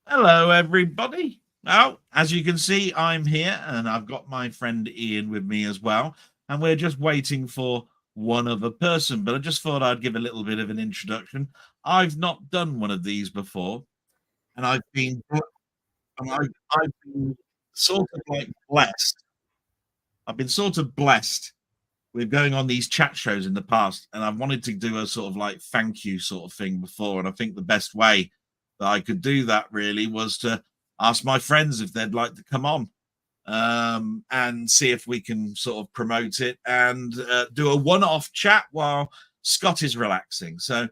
Hello, everybody. Now, as you can see, I'm here and I've got my friend Ian with me as well. And we're just waiting for one other person. But I just thought I'd give a little bit of an introduction. I've not done one of these before. And I've been sort of like blessed. I've been sort of blessed with going on these chat shows in the past. And I've wanted to do a sort of like thank you sort of thing before. And I think the best way that I could do that really was to ask my friends if they'd like to come on and see if we can sort of promote it and do a one-off chat while Scott is relaxing. So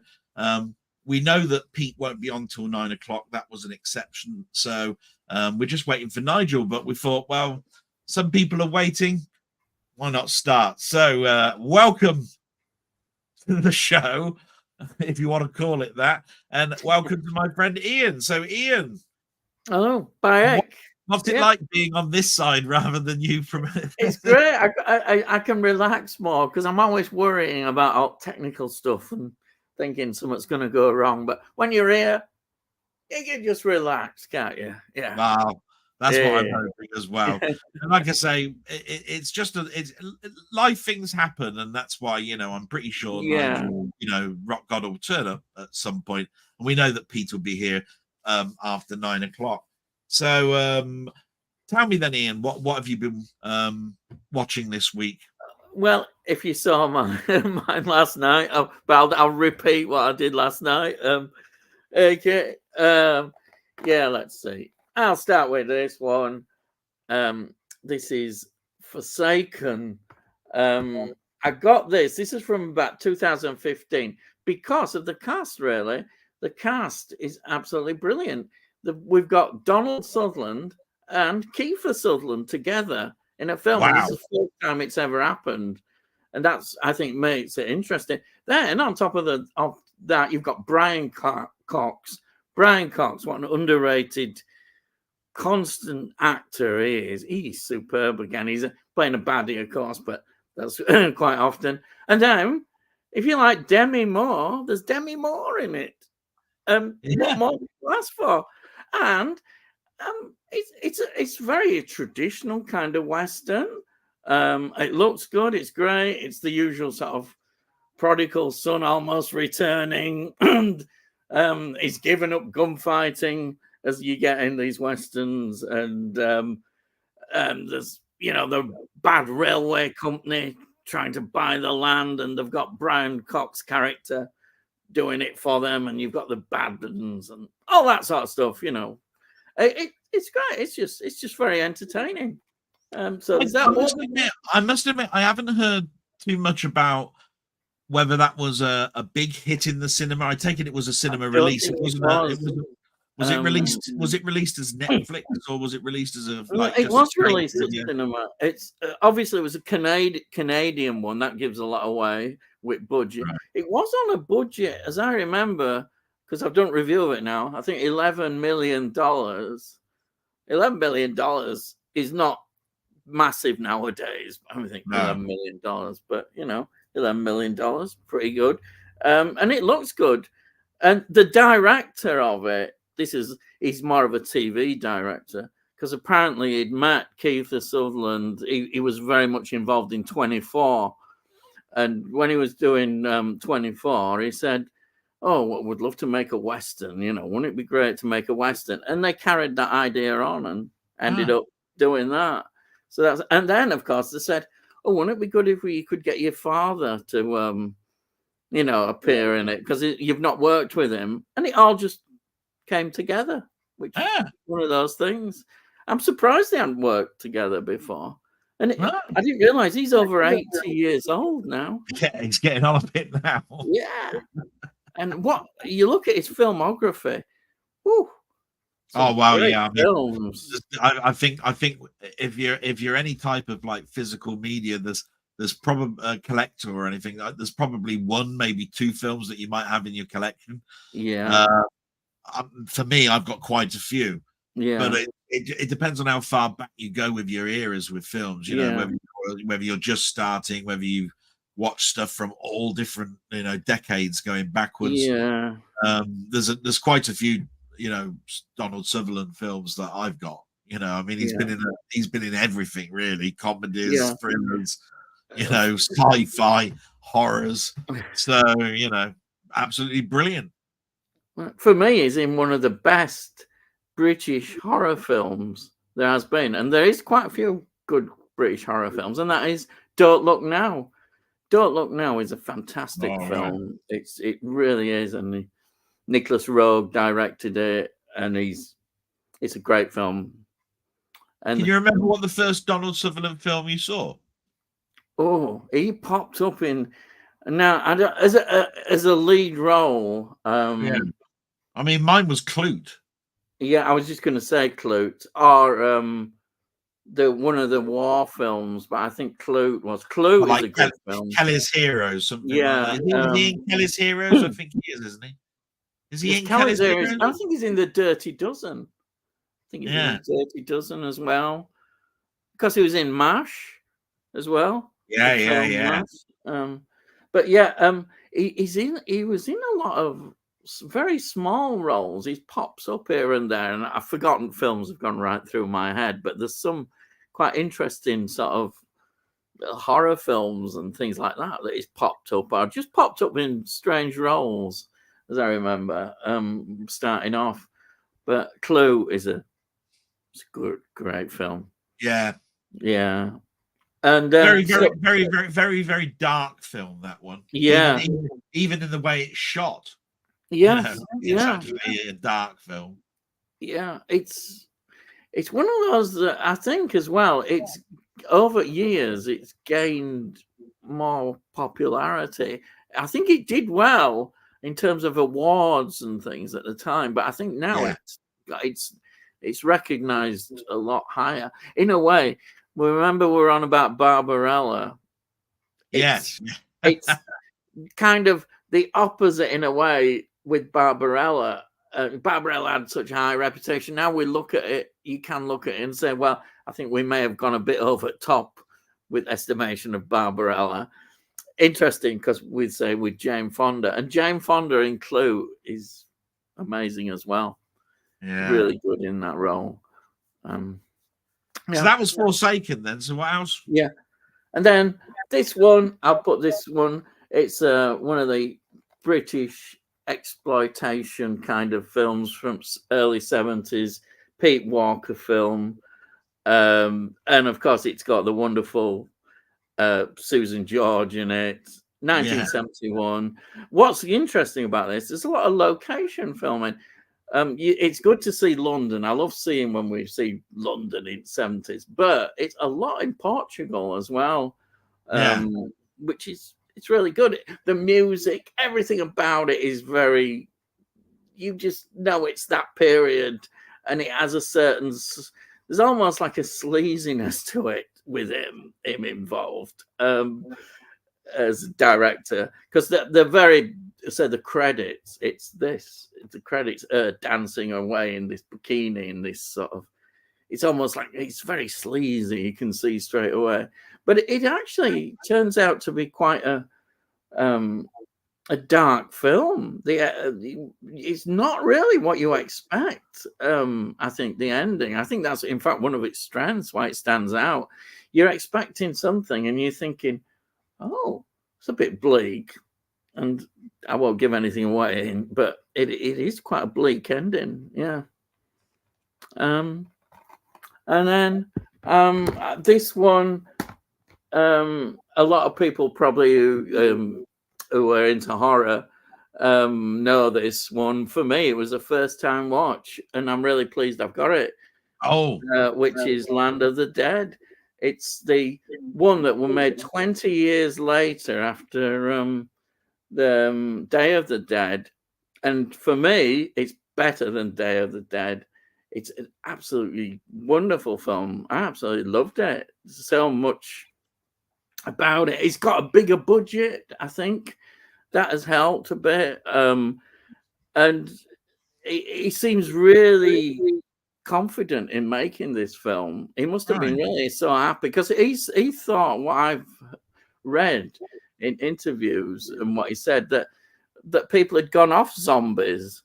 we know that Pete won't be on till 9 o'clock. That was an exception. So we're just waiting for Nigel, but we thought, well, some people are waiting. Why not start? So welcome to the show, if you want to call it that, and welcome to my friend Ian. So Ian, hello, Bayek. What's it like being on this side rather than you from? It's great. I can relax more because I'm always worrying about all technical stuff and thinking something's going to go wrong. But when you're here, you can just relax, can't you? Yeah. Wow. That's what I'm hoping as well. And like I say, it's just it's life things happen, and that's why I'm pretty sure Nigel, Rock God will turn up at some point, and we know that Pete will be here after 9 o'clock. So tell me then, Ian, what have you been watching this week? Well, if you saw mine last night, I'll repeat what I did last night. Okay. Yeah, let's see. I'll start with this one. This is Forsaken. I got this. This is from about 2015 because of the cast, really. The cast is absolutely brilliant. We've got Donald Sutherland and Kiefer Sutherland together in a film. Wow. This is the first time it's ever happened. And that's, I think, makes it interesting. Then on top of that, you've got Brian Cox. Brian Cox, what an underrated constant actor he is. He's superb again. He's playing a baddie, of course, but that's quite often. And then, if you like Demi Moore, there's Demi Moore in it. What more do you ask for? And it's very traditional kind of Western. It looks good. It's great. It's the usual sort of prodigal son almost returning. And he's given up gunfighting as you get in these westerns, and there's the bad railway company trying to buy the land, and they've got Brian Cox character doing it for them, and you've got the bad ones and all that sort of stuff. It's great. It's just very entertaining. So I must admit, I haven't heard too much about whether that was a big hit in the cinema. I take it was a cinema release. Was it released? Was it released as Netflix, or was it released as it was released as cinema. It's obviously it was a Canadian one that gives a lot away with budget. Right. It was on a budget, as I remember, because I've done a review of it now. I think $11 million. $11 million is not massive nowadays. I think $11 million, but $11 million, pretty good. And it looks good. And the director of it, he's more of a TV director, because apparently he'd met Kiefer Sutherland. He was very much involved in 24. And when he was doing 24, he said, oh, we'd love to make a Western, wouldn't it be great to make a Western? And they carried that idea on and ended up doing that. So and then, of course, they said, oh, wouldn't it be good if we could get your father to, appear in it? Because you've not worked with him. And it all just came together, which is one of those things. I'm surprised they hadn't worked together before. And I didn't realize he's over 80 years old now. Yeah, he's getting on a bit now. Yeah. And what you look at his filmography. Whew, oh wow, yeah. Films. I think if you're any type of like physical media, there's probably a collector or anything. There's probably one, maybe two films that you might have in your collection. Yeah. For me, I've got quite a few. Yeah. But it depends on how far back you go with your eras with films. You know, whether you're just starting, whether you watch stuff from all different decades going backwards. Yeah. There's quite a few Donald Sutherland films that I've got. I mean, he's been in everything really, comedies, thrillers, sci-fi, horrors. So, absolutely brilliant. For me, he's in one of the best British horror films there has been, and there is quite a few good British horror films, and that is Don't Look Now. Don't Look Now is a fantastic film. Right. It really is, and Nicholas Roeg directed it, and it's a great film. And can you remember what the first Donald Sutherland film you saw? Oh, he popped up in now as a lead role. Yeah. I mean, mine was Clute. Yeah, I was just going to say Clute, or one of the war films, but I think Clute is a good film. Kelly's Heroes, something. Yeah, like that. Is he in Kelly's Heroes? I think he is, isn't he? Is he in Kelly's Heroes? I think he's in the Dirty Dozen. I think he's in the Dirty Dozen as well, because he was in MASH as well. Yeah. But yeah, he was in a lot of very small roles. He pops up here and there, and I've forgotten films have gone right through my head, but there's some quite interesting sort of horror films and things like that he's popped up, or just popped up in strange roles, as I remember, starting off. But Clue is a great film. Yeah. And very dark film, that one. Yeah, even in the way it's shot. Yeah, it's actually a dark film. Yeah, it's one of those that I think as well. It's over years, it's gained more popularity. I think it did well in terms of awards and things at the time, but I think now it's recognized a lot higher. In a way, remember we're on about Barbarella. Yes, it's kind of the opposite in a way with Barbarella. Barbarella had such a high reputation. Now we look at it, you can look at it and say, well, I think we may have gone a bit over top with estimation of Barbarella. Interesting, because we'd say with Jane Fonda, and Jane Fonda in Clue is amazing as well. Yeah, really good in that role. So that was Forsaken then. So what else? Yeah, and then this one, I'll put this one. It's one of the British exploitation kind of films from early 70s, Pete Walker film. And of course, it's got the wonderful Susan George in it, 1971. Yeah. What's interesting about this, there's a lot of location filming. It's good to see London. I love seeing when we see London in the 70s, but it's a lot in Portugal as well, which is it's really good. The music, everything about it is very, you just know it's that period, and it has a certain, there's almost like a sleaziness to it with him involved as a director, because the very, so the credits, the credits dancing away in this bikini in this sort of, it's almost like it's very sleazy, you can see straight away. But it actually turns out to be quite a dark film. It's not really what you expect. I think the ending, I think that's in fact one of its strengths, why it stands out. You're expecting something and you're thinking, oh, it's a bit bleak. And I won't give anything away, but it is quite a bleak ending. Yeah. And then this one, a lot of people probably who are into horror know this one. For me, it was a first time watch, and I'm really pleased I've got it. Which is Land of the Dead. It's the one that was made 20 years later after the Day of the Dead, and for me, it's better than Day of the Dead. It's an absolutely wonderful film. I absolutely loved it. So much about it. It's got a bigger budget, I think. That has helped a bit. And he seems really confident in making this film. He must have been really so happy, because he thought, what I've read in interviews and what he said, that people had gone off zombies.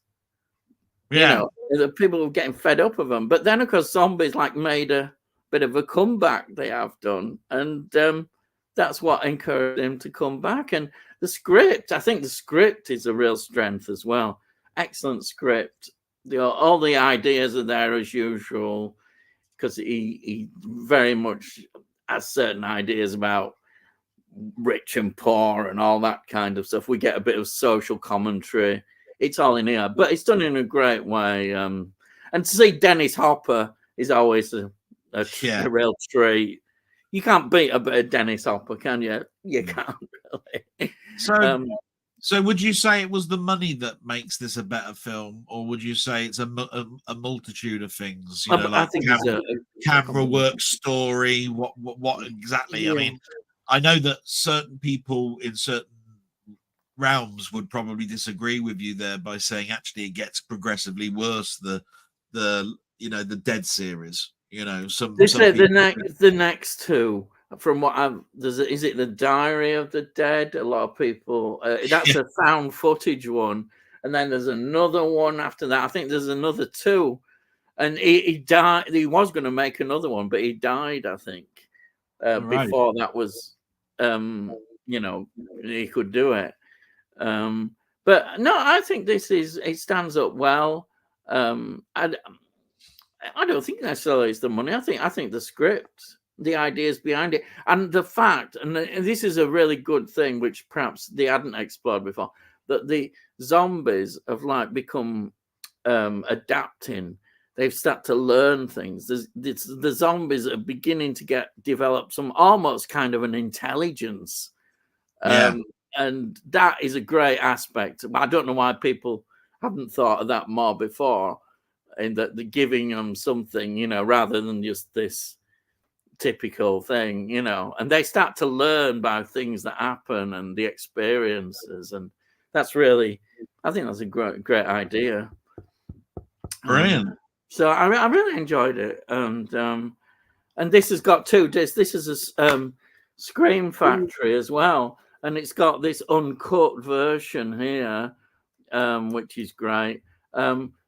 You know, The people were getting fed up of them. But then, of course, zombies like made a bit of a comeback. They have done, and that's what encouraged him to come back. And the script, I think, the script is a real strength as well. Excellent script. All the ideas are there as usual, because he very much has certain ideas about rich and poor and all that kind of stuff. We get a bit of social commentary. It's all in here, but it's done in a great way. And to see Dennis Hopper is always a real treat. You can't beat a bit of Dennis Hopper, can you? You can't really. So would you say it was the money that makes this a better film, or would you say it's a multitude of things? You know, like I think camera work, story. What exactly? Yeah. I mean, I know that certain people in certain realms would probably disagree with you there by saying actually it gets progressively worse. The Dead series. You know, the next two. From what is it the Diary of the Dead? A lot of people that's a found footage one, and then there's another one after that. I think there's another two, and he died. He was going to make another one, but he died. I think before that was, he could do it. But no, I think it stands up well. I don't think necessarily it's the money. I think the script, the ideas behind it, and the fact, and this is a really good thing, which perhaps they hadn't explored before, that the zombies have become adapting. They've started to learn things. The zombies are beginning to develop some almost kind of an intelligence. And that is a great aspect. I don't know why people haven't thought of that more before, in that the giving them something, rather than just this typical thing, and they start to learn by things that happen and the experiences, and that's really, I think that's a great idea. Brilliant. So I really enjoyed it, and this has got two discs. This is a Scream Factory as well, and it's got this uncut version here, which is great.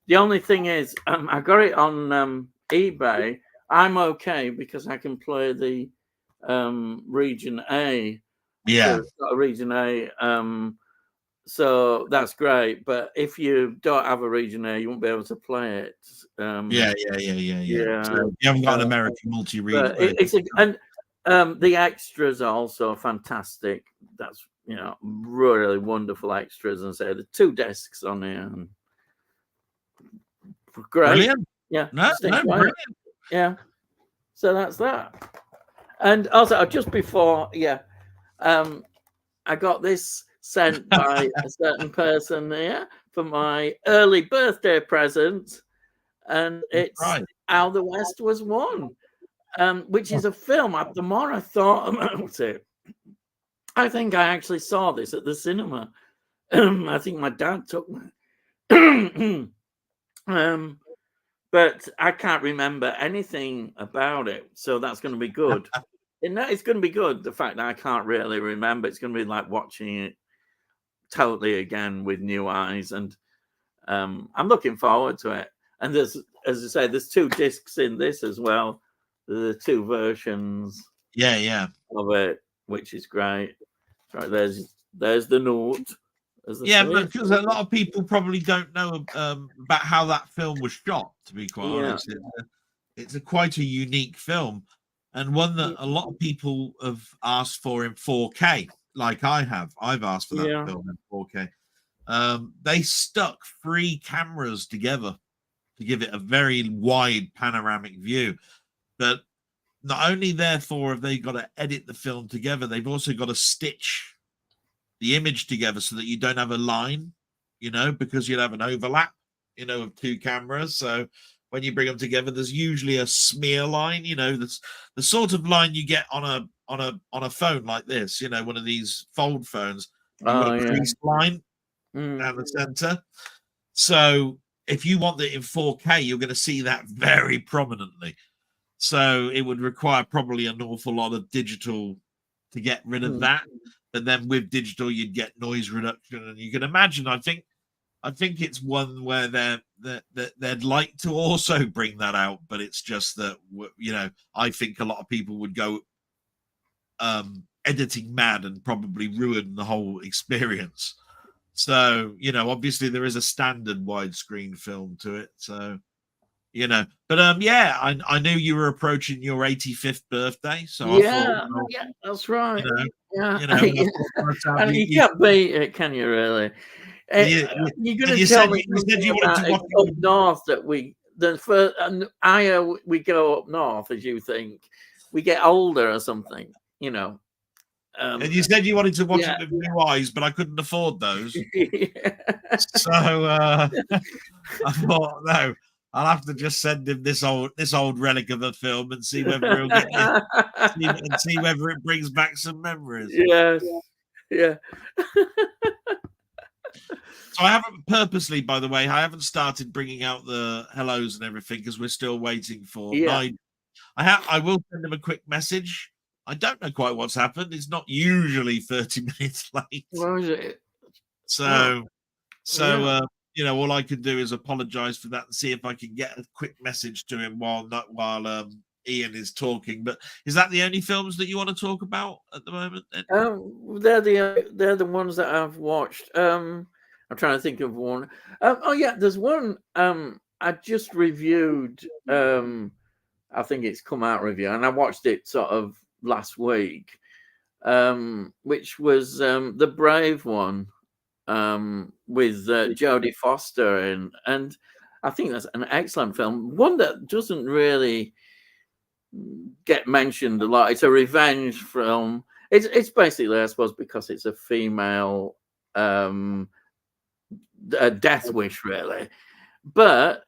The only thing is, I got it on eBay. I'm okay because I can play the Region A. Yeah. So it's got a Region A. So that's great. But if you don't have a Region A, you won't be able to play it. Yeah. So you haven't got an American multi-region. And the extras are also fantastic. That's really wonderful extras, and say the 2 discs on here. Great. Brilliant. Yeah. Brilliant. Yeah. So that's that. And also, just before, I got this sent by a certain person here for my early birthday present, and it's How the West Was Won, which is a film. The more I thought about it, I think I actually saw this at the cinema. I think my dad took me. But I can't remember anything about it, so that's going to be good. It's going to be good. The fact that I can't really remember, it's going to be like watching it totally again with new eyes, and I'm looking forward to it. And there's, as I say, there's 2 discs in this as well. The 2 versions, of it, which is great. Right, there's the note. But because a lot of people probably don't know about how that film was shot, to be quite honest. It's quite a unique film, and one that a lot of people have asked for in 4K, like I have. I've asked for that film in 4K. They stuck 3 cameras together to give it a very wide panoramic view. But not only therefore have they got to edit the film together, they've also got to stitch the image together so that you don't have a line, because you'll have an overlap, of 2 cameras. So when you bring them together, there's usually a smear line, that's the sort of line you get on a phone like this, one of these fold phones. You've got a crease line down the center. So if you want it in 4K, you're going to see that very prominently. So it would require probably an awful lot of digital to get rid of that. And then with digital, you'd get noise reduction. And you can imagine, I think I think it's one where they'd like to also bring that out, but it's just that, you know, I think a lot of people would go editing mad and probably ruin the whole experience. So, you know, obviously there is a standard widescreen film to it. So, you know, but yeah, I knew you were approaching your 85th birthday, so I thought, well, yeah, that's right. yeah, Yeah, yeah. And you can't beat it, can you? Really? You're going to tell me something about it up north that the first and higher we go up north, as you think, we get older or something, you know. And you said you wanted to watch it with new eyes, but I couldn't afford those. So I thought, no, I'll have to just send him this old relic of a film and see whether he'll get it, and see whether it brings back some memories. Yes, yeah. So I haven't purposely, by the way, I haven't started bringing out the hellos and everything because we're still waiting for Nigel. I will send him a quick message. I don't know quite what's happened. It's not usually 30 minutes late. What was it? So you know, all I can do is apologize for that and see if I can get a quick message to him while Ian is talking. But is that the only films that you want to talk about at the moment? They're the ones that I've watched. I'm trying to think of one. Oh yeah, there's one I just reviewed. I think it's come out review, and I watched it sort of last week, which was the Brave one with Jodie Foster in, and I think that's an excellent film. One that doesn't really get mentioned a lot. It's a revenge film. It's basically, I suppose, because it's a female a death wish, really, but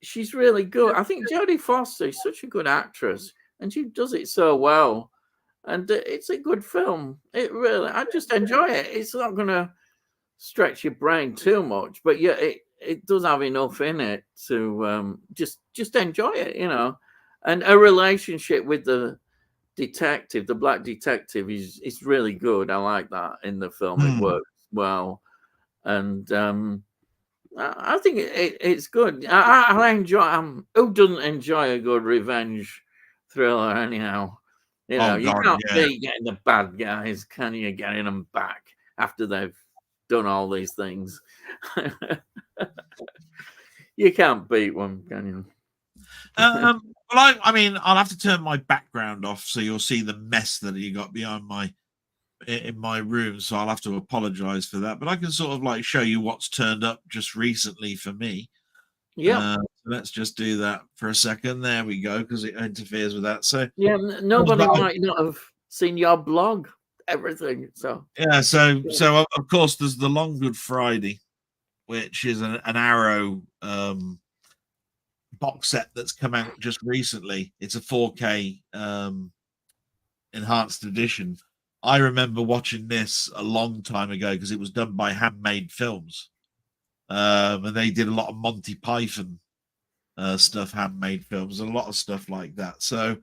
she's really good. I think Jodie Foster is such a good actress, and she does it so well. And it's a good film. It really, I just enjoy it. It's not going to stretch your brain too much, but yeah, it does have enough in it to just enjoy it, you know. And a relationship with the detective, the black detective, is really good. I like that in the film. It works well, and I think it's good. I enjoy. Who doesn't enjoy a good revenge thriller? Anyhow, you know, you can't be getting the bad guys, can you? Getting them back after they've done all these things. You can't beat one, can you? Well, I mean, I'll have to turn my background off so you'll see the mess that you got behind in my room. So I'll have to apologize for that. But I can sort of like show you what's turned up just recently for me. Yeah. Let's just do that for a second. There we go, because it interferes with that. So yeah, nobody might not have seen your blog, everything. So yeah, so of course there's the Long Good Friday, which is an Arrow box set that's come out just recently. It's a 4K enhanced edition. I remember watching this a long time ago because it was done by Handmade Films, and they did a lot of Monty Python stuff, Handmade Films, and a lot of stuff like that. So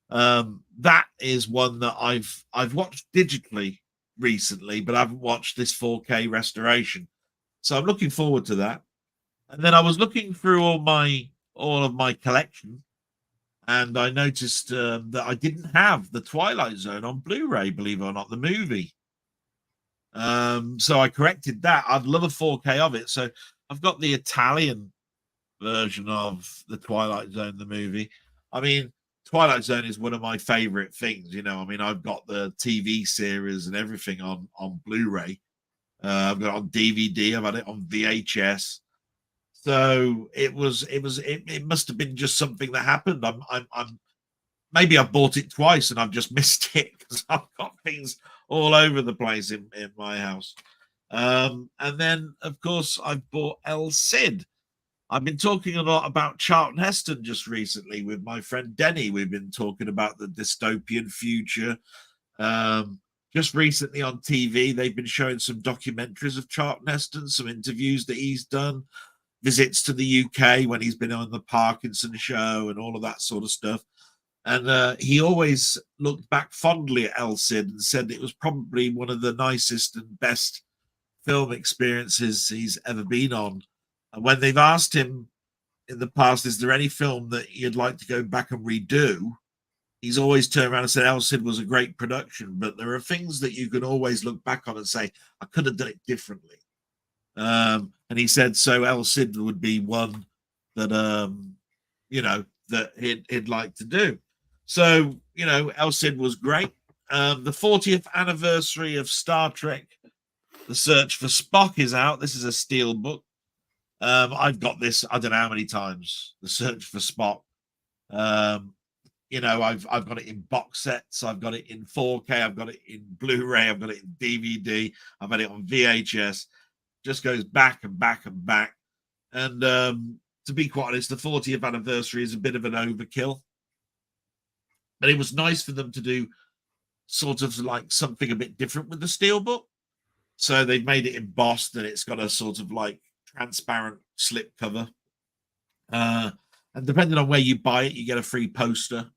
that is one that I've watched digitally recently, but I haven't watched this 4K restoration. So I'm looking forward to that. And then I was looking through all of my collection, and I noticed that I didn't have the Twilight Zone on Blu-ray, believe it or not, the movie. So I corrected that. I'd love a 4K of it. So I've got the Italian version of the Twilight Zone, the movie. I mean, Twilight Zone is one of my favorite things. You know, I mean, I've got the TV series and everything on Blu-ray. I've got it on DVD. I've had it on VHS. So it must have been just something that happened. I'm maybe I bought it twice and I've just missed it because I've got things all over the place in my house. And then of course I've bought El Cid. I've been talking a lot about Charlton Heston just recently with my friend Denny. We've been talking about the dystopian future. Just recently on TV, they've been showing some documentaries of Charlton Heston, some interviews that he's done, visits to the UK when he's been on the Parkinson show and all of that sort of stuff. And he always looked back fondly at El Cid and said it was probably one of the nicest and best film experiences he's ever been on. And when they've asked him in the past, is there any film that you'd like to go back and redo? He's always turned around and said El Cid was a great production, but there are things that you can always look back on and say, I could have done it differently. And he said, so El Cid would be one that, that he'd like to do. So, El Cid was great. The 40th anniversary of Star Trek, The Search for Spock is out. This is a steel book. I've got this, I don't know how many times, The Search for Spock. I've got it in box sets, I've got it in 4K, I've got it in Blu-ray, I've got it in DVD, I've had it on VHS. Just goes back and back and back. And to be quite honest, the 40th anniversary is a bit of an overkill. But it was nice for them to do sort of like something a bit different with the steelbook. So they've made it embossed and it's got a sort of like transparent slip cover. And depending on where you buy it, you get a free poster.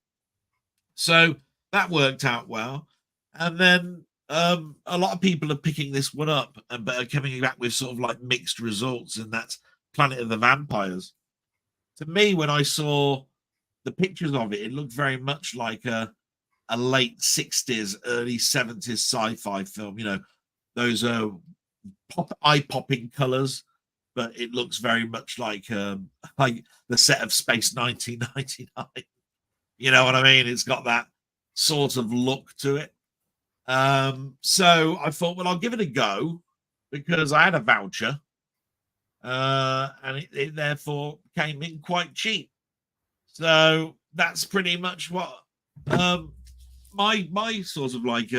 So that worked out well. And then a lot of people are picking this one up, but are coming back with sort of like mixed results, and that's Planet of the Vampires. To me, when I saw the pictures of it, it looked very much like a late 60s, early 70s sci-fi film. Those eye-popping colors, but it looks very much like the set of Space 1999. You know what I mean? It's got that sort of look to it. So I thought, well, I'll give it a go because I had a voucher, and it therefore came in quite cheap. So that's pretty much what my sort of like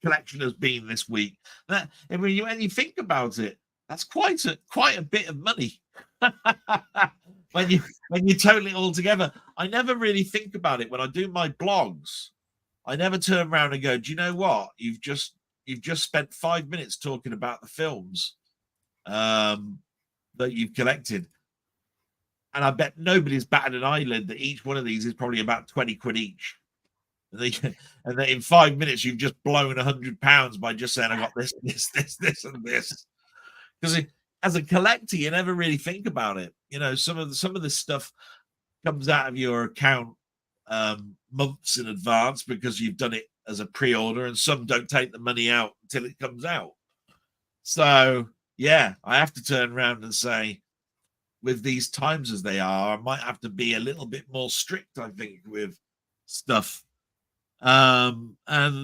collection has been this week. That, and when you think about it, that's quite a bit of money. when you total it all together. I never really think about it when I do my blogs. I never turn around and go, do you know what? You've just spent 5 minutes talking about the films that you've collected. And I bet nobody's batted an eyelid that each one of these is probably about 20 quid each. And then in 5 minutes, you've just blown £100 by just saying, I got this, and this. Because as a collector, you never really think about it. Some of the stuff comes out of your account months in advance because you've done it as a pre-order, and some don't take the money out until it comes out. So yeah, I have to turn around and say, with these times as they are, I might have to be a little bit more strict, I think, with stuff. And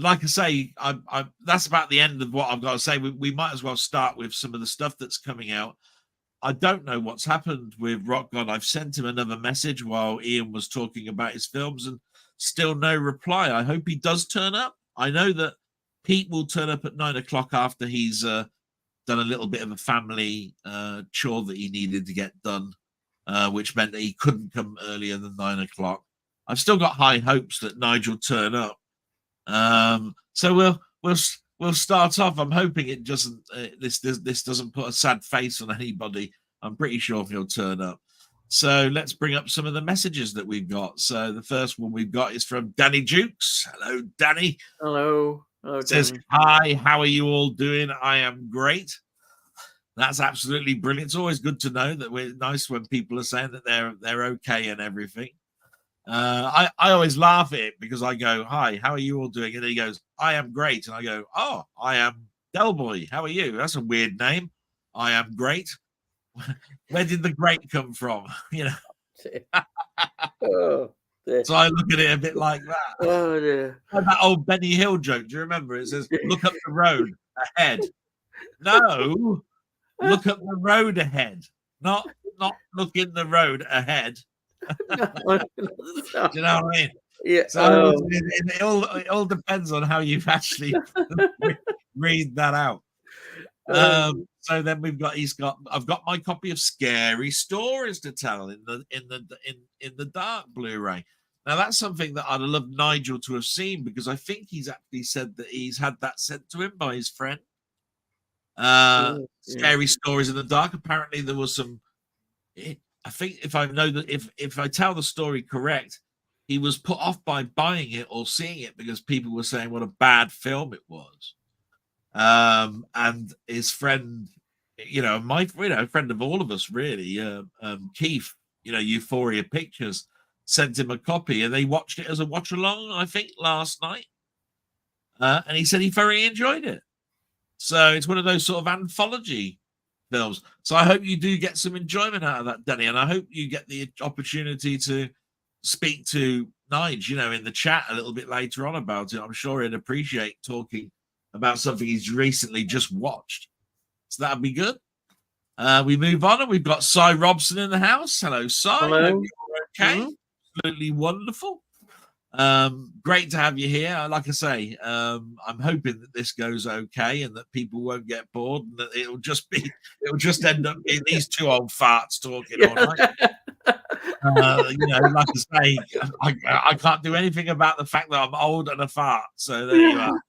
like I say, I that's about the end of what I've got to say. We might as well start with some of the stuff that's coming out. I don't know what's happened with Rock God. I've sent him another message while Ian was talking about his films and still no reply. I hope he does turn up. I know that Pete will turn up at 9 o'clock after he's done a little bit of a family chore that he needed to get done, which meant that he couldn't come earlier than 9 o'clock. I've still got high hopes that Nigel turn up. So we'll start off. I'm hoping it doesn't. This doesn't put a sad face on anybody. I'm pretty sure he'll turn up. So let's bring up some of the messages that we've got. So the first one we've got is from Danny Jukes. Hello, Danny. Hello. Hello, says, Danny. hi, how are you all doing? I am great. That's absolutely brilliant. It's always good to know that we're nice when people are saying that they're okay and everything. I always laugh at it because I go, hi, how are you all doing? And he goes, I am great. And I go, oh, I am Delboy. How are you? That's a weird name. I am great. Where did the great come from? Oh, so I look at it a bit like that. Oh, dear. Like that old Benny Hill joke. Do you remember? It says, look up the road ahead. No, look up the road ahead. Not look in the road ahead. No, do you know what I mean? Yeah. So it all depends on how you actually read that out. So then I've got my copy of Scary Stories to Tell in the dark Blu-ray. Now that's something that I'd love Nigel to have seen because I think he's actually said that he's had that sent to him by his friend. Scary Stories in the Dark. Apparently there was some. I think if I tell the story correct, he was put off by buying it or seeing it because people were saying what a bad film it was. And his friend, my friend of all of us, really, Keith, Euphoria Pictures, sent him a copy, and they watched it as a watch along, I think, last night. And he said he very enjoyed it. So it's one of those sort of anthology films. So I hope you do get some enjoyment out of that, Danny, and I hope you get the opportunity to speak to Nigel, in the chat a little bit later on about it. I'm sure he'd appreciate talking about something he's recently just watched. So that'd be good. We move on, and we've got Cy Robson in the house. Hello, Cy. Hello. Hope you're okay. Absolutely wonderful. Great to have you here. Like I say, I'm hoping that this goes okay and that people won't get bored, and that it'll just end up being these two old farts talking all night. Like I say, I can't do anything about the fact that I'm old and a fart. So there you are.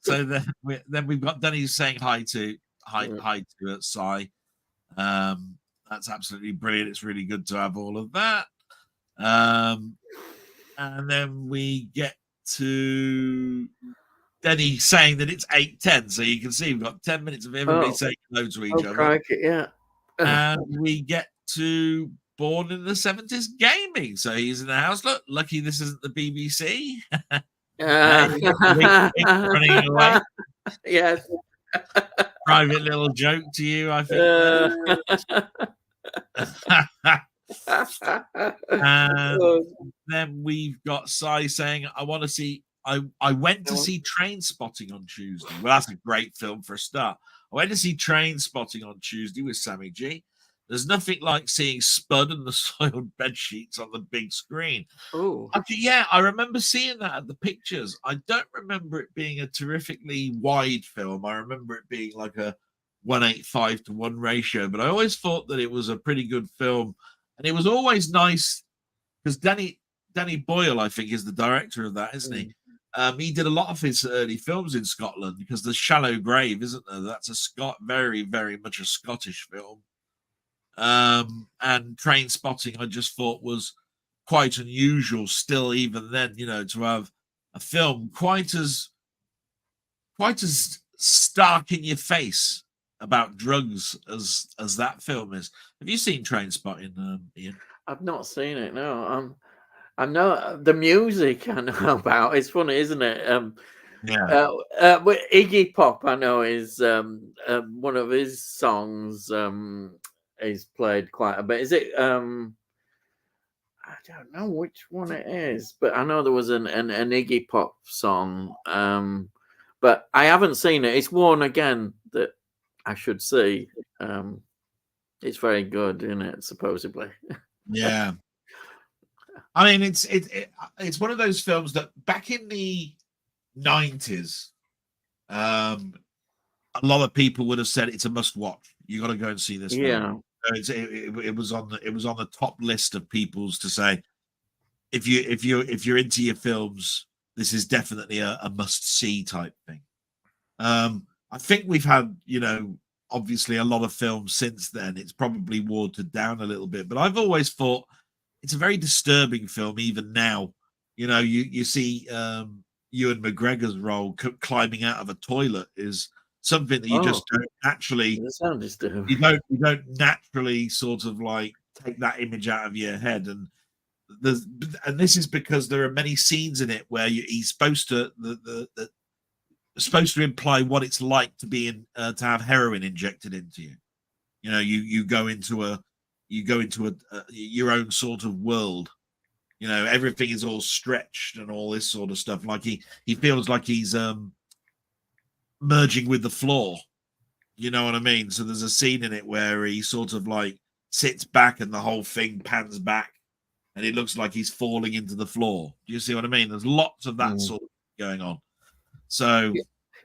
So then we've got Danny saying hi to Cy. That's absolutely brilliant. It's really good to have all of that. And then we get to Denny saying that it's 8:10, so you can see we've got 10 minutes of everybody saying hello to each other. Crikey, yeah. And we get to Born in the 70s Gaming. So he's in the house. Look, lucky this isn't the BBC. Running away. Yes. Private little joke to you, I think. And then we've got Cy saying, I went to see Trainspotting on Tuesday. Well, that's a great film for a start. I went to see Trainspotting on Tuesday with Sammy G. There's nothing like seeing Spud and the soiled bed sheets on the big screen. Oh, yeah, I remember seeing that at the pictures. I don't remember it being a terrifically wide film. I remember it being like a 1:85 ratio, but I always thought that it was a pretty good film. And it was always nice because Danny Boyle, I think, is the director of that, isn't he? He did a lot of his early films in Scotland because there's Shallow Grave, isn't there? That's very, very much a Scottish film. And Trainspotting, I just thought was quite unusual still, even then, to have a film quite as stark in your face about drugs as that film is. Have you seen Trainspotting, Ian? I've not seen it. No, I know the music. I know about. It's funny, isn't it? Iggy Pop, I know, is one of his songs. Is played quite a bit. Is it? I don't know which one it is, but I know there was an Iggy Pop song. But I haven't seen it. It's one again that I should see. It's very good, isn't it? Supposedly. Yeah. I mean, it's one of those films that back in the 90s, a lot of people would have said it's a must watch. You got to go and see this film. It was on the top list of people's to say, if you're into your films, this is definitely a must see type thing. I think we've had, obviously a lot of films since then. It's probably watered down a little bit, but I've always thought it's a very disturbing film. Even now, you see Ewan McGregor's role climbing out of a toilet is something that you just don't naturally. You don't naturally sort of like take that image out of your head, and this is because there are many scenes in it where he's supposed to supposed to imply what it's like to be in to have heroin injected into you. You go into your own sort of world. Everything is all stretched and all this sort of stuff. Like he feels like he's merging with the floor. You know what I mean? So there's a scene in it where he sort of like sits back and the whole thing pans back and it looks like he's falling into the floor. Do you see what I mean? There's lots of that sort of going on. So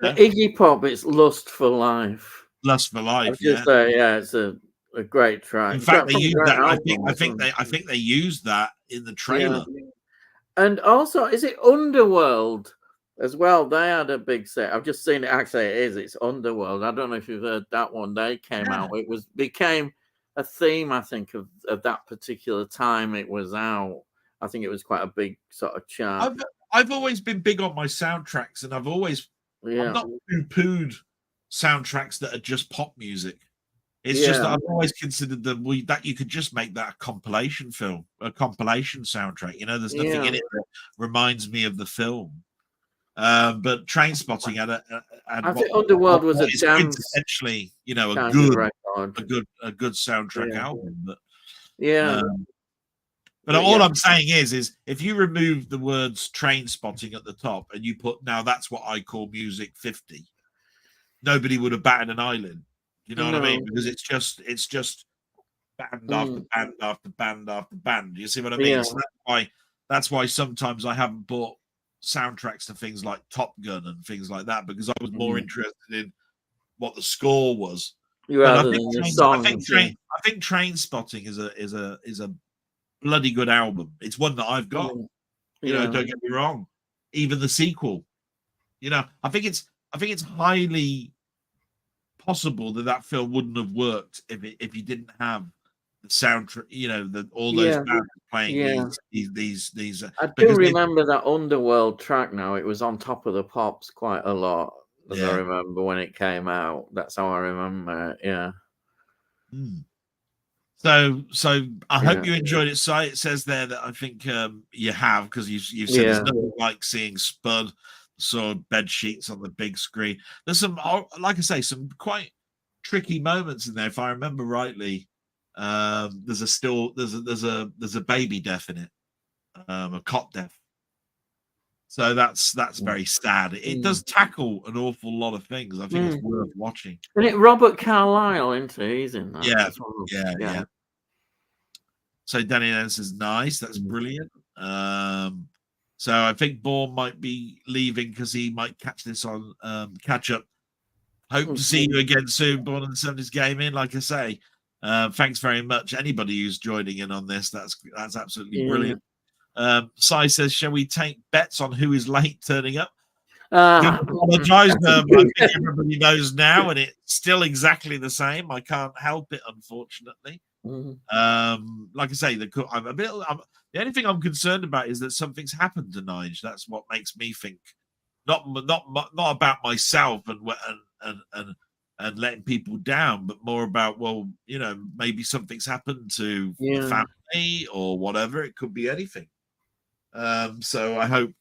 Iggy Pop, it's Lust for Life. Lust for Life, it's a great track. In fact, they used that. I think they used that in the trailer. Yeah. And also, is it Underworld as well? They had a big set. I've just seen it. Actually, it is. It's Underworld. I don't know if you've heard that one. They came out. It became a theme, I think, of that particular time it was out. I think it was quite a big sort of chart. I've always been big on my soundtracks, and I've always Yeah. I'm not poo-pooed soundtracks that are just pop music. It's just that Yeah. I've always considered that you could just make that a compilation film, a compilation soundtrack. You know, there's nothing in Yeah. it that reminds me of the film. But Trainspotting I had think Underworld was a is dance quintessentially, you know, a kind of good record. soundtrack Yeah. album. But Yeah. but all I'm saying is if you remove the words Trainspotting at the top and you put now that's what I call music 50, nobody would have batted an eyelid. You know what I mean? Because it's just band after band after band after band. You see what I mean? Yeah. So that's why sometimes I haven't bought soundtracks to things like Top Gun and things like that, because I was more interested in what the score was. But Rather than the songs. I think Trainspotting is a bloody good album. It's one that I've got. You know, don't get me wrong. Even the sequel. You know, I think it's highly possible that film wouldn't have worked if you didn't have the soundtrack. You know, all those bands playing these. I do remember that Underworld track. Now it was on Top of the Pops quite a lot, as I remember when it came out. That's how I remember it. Yeah. So I hope you enjoyed it. So it says there that I think you have, because you said there's nothing like seeing Spud saw bed sheets on the big screen. There's some, like I say, some quite tricky moments in there. If I remember rightly, there's a baby death in it, a cot death. So that's very sad. It does tackle an awful lot of things. I think it's worth watching. And it Robert Carlyle, isn't he? He's in that. Yeah. So Danny then says, nice. That's brilliant. So I think Bourne might be leaving because he might catch this on catch up. Hope to see you again soon, Born on the 70s Gaming. Like I say, thanks very much. Anybody who's joining in on this, that's absolutely brilliant. Sai says, shall we take bets on who is late turning up? I apologize. I think everybody knows now, and it's still exactly the same. I can't help it, unfortunately. Like I say, the only thing I'm concerned about is that something's happened to Nige. That's what makes me think, not about myself and letting people down, but more about, well, you know, maybe something's happened to the family or whatever. It could be anything. So I hope.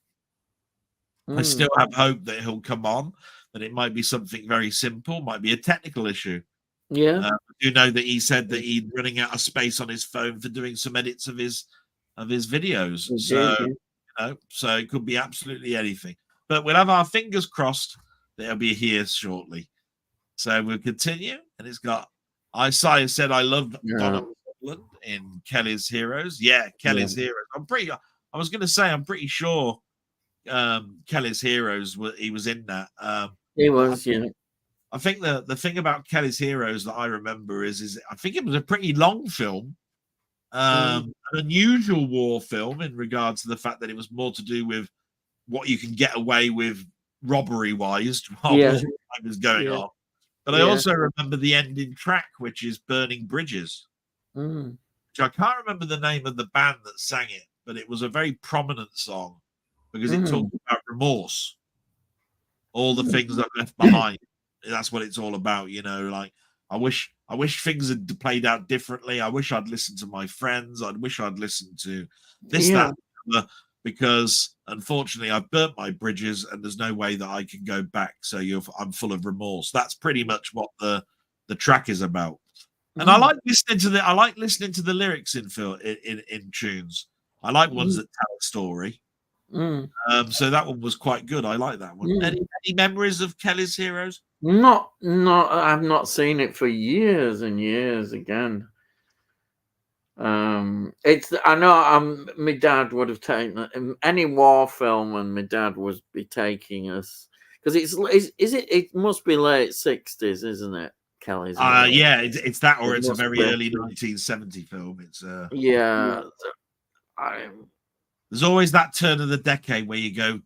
I still have hope that he'll come on, that it might be something very simple, might be a technical issue. Yeah. You know that he said that he's running out of space on his phone for doing some edits of his videos. You know, so it could be absolutely anything. But we'll have our fingers crossed that he'll be here shortly. So we'll continue. And it's got Isaiah said, I loved Donna Portland in Kelly's Heroes. Yeah, Kelly's Heroes. I'm pretty sure Kelly's Heroes, he was in that. He was, I think the thing about Kelly's Heroes that I remember is I think it was a pretty long film, an unusual war film in regards to the fact that it was more to do with what you can get away with robbery wise while war time is going on. But I also remember the ending track, which is Burning Bridges, which I can't remember the name of the band that sang it, but it was a very prominent song because it talked about remorse, all the things that left behind. That's what it's all about, you know. Like I wish things had played out differently. I wish I'd listened to my friends. I wish I'd listened to this, that, because unfortunately I've burnt my bridges and there's no way that I can go back. So I'm full of remorse. That's pretty much what the track is about. And I like listening to the lyrics in tunes. I like ones that tell a story. So that one was quite good. I like that one. Any memories of Kelly's Heroes? Not. I've not seen it for years and years. Again, it's. I know. My dad would have taken any war film, and my dad would be taking us because it must be late 60s, isn't it? Kelly's. Yeah, it's that, or it's a very early 1970 film. It's there's always that turn of the decade where you go,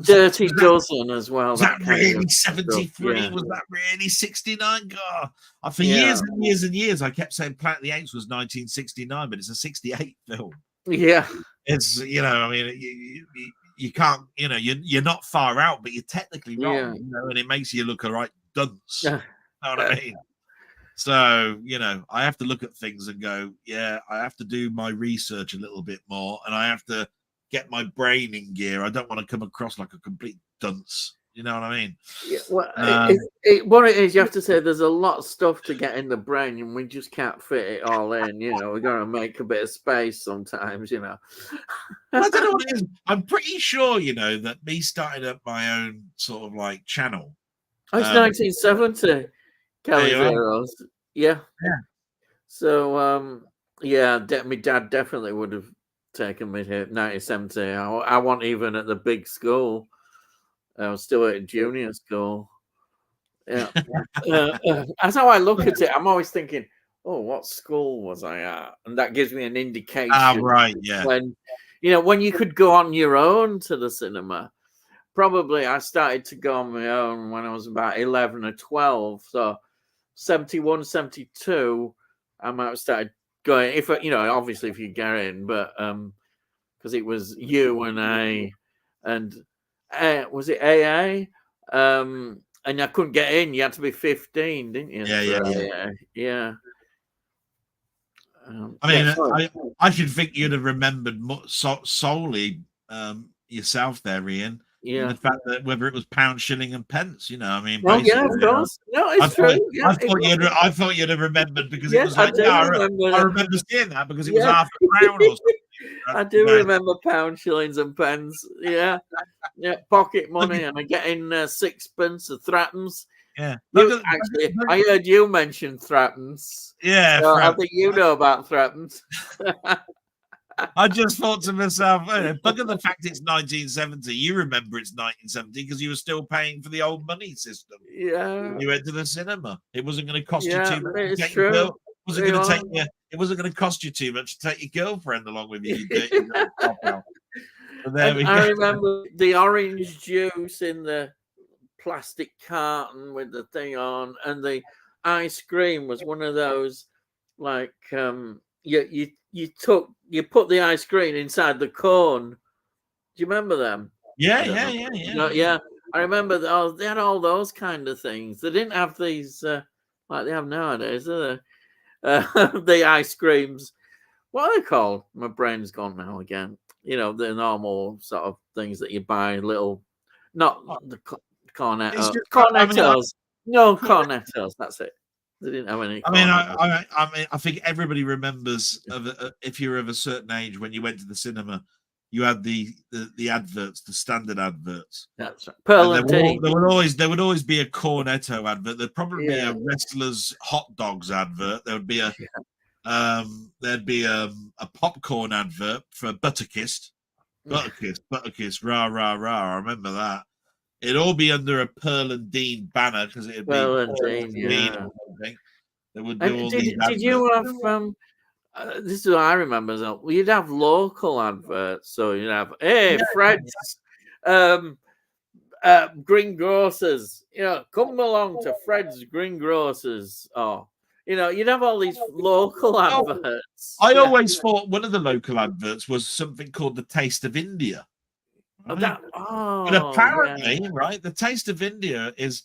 Dirty Dozen as well. Was that really 73? Yeah. Was that really 69? God, for years and years and years, I kept saying Planet of the Apes was 1969, but it's a 68 film. Yeah. It's, you know, I mean, you can't, you know, you're not far out, but you're technically wrong, Yeah. you know, and it makes you look a right dunce. Yeah. You know what I mean? So, you know, I have to look at things and go, yeah, I have to do my research a little bit more, and I have to get my brain in gear. I don't want to come across like a complete dunce. You know what I mean? Yeah, well, what it is, you have to say there's a lot of stuff to get in the brain, and we just can't fit it all in. You know, we're going to make a bit of space sometimes. You know, I don't know what it is. I'm pretty sure, you know, that me starting up my own sort of like channel. Oh, it's 1970. Kelly's Heroes. Yeah. Yeah. So, yeah, my dad definitely would have taken me here 1970. I wasn't even at the big school. I was still at junior school. Yeah. That's how I look at it. I'm always thinking, oh, what school was I at? And that gives me an indication. Right, yeah. When, you know, when you could go on your own to the cinema. Probably I started to go on my own when I was about 11 or 12. So 71, 72, I might have started going, if you know, obviously if you get in, but because it was you and A, and was it AA? And I couldn't get in. You had to be 15, didn't you? Yeah. I mean, I should think you'd have remembered solely yourself there, Ian. Yeah. The fact that whether it was pound, shilling, and pence, you know, I mean, well, yeah, of course. No, it's true. I thought you'd have remembered because it was like, I remember seeing that because it was half a crown or something. I do remember pound, shillings, and pence. Yeah, yeah, pocket money, and I get in sixpence of threepence. Yeah, actually, I heard you mention threepence. Yeah, so I think you know about threepence. I just thought to myself, look at the fact it's 1970. You remember it's 1970 because you were still paying for the old money system. Yeah, you went to the cinema. It wasn't going to cost you too much. It's true. It wasn't going to cost you too much to take your girlfriend along with you. I remember the orange juice in the plastic carton with the thing on, and the ice cream was one of those, like you put the ice cream inside the cone. Do you remember them? Yeah. I remember they had all those kind of things. They didn't have these like they have nowadays, do they? The ice creams. What are they called? My brain's gone now again. You know, the normal sort of things that you buy, little, not the cornettos. Cornettos. No, cornettos. That's it. They didn't have any. I mean, I think everybody remembers if you're of a certain age when you went to the cinema, you had the adverts, the standard adverts. That's right. Pearl and Tea. There would always be a cornetto advert. There'd probably be a wrestler's hot dogs advert. There would be a a popcorn advert for Butterkist, rah rah rah. I remember that. It'd all be under a Pearl and Dean banner because it'd be Pearl and Dean. Yeah. They would do all these did you have this is what I remember. So you'd have local adverts. So you'd have Fred's greengrocers. You know, come along to Fred's greengrocers. Oh, you know, you'd have all these local adverts. I always thought one of the local adverts was something called the Taste of India. Right? But apparently, right, the Taste of India is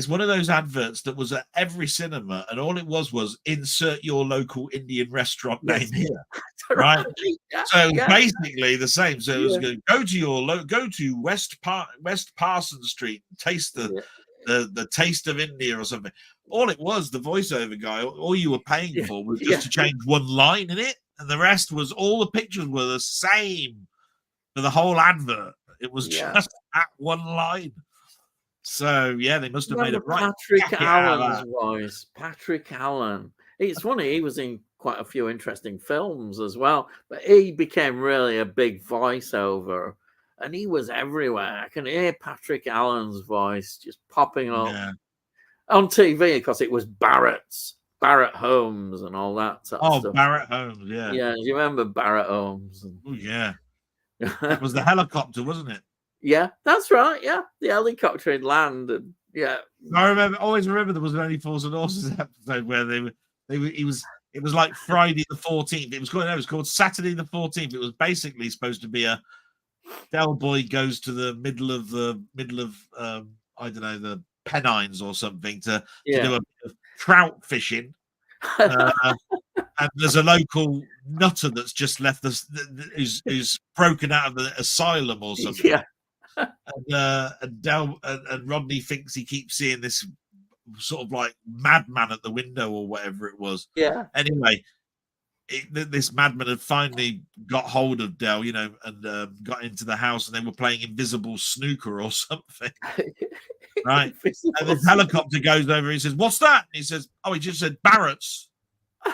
one of those adverts that was at every cinema, and all it was insert your local Indian restaurant name here, right? So basically the same. So it was going to go to West Parsons Street, taste the Taste of India or something. All it was, the voiceover guy, all you were paying for was just to change one line in it, and the rest was all the pictures were the same for the whole advert. It was just that one line. So they must have made it right. Patrick Allen's voice. Patrick Allen. It's funny, he was in quite a few interesting films as well, but he became really a big voiceover, and he was everywhere. I can hear Patrick Allen's voice just popping up on TV because it was Barrett Holmes and all that sort of stuff. Barrett Holmes, yeah. Yeah, you remember Barrett Holmes? Oh, yeah. That was the helicopter, wasn't it? Yeah, that's right. Yeah, the helicopter in land. And, I always remember there was an Only Fools and Horses episode where it was like Friday the 14th. It was called Saturday the 14th. It was basically supposed to be a Delboy goes to the middle of I don't know, the Pennines or something to do a bit of trout fishing. And there's a local nutter that's just left this, who's broken out of the asylum or something. Yeah. And Rodney thinks he keeps seeing this sort of like madman at the window or whatever it was. Yeah. Anyway, this madman had finally got hold of Del, and got into the house, and they were playing invisible snooker or something. Right. And the helicopter goes over. He says, "What's that?" And he says, "Oh, he just said Barrett's.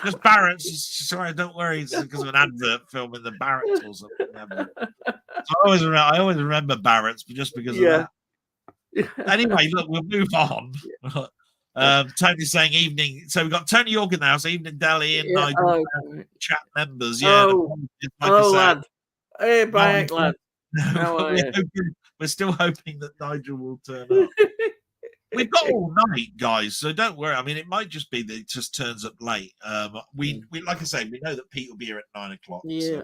Just Barrett's." Sorry, don't worry. It's because of an advert film in the Barrett's or something. So I always remember Barrett's just because of that. Anyway, look, we'll move on. Tony's saying evening. So we've got Tony York in the house, evening Deli, and Nigel, chat members. Lad. Hey, back, lad. We're still hoping that Nigel will turn up. We've got all night, guys, so don't worry. I mean, it might just be that it just turns up late. We like I say, we know that Pete will be here at 9 o'clock. Yeah.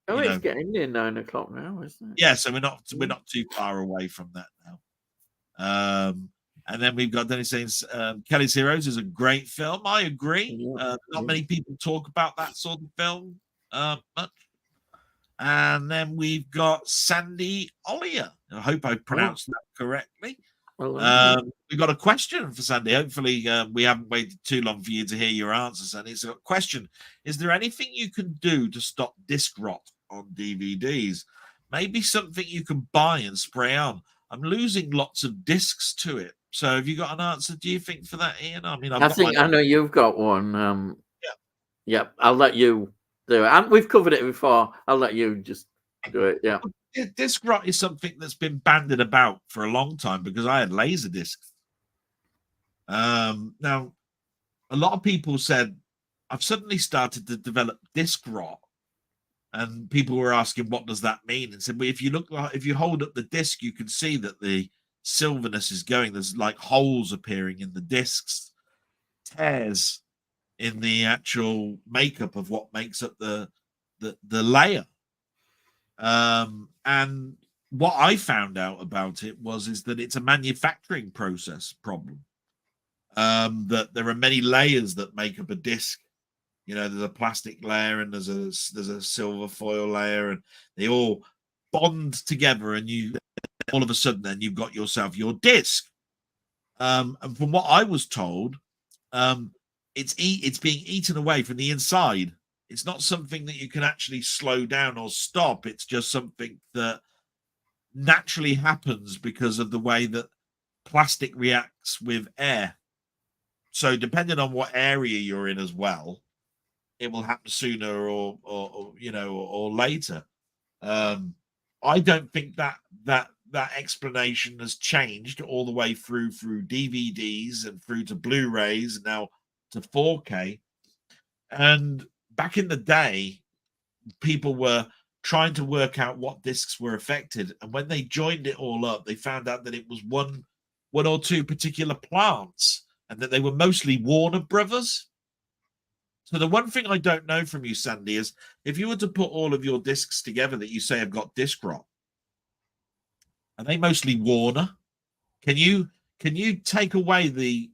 So, it's getting near 9 o'clock now, isn't it? Yeah, so we're not too far away from that now. And then we've got Dennis saying Kelly's Heroes is a great film. I agree. Not many people talk about that sort of film much. And then we've got Sandy Ollier. I hope I pronounced that correctly. We've got a question for Sandy. Hopefully, we haven't waited too long for you to hear your answer, Sandy. So, question: is there anything you can do to stop disc rot on DVDs? Maybe something you can buy and spray on. I'm losing lots of discs to it. So, have you got an answer? Do you think for that, Ian? I mean, I know you've got one. Yeah. I'll let you do it. And we've covered it before. I'll let you just do it. Yeah. Disc rot is something that's been bandied about for a long time because I had laser discs. Now, a lot of people said I've suddenly started to develop disc rot, and people were asking, "What does that mean?" And said, "Well, if you hold up the disc, you can see that the silverness is going. There's like holes appearing in the discs, tears in the actual makeup of what makes up the layer." And what I found out about it is that it's a manufacturing process problem. That there are many layers that make up a disc. There's a plastic layer and there's a silver foil layer, and they all bond together, and you all of a sudden then you've got yourself your disc. And from what I was told, it's being eaten away from the inside. It's not something that you can actually slow down or stop. It's just something that naturally happens because of the way that plastic reacts with air. So depending on what area you're in as well, it will happen sooner or later. I don't think that explanation has changed all the way through DVDs and through to Blu-rays and now to 4K. And back in the day, people were trying to work out what discs were affected, and when they joined it all up, they found out that it was one or two particular plants, and that they were mostly Warner Brothers. So the one thing I don't know from you, Sandy, is if you were to put all of your discs together that you say have got disc rot, are they mostly Warner? Can you take away the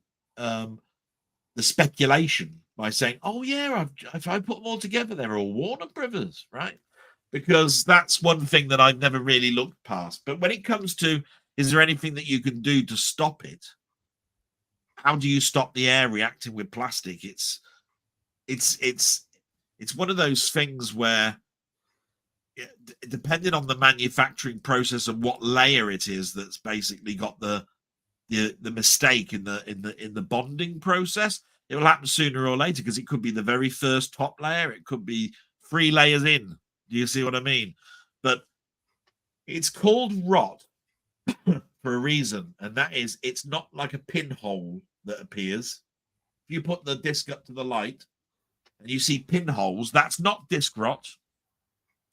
speculation by saying, "Oh yeah, if I put them all together, they're all Warner Brothers," right? Because that's one thing that I've never really looked past. But when it comes to, is there anything that you can do to stop it? How do you stop the air reacting with plastic? It's one of those things where, depending on the manufacturing process and what layer it is that's basically got the mistake in the bonding process, it will happen sooner or later, because it could be the very first top layer, it could be 3 layers in. Do you see what I mean? But it's called rot for a reason, and that is it's not like a pinhole that appears. If you put the disc up to the light and you see pinholes, that's not disc rot.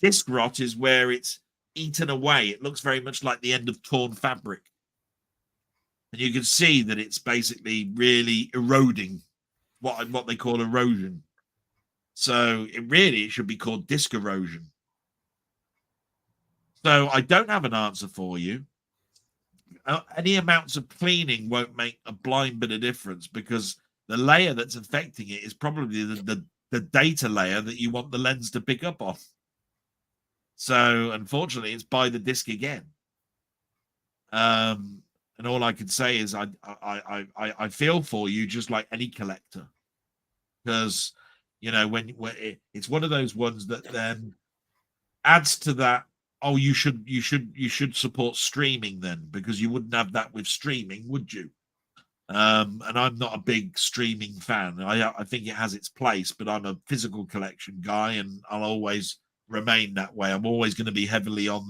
Disc rot is where it's eaten away. It looks very much like the end of torn fabric. And you can see that it's basically really eroding, what they call erosion. So it should be called disc erosion. So I don't have an answer for you. Any amounts of cleaning won't make a blind bit of difference, because the layer that's affecting it is probably the data layer that you want the lens to pick up on. So unfortunately, it's buy the disc again. And all I can say is I feel for you, just like any collector, because when it's one of those ones that then adds to that. Oh, you should support streaming then, because you wouldn't have that with streaming, would you? And I'm not a big streaming fan. I think it has its place, but I'm a physical collection guy, and I'll always remain that way. I'm always going to be heavily on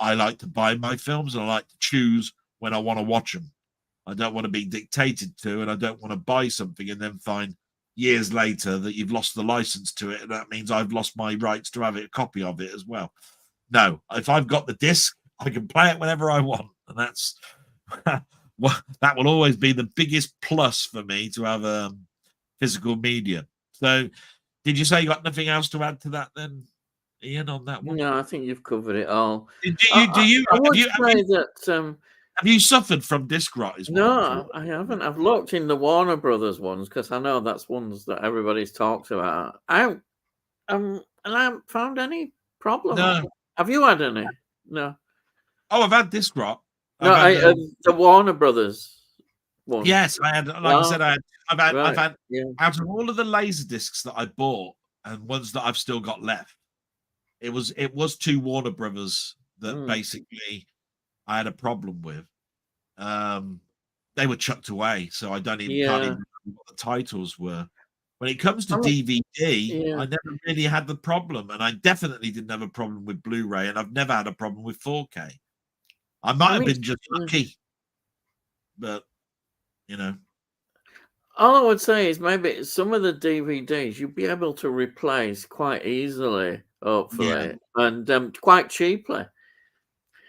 I like to buy my films, and I like to choose when I want to watch them. I don't want to be dictated to, and I don't want to buy something and then find years later that you've lost the license to it, and that means I've lost my rights to have a copy of it as well. No, if I've got the disc, I can play it whenever I want, and that's that will always be the biggest plus for me, to have physical media. So, did you say you got nothing else to add to that then, Ian, on that one? No, I think you've covered it all. Have you suffered from disc rot? No, I haven't. I've looked in the Warner Brothers ones, because I know that's ones that everybody's talked about. And I haven't found any problem. No. Have you had any? No. Oh, I've had disc rot. No, the Warner Brothers one. Yes, I had. Like I said, I've had yeah. Out of all of the laser discs that I bought and ones that I've still got left, it was 2 Warner Brothers that basically I had a problem with. They were chucked away, so I can't even remember what the titles were. When it comes to DVD, I never really had the problem, and I definitely didn't have a problem with Blu-ray, and I've never had a problem with 4K. I might have been just lucky, but all I would say is maybe some of the DVDs you'd be able to replace quite easily, hopefully, and quite cheaply.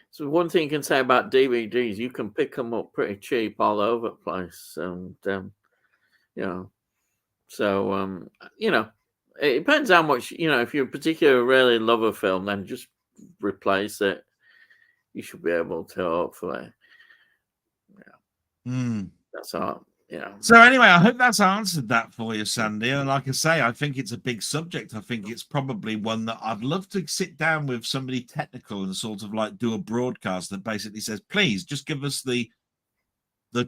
So one thing you can say about DVDs, you can pick them up pretty cheap all over the place, and it depends how much, if you particularly really love a film, then just replace it. You should be able to, hopefully. That's all. So anyway, I hope that's answered that for you, Sandy. And like I say, I think it's a big subject. I think it's probably one that I'd love to sit down with somebody technical and sort of like do a broadcast that basically says, please just give us the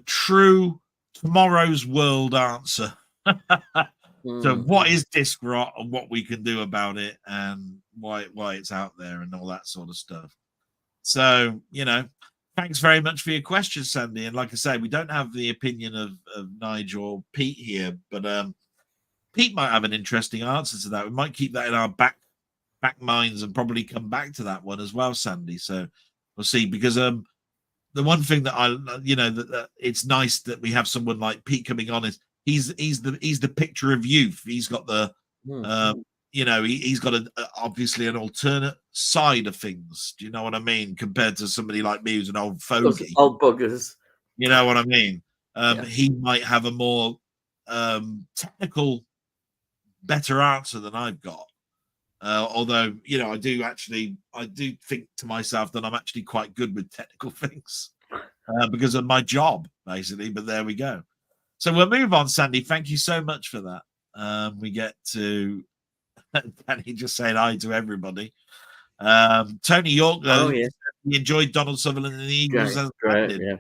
true tomorrow's world answer. So what is disc rot and what we can do about it, and why it's out there and all that sort of stuff. So, thanks very much for your question, Sandy. And like I say, we don't have the opinion of Nigel or Pete here, but Pete might have an interesting answer to that. We might keep that in our back minds and probably come back to that one as well, Sandy. So we'll see, because the one thing that that it's nice that we have someone like Pete coming on is he's the picture of youth. He's got the he's got obviously an alternate side of things. Do you know what I mean? Compared to somebody like me who's an old fogey. Old buggers. You know what I mean? He might have a more technical, better answer than I've got. Although, I do think to myself that I'm actually quite good with technical things because of my job, basically. But there we go. So we'll move on, Sandy. Thank you so much for that. We get to Danny just saying hi to everybody. Tony York, he enjoyed Donald Sutherland and the Eagles. Great, yeah.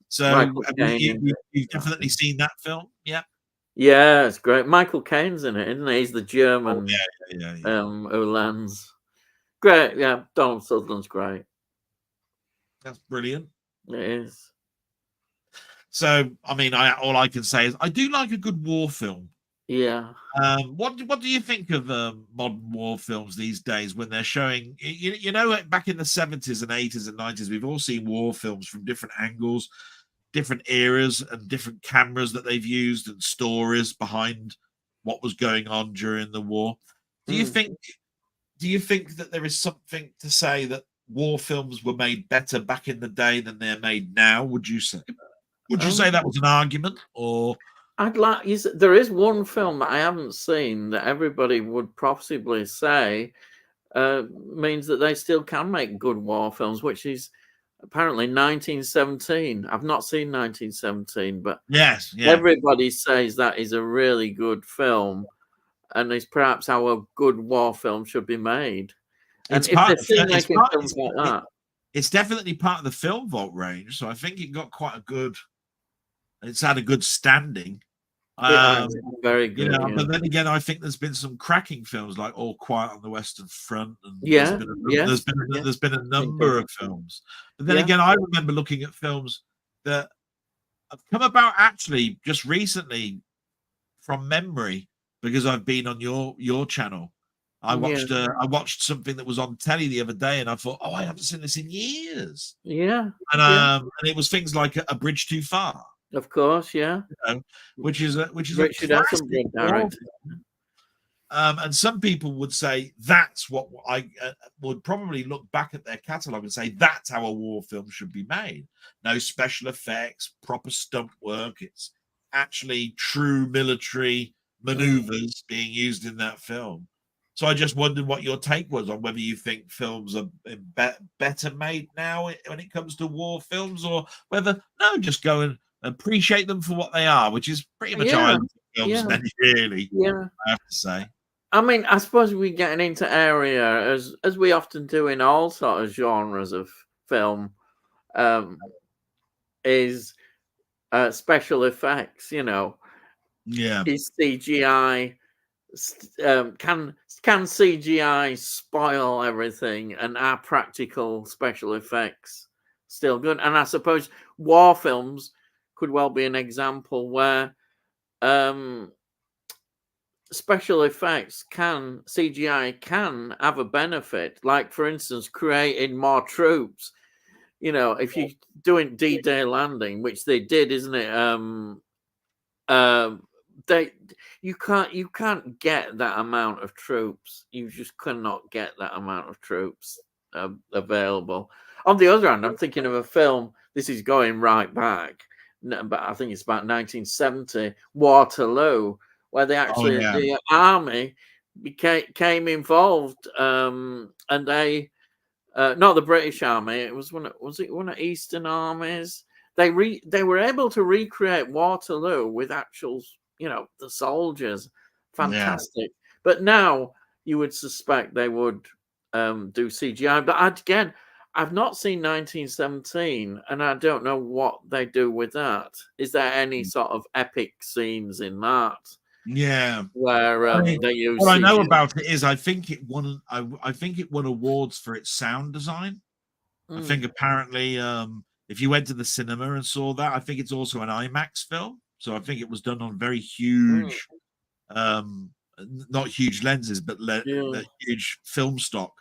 So you've definitely seen that film, yeah? Yeah, it's great. Michael Caine's in it, isn't he? He's the German who lands. Great, yeah. Donald Sutherland's great. That's brilliant. It is. So, I mean, all I can say is I do like a good war film. Yeah. What do you think of modern war films these days when they're showing? Back in the 70s and 80s and 90s, we've all seen war films from different angles, different eras, and different cameras that they've used and stories behind what was going on during the war. Do you think that there is something to say that war films were made better back in the day than they're made now? Would you say? Would you say that was an argument, or? There is one film that I haven't seen that everybody would possibly say means that they still can make good war films, which is apparently 1917. I've not seen 1917, but yes, everybody says that is a really good film, and is perhaps how a good war film should be made. And if they're still making films like that, it's definitely part of the Film Vault range. So I think it got quite a good. It's had a good standing. Very good. But then again, I think there's been some cracking films like All Quiet on the Western Front, and there's been a number of films. But then again, I remember looking at films that have come about actually just recently from memory, because I've been on your channel. I watched something that was on telly the other day, and I thought, oh, I haven't seen this in years. And it was things like A Bridge Too Far. Of course, which is Richard Attenborough directed. And some people would say that's what I would probably look back at their catalogue and say that's how a war film should be made. No special effects, proper stunt work. It's actually true military maneuvers being used in that film. So I just wondered what your take was on whether you think films are better made now when it comes to war films, or whether just go and appreciate them for what they are, which is pretty much films, really. I have to say. I mean, I suppose we're getting into area as we often do in all sort of genres of film, is special effects. Is CGI can CGI spoil everything, and are practical special effects still good? And I suppose war films could well be an example where special effects CGI can have a benefit, like for instance creating more troops. If you're doing D-Day landing, which they did, isn't it? You can't get that amount of troops. You just cannot get that amount of troops available. On the other hand, I'm thinking of a film. This is going right back, but I think it's about 1970, Waterloo, where they actually the army became involved, and they not the British Army. It was one of Eastern armies. They were able to recreate Waterloo with actual, the soldiers. Fantastic. But now you would suspect they would do CGI. But again, I've not seen 1917, and I don't know what they do with that. Is there any sort of epic scenes in that? Yeah, where they use. What I know about it is I think it won awards for its sound design. I think apparently, if you went to the cinema and saw that, I think it's also an IMAX film. So I think it was done on very huge, not huge lenses, but huge film stock.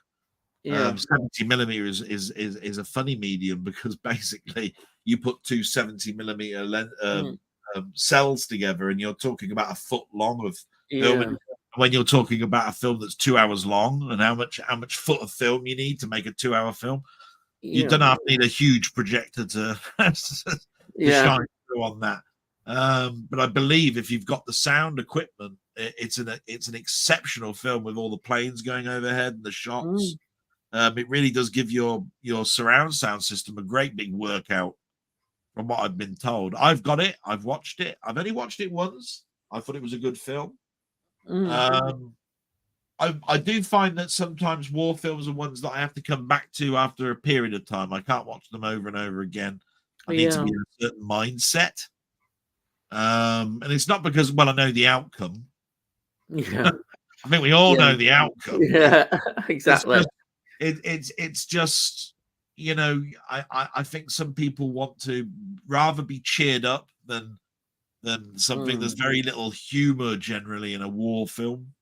70 millimeters is a funny medium, because basically you put two 70 millimeter cells together, and you're talking about a foot long of film. And when you're talking about a film that's 2 hours long, and how much foot of film you need to make a 2-hour film, you don't have to need a huge projector to shine through on that. But I believe if you've got the sound equipment, it's an exceptional film with all the planes going overhead and the shots. It really does give your surround sound system a great big workout, from what I've been told. I've got it. I've watched it. I've only watched it once. I thought it was a good film. I do find that sometimes war films are ones that I have to come back to after a period of time. I can't watch them over and over again. I need to be in a certain mindset. And it's not because, I know the outcome. Yeah. I think we all know the outcome. Yeah, exactly. It's just, I think some people want to rather be cheered up than something. There's very little humor generally in a war film.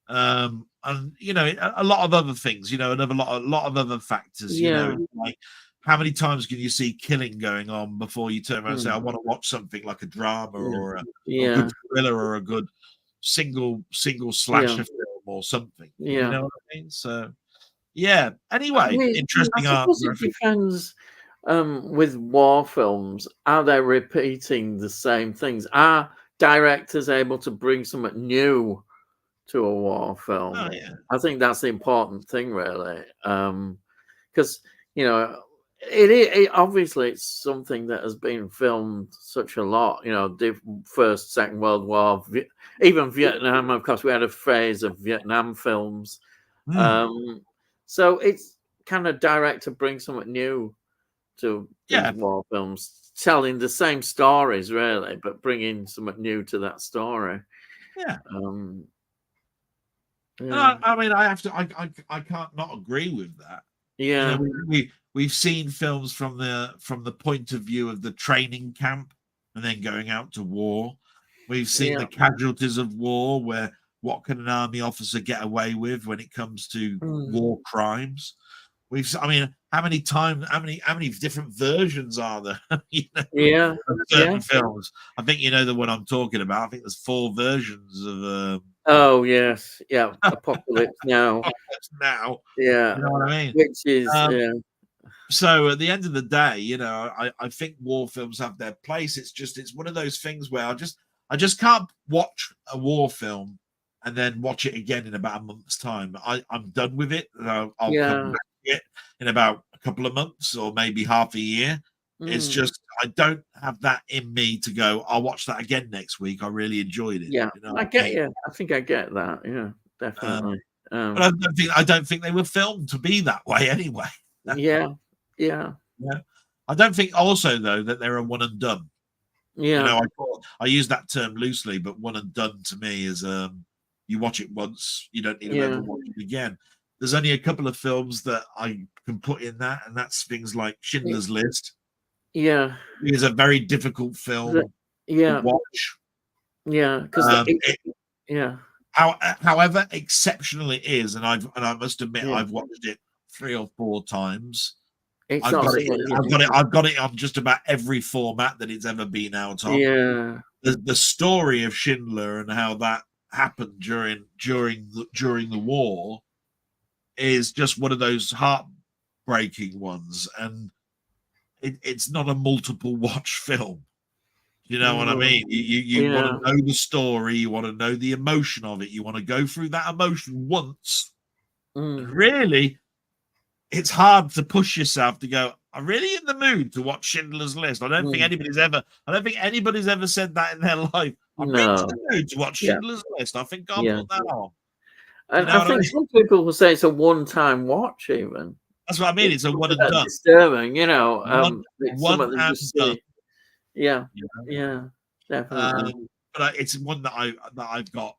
And a lot of other things, a lot of other factors, like how many times can you see killing going on before you turn around and say, I want to watch something like a drama or a good thriller or a good single slasher film or something. You know what I mean? So anyway, interesting art. It depends with war films. Are they repeating the same things? Are directors able to bring something new to a war film. Oh, yeah. I think that's the important thing, really, because you know it obviously it's something that has been filmed such a lot. You know, the First, Second World War, even Vietnam. Of course, we had a phase of Vietnam films. So it's kind of direct to bring something new to these war films, telling the same stories really, but bringing something new to that story. Yeah. Yeah. I mean, I can't not agree with that. Yeah. You know, we've seen films from the point of view of the training camp and then going out to war. We've seen the casualties of war, where what can an army officer get away with when it comes to war crimes. I mean, how many different versions are there? You know, of certain films. I think you know the one I'm talking about. I think there's 4 versions of. Oh yes, yeah. Apocalypse Now. Now, Yeah, you know what I mean. Which is So at the end of the day, you know, I think war films have their place. It's one of those things where I just can't watch a war film and then watch it again in about a month's time. I'm done with it. I'll come back to it in about a couple of months or maybe half a year. It's just I don't have that in me to go, I'll watch that again next week. I really enjoyed it. Yeah, you know I get you. I think I get that. Yeah, definitely. But I don't think they were filmed to be that way anyway. Yeah. I don't think also though that they're a one and done. Yeah. You know, I use that term loosely, but one and done to me is you watch it once, you don't need to ever watch it again. There's only a couple of films that I can put in that, and that's things like Schindler's List. Yeah. It is a very difficult film to watch. Yeah, because however exceptional it is, and I must admit I've watched it 3 or 4 times. I've got it on just about every format that it's ever been out on. Yeah. The story of Schindler and how that happened during the war is just one of those heartbreaking ones, and it's not a multiple watch film. You know what I mean? You want to know the story, you want to know the emotion of it, you want to go through that emotion once. And really, it's hard to push yourself to go, I'm really in the mood to watch Schindler's List. I don't think anybody's ever said that in their life. I'm really in the mood to watch Schindler's List. I think I'll put that on. And I think some people will say it's a one-time watch, even. That's what I mean. It's a one and done. Disturbing, you know. One and done. Yeah, definitely. But it's one that I've got,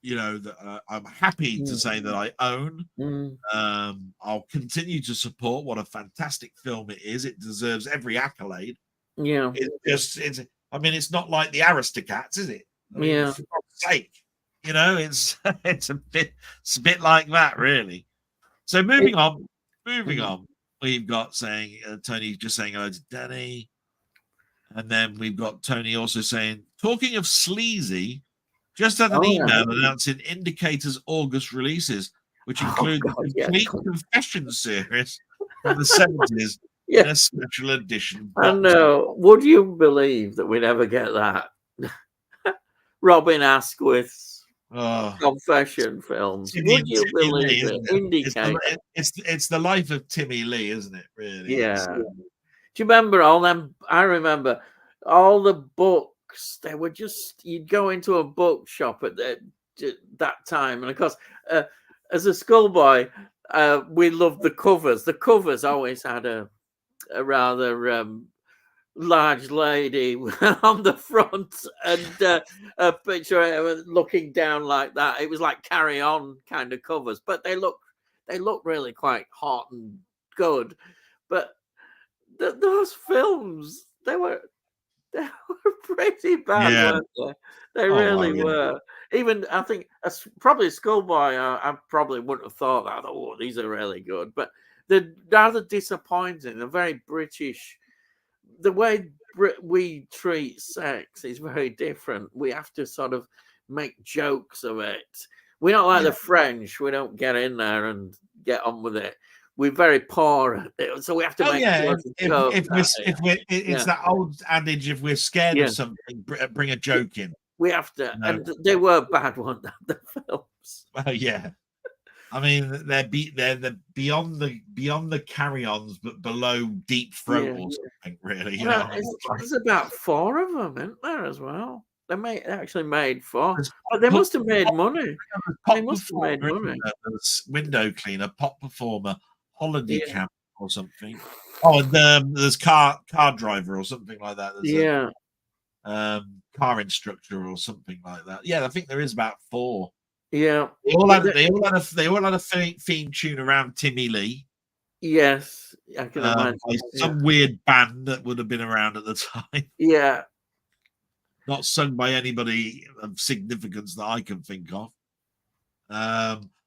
you know, that I'm happy to say that I own. I'll continue to support. What a fantastic film it is. It deserves every accolade. Yeah. I mean, it's not like the Aristocats, is it? I mean, for God's sake, you know, it's a bit like that, really. So moving on, we've got Tony just saying hello to Danny. And then we've got Tony also saying, talking of sleazy, just had an email announcing Indicator's August releases, which include the complete confession series from the 70s in a special edition box. I know. Would you believe that we'd ever get that? Robin Asquith's confession films. Would you believe it? Indicator. It's the life of Timmy Lee, isn't it? Really? Yeah. Do you remember all them? I remember all the books. They were just, you'd go into a bookshop at that time. And of course, as a schoolboy, we loved the covers. The covers always had a rather large lady on the front and a picture looking down like that. It was like Carry On kind of covers, but they look really quite hot and good. But those films, they were pretty bad, weren't they? They really were. Even I think, probably a schoolboy, I probably wouldn't have thought that. Oh, these are really good, but they're rather disappointing. They're very British. The way we treat sex is very different. We have to sort of make jokes of it. We're not like the French. We don't get in there and get on with it. We're very poor at it, so we have to make it's that old adage, if we're scared of something, bring a joke in. We have to, and they were bad ones, the film. Well, yeah. I mean, they're beyond the carry-ons, but below Deep Throat or something. Really, you know. There's about 4 of them, isn't there, as well? They actually made 4, There's but they must have made money. Pop They must have made Performer, money. there's Window Cleaner, Pop Performer, Holiday Yeah. Camp or something. Oh, and there's Car Driver or something like that. There's Car Instructor or something like that. Yeah, I think there is about 4. Yeah. They all had a theme tune around Timmy Lee. Yes, I can imagine. Some weird band that would have been around at the time. Yeah. Not sung by anybody of significance that I can think of.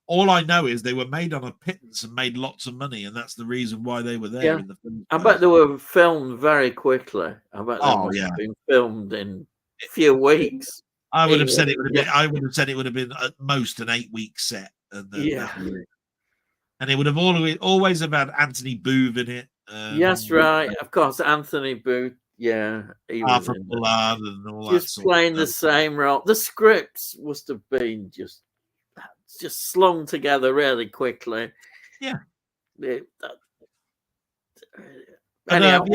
All I know is they were made on a pittance and made lots of money, and that's the reason why they were there in the film. I bet they were filmed very quickly. I bet they must have been filmed in a few weeks. I would have said it would have been. I would have said it would have been at most an 8-week set, and and it would have always have had Anthony Booth in it. Yes, right. Of course, Anthony Booth. Yeah, he was in Pollard and all just playing the same role. The scripts must have been just slung together really quickly. Yeah. Anyhow,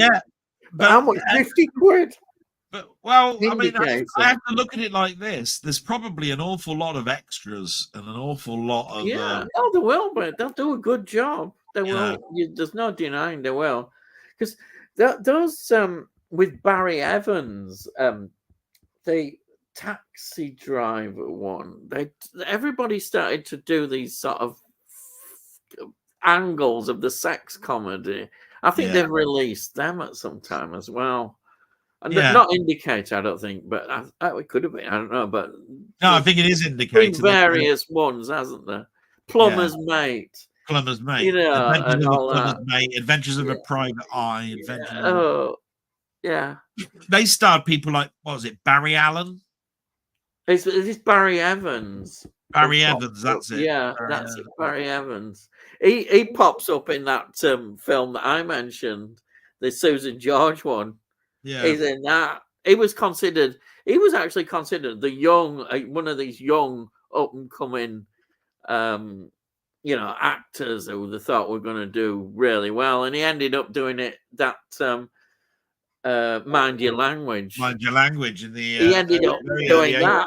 but how much? 50 quid. But well, I mean, I have to look at it like this. There's probably an awful lot of extras and an awful lot of oh, they will, but they'll do a good job. They will. There's no denying they will, because those with Barry Evans, the taxi driver one, everybody started to do these sort of angles of the sex comedy. I think they've released them at some time as well. And not Indicator, I don't think, but it could have been. I don't know, but no, I think it is Indicator. Various ones, hasn't there? Plumber's Mate. Plumber's Mate. You know, and all that. Mate, Adventures of a Private Eye. They starred people like, what was it, Barry Allen? It's Barry Evans. Barry Evans, that's it. Yeah, that's it. Barry Evans. He pops up in that film that I mentioned, the Susan George one. Yeah, he's in that. He was actually considered the young, one of these young up and coming, actors who they thought were going to do really well, and he ended up doing Mind Your Language. Mind Your Language in the. He ended up doing that.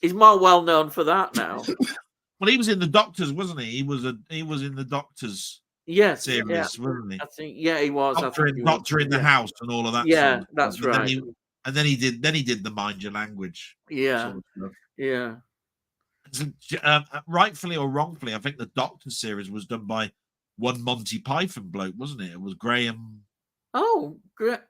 He's more well known for that now. Well, he was in the Doctors, wasn't he? He was in the Doctors. Series, wasn't he? I think, he was. Doctor in the House and all of that. Yeah, that's right. Then he did the Mind Your Language. Yeah, yeah. Rightfully or wrongfully, I think the Doctor series was done by one Monty Python bloke, wasn't it? It was Graham. Oh, did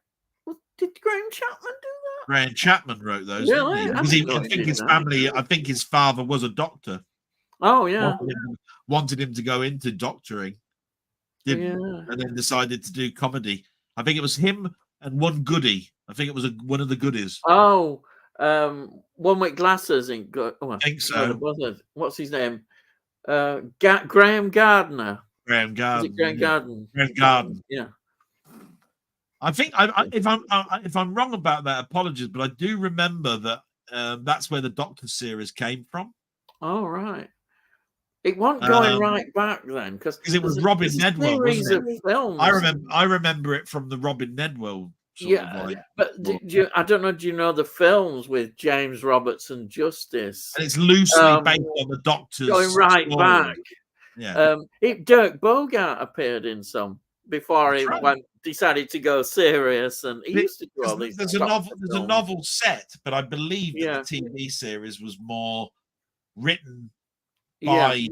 Graham Chapman do that? Graham Chapman wrote those. Really? I think his family. I think his father was a doctor. Oh yeah. Wanted him to go into doctoring. And then decided to do comedy. I think it was him and one goodie. I think it was one of the goodies. Oh, one with glasses. I think so. What's his name? Graham Gardner. Graham Gardner. Is it Graham Gardner? Graham Gardner. Yeah. I think if I'm wrong about that, apologies, but I do remember that that's where the Doctor series came from. Oh right. It wasn't going right back then because it was Robin Nedwell, wasn't it? Films. I remember it from the Robin Nedwell. But I don't know. Do you know the films with James Roberts and Justice? And it's loosely based on the Doctor's going right story. Back. Yeah. Dirk Bogart appeared in some before he decided to go serious, and he used to do all these. There's a novel set, but I believe that the TV series was more written by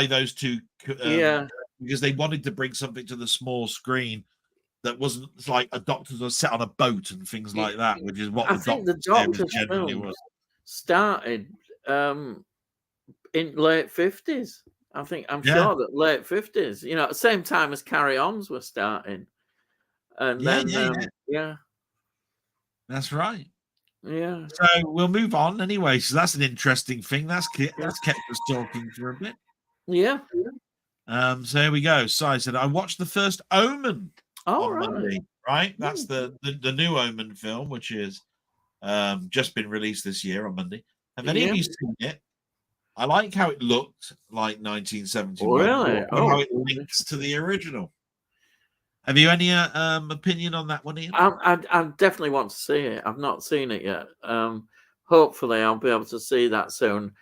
those two, because they wanted to bring something to the small screen that wasn't like a Doctor's was set on a boat and things like that, which is what I think the Doctor's film started in late 50s. I'm sure that late 50s, at the same time as Carry Ons were starting. And that's right. Yeah. So we'll move on anyway. So that's an interesting thing. That's kept us talking for a bit. Yeah. So here we go. So I said I watched the first Omen on Monday. Right? That's the new Omen film, which is just been released this year on Monday. Have any of you seen it? I like how it looked like 1971. Really? Or how it links to the original. Have you any opinion on that one, Ian? I definitely want to see it. I've not seen it yet. Hopefully, I'll be able to see that soon.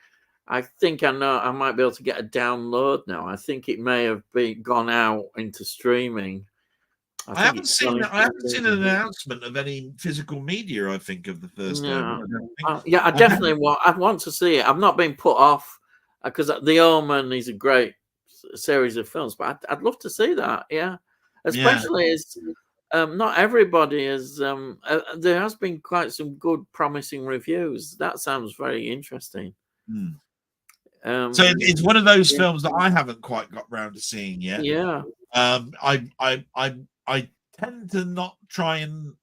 I think I know I might be able to get a download now. I think it may have gone out into streaming. I haven't seen an announcement of any physical media. I think of the first Omen. Yeah, I definitely want. I want to see it. I've not been put off because the Omen is a great series of films, but I'd love to see that. Yeah, especially as not everybody is. There has been quite some good, promising reviews. That sounds very interesting. So it's one of those films that I haven't quite got round to seeing yet. Yeah. I tend to not try and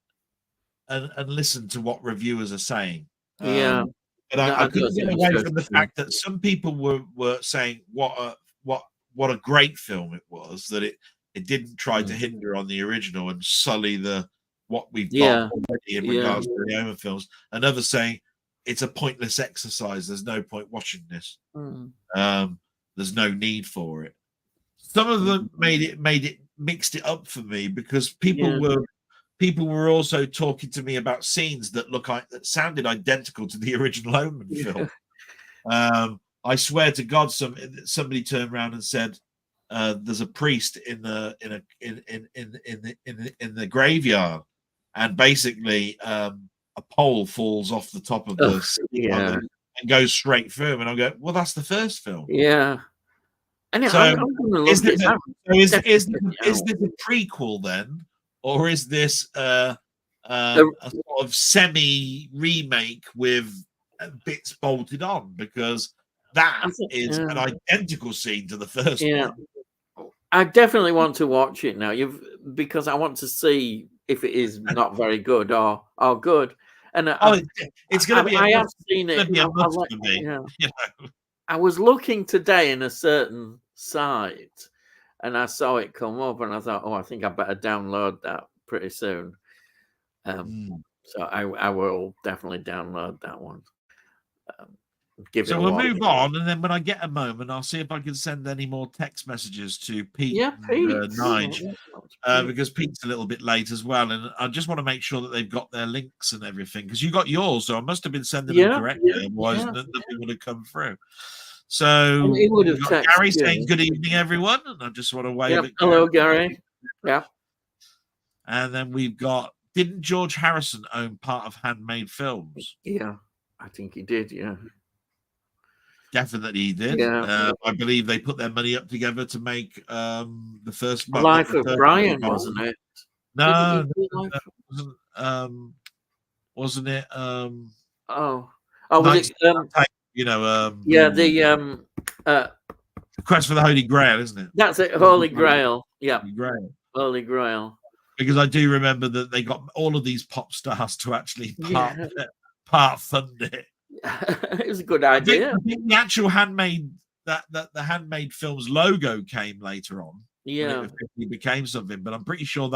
listen to what reviewers are saying. Yeah. But I couldn't get away from the fact that some people were saying what a great film it was, that it didn't try to hinder on the original and sully what we've got already in regards to the Omen films, and others saying it's a pointless exercise. There's no point watching this. There's no need for it. Some of them mixed it up for me because people were also talking to me about scenes that sounded identical to the original Omen film. I swear to God, somebody turned around and said, "There's a priest in the graveyard, and basically a pole falls off the top of the ceiling and goes straight through him." And I go, "Well, that's the first film." Yeah. And so is this a prequel then, or is this a sort of semi remake with bits bolted on? Because that is an identical scene to the first one. I definitely want to watch it now. Because I want to see if it is not very good or good. And it's going to be. I have seen it. I was looking today in a certain site, and I saw it come up, and I thought, "Oh, I think I better download that pretty soon." So I will definitely download that one. So we'll move on, and then when I get a moment, I'll see if I can send any more text messages to Pete and Nigel, because Pete's a little bit late as well, and I just want to make sure that they've got their links and everything, because you got yours, so I must have been sending them correctly, otherwise nothing would have come through. So we've got Gary saying good evening, everyone, and I just want to wave at Hello, Gary. Yeah. And then we've got, didn't George Harrison own part of Handmade Films? Yeah, I think he did, Definitely he did. I believe they put their money up together to make the first Life of Brian, wasn't it? No, wasn't it? Was it? The Quest for the Holy Grail, isn't it? That's it, Holy Grail. Yeah, Holy Grail. Because I do remember that they got all of these pop stars to actually part fund it. It was a good idea. I think the actual Handmade the Handmade Films logo came later on. Yeah, it became something, but I'm pretty sure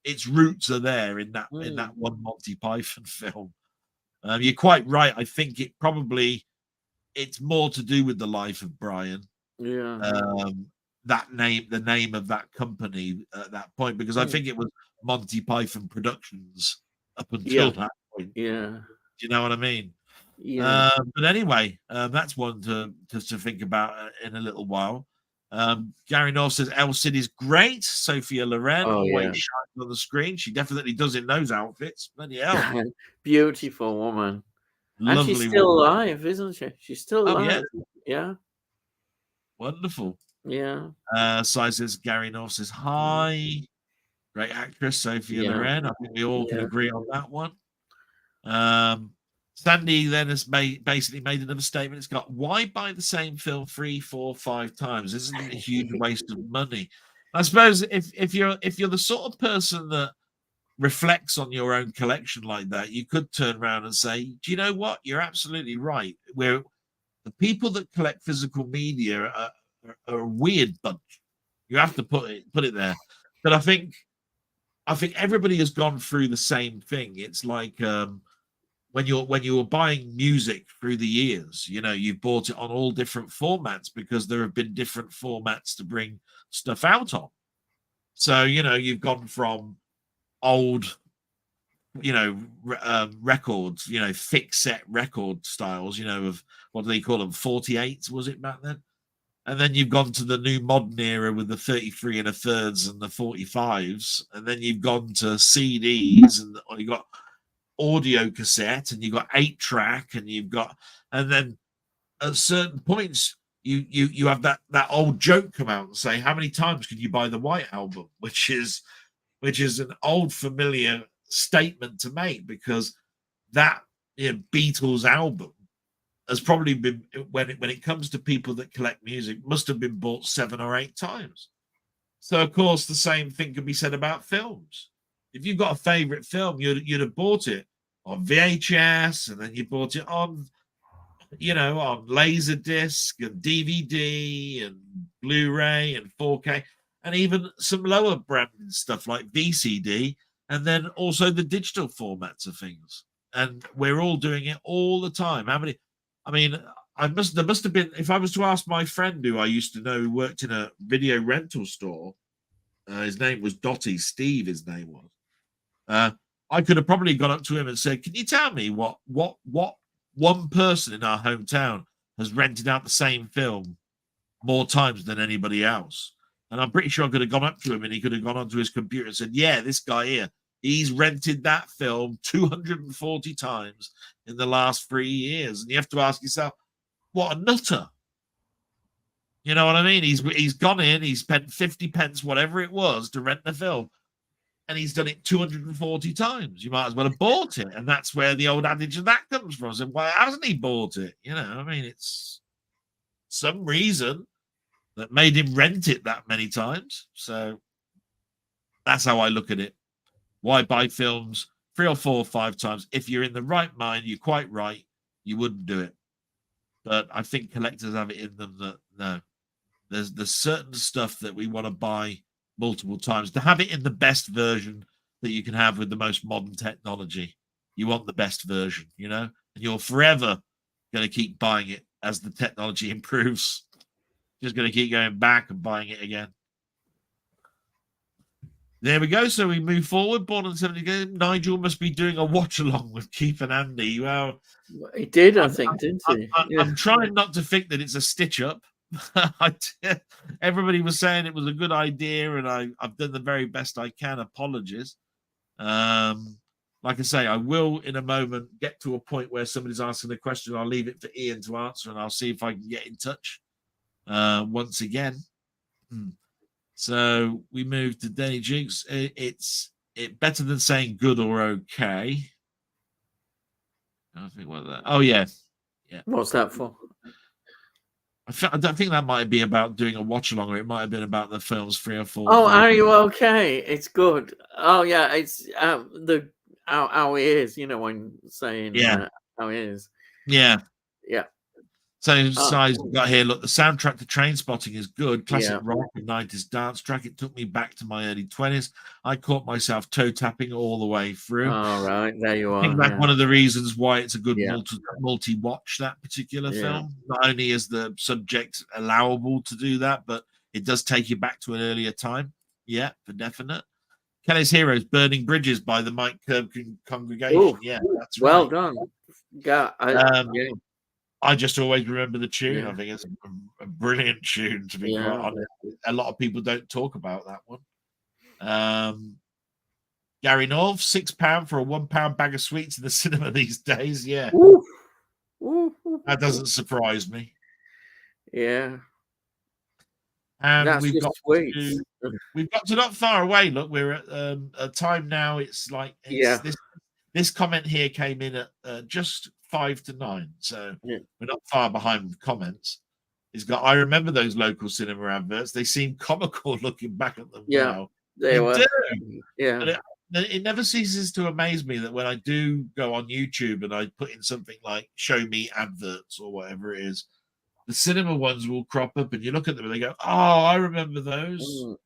its roots are there in that one Monty Python film. You're quite right. I think it's more to do with the life of Brian. Yeah. The name of that company at that point, because I think it was Monty Python Productions up until that point. Yeah. Do you know what I mean? Yeah. But anyway, that's one to think about in a little while. Gary North says El Cid is great. Sophia Loren always shines on the screen. She definitely does in those outfits. Bloody hell. Beautiful woman. Lovely, and she's still alive, isn't she? She's still alive. Yeah. Wonderful. Yeah. Sai says Gary North says hi. Great actress, Sophia Loren. I think we all can agree on that one. Sandy then has basically made another statement. It's got, why buy the same film 3, 4, 5 times? Isn't it a huge waste of money? I suppose if you're the sort of person that reflects on your own collection like that, you could turn around and say, do you know what? You're absolutely right. Where the people that collect physical media are a weird bunch. You have to put it there. But I think everybody has gone through the same thing. It's like when you were buying music through the years, you know, you've bought it on all different formats because there have been different formats to bring stuff out on. So, you know, you've gone from old, you know, records, you know, fixed set record styles, you know, of what do they call them, 48s, was it back then? And then you've gone to the new modern era with the 33 and a thirds and the 45s, and then you've gone to CDs, and you've got audio cassette, and you've got 8-track, and you've got, and then at certain points you have that old joke come out and say, how many times can you buy the White Album, which is an old familiar statement to make, because that, you know, Beatles album has probably been, when it comes to people that collect music, must have been bought 7 or 8 times. So of course the same thing can be said about films. If you've got a favorite film, you'd have bought it on VHS, and then you bought it on, you know, on Laserdisc and DVD and Blu-ray and 4K, and even some lower branded stuff like VCD, and then also the digital formats of things. And we're all doing it all the time. How many? I mean, there must have been, if I was to ask my friend who I used to know who worked in a video rental store, his name was Dotty, Steve, his name was. I could have probably gone up to him and said, can you tell me what one person in our hometown has rented out the same film more times than anybody else? And I'm pretty sure I could have gone up to him and he could have gone onto his computer and said, yeah, this guy here, he's rented that film 240 times in the last 3 years. And you have to ask yourself, what a nutter. You know what I mean? He's gone in, he's spent 50 pence, whatever it was, to rent the film, and he's done it 240 times. You might as well have bought it. And that's where the old adage of that comes from. So why hasn't he bought it? You know, I mean, it's some reason that made him rent it that many times. So that's how I look at it. Why buy films 3 or 4 or 5 times? If you're in the right mind, you're quite right, you wouldn't do it. But I think collectors have it in them that, no, there's certain stuff that we want to buy multiple times to have it in the best version that you can have with the most modern technology. You want the best version, you know, and you're forever going to keep buying it as the technology improves. Just going to keep going back and buying it again. There we go. So we move forward. Born on the 70s. Nigel must be doing a watch along with Keith and Andy. Well, he did, I think, didn't he? I'm trying not to think that it's a stitch up. Everybody was saying it was a good idea, and I've done the very best I can. Apologies. Like I say, I will in a moment get to a point where somebody's asking a question. I'll leave it for Ian to answer, and I'll see if I can get in touch once again. So we move to Danny Jinx. It's better than saying good or okay. I think what that. Oh yeah. What's that for? I don't think that might be about doing a watch along, or it might have been about the films 3 or 4. Oh, are you okay? It's good. Oh yeah, it's the how it is. You know, when saying how it is. Yeah. So Oh. got here. Look, the soundtrack to Trainspotting is good. Classic rock and 90s dance track. It took me back to my early 20s. I caught myself toe tapping all the way through. All right, there you are. I think that's one of the reasons why it's a good multi-watch, that particular film. Not only is the subject allowable to do that, but it does take you back to an earlier time. Yeah, for definite. Kelly's Heroes, Burning Bridges by the Mike Curb Congregation. Ooh, yeah, that's well right. done. Yeah, I just always remember the tune. I think it's a brilliant tune, to be quite honest. A lot of people don't talk about that one. Gary North, £6 for a £1 bag of sweets in the cinema these days. Yeah. That doesn't surprise me. Yeah. And we've got to not far away. Look, we're at a time now. It's like this comment here came in at just 5 to 9, so we're not far behind with comments. He's got, I remember those local cinema adverts. They seem comical looking back at them now. They were. Yeah. It never ceases to amaze me that when I do go on YouTube and I put in something like show me adverts or whatever it is, the cinema ones will crop up and you look at them and they go, oh, I remember those.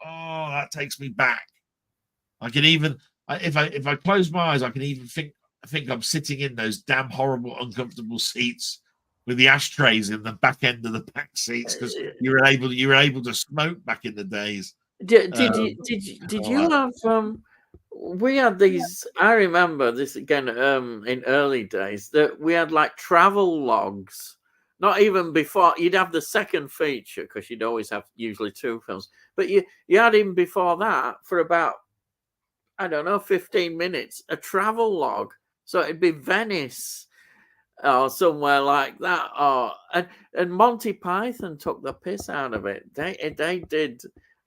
Oh, that takes me back. I can even, if I close my eyes, I can even think I think I'm sitting in those damn horrible, uncomfortable seats with the ashtrays in the back end of the back seats because you were able to smoke back in the days. Did you have we had these, I remember this again in early days, that we had like travel logs. Not even before, you'd have the second feature because you'd always have usually 2 films, but you had him before that for about, I don't know, 15 minutes, a travel log. So it'd be Venice or somewhere like that. And Monty Python took the piss out of it. They did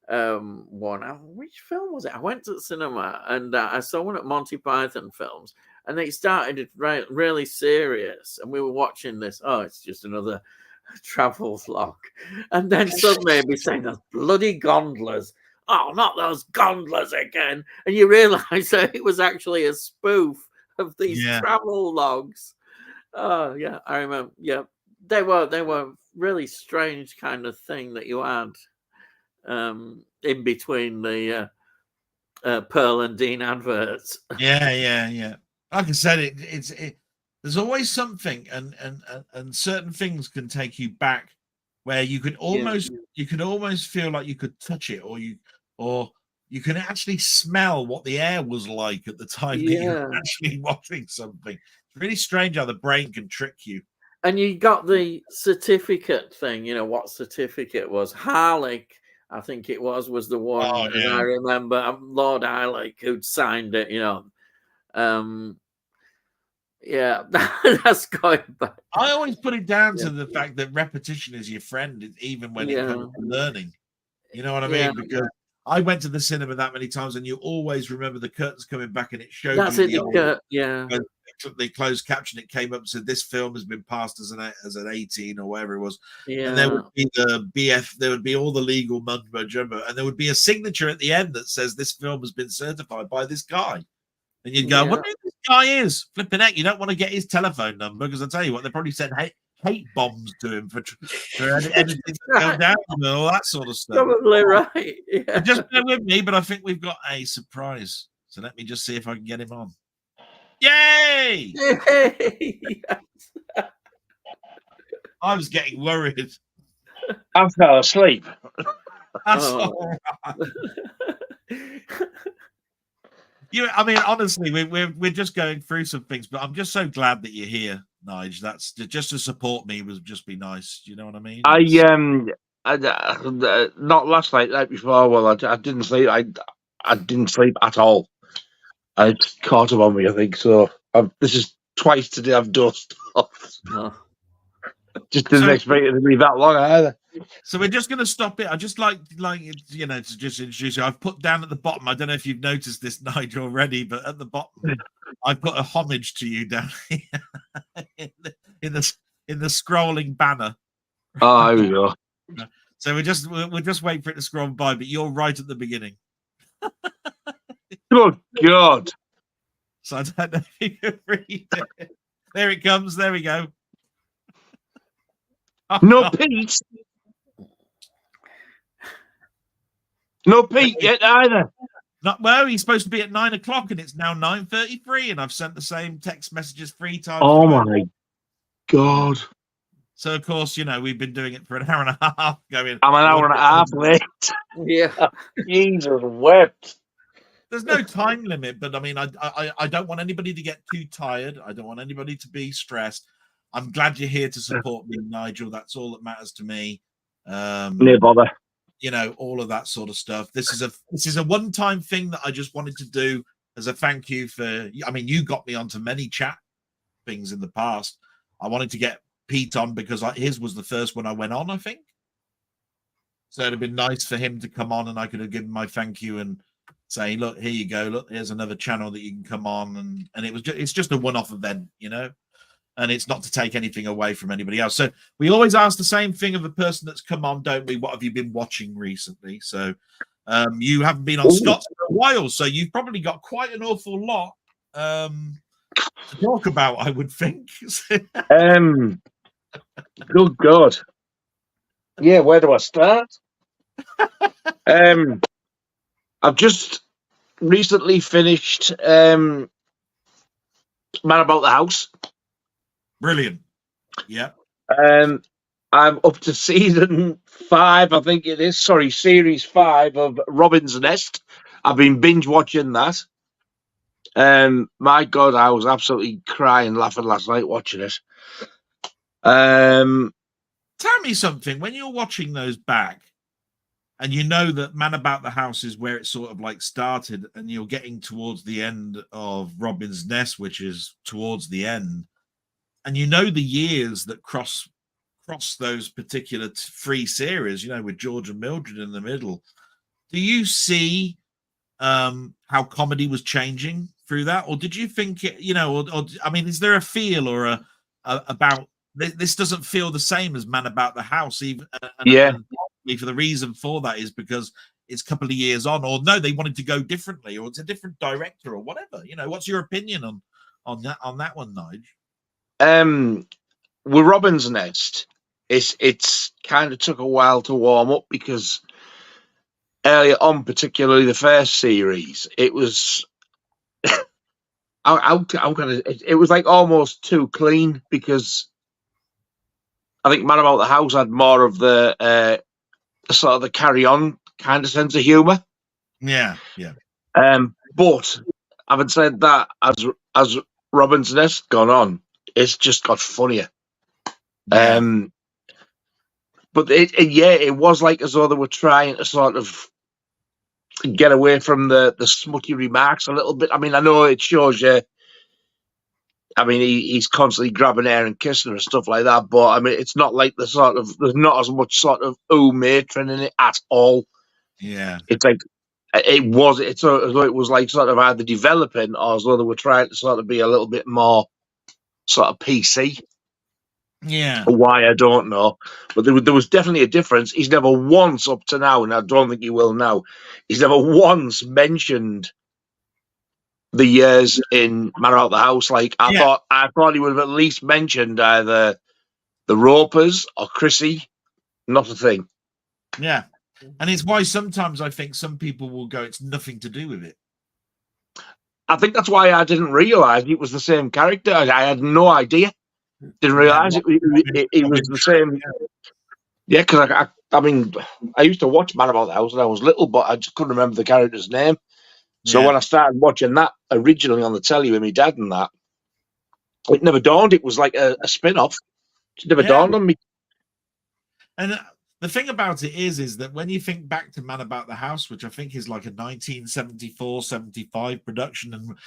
one. Which film was it? I went to the cinema and I saw one at Monty Python Films, and they started it really serious, and we were watching this. Oh, it's just another travel vlog, and then suddenly they'd be saying those bloody gondolas. Oh, not those gondolas again! And you realise that it was actually a spoof of these travel logs. Oh yeah, I remember. Yeah, they were really strange kind of thing that you had in between the Pearl and Dean adverts. Yeah. Like I said, there's always something, and certain things can take you back where you could almost feel like you could touch it, or you can actually smell what the air was like at the time that you're actually watching something. It's really strange how the brain can trick you. And you got the certificate thing, you know what certificate was. Harlick, I think it was the one I remember, Lord Harlick, who'd signed it, you know. Yeah, that's going back. I always put it down to the fact that repetition is your friend, even when it comes to learning. You know what I mean? Because I went to the cinema that many times, and you always remember the curtains coming back, and it showed the closed caption. It came up and said, "This film has been passed as an 18 or whatever it was." And there would be the BF. There would be all the legal mumbo jumbo, and there would be a signature at the end that says, "This film has been certified by this guy." And you'd go, "What this guy is?" Flipping heck, you don't want to get his telephone number because I tell you what, they probably sent hate bombs to him for everything to go down and all that sort of stuff. Probably right. Yeah. Just bear with me, but I think we've got a surprise. So let me just see if I can get him on. Yay! I was getting worried. I fell asleep. That's all right. I mean, honestly, we're just going through some things, but I'm just so glad that you're here, Nigel. That's just to support me would just be nice. You know what I mean? I not last night before. Well, I didn't sleep. I didn't sleep at all. I caught up on me, I think. So this is twice today I've done stuff. Just didn't expect it to be that long either. So we're just going to stop it. I just like you know, to just introduce you. I've put down at the bottom. I don't know if you've noticed this, Nigel, already, but at the bottom, I've put a homage to you down here in the scrolling banner. Oh, here we go. So we'll just wait for it to scroll by. But you're right at the beginning. Oh God! So I don't know if you can read it. There it comes. There we go. No Pete. No Pete yet either. Well, he's supposed to be at 9 o'clock, and it's now 9:33, and I've sent the same text messages 3 times. Oh my God! So of course, you know, we've been doing it for an hour and a half. I'm an hour and a half late. Yeah, Jesus wept. There's no time limit, but I mean, I don't want anybody to get too tired. I don't want anybody to be stressed. I'm glad you're here to support me, Nigel. That's all that matters to me. No bother. You know, all of that sort of stuff. This is a one-time thing that I just wanted to do as a thank you for. I mean, you got me onto many chat things in the past. I wanted to get Pete on because his was the first one I went on, I think. So it'd have been nice for him to come on, and I could have given my thank you and say, "Look, here you go. Look, here's another channel that you can come on." And it's just a one-off event, you know. And it's not to take anything away from anybody else. So we always ask the same thing of a person that's come on, don't we? What have you been watching recently? So you haven't been on Scott's for a while, so you've probably got quite an awful lot to talk about, I would think. Good God. Yeah, where do I start? I've just recently finished Man About the House. Brilliant. Yeah. I'm up to season 5, I think it is. Sorry, series 5 of Robin's Nest. I've been binge watching that. My God, I was absolutely crying, laughing last night watching it. Tell me something. When you're watching those back, and you know that Man About the House is where it sort of like started, and you're getting towards the end of Robin's Nest, which is towards the end, and you know the years that cross those particular 3 series, you know, with George and Mildred in the middle. Do you see how comedy was changing through that, or did you think it, you know, or I mean, is there a feel or a about this doesn't feel the same as Man About the House, even and for the reason for that is because it's a couple of years on, or no, they wanted to go differently, or it's a different director, or whatever. You know, what's your opinion on that one, Nige? With Robin's Nest, it's kind of took a while to warm up because earlier on, particularly the first series, it was it was like almost too clean, because I think Man About the House had more of the sort of the Carry On kind of sense of humour. Yeah. But having said that, as Robin's Nest gone on, it's just got funnier. Yeah. But it was like as though they were trying to sort of get away from the smutty remarks a little bit. I mean, I know it shows you. I mean, he's constantly grabbing her and kissing her and stuff like that. But I mean, it's not like there's not as much sort of matron in it at all. Yeah. It's like it's as though it was like sort of either developing, or as though they were trying to sort of be a little bit more sort of PC. Yeah. Why, I don't know, but there was definitely a difference. He's never once up to now, and I don't think he will now. He's never once mentioned the years in Man About the House. Like I thought he would have at least mentioned either the Ropers or Chrissy. Not a thing. Yeah, and it's why sometimes I think some people will go, it's nothing to do with it. I think that's why I didn't realise it was the same character. I had no idea. Didn't realise it was the same. Yeah, because I mean, I used to watch Man About the House when I was little, but I just couldn't remember the character's name. So when I started watching that originally on the telly with my dad and that, it never dawned. It was like a spin-off. It never dawned on me. And the thing about it is that when you think back to Man About the House, which I think is like a 1974-75 production, and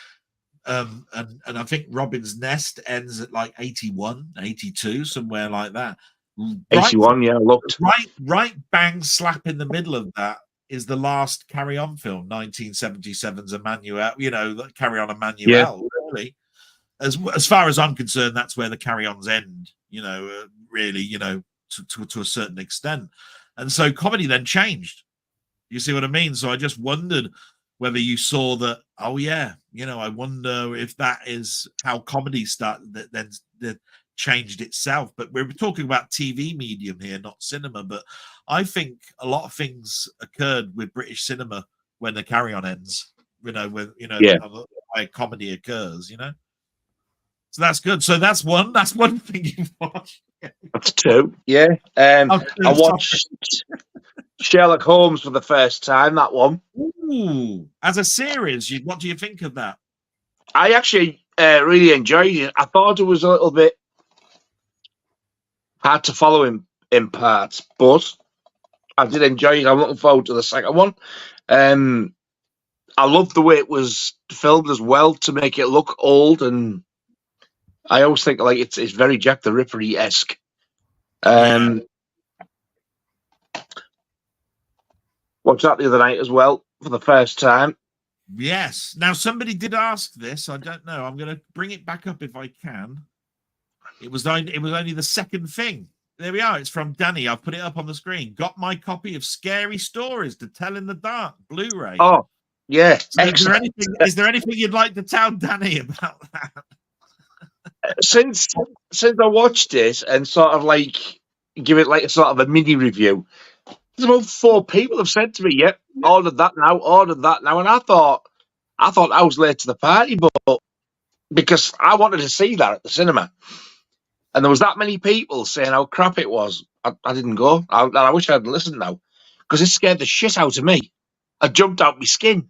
I think Robin's Nest ends at like 81, 82, somewhere like that. 81, yeah, I looked. Right bang slap in the middle of that is the last Carry On film, 1977's Emmanuel, you know, Carry On Emmanuel, really. As far as I'm concerned, that's where the Carry-Ons end, you know, really, you know, to a certain extent. And so comedy then changed. You see what I mean? So I just wondered whether you saw that, oh yeah, you know, I wonder if that is how comedy started, that changed itself. But we're talking about TV medium here, not cinema. But I think a lot of things occurred with British cinema when the Carry-On ends, you know, when, you know, why comedy occurs, you know. So that's good. So that's one thing you've watched. That's 2. Yeah. I watched Sherlock Holmes for the first time, that one. Ooh, as a series, what do you think of that? I actually really enjoyed it. I thought it was a little bit hard to follow him in parts, but I did enjoy it. I'm looking forward to the second one. I love the way it was filmed as well, to make it look old, and I always think like it's very Jack the Ripper-esque. Watched that the other night as well for the first time. Yes. Now somebody did ask this. I don't know. I'm going to bring it back up if I can. It was only the second thing. There we are. It's from Danny. I've put it up on the screen. Got my copy of Scary Stories to Tell in the Dark Blu-ray. Oh, yeah. So is there anything you'd like to tell Danny about that? Since I watched it and sort of like give it like a sort of a mini review, there's about 4 people have said to me, "Yep, ordered that now," and I thought I was late to the party, but because I wanted to see that at the cinema, and there was that many people saying how crap it was. I didn't go. I wish I'd listened now, because it scared the shit out of me. I jumped out my skin,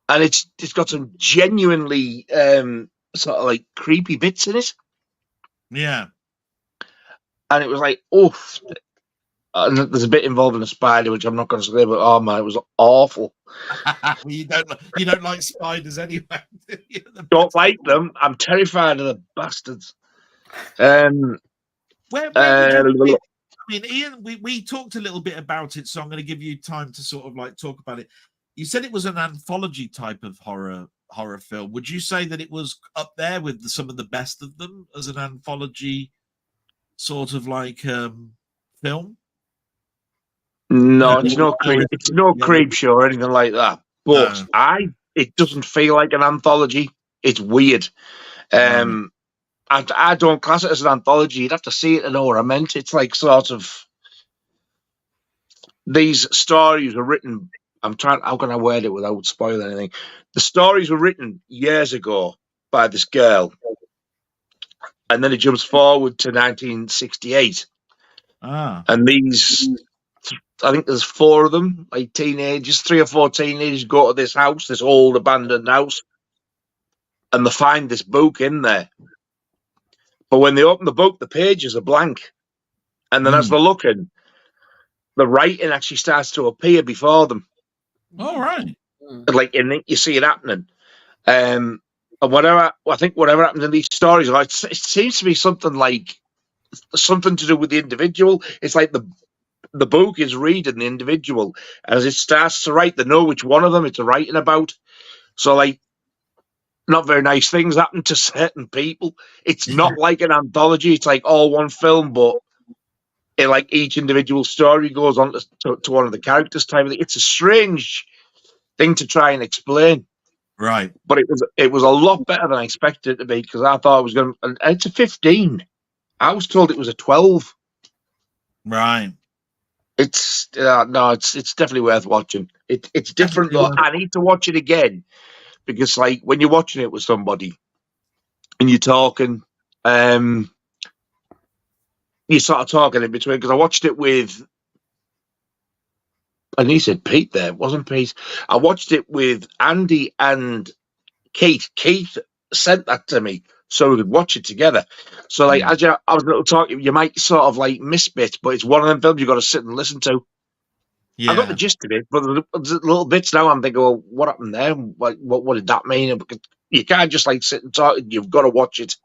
and it's got some genuinely sort of like creepy bits in it. Yeah. And it was like, oof. And there's a bit involving a spider, which I'm not going to say, but oh man, it was awful. Well, you don't like spiders anyway. Don't like them. I'm terrified of the bastards. Where would you, I mean, Ian, we talked a little bit about it, so I'm going to give you time to sort of like talk about it. You said it was an anthology type of horror film. Would you say that it was up there with some of the best of them as an anthology sort of like film? No, it's no creep show or anything like that. But it doesn't feel like an anthology. It's weird. I don't class it as an anthology. You'd have to see it to know what I meant. It's like sort of these stories were written. How can I word it without spoiling anything? The stories were written years ago by this girl, and then it jumps forward to 1968. And these, I think there's 4 of them, like teenagers, 3 or 4 teenagers go to this house, this old abandoned house, and they find this book in there. But when they open the book, the pages are blank. And then as they're looking, the writing actually starts to appear before them. All right. Like, and you see it happening. And whatever happens in these stories, it seems to be something to do with the individual. It's like the book is reading the individual. As it starts to write, they know which one of them it's writing about. So, like, not very nice things happen to certain people. It's not like an anthology. It's like all one film, but like each individual story goes on to one of the characters type of thing. It's a strange thing to try and explain. Right. But it was a lot better than I expected it to be, because I thought it was going to... And it's a 15. I was told it was a 12. Right. It's definitely worth watching. It's different though. I need to watch it again, because like when you're watching it with somebody and you're talking, you're sort of talking in between. Because I watched it with, and he said Pete there, it wasn't Pete. I watched it with Andy and Keith. Keith sent that to me so we could watch it together. So like as I was a little talking, you might sort of like miss bits, but it's one of them films you've got to sit and listen to. Yeah. I got the gist of it, but there's little bits now I'm thinking, well, what happened there? What did that mean? Because you can't just like sit and talk. You've got to watch it.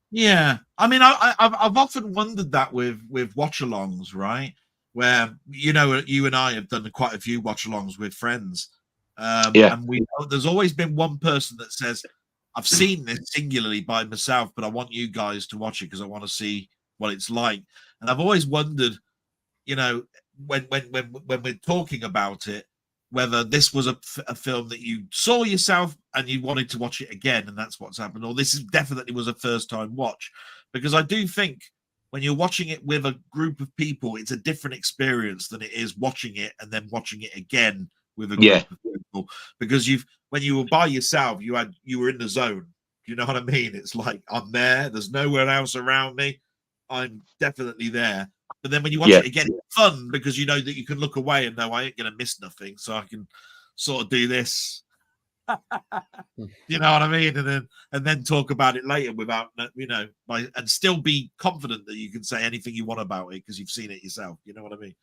Yeah, I mean, I've often wondered that with watch-alongs, right? Where you and I have done quite a few watch-alongs with friends, and there's always been one person that says, "I've seen this singularly by myself, but I want you guys to watch it because I want to see what it's like." And I've always wondered, when we're talking about it, whether this was a film that you saw yourself and you wanted to watch it again, and that's what's happened, or this definitely was a first-time watch. Because I do think when you're watching it with a group of people, it's a different experience than it is watching it and then watching it again with a group of people. Because when you were by yourself, you were in the zone. Do you know what I mean? It's like, I'm there. There's nowhere else around me. I'm definitely there. But then when you watch it again, it's fun because you know that you can look away and know I ain't going to miss nothing. So I can sort of do this. You know what I mean? And then talk about it later without, and still be confident that you can say anything you want about it because you've seen it yourself. You know what I mean?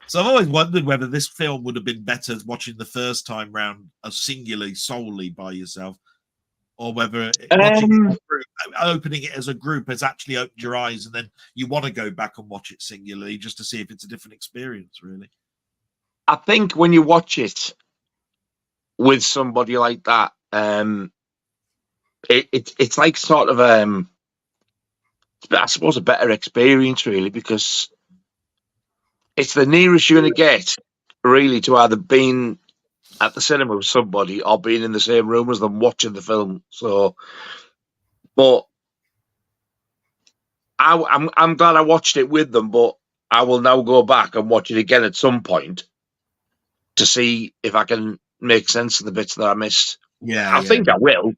So I've always wondered whether this film would have been better watching the first time round solely by yourself, or whether opening it as a group has actually opened your eyes, and then you want to go back and watch it singularly just to see if it's a different experience, really. I think when you watch it with somebody like that, it's like sort of, I suppose, a better experience, really, because it's the nearest you're going to get, really, to either being at the cinema with somebody or being in the same room as them watching the film. So, but I'm glad I watched it with them, but I will now go back and watch it again at some point to see if I can make sense of the bits that I missed. Yeah, I think I will.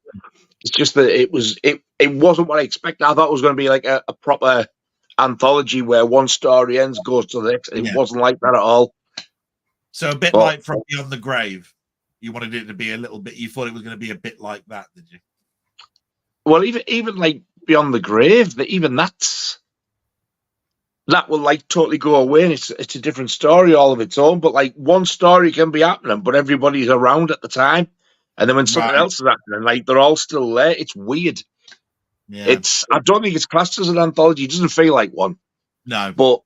It's just that it wasn't what I expected. I thought it was going to be like a proper anthology where one story ends, goes to the next. It wasn't like that at all. So a bit like From Beyond the Grave. You wanted it to be a little bit. You thought it was going to be a bit like that, did you? Well, even like Beyond the Grave, that will like totally go away, and it's a different story all of its own. But like one story can be happening, but everybody's around at the time, and then when something else is happening, like they're all still there. It's weird. Yeah. I don't think it's classed as an anthology. It doesn't feel like one. No, but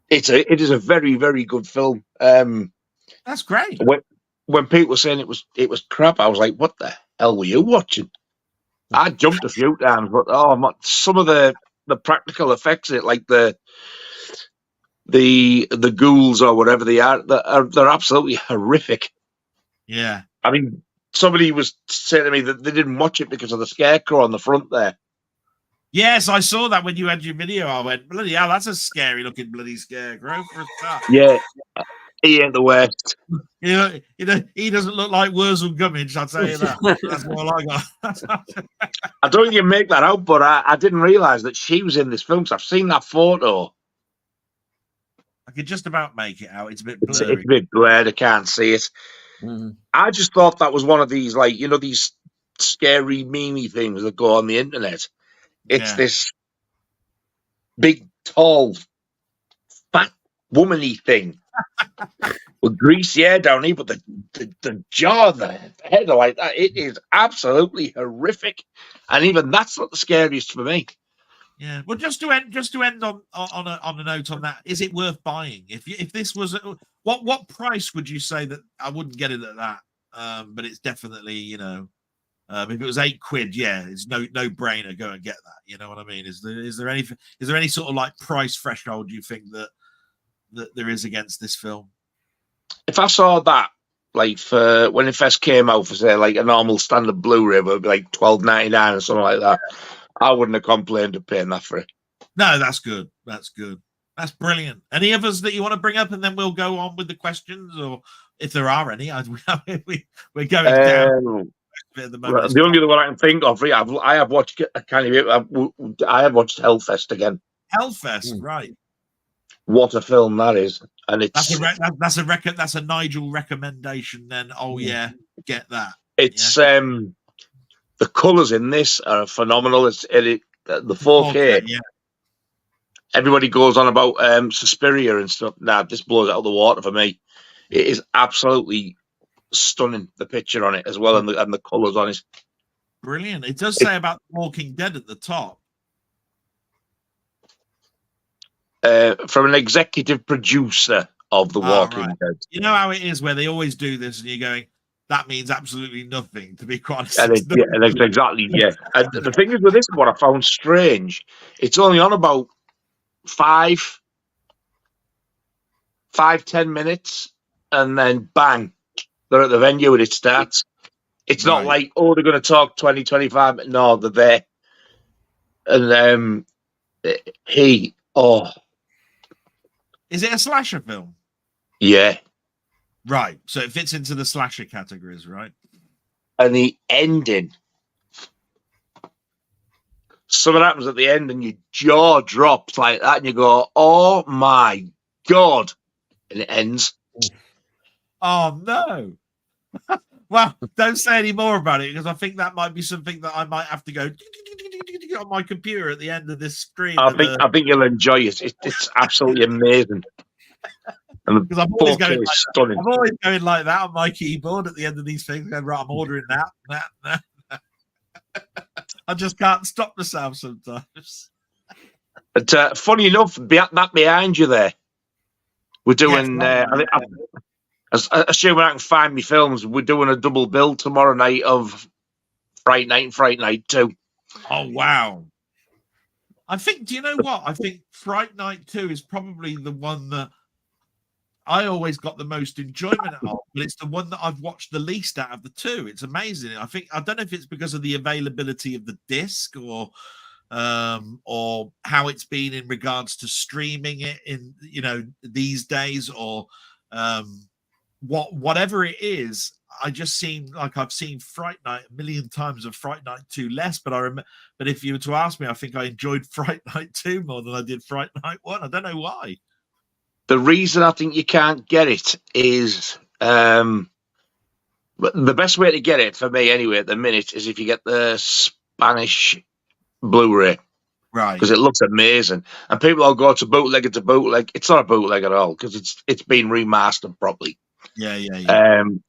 it is a very, very good film. That's great. When people were saying it was crap, I was like, "What the hell were you watching?" I jumped a few times, but some of the practical effects, like the ghouls or whatever they are, they're absolutely horrific. Yeah. I mean, somebody was saying to me that they didn't watch it because of the scarecrow on the front there. Yes, I saw that when you had your video. I went, bloody hell, that's a scary looking bloody scarecrow for a start. Yeah, he ain't the worst. You know, he doesn't look like Wurzel Gummidge, I'll tell you that. That's all I got. I don't think you make that out, but I didn't realise that she was in this film because I've seen that photo. I could just about make it out. It's a bit blurry. It's a bit blurred. I can't see it. Mm. I just thought that was one of these, like, these scary memey things that go on the internet. It's this big, tall, fat, womany thing with greasy hair down here, but the jaw, the head are like that. It is absolutely horrific, and even that's not the scariest for me. Yeah. Well, just to end on a note on that, is it worth buying? If this was what price would you say that I wouldn't get it at that? But it's definitely, if it was £8, yeah, it's no brainer. Go and get that. You know what I mean? Is there any sort of like price threshold you think that there is against this film? If I saw that, like, for when it first came out, for say like a normal standard Blu-ray, it would be like $12.99 or something like that, I wouldn't have complained of paying that for it. No, that's good. That's good. That's brilliant. Any others that you want to bring up, and then we'll go on with the questions, or if there are any. We're going down. The only other one I can think of, I have watched I have watched Hellfest again. Hellfest, right? What a film that is, and it's that's a Nigel recommendation. Then, yeah, get that. It's the colours in this are phenomenal. The 4K. Yeah. Everybody goes on about Suspiria and stuff. Nah, this blows out of the water for me. It is absolutely stunning. The picture on it as well, and the colours on it. Brilliant. It does say about Walking Dead at the top. From an executive producer of The Walking Dead. You know how it is where they always do this, and you're going, that means absolutely nothing, to be quite honest. And exactly. And the thing is with this, what I found strange, it's only on about 5-10 minutes, and then bang, they're at the venue and it starts. It's not like, they're going to talk 20-25 minutes. No, they're there. And is it a slasher film? Yeah. Right. So it fits into the slasher categories, right? And the ending. Something happens at the end and your jaw drops like that and you go, oh my God. And it ends. Oh, no. Well, don't say any more about it, because I think that might be something that I might have to go on my computer at the end of this stream. I think you'll enjoy it. It's absolutely amazing. Because I'm always going like that on my keyboard at the end of these things. Going, right, I'm ordering that. I just can't stop myself sometimes. But funny enough, that behind you there, we're doing. Assuming I can find me films, we're doing a double bill tomorrow night of Fright Night and Fright Night 2. Oh wow! I think. Do you know what? I think Fright Night 2 is probably the one that I always got the most enjoyment out of, but it's the one that I've watched the least out of the two. It's amazing. I don't know if it's because of the availability of the disc or how it's been in regards to streaming it in these days, or whatever it is, I just seem like I've seen Fright Night a million times and Fright Night 2 less. But but if you were to ask me, I think I enjoyed Fright Night 2 more than I did Fright Night 1. I don't know why. The reason I think you can't get it is the best way to get it for me anyway at the minute is if you get the Spanish Blu-ray. Right. Because it looks amazing. And people all go to bootleg to bootleg. It's not a bootleg at all because it's been remastered properly. Yeah.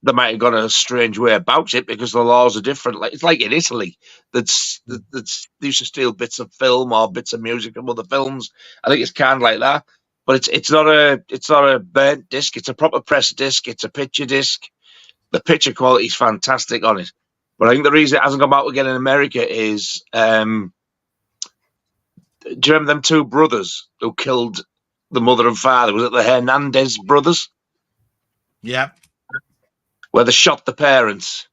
They might have gone a strange way about it because the laws are different. Like it's like in Italy, that's they used to steal bits of film or bits of music from other films. I think it's kind of like that, but it's not a burnt disc. It's a proper pressed disc. It's a picture disc. The picture quality is fantastic on it. But I think the reason it hasn't come out again in America is, do you remember them two brothers who killed the mother and father? Was it the Hernandez brothers? Yeah. Where they shot the parents.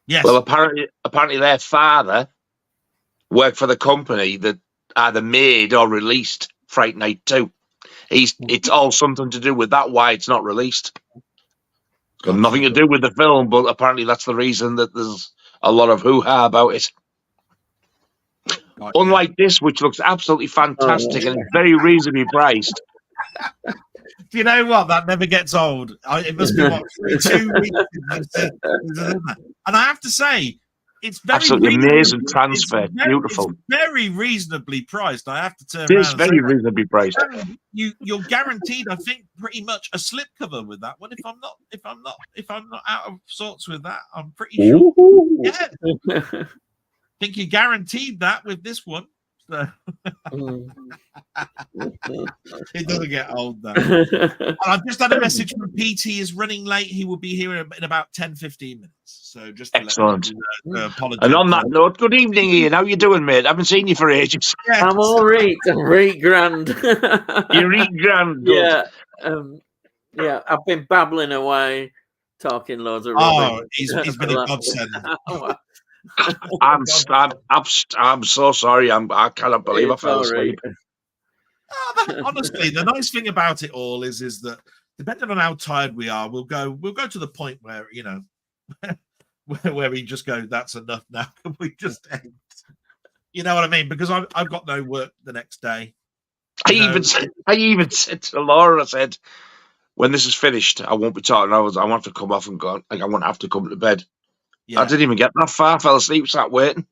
Yes. Well, apparently their father worked for the company that either made or released Fright Night 2. It's all something to do with that, why it's not released. It's got nothing to do with the film, but apparently that's the reason that there's a lot of hoo-ha about it. Unlike this, which looks absolutely fantastic and is very reasonably priced. Do you know what? That never gets old. It must be what 2 weeks. And I have to say, it's very absolutely amazing transfer. Beautiful. It's very reasonably priced. I have to turn around. It's very reasonably priced. You're guaranteed, I think, pretty much a slipcover with that one. If I'm not out of sorts with that, I'm pretty sure. Yeah. I think you're guaranteed that with this one. So. It doesn't get old though. I've just had a message from PT is running late. He will be here in about 10-15 minutes. So just excellent. Apologies. And on that note, good evening, Ian. How you doing, mate? I haven't seen you for ages. Yeah. I'm all right. I'm right grand. You're right grand. Good. Yeah. I've been babbling away, talking loads of rubbish. Oh, he's been a godsend. I'm so sorry. I cannot believe I fell asleep. Honestly, the nice thing about it all is that depending on how tired we are, we'll go to the point where where we just go, that's enough now. Can we just end? You know what I mean? Because I've got no work the next day. I even said to Laura, I said, when this is finished, I won't be talking. I want to come off and go. Like I won't have to come to bed. Yeah. I didn't even get that far. I fell asleep, sat waiting.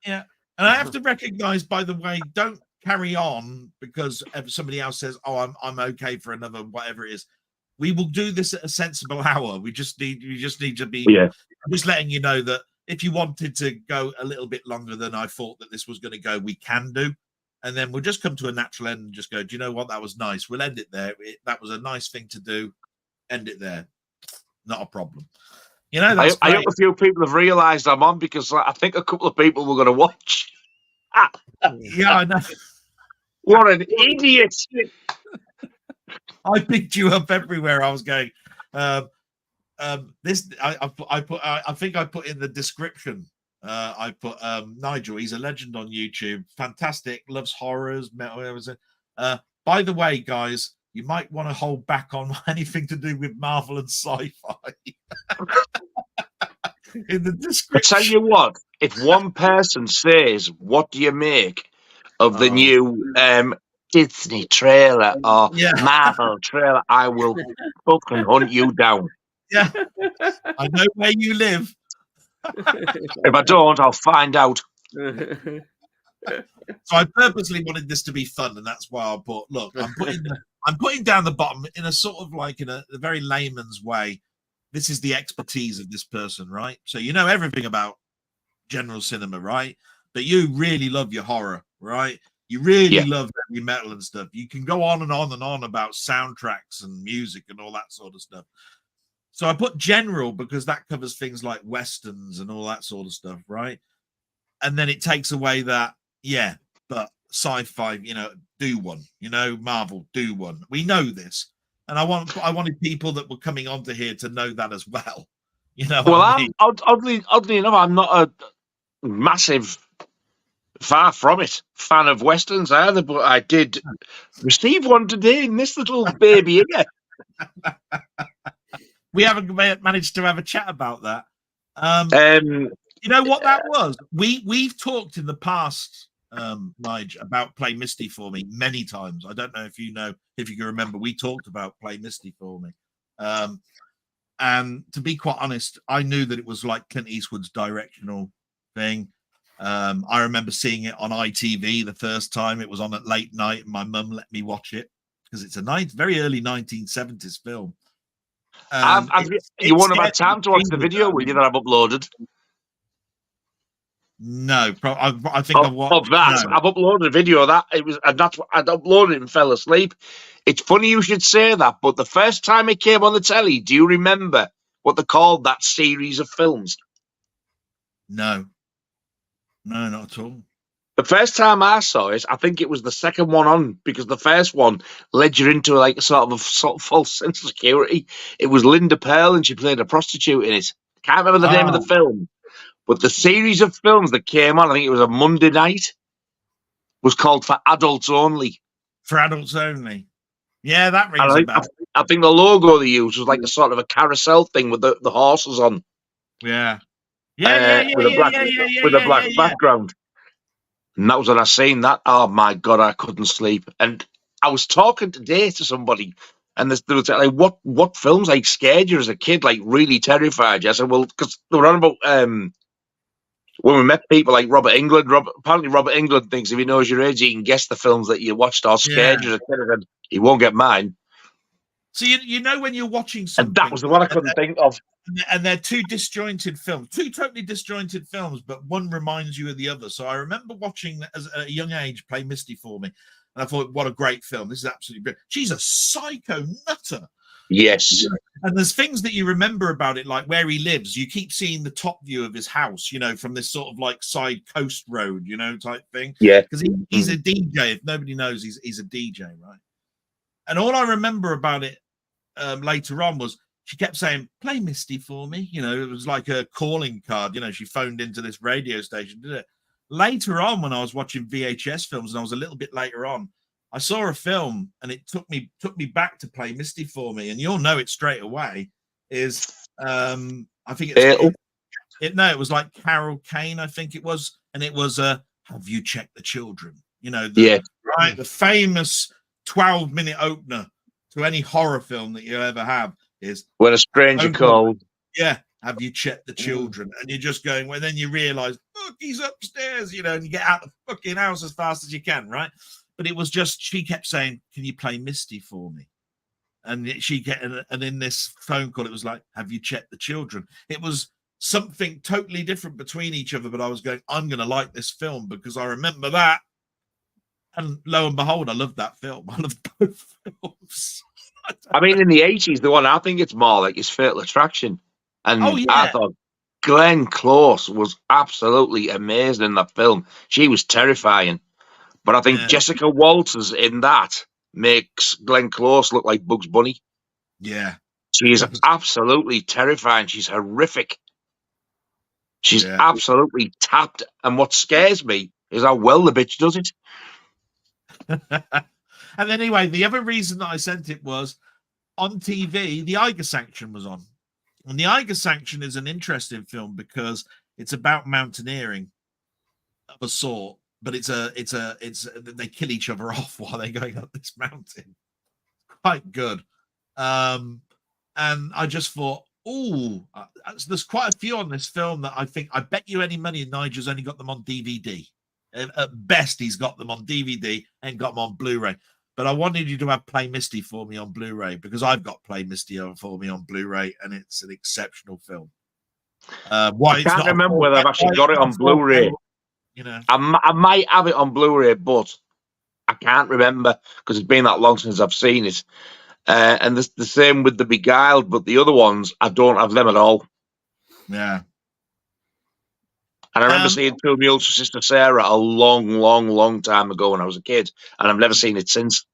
Yeah, and I have to recognise, by the way, don't carry on because somebody else says, "Oh, I'm okay for another whatever it is." We will do this at a sensible hour. We just need to be. Yeah. I'm just letting you know that if you wanted to go a little bit longer than I thought that this was going to go, we can do, and then we'll just come to a natural end and just go. Do you know what? That was nice. We'll end it there. That was a nice thing to do. End it there. Not a problem. You know, I hope a few people have realised I'm on because I think a couple of people were going to watch. Yeah, I know. What an idiot! I picked you up everywhere. I was going. This I think I put in the description. I put Nigel. He's a legend on YouTube. Fantastic. Loves horrors. By the way, guys, you might want to hold back on anything to do with Marvel and Sci-Fi. In the description. I tell you what, if one person says, "What do you make of the new Disney trailer or Marvel trailer?" I will fucking hunt you down. Yeah, I know where you live. If I don't, I'll find out. So I purposely wanted this to be fun, and that's why I put. Look, I'm putting down the bottom in a sort of like in a very layman's way. This is the expertise of this person, right? So you know everything about general cinema, right? But you really love your horror, right? You really love heavy metal and stuff. You can go on and on and on about soundtracks and music and all that sort of stuff. So I put general because that covers things like westerns and all that sort of stuff, right? And then it takes away that, but sci-fi, do one. Marvel, do one. We know this. And I wanted people that were coming onto here to know that as well. Well, I mean? oddly enough, I'm not a massive, far from it, fan of westerns either. But I did receive one today in this little baby here. We haven't managed to have a chat about that. You know what that was? We've talked in the past, Nigel, about Play Misty for Me many times. I don't know if you can remember. We talked about Play Misty for Me. And to be quite honest, I knew that it was like Clint Eastwood's directional thing. I remember seeing it on ITV the first time. It was on at late night, and my mum let me watch it because it's a very early 1970s film. You won't have had time to watch the video with you that I've uploaded. No, I think I've watched that. No. I've uploaded a video of that. I'd uploaded it and fell asleep. It's funny you should say that, but the first time it came on the telly, do you remember what they called that series of films? No, not at all. The first time I saw it, I think it was the second one on, because the first one led you into like a sort of false sense of security. It was Linda Pearl, and she played a prostitute in it. Can't remember the name of the film, but the series of films that came on, I think it was a Monday night, was called For Adults Only. For Adults Only. Yeah, that rings a bell. I think the logo they used was like a sort of a carousel thing with the horses on. Yeah. With a black background. And that was when I seen that. Oh my God, I couldn't sleep. And I was talking today to somebody, and they were like, "What films like scared you as a kid? Like really terrified you?" I said, "Well, because they were on about when we met people like Robert Englund. Apparently, Robert Englund thinks if he knows your age, he can guess the films that you watched or scared you as a kid. And he won't get mine." So you know when you're watching something, and that was the one I couldn't think of. And they're two disjointed films, two totally disjointed films, but one reminds you of the other. So I remember watching as a young age Play Misty for Me, and I thought, what a great film! This is absolutely brilliant. She's a psycho nutter. Yes. And there's things that you remember about it, like where he lives. You keep seeing the top view of his house, from this sort of like side coast road, type thing. Yeah. Because he's a DJ. If nobody knows, he's a DJ, right? And all I remember about it later on was she kept saying, "Play Misty for me." It was like a calling card. She phoned into this radio station, did it. Later on, when I was watching VHS films, and I was a little bit later on, I saw a film, and it took me back to Play Misty for me, and you'll know it straight away. Is I think it was like Carol Kane, I think it was, and it was Have You Checked the Children? The famous 12-minute opener to any horror film that you ever have is When a Stranger Called. Yeah, Have You Checked the Children? And you're just going, well, then you realize, look, he's upstairs, and you get out of the fucking house as fast as you can, right? But it was just, she kept saying, "Can you play Misty for me?" And and in this phone call, it was like, "Have you checked the children?" It was something totally different between each other, but I was going, I'm going to like this film because I remember that. And lo and behold, I love that film. I love both films. I mean, in the 80s, the one I think it's more like is Fatal Attraction. And I thought Glenn Close was absolutely amazing in that film. She was terrifying. But I think Jessica Walters in that makes Glenn Close look like Bugs Bunny. Yeah. She is absolutely terrifying. She's horrific. She's absolutely tapped. And what scares me is how well the bitch does it. And anyway, the other reason that I sent it was on TV, the Eiger Sanction was on. And the Eiger Sanction is an interesting film because it's about mountaineering of a sort, but it's they kill each other off while they're going up this mountain. Quite good. And I just thought, there's quite a few on this film that I bet you any money Nigel's only got them on DVD. At best, he's got them on DVD and got them on Blu-ray. But I wanted you to have Play Misty for me on Blu-ray because I've got Play Misty for me on Blu-ray, and it's an exceptional film. I can't remember whether I've actually got it on Blu-ray. I might have it on Blu-ray, but I can't remember because it's been that long since I've seen it. And the same with The Beguiled, but the other ones, I don't have them at all. Yeah. And I remember seeing Two Mules for Sister Sarah a long, long, long time ago when I was a kid, and I've never seen it since.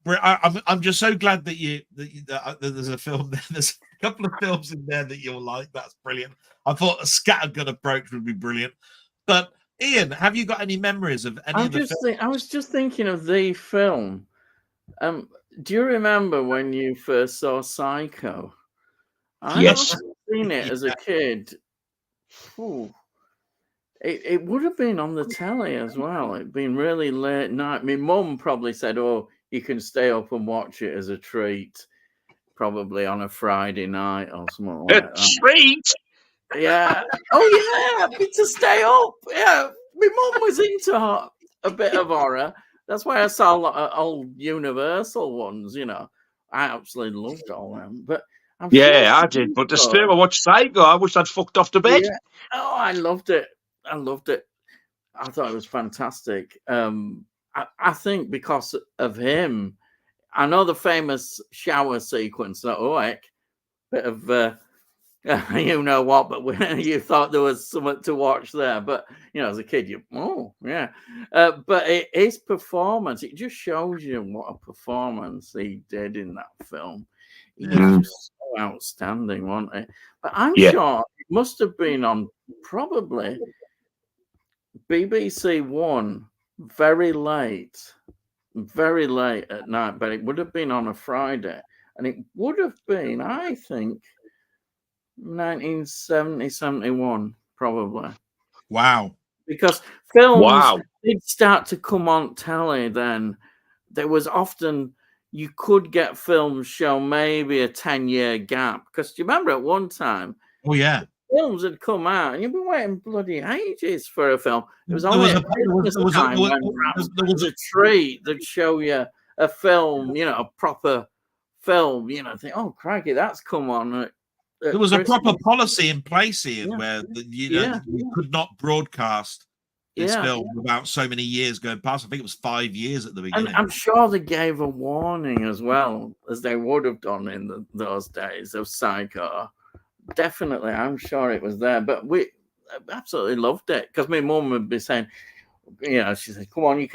I'm just so glad that there's a film there. There's a couple of films in there that you'll like. That's brilliant. I thought a scattergun approach would be brilliant. But Ian, have you got any memories of any of the films? I was just thinking of the film. Do you remember when you first saw Psycho? I Yes. must have seen it as a kid. Ooh. It would have been on the telly as well. It'd been really late night. My mum probably said, "Oh, you can stay up and watch it as a treat." Probably on a Friday night or something like that. Treat. Yeah. Oh yeah, me to stay up. Yeah. My mum was into a bit of horror. That's why I saw a lot of old Universal ones, you know. I absolutely loved all them. But I'm sure Yeah, I did. But the still, I watched Psycho. I wish I'd fucked off to bed. yeah. Oh, I loved it. I loved it. I thought it was fantastic. I think because of him, I know the famous shower sequence. That bit of you know what, but when you thought there was something to watch there, but you know, as a kid, but his performance, it just shows you what a performance he did in that film. He was just so outstanding, wasn't he? But I'm sure it must have been on probably BBC One very late at night, but it would have been on a Friday, and it would have been, I think, 1970, 71, probably. Wow. Because films did start to come on telly then. There was often, you could get films show maybe a 10-year gap. Because do you remember at one time? Oh, yeah. Films had come out and you've been waiting bloody ages for a film. It was only at Christmas time when there was a treat that show you a film, you know, a proper film, you know, think, oh, crikey, that's come on. There was a proper policy in place here where you could not broadcast this film without so many years going past. I think it was 5 years at the beginning. And I'm sure they gave a warning as well, as they would have done in those days of Psycho. Definitely, I'm sure it was there. But we absolutely loved it because my mum would be saying, you know, she said, "Come on, you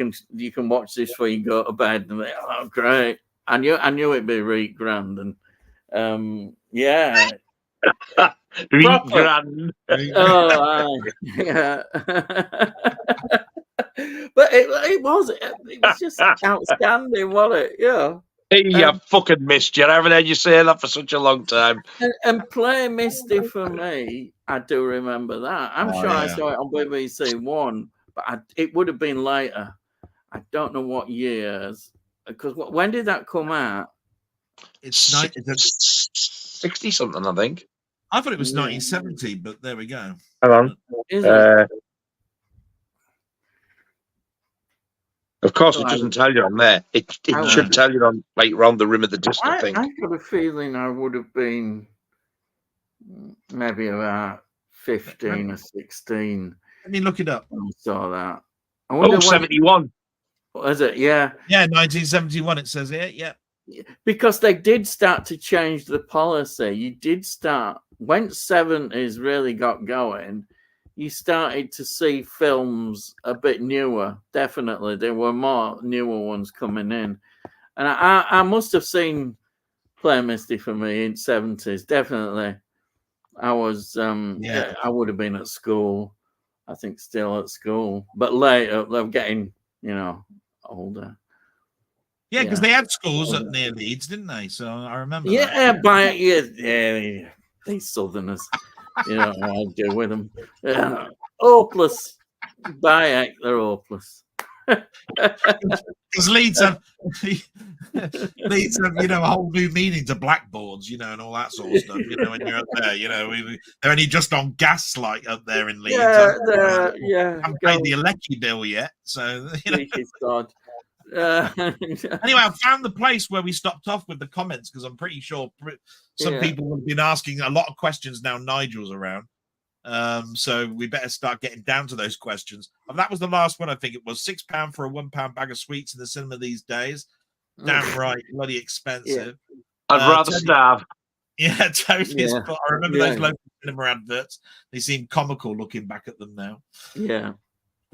can watch this before you go to bed." And I'm like, oh, great! I knew it'd be really grand, and yeah. Grand. Oh, yeah. But it was just outstanding, wasn't it? Yeah. Hey, you fucking missed you. I haven't heard you say that for such a long time. And Play Misty for me, I do remember that. I'm sure I saw it on BBC One, but it would have been later. I don't know what years. Because when did that come out? It's 60 something, I think. I thought it was 1970, but there we go. Hang on. Is it? Of course, it doesn't tell you on there. It should tell you on like around the rim of the disc, I think. I got a feeling I would have been maybe about 15 or 16. Let me look it up. I saw that. Oh, 71. Was it? Yeah. Yeah, 1971, it says here. Yeah. Because they did start to change the policy. You did start, when 70s really got going, you started to see films a bit newer. Definitely. There were more newer ones coming in. And I must have seen Play Misty for me in 70s. Definitely. I was, I would have been at school. I think still at school. But later, they're getting, you know, older. Yeah, because they had schools up near Leeds, didn't they? So I remember. Yeah, these Southerners, you know what I do with them. Hopeless. Bayek, they're hopeless. Because Leeds have, you know, a whole new meaning to blackboards, you know, and all that sort of stuff. You know, when you're up there, you know, they're only just on Gaslight up there in Leeds. Haven't paid the Alecki bill yet, so you know. God. Anyway, I found the place where we stopped off with the comments because I'm pretty sure some people have been asking a lot of questions now. Nigel's around, so we better start getting down to those questions. And that was the last one. I think it was £6 for a £1 bag of sweets in the cinema these days. Damn right, bloody expensive. I'd rather starve. Yeah, Tony's. I remember those local cinema adverts. They seem comical looking back at them now. Yeah,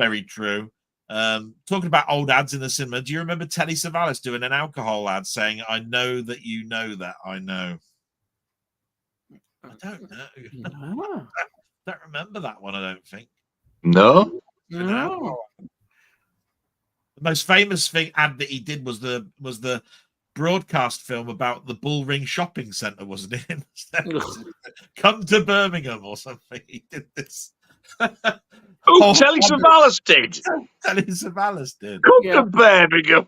very true. Talking about old ads in the cinema, do you remember Telly Savalas doing an alcohol ad saying, "I know that you know that I know"? I don't know. No. Don't remember that one. I don't think. No. The most famous thing ad that he did was the broadcast film about the Bullring Shopping Centre, wasn't it? Come to Birmingham or something. He did this. Telly Savalas did. Telly Savalas did. Come to Birmingham.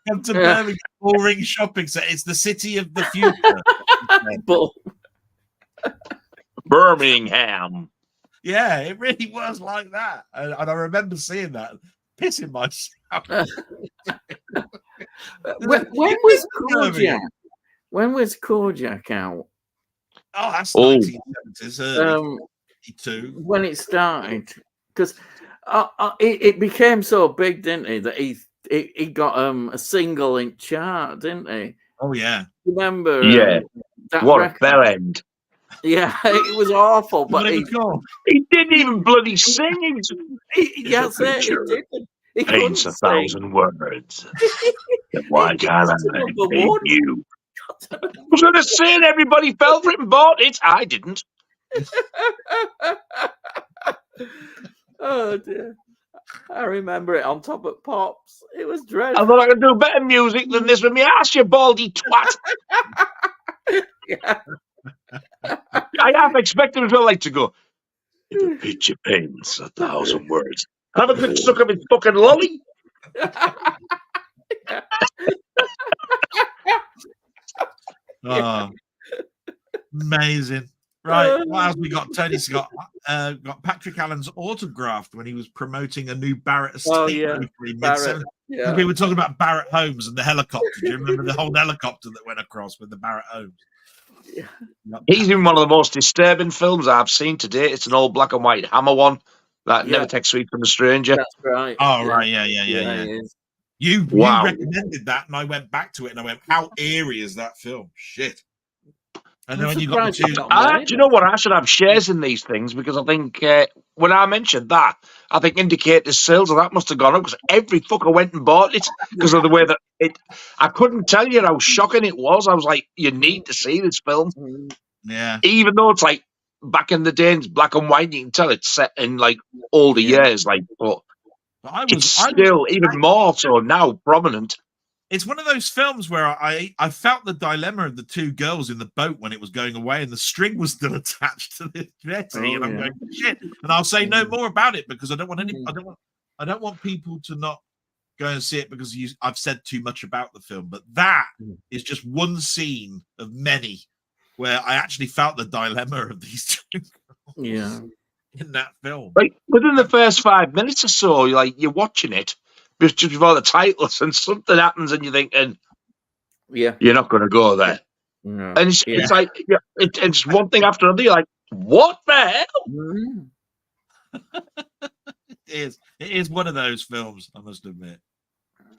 Come to Birmingham Bullring Shopping Centre. It's the city of the future. Birmingham. Yeah, it really was like that. And I remember seeing that, pissing myself. when was Kojak? When was Kojak out? Oh, that's 1970s, 82. When it started. Because it became so big, didn't it, that he got a single in chart, didn't he? Oh, yeah. Remember? Yeah. That what record? A bell end. Yeah, it was awful. But he didn't even bloody sing. He didn't. He paints 1,000 words. Why can't I paint you? I was going to say it. Everybody fell for it and bought it. I didn't. Oh dear. I remember it on Top of Pops. It was dreadful. I thought I could do better music than this with me ass, you baldy twat. Yeah. I half expected as well, like, to go, if a picture paints 1,000 words, have a quick suck of his fucking lolly. Oh, amazing. Right, what else we got? Tony's got Patrick Allen's autographed when he was promoting a new Barrett estate. Oh, yeah. Yeah. We were talking about Barrett Homes and the helicopter. Do you remember the whole helicopter that went across with the Barrett Homes? Yeah. He's in one of the most disturbing films I've seen to date. It's an old black and white Hammer one that never takes sweet from a stranger. That's right. Oh, right. Yeah. You recommended that, and I went back to it, and I went, how eerie is that film? Shit. And then when you got the two... do you know what? I should have shares in these things, because I think when I mentioned that, I think Indicator's sales of that must have gone up, because every fucker went and bought it because of the way that it... I couldn't tell you how shocking it was. I was like, you need to see this film. Yeah. Even though it's like back in the day, it's black and white, you can tell it's set in like older years, like, but it's still even more so now prominent. It's one of those films where I felt the dilemma of the two girls in the boat when it was going away, and the string was still attached to the jetty, and I'm going, shit. And I'll say no more about it, because I don't want people to not go and see it because I've said too much about the film. But that is just one scene of many where I actually felt the dilemma of these two girls in that film. Like within the first 5 minutes or so, you're watching it just before the titles, and something happens, and you're thinking, you're not going to go there. No. And it's like it's one thing after another. You're like, what the hell? It is one of those films, I must admit.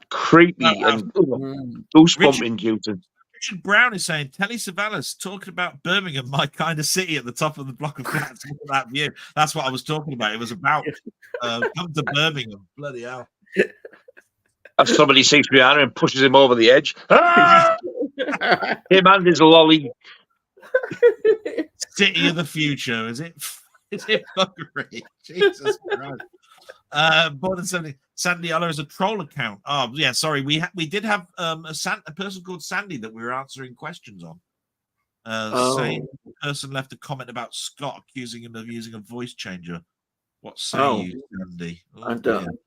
Creepy and goosebump inducing. Richard Brown is saying, Telly Savalas talking about Birmingham, my kind of city, at the top of the block of flats. Look at that view. That's what I was talking about. It was about come to Birmingham. Bloody hell. As somebody sees behind him and pushes him over the edge. Ah! Him and his lolly. City of the future, is it? Is it buggery? Jesus Christ. More than 70. Sandy Oller is a troll account. Oh, yeah, sorry. We did have a person called Sandy that we were answering questions on. Same person left a comment about Scott, accusing him of using a voice changer. What say you, Sandy? I don't.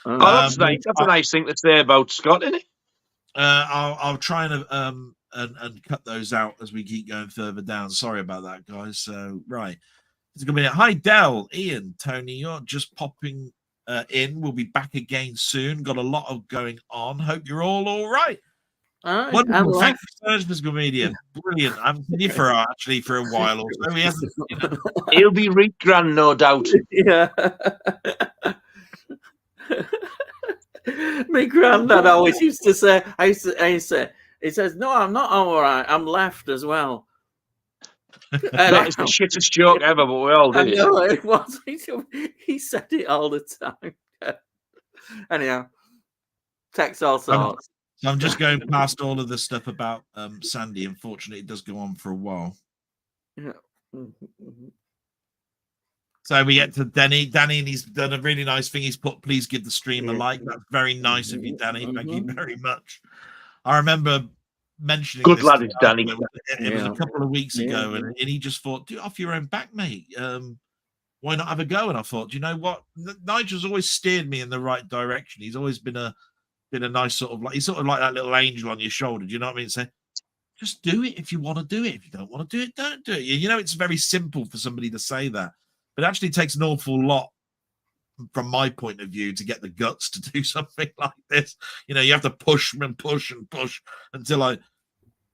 That's nice. That's a nice thing to say about Scott, isn't it? I'll try and cut those out as we keep going further down. Sorry about that, guys. So right, it's gonna be hi Del, Ian, Tony. You're just popping in. We'll be back again soon. Got a lot of going on. Hope you're all right. Wonderful. Thank you so much, Physical Media. Brilliant. I haven't seen you for a while or so. He hasn't, He'll be re-grand, no doubt. Yeah. My granddad always used to say, I say, he says, no, I'm not all right. I'm left as well. That is the shittest joke ever, but we all did it was. He said it all the time. Anyhow, text all sorts. So I'm just going past all of the stuff about Sandy. Unfortunately, it does go on for a while. Yeah. So we get to Danny. Danny, and he's done a really nice thing. He's put, please give the stream a like. That's very nice of you, Danny. Thank you very much. I remember mentioning Good this lad to is Danny. Nigel. It was a couple of weeks ago, and he just thought, "Do it off your own back, mate. Why not have a go?" And I thought, you know what? Nigel's always steered me in the right direction. He's always been a nice sort of like, he's sort of like that little angel on your shoulder. Do you know what I mean? Say, just do it if you want to do it. If you don't want to do it, don't do it. You know, it's very simple for somebody to say that, but it actually takes an awful lot, from my point of view, to get the guts to do something like this. You know, you have to push and push and push until and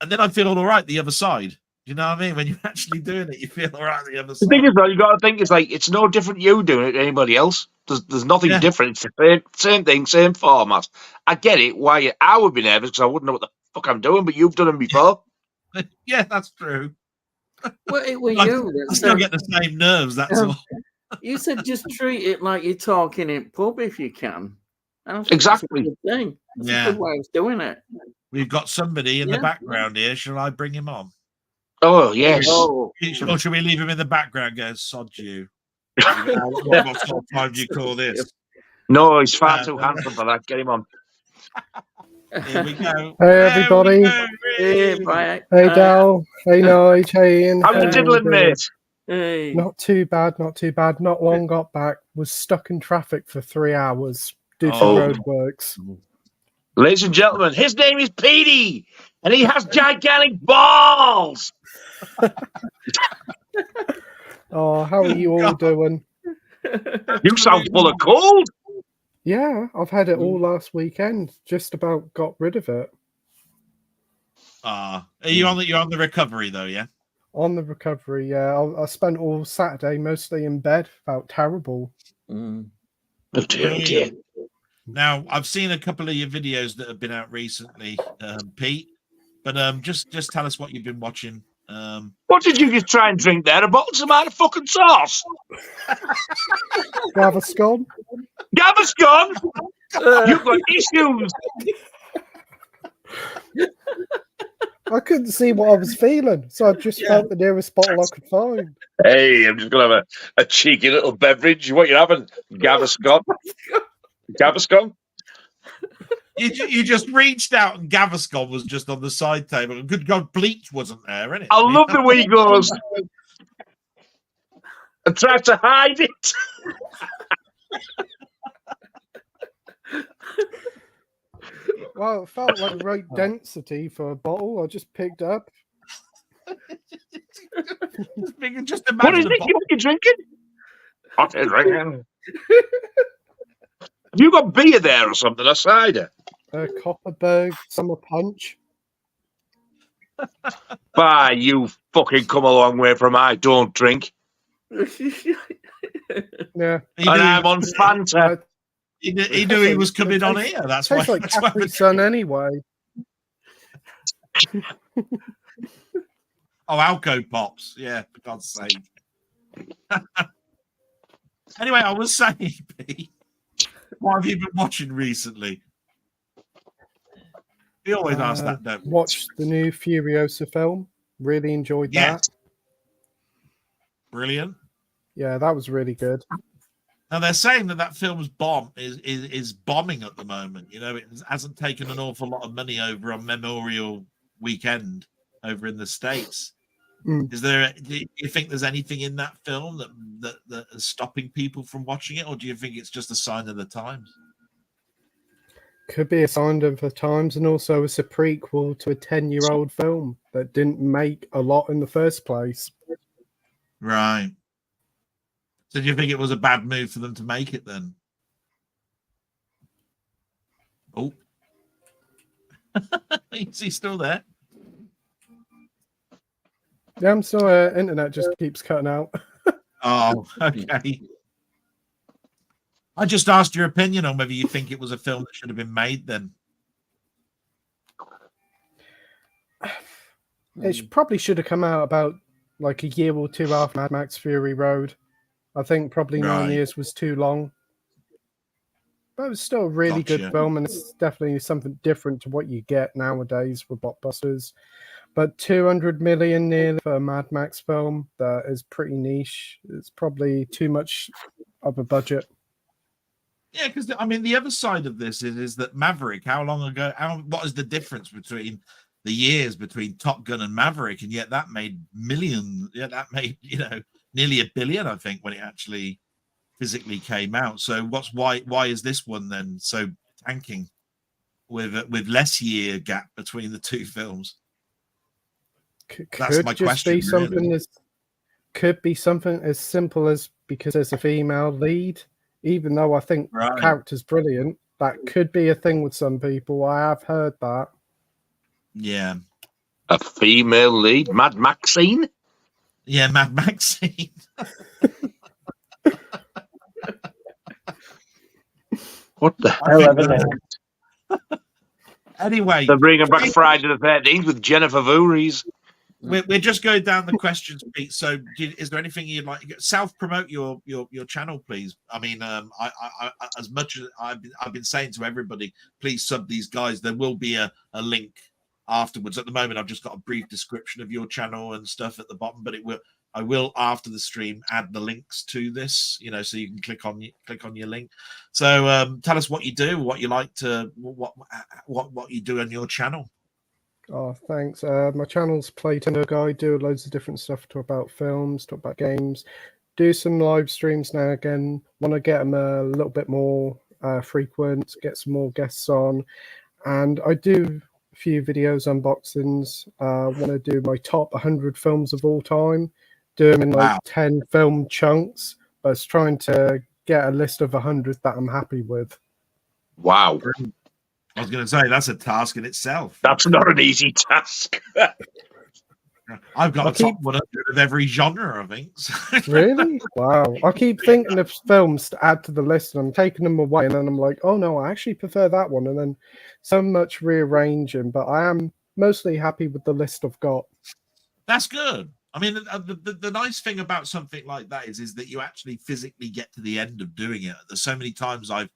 then I feel all right the other side. You know what I mean? When you're actually doing it, you feel all right the other The side. thing is, though, you got to think it's like it's no different you doing it to anybody else. There's nothing different. It's the same thing, same format. I get it. Why I would be nervous because I wouldn't know what the fuck I'm doing, but you've done them before. Yeah, that's true. Well, it was Like, you. I still get the same nerves. That's all. You said just treat it like you're talking in pub if you can. And I think Exactly. That's a good thing. That's a good way of doing it. We've got somebody in the background here. Shall I bring him on? Oh, yes. Or should we leave him in the background? Go, sod you. What sort of time do you call this? No, he's far too handsome for that. Get him on. Here we go. Hey, everybody. Hey, bye. Hey, Dal. Hey, Nige. Hey, Ian. How you diddling, mate? Hey. Not too bad, not too bad. Not long got back. Was stuck in traffic for 3 hours due to roadworks. Ladies and gentlemen, his name is Petey, and he has gigantic balls. Oh, how are you all doing? You sound full of cold. Yeah, I've had it all last weekend. Just about got rid of it. Are you on the recovery though? Yeah. On the recovery, yeah. I spent all Saturday mostly in bed. Felt terrible. Oh dear. Now, I've seen a couple of your videos that have been out recently, Pete. But just tell us what you've been watching. What did you just try and drink there? A bottle of some out of fucking sauce? Gaviscon? Gaviscon? You've got issues. I couldn't see what I was feeling, so I just felt the nearest bottle I could find. Hey, I'm just going to have a cheeky little beverage. What you having? Gaviscon? Gaviscon? You just reached out and Gaviscon was just on the side table. And good God, bleach wasn't there, innit? I love the way he goes and tries to hide it. Well, it felt like the right density for a bottle. I just picked up. Just imagine what is it you're drinking? What is drinking? Have you got beer there or something? A cider? Copperberg Summer Punch. Bah, you fucking come a long way from I don't drink. Yeah. I'm on Fanta. He knew he was coming on here. That's why. Tastes like Capri Sun anyway. Alco Pops. Yeah, for God's sake. Anyway, I was saying, Pete, what have you been watching recently? We always ask that, don't we? Watched the new Furiosa film. Really enjoyed that. Brilliant. Yeah, that was really good. Now they're saying that film's bomb is bombing at the moment. You know, it hasn't taken an awful lot of money over on Memorial Weekend over in the States. Is there? Do you think there's anything in that film that is stopping people from watching it, or do you think it's just a sign of the times? Could be a sign of the times, and also it's a prequel to a 10-year-old film that didn't make a lot in the first place. Right. So do you think it was a bad move for them to make it then? Oh. Is he still there? Yeah, I'm still internet just keeps cutting out. Oh, okay. I just asked your opinion on whether you think it was a film that should have been made then. It probably should have come out about like a year or two after Mad Max Fury Road. I think probably 9 years was too long. But it was still a really good film, and it's definitely something different to what you get nowadays with blockbusters. But 200 million nearly for a Mad Max film, that is pretty niche. It's probably too much of a budget. Yeah, because I mean, the other side of this is that Maverick. How long ago? What is the difference between the years between Top Gun and Maverick, and yet that made millions. Yeah, that made nearly $1 billion, I think, when it actually physically came out. So why is this one then so tanking with less year gap between the two films? That's my question. Could be something as simple as because there's a female lead, even though I think the character's brilliant. That could be a thing with some people. I have heard that. Yeah. A female lead? Mad Maxine? Yeah, Mad Maxine. What the hell? Anyway. They're bringing back Friday the 13th with Jennifer Voorhees. We're just going down the questions, Pete. So, is there anything you'd like? Self-promote your channel, please. I mean, I as much as I've been saying to everybody, please sub these guys. There will be a link afterwards. At the moment, I've just got a brief description of your channel and stuff at the bottom, but I will after the stream add the links to this, so you can click on your link. So, tell us what you do, what you like to, what you do on your channel. Oh, thanks. My channel's Playtendoguy. Do loads of different stuff. Talk about films, talk about games. Do some live streams now and again. Want to get them a little bit more frequent. Get some more guests on. And I do a few videos, unboxings. Want to do my top 100 films of all time. Do them in like 10 film chunks. But it's trying to get a list of 100 that I'm happy with. Wow. I was going to say, that's a task in itself. That's not an easy task. I've got a top 100 of every genre, I think. Really? Wow. I keep thinking of films to add to the list, and I'm taking them away, and then I'm like, oh, no, I actually prefer that one. And then so much rearranging, but I am mostly happy with the list I've got. That's good. I mean, the nice thing about something like that is that you actually physically get to the end of doing it. There's so many times I've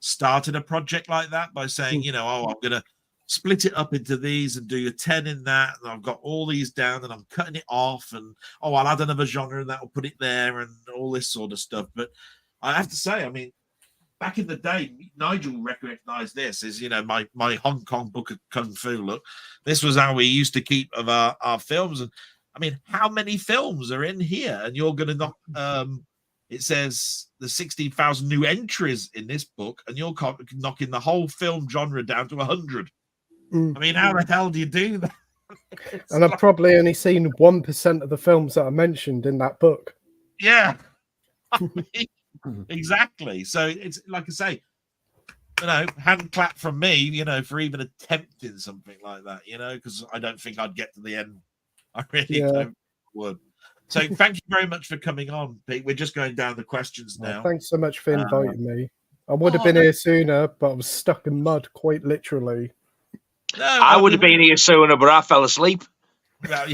started a project like that by saying, I'm going to split it up into these and do a 10 in that, and I've got all these down and I'm cutting it off, and I'll add another genre and that'll put it there and all this sort of stuff. But I have to say, I mean, back in the day, Nigel recognized this as my Hong Kong Book of Kung Fu. Look, this was how we used to keep of our films. And I mean, how many films are in here? And you're going to knock it says the 16,000 new entries in this book, and you're knocking the whole film genre down to 100. I mean, how the hell do you do that? And I've probably only seen 1% of the films that are mentioned in that book. Yeah, exactly. So it's like I say, hand clap from me, for even attempting something like that, because I don't think I'd get to the end. I really don't would. So thank you very much for coming on, Pete. We're just going down the questions now. Thanks so much for inviting me. I would have been here sooner, but I was stuck in mud, quite literally. No, I would have been here sooner, but I fell asleep. Well,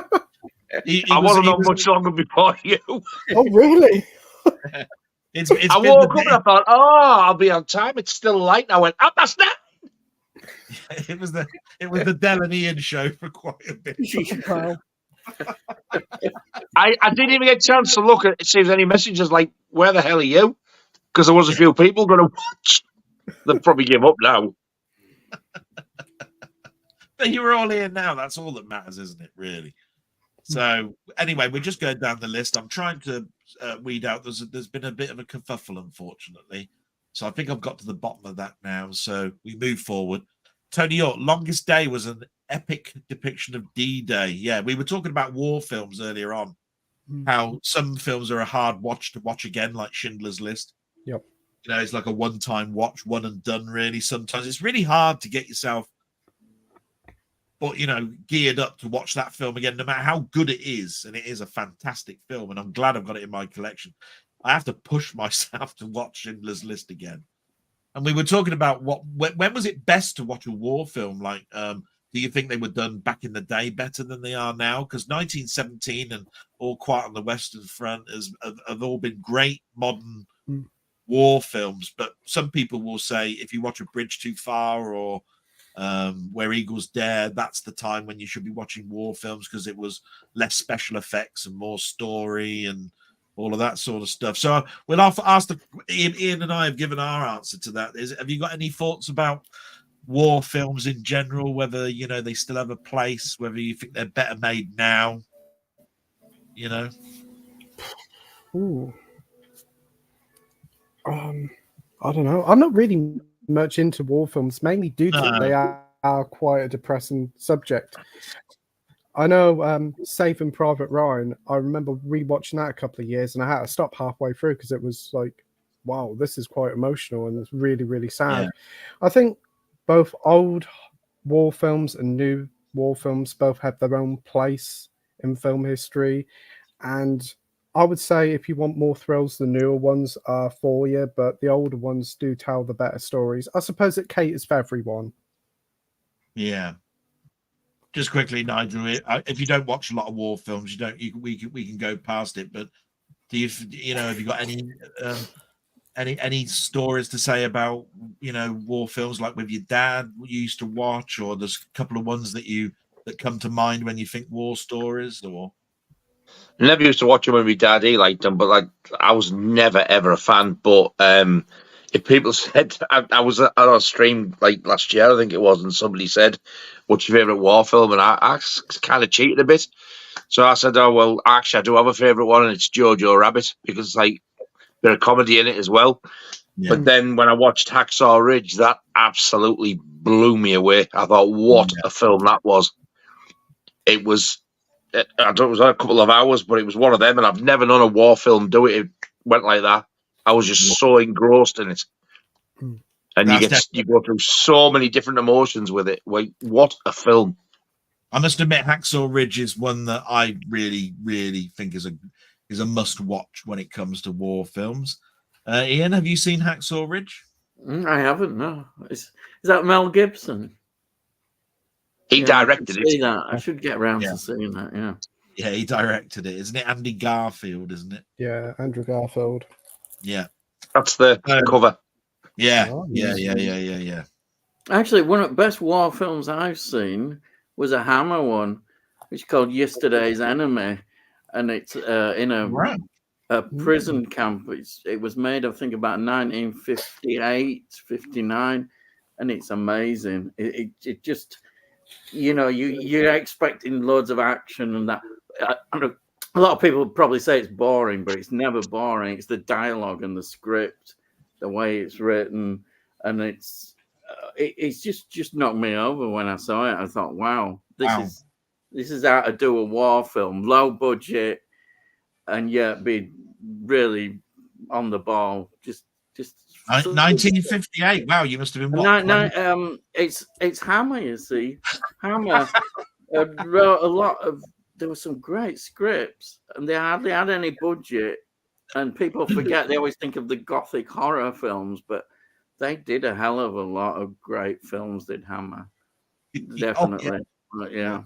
I wasn't on much longer before you. Oh, really? I woke up and I thought, I'll be on time. It's still light. And I went, that's that. It was the Del and Ian show for quite a bit. I didn't even get a chance to look at see if there's any messages like, where the hell are you? Because there was a few people going to watch. They'll probably give up now. But you were all here now. That's all that matters, isn't it, really? So anyway, we're just going down the list. I'm trying to weed out. There's been a bit of a kerfuffle, unfortunately. So I think I've got to the bottom of that now. So we move forward. Tony York, Longest Day was an epic depiction of D-Day. Yeah, we were talking about war films earlier on. How some films are a hard watch to watch again, like Schindler's List. Yep. It's like a one-time watch, one and done, really. Sometimes it's really hard to get yourself, but geared up to watch that film again, no matter how good it is. And it is a fantastic film, and I'm glad I've got it in my collection. I have to push myself to watch Schindler's List again. And we were talking about when was it best to watch a war film? Like, do you think they were done back in the day better than they are now? Because 1917 and All Quiet on the Western Front have all been great modern war films. But some people will say if you watch A Bridge Too Far or Where Eagles Dare, that's the time when you should be watching war films because it was less special effects and more story and all of that sort of stuff. So we'll ask Ian and I have given our answer to that. Have you got any thoughts about war films in general, whether they still have a place, whether you think they're better made now. Ooh. I don't know. I'm not really much into war films, mainly due to they are quite a depressing subject. I know Saving Private Ryan, I remember rewatching that a couple of years and I had to stop halfway through because it was like, wow, this is quite emotional and it's really, really sad. Yeah. I think both old war films and new war films both have their own place in film history. And I would say if you want more thrills, the newer ones are for you, but the older ones do tell the better stories. I suppose it caters for everyone. Yeah. Just quickly, Nigel, if you don't watch a lot of war films, we can go past it. But have you got any stories to say about war films, like with your dad you used to watch, or there's a couple of ones that come to mind when you think war stories? Or never used to watch them with my dad. He liked them, but I was never ever a fan. But if people said, I was on a stream like last year, I think it was, and somebody said, "What's your favorite war film?" and I kind of cheated a bit. So I said, "Oh well, actually, I do have a favorite one, and it's Jojo Rabbit, because it's like a bit of comedy in it as well." Yeah. But then when I watched Hacksaw Ridge, that absolutely blew me away. I thought, what a film that was! It was. I don't. It was a couple of hours, but it was one of them, and I've never known a war film do it. It went like that. I was just so engrossed in it, and you go through so many different emotions with it. Like, what a film! I must admit, Hacksaw Ridge is one that I really, really think is a must-watch when it comes to war films. Ian, have you seen Hacksaw Ridge? I haven't. No, is that Mel Gibson? He directed it. That. I should get around to seeing that. Yeah. Yeah, he directed it. Isn't it Andy Garfield? Isn't it? Yeah, Andrew Garfield. Yeah, that's the cover. Yeah, yeah. Actually, one of the best war films I've seen was a Hammer one, which is called Yesterday's Enemy, and it's in a prison camp. It was made, I think, about 1958, 59, and it's amazing. It just, you're expecting loads of action and that. A lot of people probably say it's boring, but it's never boring. It's the dialogue and the script, the way it's written, and it's just knocked me over when I saw it. I thought, wow, this is how to do a war film, low budget, and yet be really on the ball. Just 1958. Wow, you must have been it's Hammer. You see, Hammer wrote a lot of. There were some great scripts, and they hardly had any budget. And people forget, they always think of the gothic horror films, but they did a hell of a lot of great films, did Hammer. Definitely. Yeah.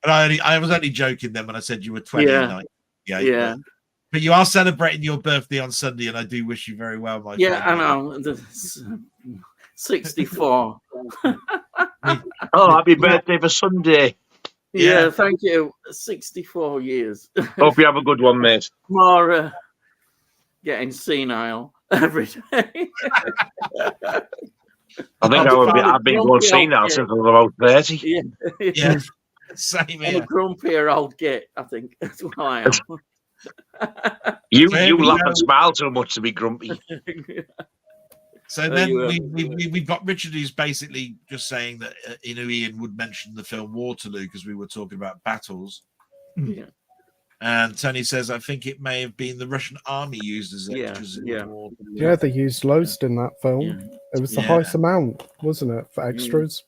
And I was only joking then when I said you were 29. Yeah. But you are celebrating your birthday on Sunday, and I do wish you very well, my friend. Yeah, I know. 64. Oh, happy birthday for Sunday. Yeah, thank you. 64 years. Hope you have a good one, mate. More getting senile every day. I think I've been going senile since I was about 30. Yeah. Same here. I'm a grumpier old git, I think. That's what I am. You laugh and smile too much to be grumpy. So then we've got Richard, who's basically just saying that Ian would mention the film Waterloo because we were talking about battles. Yeah. And Tony says, I think it may have been the Russian army used as extras in Waterloo. Yeah, they used loads in that film. Yeah. It was the highest amount, wasn't it, for extras?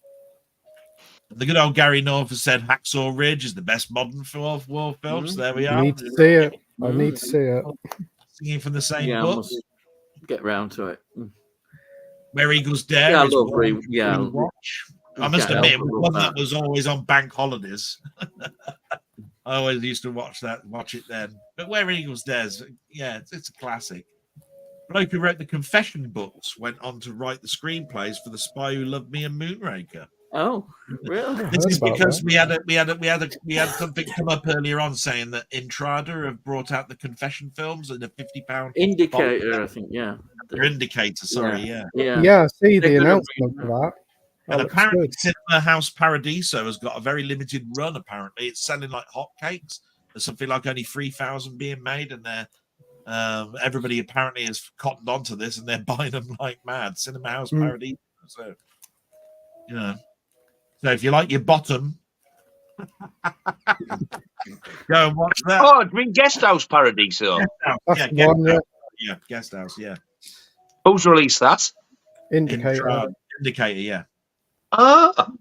The good old Gary North has said Hacksaw Ridge is the best modern war film. So there we are. I need to see it. I need to see it. Singing from the same book. Get round to it. Where Eagles Dare. I must admit, it was one that was always on bank holidays. I always used to watch it then. But Where Eagles Dares, it's a classic. Bloke who wrote the confession books went on to write the screenplays for The Spy Who Loved Me and Moonraker. Oh, really? This is because we had something come up earlier on saying that Intrada have brought out the confession films at a £50 Indicator, I think, Indicator, sorry, Yeah, I see the announcement for that. And apparently, Cinema House Paradiso has got a very limited run. Apparently, it's selling like hotcakes. There's something like only 3,000 being made, and they're everybody apparently has cottoned onto this, and they're buying them like mad. Cinema House Paradiso. So, you know, so if you like your bottom, go and watch that. Oh, I mean Guest House Paradiso. Yeah, Guest House. Yeah. Who's released that? Indicator. Indicator. Yeah. Ah.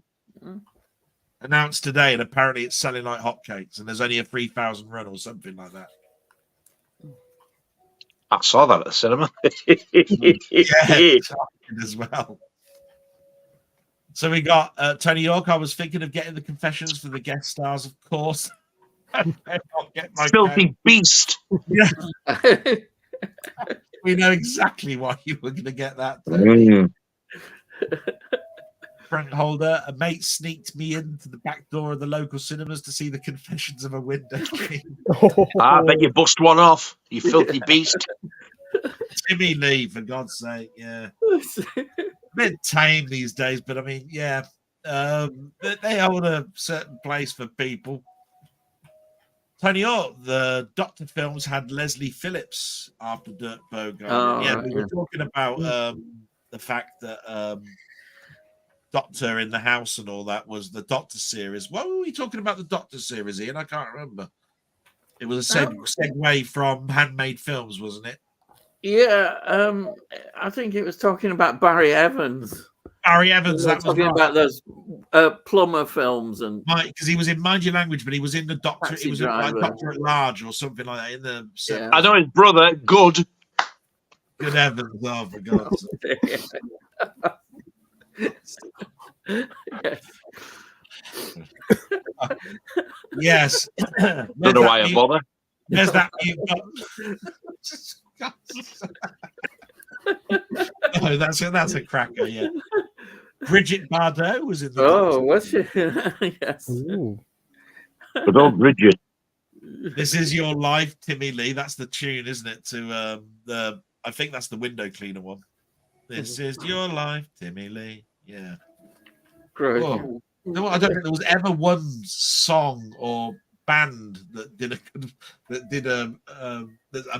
Announced today, and apparently it's selling like hotcakes, and there's only a 3,000 run or something like that. I saw that at the cinema. Yeah, as well. So we got Tony York. I was thinking of getting the confessions for the guest stars, of course. Filthy beast. Yeah. We know exactly why you were going to get that. Frank Holder, a mate sneaked me into the back door of the local cinemas to see the confessions of a window king. I bet you bust one off, you filthy beast. Timmy Lee, for God's sake, yeah. A bit tame these days, but I mean, yeah. They hold a certain place for people. Tony Hawk, the Doctor films had Leslie Phillips after Dirtboguy. We were talking about the fact that Doctor in the House and all that was the Doctor series. What were we talking about the Doctor series, Ian? I can't remember. It was a segue from Handmade Films, wasn't it? Yeah, I think it was talking about Barry Evans. Barry Evans, that was talking about those plumber films, and because he was in Mind Your Language, but he was in the Doctor. He was in like Doctor at Large or something like that. In the I know his brother, Good Evans. Oh, for God's sake. Yes. Don't know why I bother. There's that mute button. Oh, that's a cracker, yeah. Bridget Bardot was in the was she? Yes. But oh, Bridget. This Is Your Life, Timmy Lee. That's the tune, isn't it? To I think that's the window cleaner one. This is your life, Timmy Lee. Yeah. Great. Oh. No, I don't think there was ever one song or band that did a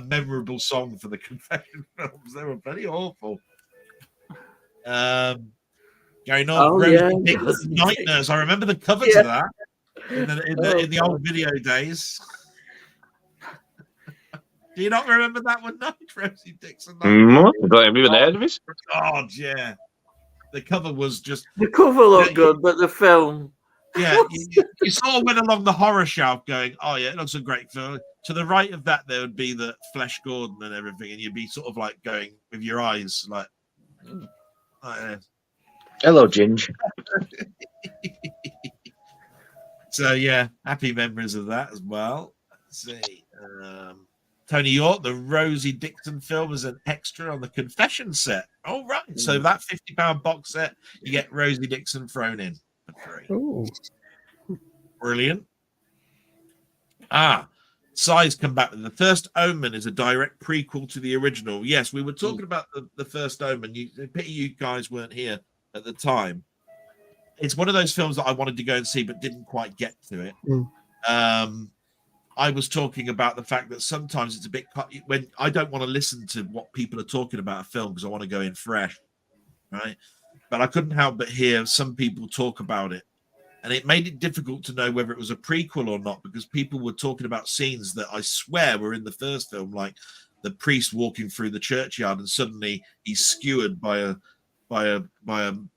memorable song for the Confession films. They were very awful. Going on, Rosie Night Nurse. I remember the cover to that in the old video days. Do you not remember that one, Night Rosie Dixon? I don't even heard of it. God, yeah. The cover was just the cover looked good, but the film. Yeah, you sort of went along the horror shelf going, oh yeah, it looks a great film. To the right of that, there would be the Flesh Gordon and everything, and you'd be sort of like going with your eyes like hello, Ginge. So yeah, happy memories of that as well. Let's see. Tony York, the Rosie Dixon film, as an extra on the Confession set. Oh, right. So that £50 box set, you get Rosie Dixon thrown in for free. Ooh. Brilliant. Si's come back with the first Omen is a direct prequel to the original. Yes, we were talking about the first Omen. Pity you guys weren't here at the time. It's one of those films that I wanted to go and see but didn't quite get to it. I was talking about the fact that sometimes it's a bit when I don't want to listen to what people are talking about a film because I want to go in fresh, right? But I couldn't help but hear some people talk about it, and it made it difficult to know whether it was a prequel or not because people were talking about scenes that I swear were in the first film, like the priest walking through the churchyard and suddenly he's skewered by a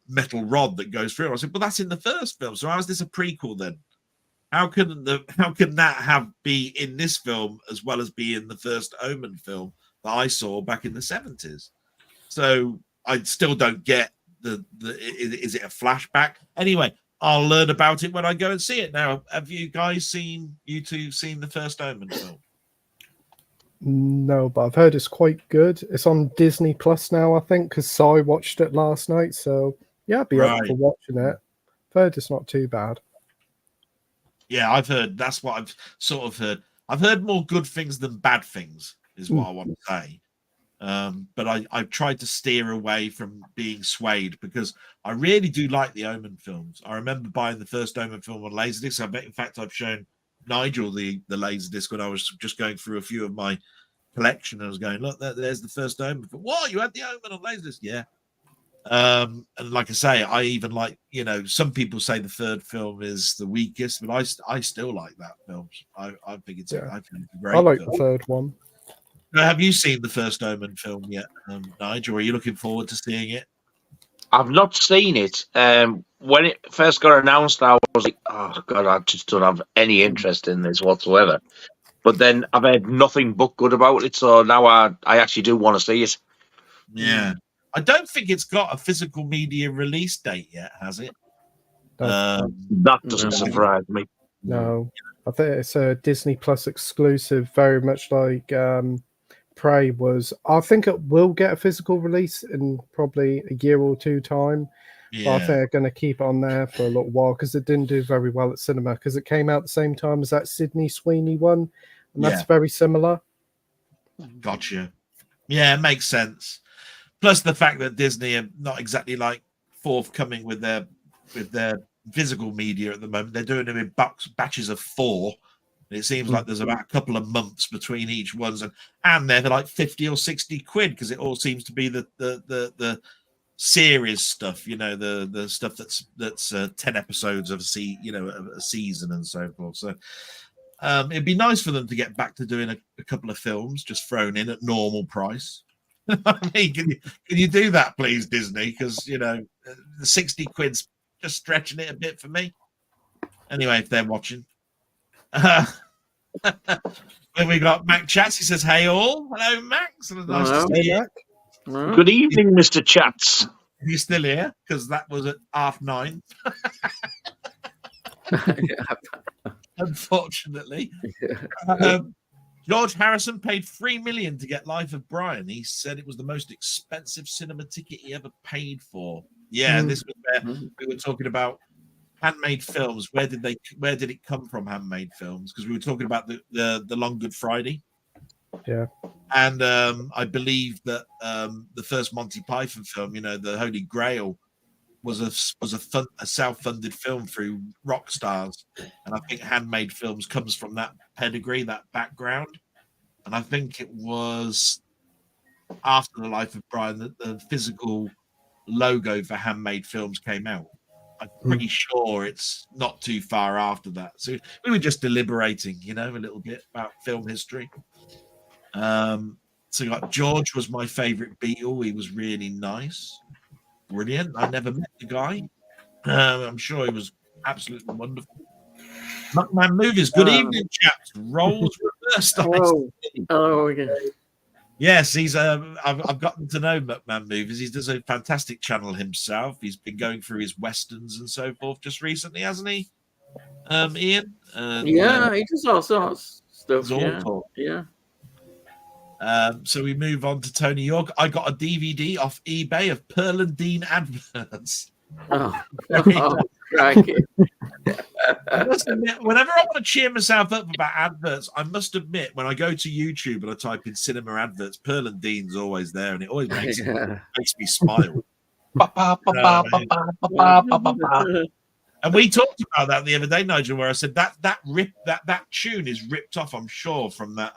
metal rod that goes through. I said, well, that's in the first film, so how is this a prequel then? How can that be in this film as well as be in the first Omen film that I saw back in the 70s? So I still don't get is it a flashback? Anyway, I'll learn about it when I go and see it. Now, have you guys seen the first Omen film? No, but I've heard it's quite good. It's on Disney Plus now, I think, because Si watched it last night. So yeah, I'd be up for watching it. I've heard it's not too bad. Yeah, I've heard. That's what I've sort of heard. I've heard more good things than bad things, is what I want to say. But I've tried to steer away from being swayed because I really do like the Omen films. I remember buying the first Omen film on Laserdisc. In fact, I've shown Nigel the Laserdisc when I was just going through a few of my collection. And I was going, look, there's the first Omen film. What, you had the Omen on Laserdisc? Yeah. And like I say, I even like, some people say the third film is the weakest, but I still like that film. I think it's a great I like film. the third one. Have you seen the first Omen film yet, Nigel? Are you looking forward to seeing it? I've not seen it. When it first got announced, I was like, oh, God, I just don't have any interest in this whatsoever. But then I've heard nothing but good about it, so now I actually do want to see it. Yeah. I don't think it's got a physical media release date yet, has it? That doesn't surprise me. No. I think it's a Disney Plus exclusive, very much like Prey was. I think it will get a physical release in probably a year or two time. Yeah. But I think they're going to keep it on there for a little while because it didn't do very well at cinema because it came out at the same time as that Sydney Sweeney one. And that's very similar. Gotcha. Yeah, it makes sense. Plus the fact that Disney are not exactly like forthcoming with their physical media at the moment. They're doing them in batches of 4. And it seems like there's about a couple of months between each ones, and they're like 50 or 60 quid because it all seems to be the series stuff, the stuff that's 10 episodes of a season and so forth. So it'd be nice for them to get back to doing a couple of films just thrown in at normal price. I mean, can you do that, please, Disney? Because the 60 quid's just stretching it a bit for me. Anyway, if they're watching, then we got Mac Chats. He says, "Hey all, hello, Max. Nice to see you. Good evening, Mr. Chats. He's still here because that was at 9:30. Unfortunately." George Harrison paid $3 million to get Life of Brian. He said it was the most expensive cinema ticket he ever paid for. Yeah, this was where we were talking about handmade films. Where did it come from? Handmade films, because we were talking about the Long Good Friday. Yeah, and I believe that the first Monty Python film, the Holy Grail, was a self-funded film through rock stars, and I think handmade films comes from that pedigree, that background. And I think it was after the Life of Brian that the physical logo for handmade films came out. I'm pretty sure it's not too far after that. So we were just deliberating, a little bit about film history. So like George was my favorite Beatle. He was really nice. Brilliant. I never met the guy. I'm sure he was absolutely wonderful. Muckman Movies. Good evening, chaps. Roles reversed. Hello again. Yes, he's. I've gotten to know Muckman Movies. He does a fantastic channel himself. He's been going through his westerns and so forth just recently, hasn't he? Ian. He does all sorts of stuff. Yeah. So we move on to Tony York. I got a DVD off eBay of Pearl and Dean adverts. Crikey. I must admit, whenever I want to cheer myself up about adverts, I must admit, when I go to YouTube and I type in cinema adverts, Pearl and Dean's always there, and it always makes me smile. And we talked about that the other day, Nigel, where I said that tune is ripped off, I'm sure, from that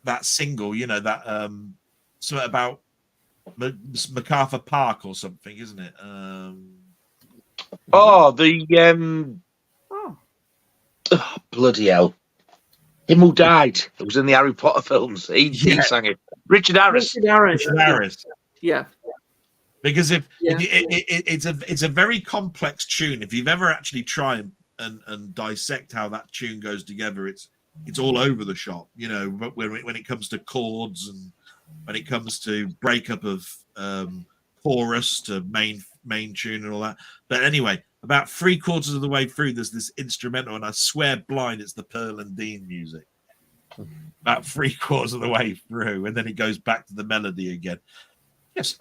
that single, something about MacArthur Park or something, isn't it? Bloody hell! Him who died. It was in the Harry Potter films. He sang it. Richard Harris. Yeah. Because it's a very complex tune. If you've ever actually tried and dissect how that tune goes together, it's all over the shop, but when it comes to chords and when it comes to breakup of chorus to main tune and all that. But anyway, about 3/4 of the way through, there's this instrumental, and I swear blind it's the Pearl and Dean music. About 3/4 of the way through, and then it goes back to the melody again. Yes,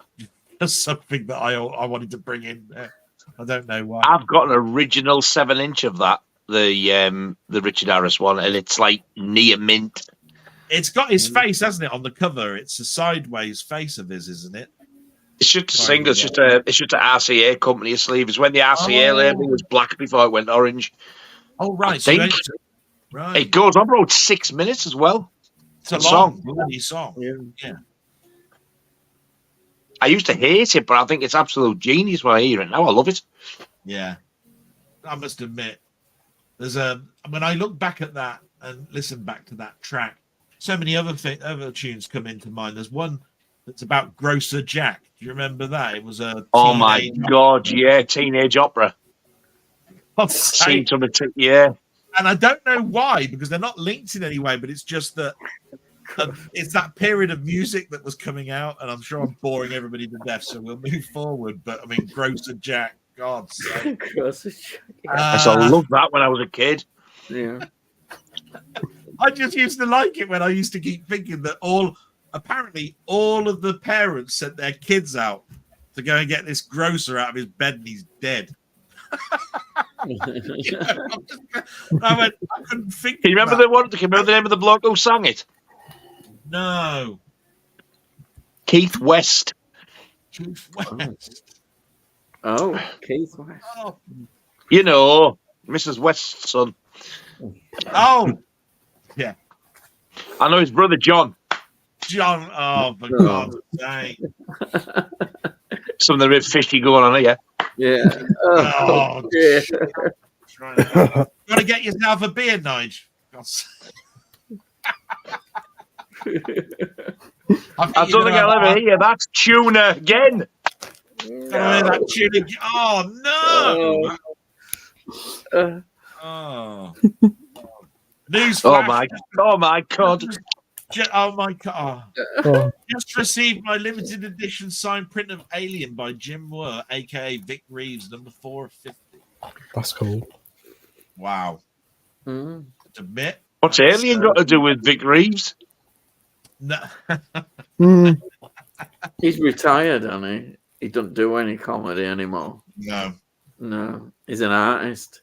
that's something that I wanted to bring in there. I don't know why. I've got an original 7-inch of that, the Richard Harris one, and it's like near mint. It's got his face, hasn't it, on the cover? It's a sideways face of his, isn't it? It's just a single. It's just an RCA company sleeve. It's when the RCA label was black before it went orange. Oh, right. I think it goes on about 6 minutes as well. It's a long song. Yeah. I used to hate it, but I think it's absolute genius when I hear it now. I love it. Yeah. I must admit, when I look back at that and listen back to that track, so many other tunes come into mind. There's one that's about Grocer Jack. Do you remember that? It was a oh my god, yeah, teenage opera. Yeah. And I don't know why, because they're not linked in any way, but it's just that it's that period of music that was coming out, and I'm sure I'm boring everybody to death, so we'll move forward. But I mean, Grocer Jack, God's sake. Grocer Jack. I loved that when I was a kid. Yeah. I just used to like it when I used to keep thinking that apparently all of the parents sent their kids out to go and get this grocer out of his bed and he's dead. I couldn't think. Can you remember the name of the bloke who sang it? No. Keith West. Keith West. Oh, Keith West. Oh. You know, Mrs. West's son. Oh. Yeah. I know his brother John. John. Oh, for God's sake. Something a bit fishy going on here. Yeah. Oh, dear. Got to get yourself a beer, Nigel. I don't think I'll ever hear that tuna again. That tune again. Oh, no. Oh. Newsflash. Oh, my God. Oh, my God. Oh. Just received my limited edition signed print of Alien by Jim Moore, a.k.a. Vic Reeves, number 4 of 50. That's cool. Wow. To admit. What's Alien got to do with Vic Reeves? No. He's retired, hasn't he? He doesn't do any comedy anymore. No. He's an artist.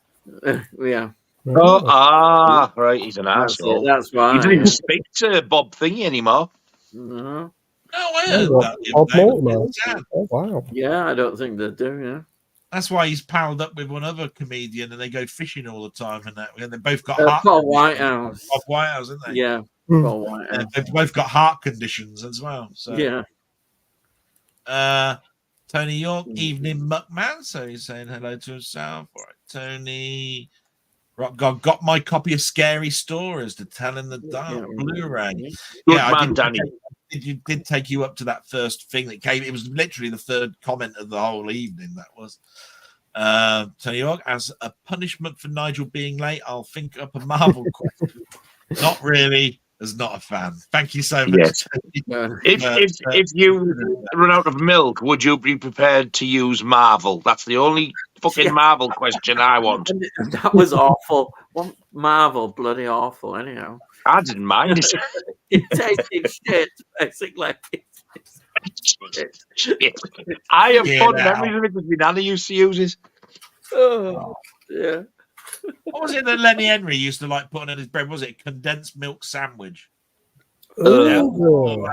Yeah. Oh, right. He's an asshole. That's why. He doesn't even speak to Bob Thingy anymore. No. I heard that. Oh, wow. Yeah, I don't think they do, yeah. That's why he's palled up with one other comedian and they go fishing all the time and that. And they both got Paul Whitehouse. Paul Whitehouse, isn't they? Yeah. Paul Whitehouse. They've both got heart conditions as well. So yeah. Tony York, evening Muckman. So he's saying hello to himself. All right, Tony. Got my copy of Scary Stories to Tell in the Dark Blu-ray. It did take you up to that first thing that came. It was literally the third comment of the whole evening. That was Tony York. As a punishment for Nigel being late, I'll think up a Marvel question. Not really. As not a fan. Thank you so much. Yes. If you run out of milk, would you be prepared to use Marvel? That's the only fucking Marvel question I want. That was awful. Well, Marvel, bloody awful. Anyhow, I didn't mind it. It tasted shit, basically. Shit. I have fun memories of it because my nanny used to use it. Oh, yeah. What was it that Lenny Henry used to like putting in his bread? Was it a condensed milk sandwich? Oh,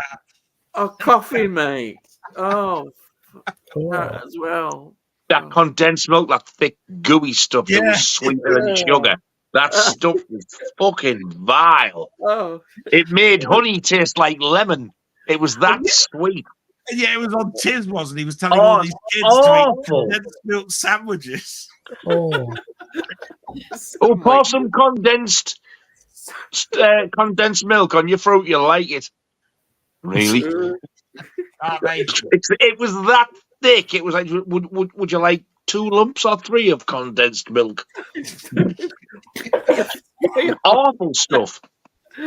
coffee, mate. Oh, that as well. That condensed milk, that thick, gooey stuff that was sweeter than sugar. That stuff was fucking vile. Oh. It made honey taste like lemon. It was that sweet. Yeah, it was on Tiz, wasn't he? He was telling all these kids to eat condensed milk sandwiches. Pour some condensed milk on your fruit. You'll like it. Really? It was that thick. It was like, would you like 2 lumps or 3 of condensed milk? Awful stuff.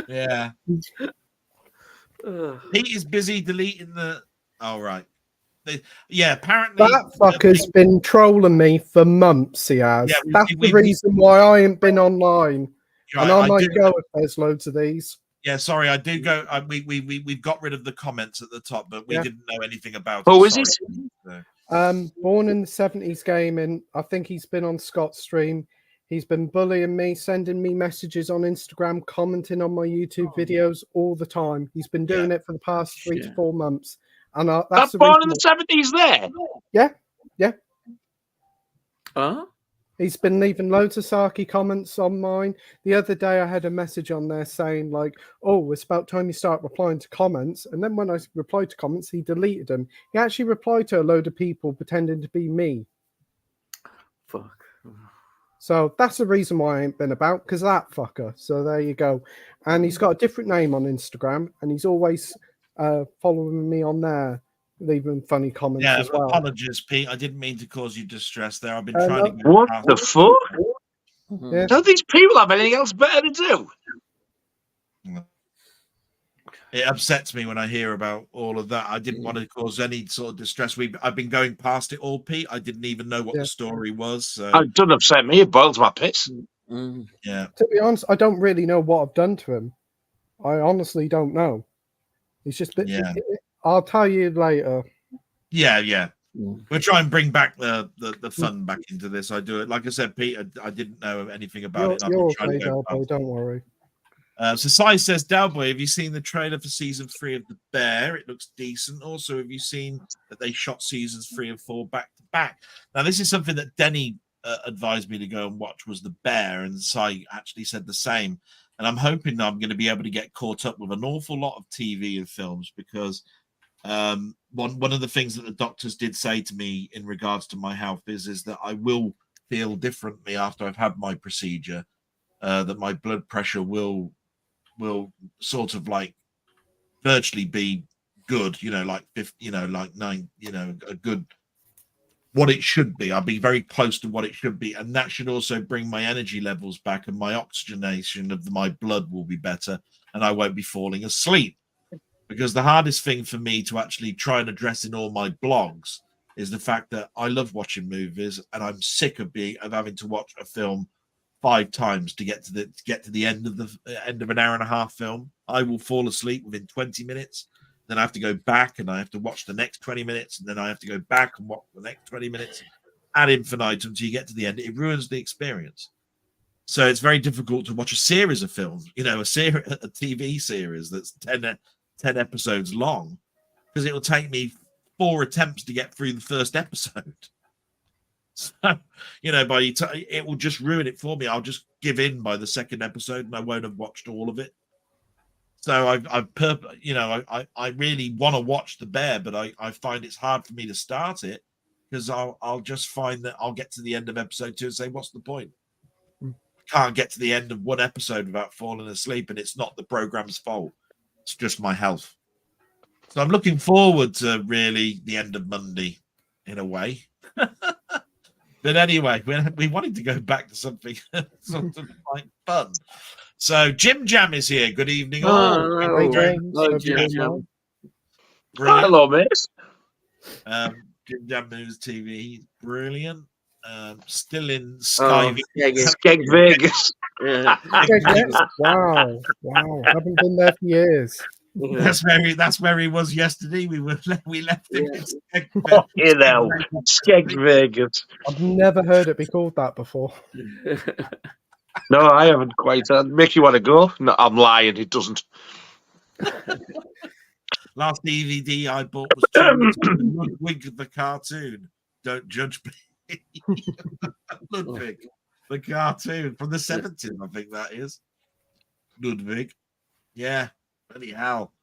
Yeah. Pete is busy deleting the. Oh, right. Apparently that fucker's been trolling me for months. He has. Yeah, that's the reason why I ain't been online. Right, and I might go if there's loads of these. Yeah, sorry, I do go. We've got rid of the comments at the top, but we didn't know anything about. Who is it? Born in the 70s gaming. I think he's been on Scott's stream. He's been bullying me, sending me messages on Instagram, commenting on my YouTube videos all the time. He's been doing it for the past 3 to 4 months. And that's born in the 70s there? Yeah. Huh? He's been leaving loads of sarky comments on mine. The other day I had a message on there saying like, oh, it's about time you start replying to comments. And then when I replied to comments, he deleted them. He actually replied to a load of people pretending to be me. Fuck. So that's the reason why I ain't been about, because that fucker. So there you go. And he's got a different name on Instagram, and he's always following me on there, leaving funny comments as well. Apologies, Pete. I didn't mean to cause you distress there. I've been trying to get What the fuck? Yeah. Don't these people have anything else better to do? It upsets me when I hear about all of that. I didn't want to cause any sort of distress. I've been going past it all, Pete. I didn't even know what the story was. So It doesn't upset me. It boils my piss. Yeah. To be honest, I don't really know what I've done to him. I honestly don't know. He's just been. Yeah. I'll tell you later. Yeah. We'll try and bring back the fun back into this. I do it. Like I said, Pete, I didn't know anything about it. You're okay, Delboy, don't worry. So Sai says, Delboy, have you seen the trailer for season 3 of The Bear? It looks decent. Also, have you seen that they shot seasons 3 and 4 back to back? Now, this is something that Denny advised me to go and watch, was The Bear, and Sai actually said the same. And I'm hoping that I'm going to be able to get caught up with an awful lot of TV and films, because one of the things that the doctors did say to me in regards to my health is that I will feel differently after I've had my procedure, that my blood pressure will sort of like virtually be good, like 50, like 9, a good, what it should be. I'll be very close to what it should be, and that should also bring my energy levels back, and my oxygenation of my blood will be better, and I won't be falling asleep. Because the hardest thing for me to actually try and address in all my blogs is the fact that I love watching movies, and I'm sick of having to watch a film 5 times to get to the end of an hour and a half film. I will fall asleep within 20 minutes. Then I have to go back and I have to watch the next 20 minutes, and then I have to go back and watch the next 20 minutes ad infinitum until you get to the end. It ruins the experience. So it's very difficult to watch a series of films, a TV series that's 10 episodes long, because it will take me 4 attempts to get through the first episode. So, it will just ruin it for me. I'll just give in by the second episode, and I won't have watched all of it. So I really want to watch The Bear, but I find it's hard for me to start it, because I'll just find that I'll get to the end of episode 2 and say, what's the point? I can't get to the end of one episode without falling asleep, and it's not the program's fault. It's just my health. So I'm looking forward to really the end of Monday, in a way. But anyway, we wanted to go back to something sort of like fun. So Jim Jam is here. Good evening, all. Hello, Jim Jam. Hello, mate. Jim Jam News TV, brilliant. Still in Sky Skeg Vegas. Yeah. Wow. Haven't been there for years. That's where he was yesterday. We left him in Skeg Vegas. I've never heard it be called that before. No, I haven't quite. Make you want to go? No, I'm lying. It doesn't. Last DVD I bought was Ludwig the cartoon. Don't judge me. Ludwig the cartoon from the 70s, I think that is. Ludwig. Yeah. Bloody hell.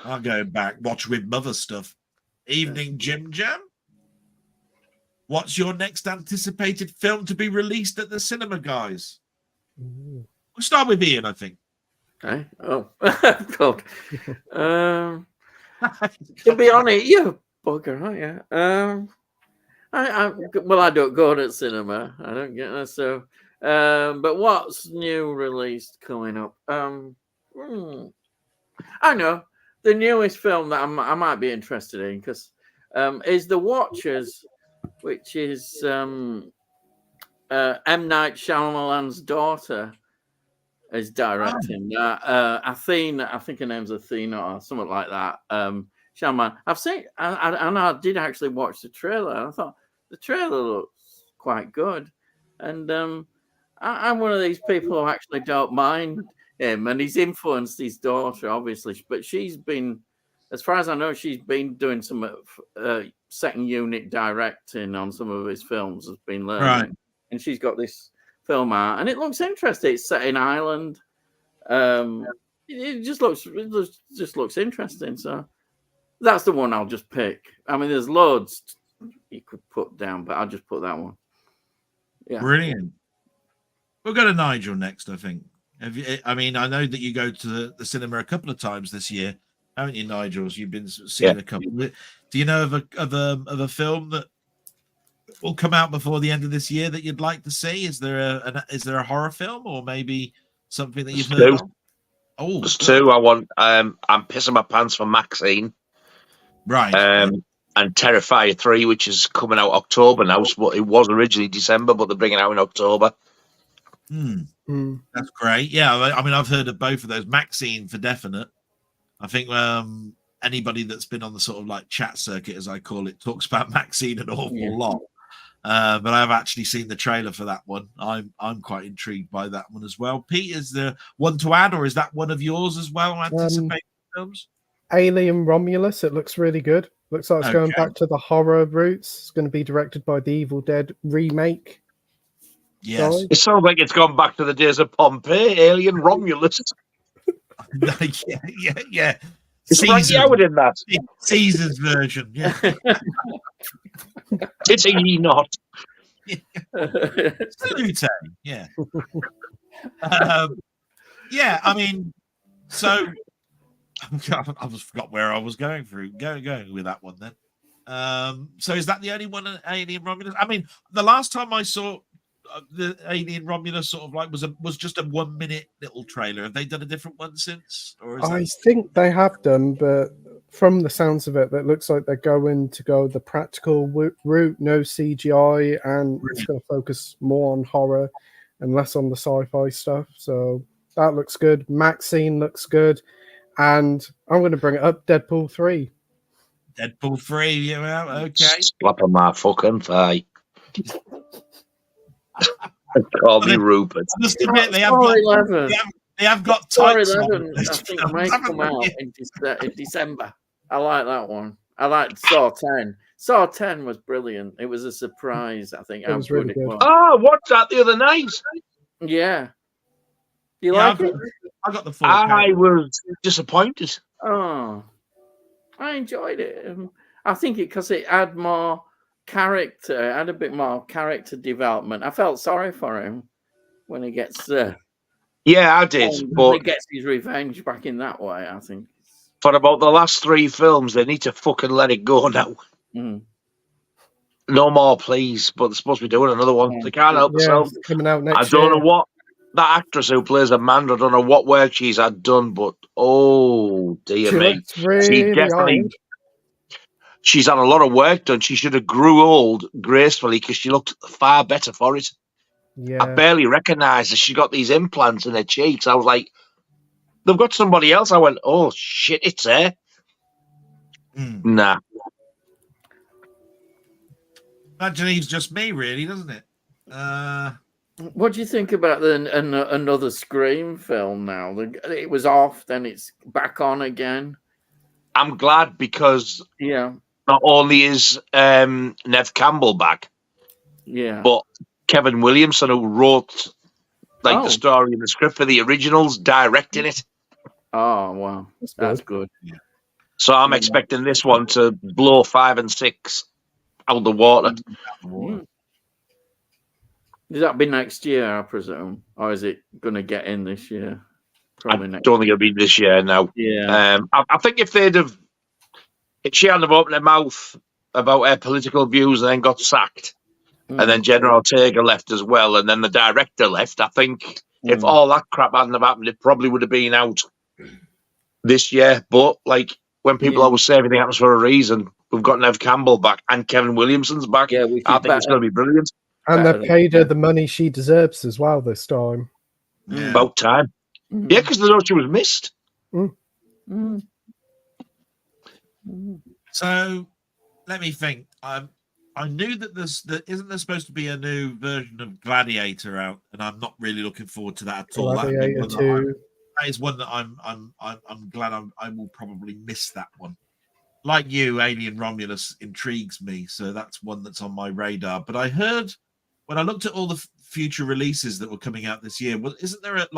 I'm going back. Watch with mother stuff. Evening, Jim Jam. What's your next anticipated film to be released at the cinema, guys? We'll start with Ian, I think. Okay. Oh, God. To be honest, you bugger, aren't you? I don't go to cinema. I don't get that. So, but what's new released coming up? I know the newest film that I might be interested in, because is The Watchers, which is M. Night Shyamalan's daughter is directing that. Athena, I think her name's Athena or something like that. Shyamalan. I've seen, and I did actually watch the trailer. I thought the trailer looks quite good, and I'm one of these people who actually don't mind him, and he's influenced his daughter, obviously. But she's been, as far as I know, she's been doing some second unit directing on some of his films. Has been learning, Right. and she's got this film out, and it looks interesting. It's set in Ireland. It just looks interesting. So that's the one I'll just pick. I mean, there's loads you could put down, but I'll just put that one. Yeah. Brilliant. We'll go to Nigel next, I think. I mean, I know that you go to the cinema a couple of times this year, haven't you, Nigel? You've been seeing a couple. Do you know of a film that will come out before the end of this year that you'd like to see? Is there a horror film or maybe something that you've heard of? Oh, there's two. I want. I'm pissing my pants for Maxine. Right. And Terrifier 3, which is coming out October now. It was originally December, but they're bringing it out in October. That's great. Yeah, I mean, I've heard of both of those. Maxine for definite. I think anybody that's been on the sort of like chat circuit, as I call it, talks about Maxine an awful lot. But I've actually seen the trailer for that one. I'm quite intrigued by that one as well. Pete, is there one to add, or is that one of yours as well? Anticipated films? Alien Romulus. It looks really good. Looks like it's going back to the horror roots. It's going to be directed by the Evil Dead remake. Yes. It sounds like it's gone back to the days of Pompeii, Alien Romulus. yeah. It's Frank Howard in that. Caesar's version, yeah. It's he not. Salute, yeah. Yeah, I mean, so I just forgot where I was going with that one then. So is that the only one, Alien Romulus? I mean, the last time I saw the Alien Romulus sort of like was just a 1 minute little trailer. Have they done a different one since? Or is I think they have done, but from the sounds of it, it looks like they're going to go the practical route, no CGI, and it's going to focus more on horror and less on the sci-fi stuff. So that looks good. Maxine looks good. And I'm going to bring it up, Deadpool 3. Deadpool 3, yeah, okay. Slap on my fucking thigh. Call me Rupert. I must admit, they have got Story tights 11, I think, may come out in December. I like that one. I like Saw 10. Saw 10 was brilliant. It was a surprise, I think. It was really good. Oh, I watched that the other night. Yeah. You like it? I got the full. I was disappointed. Oh, I enjoyed it. I think because it had more character, it had a bit more character development. I felt sorry for him when he gets yeah, I did. But he gets his revenge back in that way, I think. For about the last 3 films, they need to fucking let it go now. No more, please. But they're supposed to be doing another one. They can't help themselves. Coming out next year. I don't know what that actress who plays Amanda, I don't know what work she's had done, but oh dear me. Really she's had a lot of work done. She should have grew old gracefully because she looked far better for it. Yeah. I barely recognised her. She got these implants in her cheeks. I was like, they've got somebody else. I went, oh shit, it's her. Nah. That leaves just me, really, doesn't it? What do you think about another Scream film now? It was off, then it's back on again. I'm glad because not only is Nev Campbell back, but Kevin Williamson, who wrote the story and the script for the originals, directing it. Oh, wow. That's good. Yeah. So I'm expecting this one to blow 5 and 6 out the water. Does that be next year, I presume? Or is it going to get in this year? Probably don't think it'll be this year now. Yeah. I think if she hadn't have opened her mouth about her political views and then got sacked, and then General Ortega left as well, and then the director left, I think if all that crap hadn't have happened, it probably would have been out this year. But when people always say everything happens for a reason, we've got Nev Campbell back and Kevin Williamson's back. Yeah, I think it's going to be brilliant. And they've paid her the money she deserves as well this time. Yeah. About time. Yeah, because they know she was missed. So let me think. I knew that isn't there supposed to be a new version of Gladiator out, and I'm not really looking forward to that at all. Gladiator 2. That is one that I'm glad I will probably miss that one. Like you, Alien Romulus intrigues me, so that's one that's on my radar. But I heard when I looked at all the future releases that were coming out this year, well, isn't there a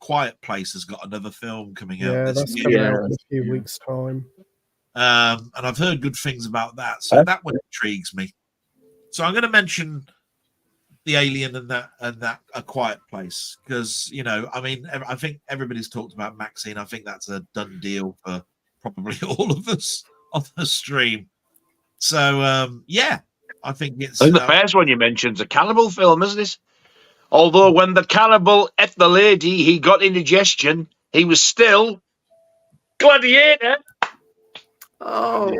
Quiet Place has got another film coming out this year? Coming out in a few weeks' time. And I've heard good things about that, so that one intrigues me. So I'm going to mention the Alien and that A Quiet Place because I think everybody's talked about Maxine. I think that's a done deal for probably all of us on the stream. So I think it's. And the first one you mentioned is a cannibal film, isn't it? Although when the cannibal ate the lady, he got indigestion. He was still Gladiator. Oh,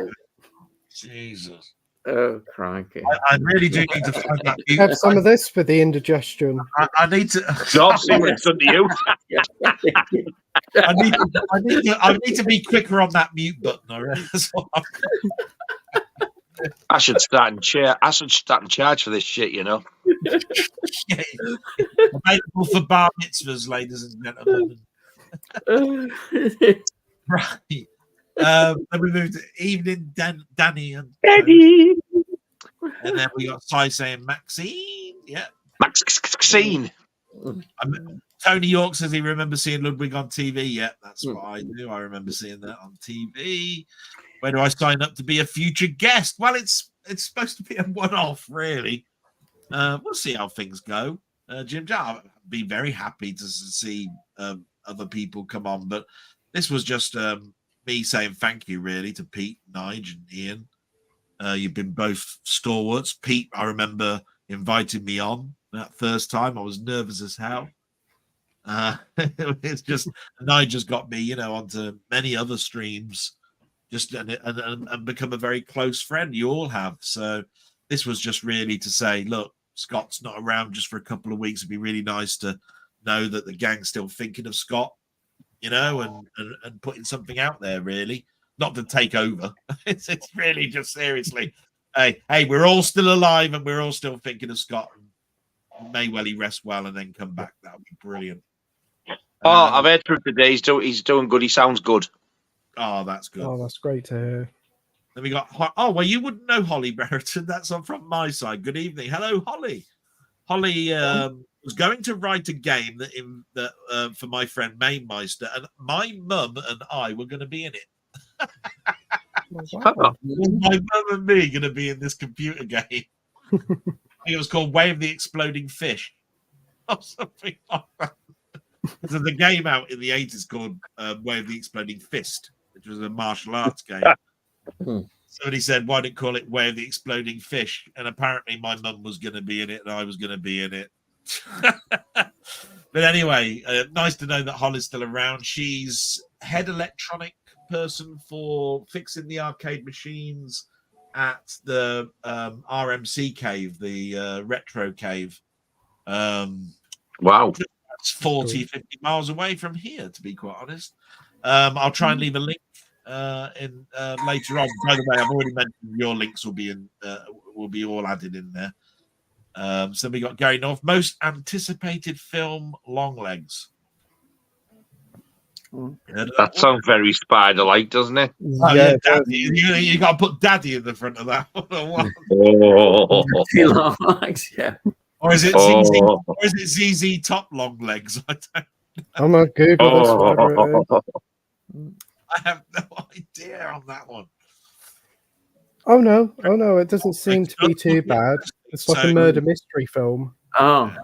Jesus! Oh, crikey! I really do need to find that. Have some of this for the indigestion. I need to. Don't see what it's done to you. I need to be quicker on that mute button. I should start in charge for this shit, you know. Available for bar mitzvahs, ladies and gentlemen. Right. Then we moved to Evening Danny and Eddie. And then we got Sai saying Maxine. Yeah. Maxine. Tony York says he remembers seeing Ludwig on TV. Yeah, that's what I do. I remember seeing that on TV. Where do I sign up to be a future guest? Well, it's supposed to be a one-off, really. We'll see how things go. Jim, I'll be very happy to see other people come on, but this was just me saying thank you, really, to Pete, Nigel, and Ian. You've been both stalwarts. Pete, I remember inviting me on that first time. I was nervous as hell. It's just Nigel's got me, onto many other streams, just and become a very close friend. You all have. So this was just really to say, look, Scott's not around just for a couple of weeks. It'd be really nice to know that the gang's still thinking of Scott, and putting something out there, really. Not to take over. It's really just seriously. Hey, we're all still alive and we're all still thinking of Scott. May well he rest well and then come back. That would be brilliant. I've heard from today. He's doing good. He sounds good. Oh, that's good. Oh, that's great to hear. Then we got. Well, you wouldn't know Holly Brereton. That's on from my side. Good evening. Hello, Holly. Holly was going to write a game that for my friend Mainmeister, and my mum and I were going to be in it. Wow. My mum and me going to be in this computer game. I think it was called Way of the Exploding Fish or something like that. There's a game out in the 80s called Way of the Exploding Fist, which was a martial arts game. Somebody said, why didn't call it Way of the Exploding Fish? And apparently my mum was going to be in it and I was going to be in it. But anyway, nice to know that Holly's still around. She's head electronic person for fixing the arcade machines at the RMC cave, the retro cave. Wow. It's 40, 50 miles away from here, to be quite honest. I'll try and leave a link in later on. By the way, I've already mentioned your links will be all added in there. So we got Gary North, most anticipated film, Longlegs. That sounds very spider-like, doesn't it? Oh, yeah, Daddy. You got to put Daddy in the front of that. Yeah. Or is it ZZ Top Long Legs? I don't know. I'm gonna Google this. I have no idea on that one. Oh no! It doesn't seem to be too bad. It's like a murder mystery film. Oh.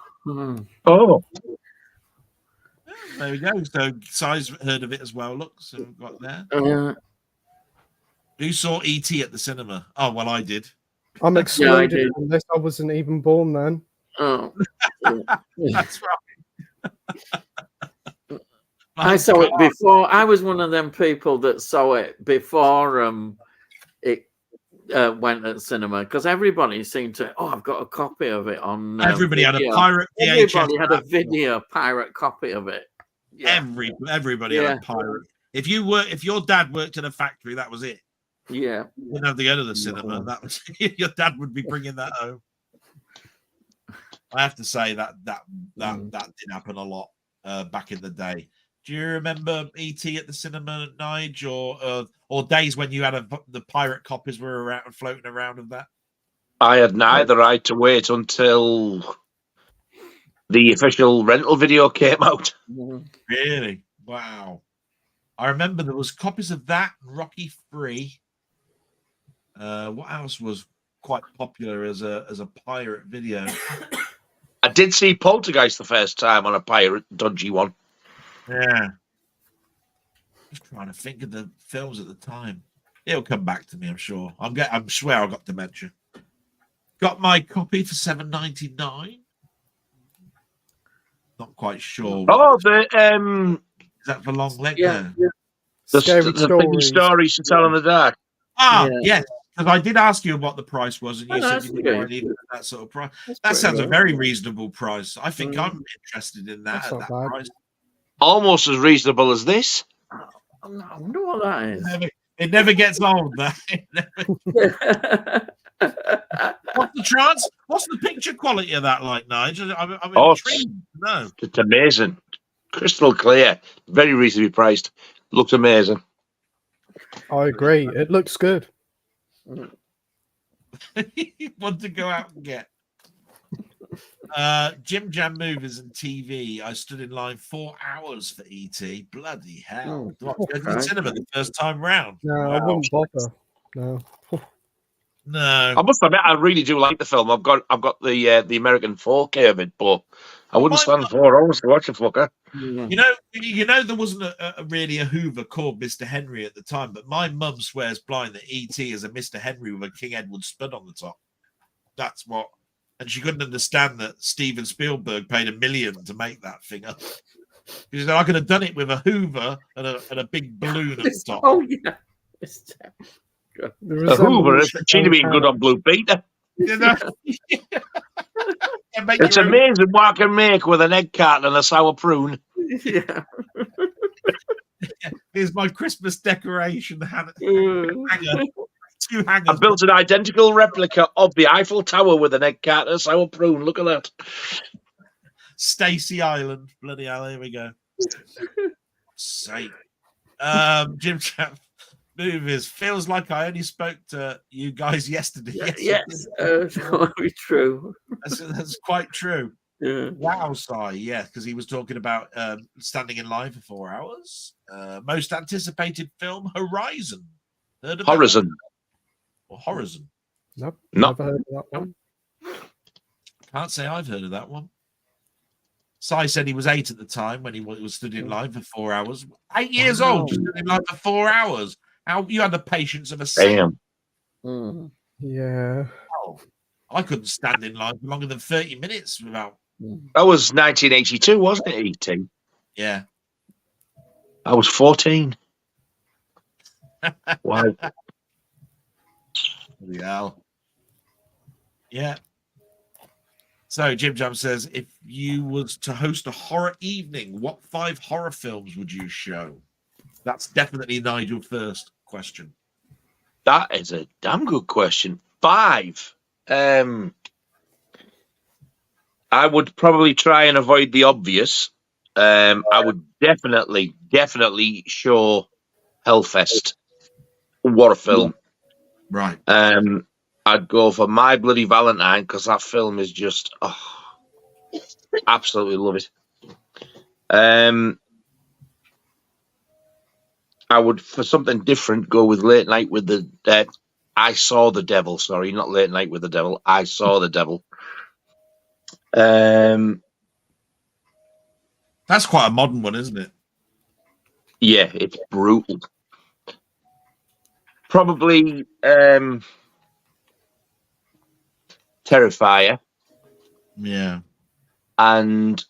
There we go. So Si's heard of it as well. Look, so we've got there. Who saw E.T. at the cinema? Oh, well, I did. I'm excluded unless I wasn't even born then. Oh. That's right. I saw it before. I was one of them people that saw it before it went at the cinema because everybody seemed to. Oh, I've got a copy of it on. Everybody video. had a pirate. Everybody had a video pirate copy of it. Yeah. Everybody had a pirate. If your dad worked in a factory, that was it. Yeah. You wouldn't have to go to the cinema. That was your dad would be bringing that home. I have to say that did happen a lot back in the day. Do you remember E.T. at the cinema, Nigel, or days when you had the pirate copies were around floating around of that? I had neither. I had to wait until the official rental video came out. Really? Wow. I remember there was copies of that, Rocky 3. What else was quite popular as a pirate video? I did see Poltergeist the first time on a pirate dodgy one. Yeah. Just trying to think of the films at the time. It'll come back to me, I'm sure. I'm swear I got dementia. Got my copy for $7.99. Not quite sure. Oh, is that for Long Leg? Yeah. The thing stories to tell in the dark. Yes. Because I did ask you what the price was, and you said you didn't want even that sort of price. That sounds a very reasonable price. I think I'm interested in that at that price. Almost as reasonable as this. I wonder what that is. It never gets old, though. What's the picture quality of that like, Nigel? I'm intrigued. No, it's amazing, crystal clear, very reasonably priced. Looks amazing. I agree. It looks good. Want to go out and get Jim Jam movies and TV. I stood in line 4 hours for ET. Bloody hell! Do I go to the cinema the first time round? No, I wouldn't bother. No. No. I must admit, I really do like the film. I've got the American 4K of it, but I wouldn't stand 4 hours to watch a fucker. You know, there wasn't really a Hoover called Mr. Henry at the time, but my mum swears blind that E.T. is a Mr. Henry with a King Edward spud on the top. That's what, and she couldn't understand that Steven Spielberg paid $1 million to make that thing up. She said, I could have done it with a Hoover and a big balloon at the top. Oh yeah, the Hoover, she'd have been good on Blue Peter. You know? It's amazing what I can make with an egg carton and a sour prune. Yeah. Here's my Christmas decoration hanger. 2 hangers. I built an identical replica of the Eiffel Tower with an egg carton and a sour prune. Look at that. Stacy Island. Bloody hell, here we go. Sake. Jim Chap movies. Feels like I only spoke to you guys yesterday. Yes, very true. That's quite true. Yeah. Wow, Si. Yeah, because he was talking about standing in line for 4 hours. Most anticipated film, Horizon. Heard of Horizon. Or Horizon. Nope. Not Never heard of that one. Can't say I've heard of that one. Si said he was 8 at the time when he was stood in line for 4 hours. 8 years old, just stood in line for 4 hours. How you had the patience of a saint. Damn. Yeah. Oh, I couldn't stand in line for longer than 30 minutes without. That was 1982, wasn't it, E.T.? Yeah. I was 14. Wow. Yeah. Yeah. So Jim Jam says, if you was to host a horror evening, what 5 horror films would you show? That's definitely Nigel's first question. That is a damn good question. 5. I would probably try and avoid the obvious. I would definitely show Hellfest. What a film. Right. I'd go for My Bloody Valentine because that film is just absolutely love it. I would, for something different, go with Late Night with the I Saw the Devil. Sorry, not Late Night with the Devil. I Saw the Devil. That's quite a modern one, isn't it? Yeah, it's brutal. Probably Terrifier. Yeah. And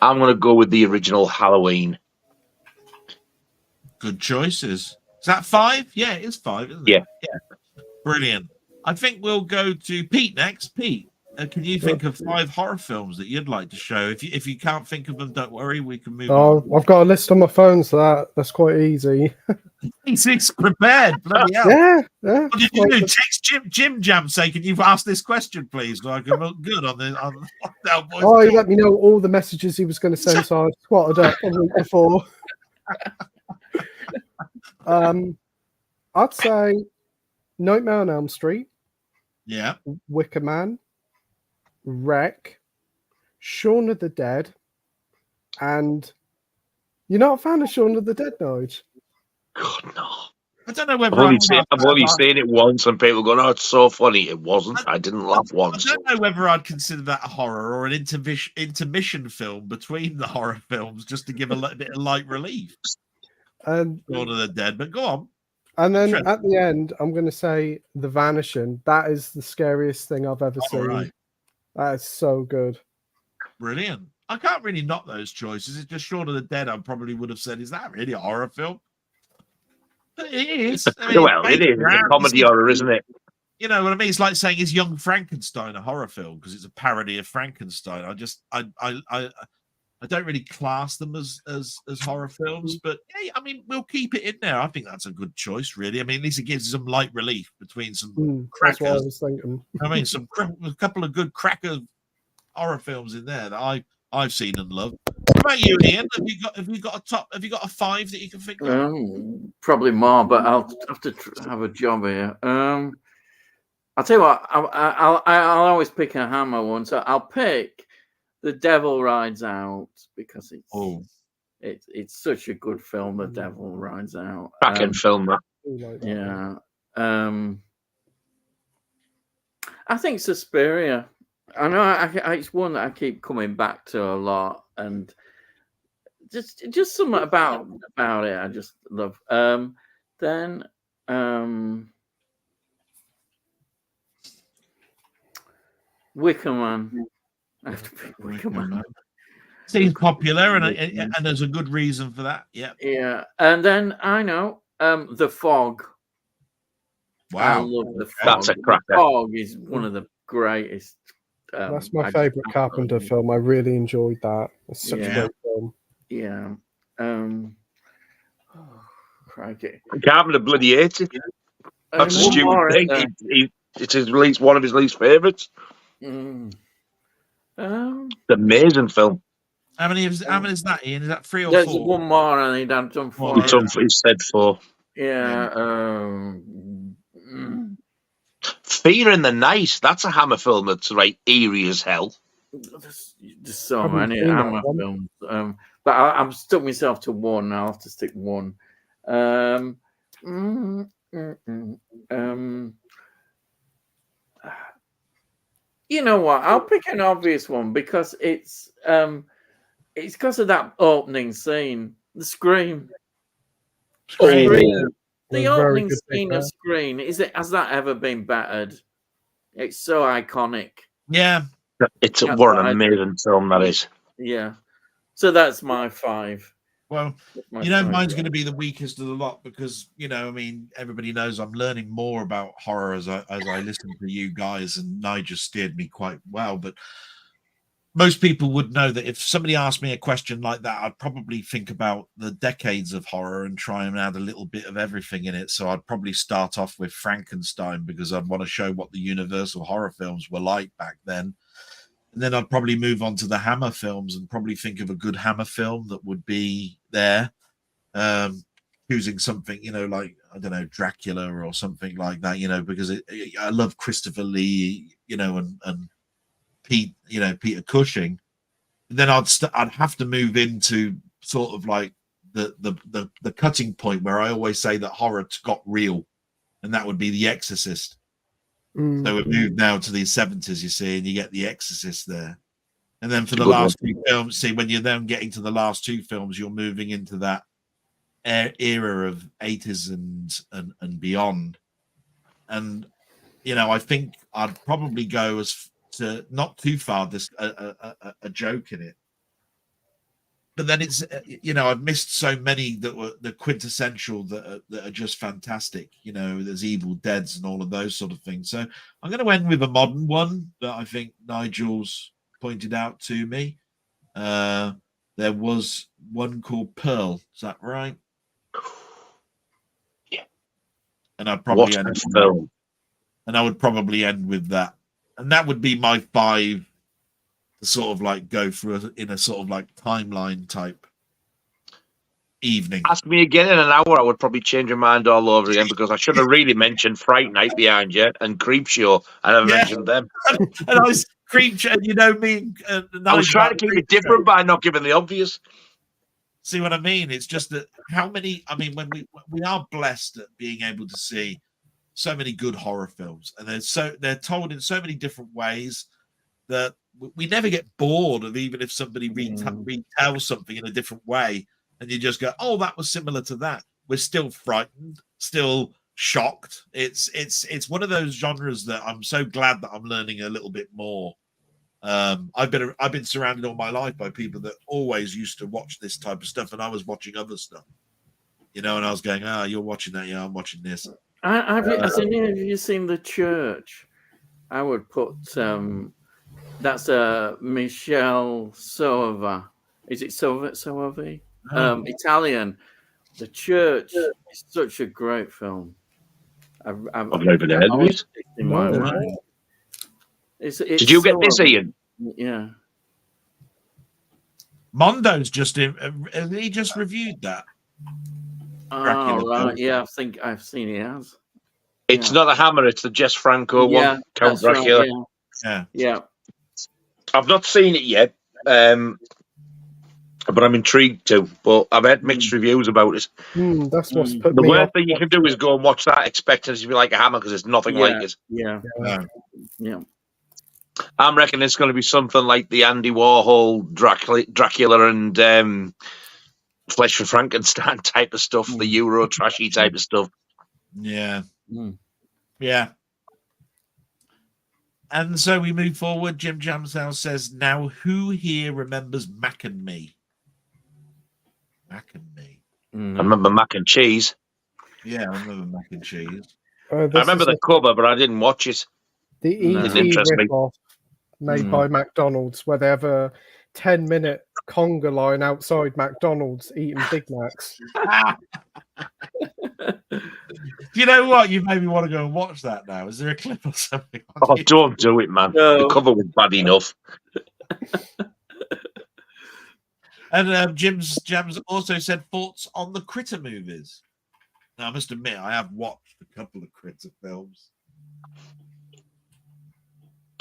I'm going to go with the original Halloween. Good choices. Is that 5? Yeah, it is 5, isn't it? Yeah. Yeah. Brilliant. I think we'll go to Pete next. Pete, Can you think of 5 horror films that you'd like to show? If you can't think of them, don't worry, we can move on. I've got a list on my phone, so that's quite easy. He's prepared, bloody hell. Yeah. What did you do? Text Jim Jam say, can you ask this question, please? So I can look good on Delboy3k1. Oh, he let me know all the messages he was going to send, so I squatted up a week before. I'd say Nightmare on Elm Street. Yeah. Wicker Man. Wreck. Shaun of the Dead. And you're not a fan of Shaun of the Dead, Nigel? God, no. I don't know whether I've only seen it once, and people go, "Oh, it's so funny." It wasn't. I didn't laugh once. I don't know whether I'd consider that a horror or an intermission film between the horror films, just to give a little bit of light relief. Shaun of the Dead, but go on. And then at the end, I'm going to say The Vanishing. That is the scariest thing I've ever seen. Right. That is so good. Brilliant. I can't really knock those choices. It's just Shaun of the Dead. I probably would have said, is that really a horror film? But it is. I mean, well, it is. It's a comedy horror, isn't it? You know what I mean? It's like saying, is Young Frankenstein a horror film? Because it's a parody of Frankenstein. I don't really class them as horror films, but yeah, I mean, we'll keep it in there. I think that's a good choice, really. I mean, at least it gives some light relief between some crackers. That's what I was thinking. I mean, a couple of good cracker horror films in there that I've seen and loved. What about you, Ian? Have you got a 5 that you can think of? Probably more, but I'll have to have a job here. I'll tell you what. I'll always pick a Hammer one, so I'll pick The Devil Rides Out because it's such a good film. The Devil Rides Out. Cracking film, that. Yeah. I think Suspiria. I know it's one that I keep coming back to a lot, and just something about it I just love. Then Wicker Man. I have to pick Wicker Man. Seems popular, and there's a good reason for that. Yeah. Yeah, and then I know The Fog. Wow, I love The Fog. That's a cracker. The Fog is one of the greatest. That's my favorite Carpenter film. I really enjoyed that. It's such a great film. Yeah. Crikey. Carpenter bloody hates it. That's a stupid thing. It's one of his least favourites. It's amazing film. How many is that, Ian? Is that 3 or 4? There's one more, and he'd done 4. He said 4. Yeah. Fear in the Night. That's a Hammer film that's right eerie as hell. There's so many Hammer films. But I've stuck myself to one. I'll have to stick one. You know what? I'll pick an obvious one because it's because of that opening scene, the Scream. The opening scene of Scream, has that ever been battered? It's so iconic. Yeah. It's what an amazing film that is. Yeah. So that's my 5. Well, mine's going to be the weakest of the lot because, I mean, everybody knows I'm learning more about horror as I listen to you guys, and Nigel steered me quite well. But most people would know that if somebody asked me a question like that, I'd probably think about the decades of horror and try and add a little bit of everything in it. So I'd probably start off with Frankenstein because I'd want to show what the Universal horror films were like back then. And then I'd probably move on to the Hammer films and probably think of a good Hammer film that would be there. Choosing something, like, I don't know, Dracula or something like that, because I love Christopher Lee, and Pete, Peter Cushing. And then I'd have to move into sort of like the cutting point where I always say that horror got real, and that would be The Exorcist. So we moved now to the 70s, you see, and you get The Exorcist there. And then for the last 2 films, see, when you're then getting to the last 2 films, you're moving into that era of 80s and beyond. And, I think I'd probably go as to not too far, a joke in it. but then it's I've missed so many that were the quintessential that are just fantastic. There's Evil Deads and all of those sort of things. So I'm going to end with a modern one that I think Nigel's pointed out to me. There was one called Pearl. Is that right? Yeah. And I'd probably end with film. And I would probably end with that. And that would be my 5 to sort of like go through in a sort of like timeline type evening. Ask me again in an hour, I would probably change my mind all over again, because I should have really mentioned Fright Night behind you and Creepshow. I never mentioned them. And I was Creepshow, me. I was trying to keep it different by not giving the obvious. See what I mean? It's just that when we are blessed at being able to see so many good horror films, and they're told in so many different ways that we never get bored of, even if somebody retells something in a different way, and you just go, "Oh, that was similar to that." We're still frightened, still shocked. It's one of those genres that I'm so glad that I'm learning a little bit more. I've been surrounded all my life by people that always used to watch this type of stuff, and I was watching other stuff, and I was going, "Ah, you're watching that, yeah, I'm watching this." Have you seen The Church? I would put that's Michelle Sova. Is it Soavi? Italian. The Church is such a great film. I've never heard of it. In my mind. Did you get this, Ian? Yeah. Mondo's just he just reviewed that. Oh, right. Yeah, I think I've seen it as. It's not the Hammer, it's the Jess Franco one, Count Dracula. Right, yeah. I've not seen it yet, but I'm intrigued to. But I've had mixed reviews about it. That's what's put the me worst off. thing you can do is go and watch that expecting it to be like a Hammer, because it's nothing like it. Yeah. I'm reckoning it's going to be something like the Andy Warhol Dracula and Flesh for Frankenstein type of stuff, the Euro trashy type of stuff. Yeah. Yeah. And so we move forward. Jim Jamsdale says, "Now, who here remembers Mac and Me?" Mac and Me. I remember Mac and Cheese. Yeah, I remember Mac and Cheese. I remember the cover, but I didn't watch it. The E.T. rip-off made by McDonald's, where they have a 10-minute conga line outside McDonald's eating Big Macs. You know what? You made me want to go and watch that now. Is there a clip or something? Oh, don't do it, man. No. The cover was bad enough. And Jams also said thoughts on the Critter movies. Now, I must admit, I have watched a couple of Critter films.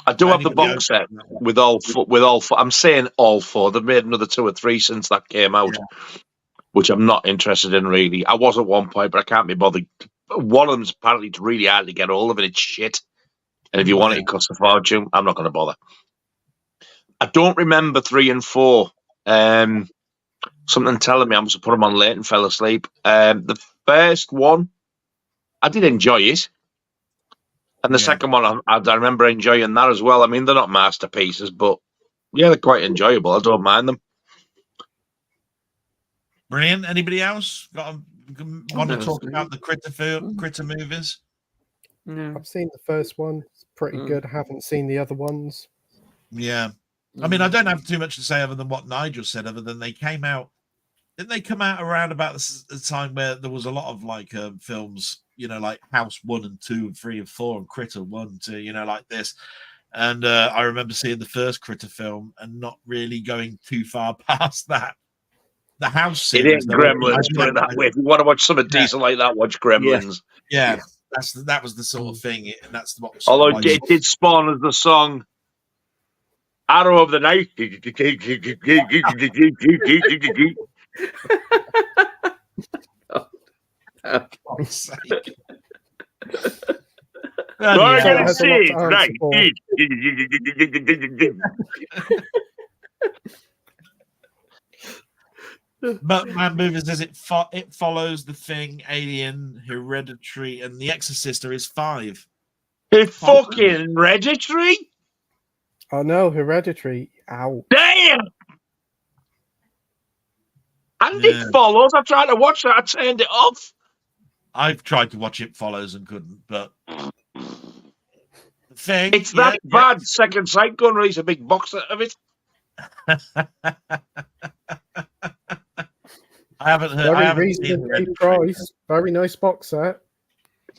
I do have the box set with all four. I'm saying all four. They've made another 2 or 3 since that came out, which I'm not interested in, really. I was at one point, but I can't be bothered. One of them's apparently really hard to get hold of, and it's shit. And if you want it, it costs a fortune. I'm not going to bother. I don't remember 3 and 4. Something telling me I must have put them on late and fell asleep. The first one, I did enjoy it. And the second one, I remember enjoying that as well. I mean, they're not masterpieces, but yeah, they're quite enjoyable. I don't mind them. Brilliant. Anybody else want to talk about the Critter movies? No. I've seen the first one. It's pretty good. I haven't seen the other ones. Yeah. I mean, I don't have too much to say other than what Nigel said, other than they came out. Didn't they come out around about the time where there was a lot of like films, like House 1 and 2 and 3 and 4 and Critter 1, 2, like this. And I remember seeing the first Critter film and not really going too far past that. The House series. It ain't Gremlins, put it that way. If you want to watch something decent like that, watch Gremlins. Yeah. That was the sort of thing. And that's what. Although it did spawn as the song Arrow of the Night. For sake. I gotta see, right? But Man Movies says it follows The Thing, Alien, Hereditary, and The Exorcist is 5. It's fucking Hereditary? Oh no, Hereditary. Ow. Damn! And it follows. I tried to watch that. I turned it off. I've tried to watch It Follows and couldn't, but the thing, it's that bad. Second Sight gun release a big box set of it. I haven't heard. I haven't seen the price. Very nice box set.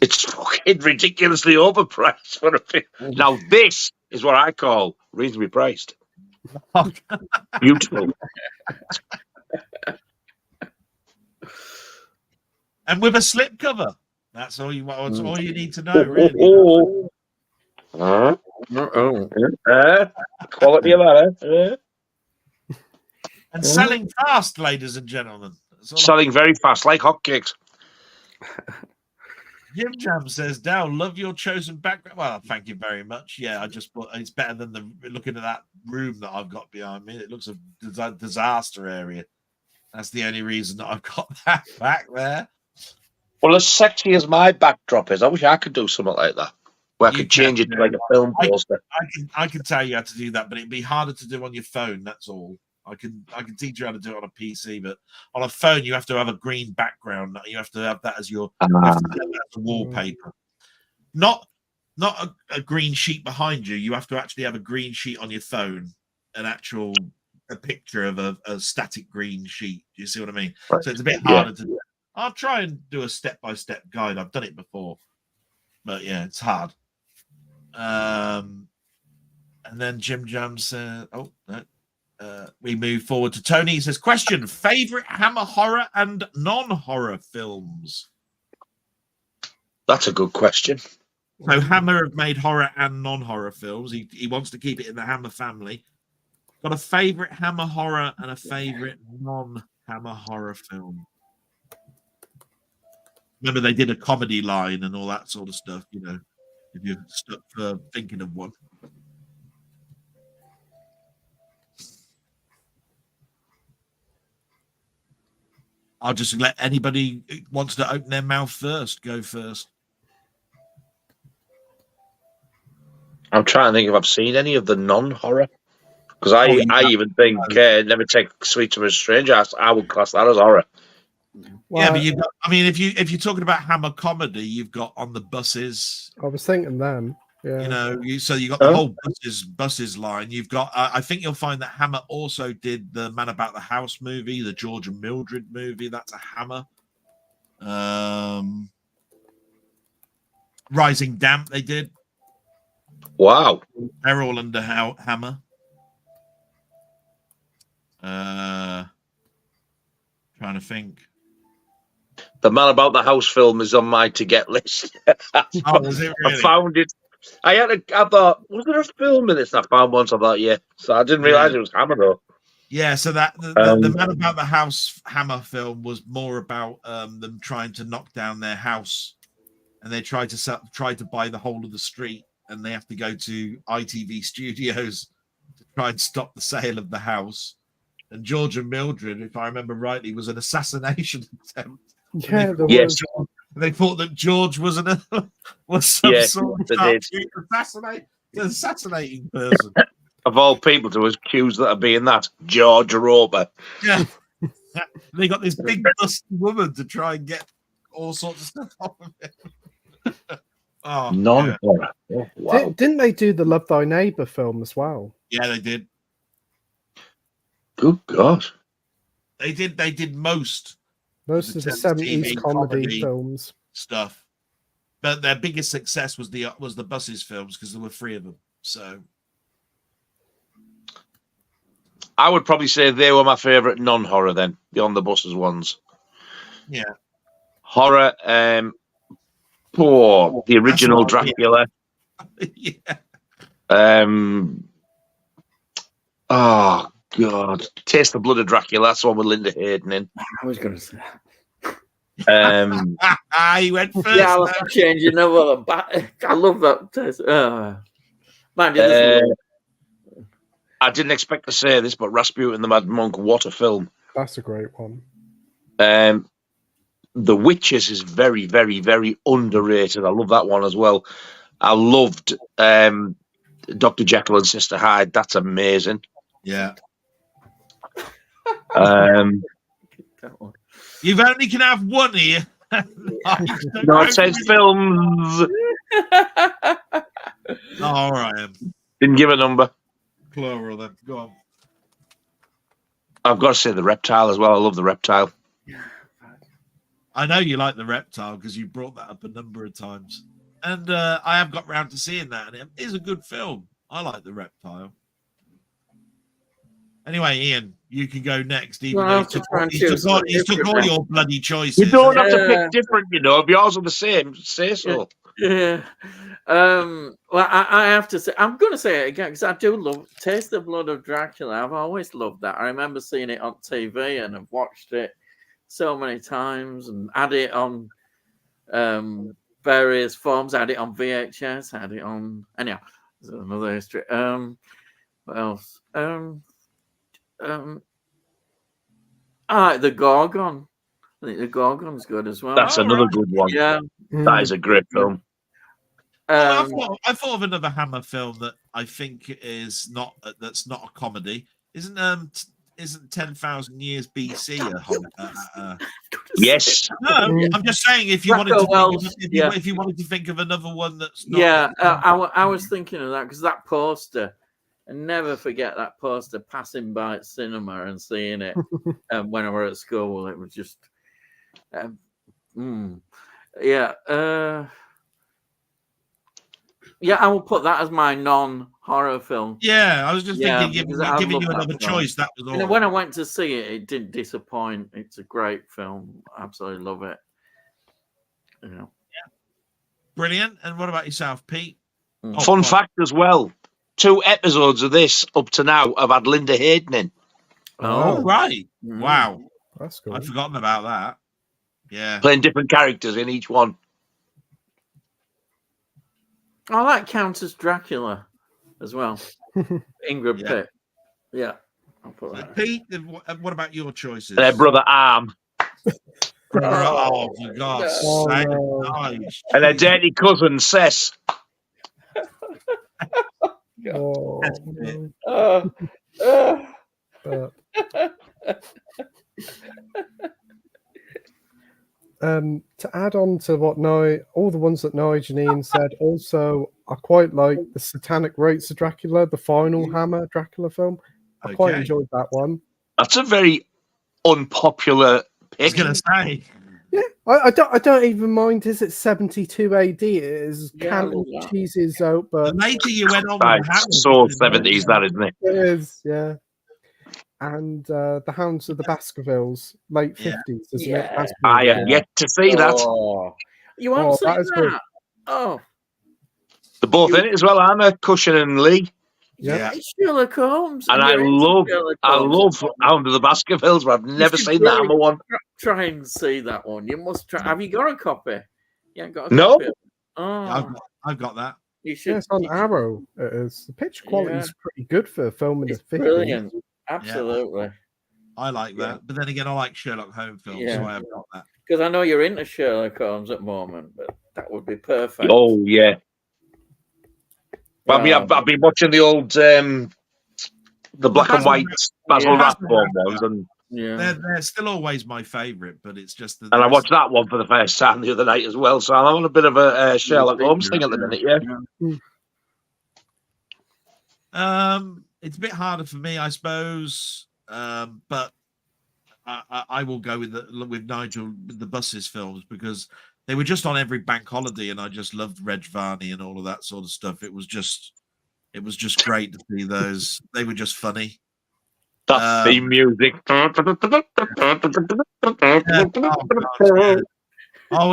It's fucking ridiculously overpriced for a film. Now this is what I call reasonably priced. Beautiful. And with a slipcover. That's all you want. That's all you need to know, really. Quality of that. And selling fast, ladies and gentlemen. Selling very fast, like hotcakes. Jim Jam says, Dow, love your chosen background. Well, thank you very much. Yeah, I just thought it's better than looking at that room that I've got behind me. It looks a disaster area. That's the only reason that I've got that back there. Well, as sexy as my backdrop is, I wish I could do something like that. Where I could change it to like a film poster. I can tell you how to do that, but it'd be harder to do on your phone, that's all. I can teach you how to do it on a PC, but on a phone you have to have a green background. You have to have that as your wallpaper. Not a green sheet behind you. You have to actually have a green sheet on your phone, a picture of a static green sheet. Do you see what I mean? Right. So it's a bit harder to do. I'll try and do a step-by-step guide. I've done it before, but yeah, it's hard. And then Jim Jam said, "Oh no." We move forward to Tony. He says, question, favorite Hammer horror and non-horror films? That's a good question. So Hammer have made horror and non-horror films. He wants to keep it in the Hammer family. Got a favorite Hammer horror and a favorite non-Hammer horror film. Remember they did a comedy line and all that sort of stuff, you know, if you're stuck for thinking of one. I'll just let anybody who wants to open their mouth first go first. I'm trying to think if I've seen any of the non-horror. Because I even think Never Take Sweet to a Stranger, I would class that as horror. Well, yeah, but you've got, I mean, if you're talking about Hammer comedy, you've got On the Buses. I was thinking them. Yeah. You know, so you got the whole buses line. You've got, I think you'll find that Hammer also did the Man About the House movie, the George and Mildred movie. That's a Hammer. Rising Damp, they did. Wow. They're all under Hammer. Trying to think. The Man About the House film is on my to get list. Oh, is it really? I found it. I thought, was there a film in this? I found once. I thought, yeah. So I didn't realize it was Hammer though. Yeah, so that the Man About the House Hammer film was more about them trying to knock down their house, and they try to buy the whole of the street, and they have to go to ITV Studios to try and stop the sale of the house. And George and Mildred, if I remember rightly, was an assassination attempt. Yeah, they thought that George was some sort of assassinating person. Of all people to accuse that of being that, George Roper. Yeah. They got this big dusty woman to try and get all sorts of stuff off of him. Non-horror. Yeah. Oh, wow. Didn't they do the Love Thy Neighbor film as well? Yeah, they did. Good God. They did most of the 70s comedy films stuff, but their biggest success was the Buses films because there were 3 of them. So I would probably say they were my favorite non-horror then, the On the Buses ones. Yeah. Horror, the original Dracula. Yeah. Oh God, Taste the Blood of Dracula. That's the one with Linda Hayden in. I was going to say. He went first. Yeah, I'll change. You know what? I love that. Man, I didn't expect to say this, but Rasputin the Mad Monk, what a film! That's a great one. The Witches is very, very, very underrated. I love that one as well. I loved Dr. Jekyll and Sister Hyde. That's amazing. Yeah. that one. You've only can have one here. No, it says films. All right. Didn't give a number. Plural then. Go on. I've got to say the reptile as well. I love the reptile. I know you like the reptile because you brought that up a number of times. And I have got round to seeing that, and it is a good film. I like the reptile. Anyway, Ian, you can go next. Even though he's took all your bloody choices. You don't have to pick different, you know. If yours are the same, say so. Yeah. Well, I have to say, I'm going to say it again because I do love Taste the Blood of Dracula. I've always loved that. I remember seeing it on TV and I've watched it so many times and had it on various forms. Had it on VHS. Had it on. Anyhow, there's another history. What else? The Gorgon. I think the Gorgon's good as well. That's another good one. Yeah, that is a great film. I thought of another Hammer film that I think is not that's not a comedy. Isn't 10,000 Years BC a horror? Yes. No, I'm just saying if you wanted to if you wanted to think of another one that's not. I was thinking of that because that poster. And never forget that poster passing by at cinema and seeing it when I was at school. It was just, I will put that as my non-horror film. Yeah, I was just thinking, giving you another choice. That was all. And when I went to see it, it didn't disappoint. It's a great film. I absolutely love it. Yeah. Brilliant. And what about yourself, Pete? Fun fact as well. 2 episodes of this up to now have had Linda Hayden in. Oh, right. Wow. That's cool. I'd forgotten about that. Yeah. Playing different characters in each one. Oh, that counts as Dracula as well. Ingrid Pitt. Yeah. I'll put that. Pete, what about your choices? Their brother Arm. Oh, for God's sake. Nice. And their dirty cousin, Cess. To add on to what all the ones that Nigel and Ian said, also I quite like the Satanic Rites of Dracula, the final Hammer Dracula film. I quite enjoyed that one. That's a very unpopular pick. I was going to say. Yeah, I don't even mind. Is it 72 AD? It is counting cheeses out, but the later you went on, so 70s, that isn't it? It is, yeah. And the Hounds of the Baskervilles, late 50s, isn't it? I have yet to see that. You haven't seen that? Oh, they're both in it as well, aren't they? Cushion and Lee. Yeah, it's Sherlock Holmes. And I love Hound of the Baskervilles, but I've never seen that Hammer one. Try and see that one. You must try. Have you got a copy? You ain't got a copy? No. Oh. I've got that. You should. It's on Arrow. It is. The picture quality is pretty good for a film in the 50s. Brilliant. Absolutely. I like that. But then again, I like Sherlock Holmes films, so I have got that. Because I know you're into Sherlock Holmes at the moment, but that would be perfect. Oh, yeah. Well, I mean, I've been watching the old, the black and white Basil Rathbone ones, and they're still always my favourite. But it's just that. And I watched that one for the first time the other night as well. So I'm on a bit of a Sherlock Holmes thing at the minute. It's a bit harder for me, I suppose, but I will go with Nigel with the Buses films because they were just on every bank holiday, and I just loved Reg Varney and all of that sort of stuff. It was just great to see those. They were just funny. That theme music. Oh,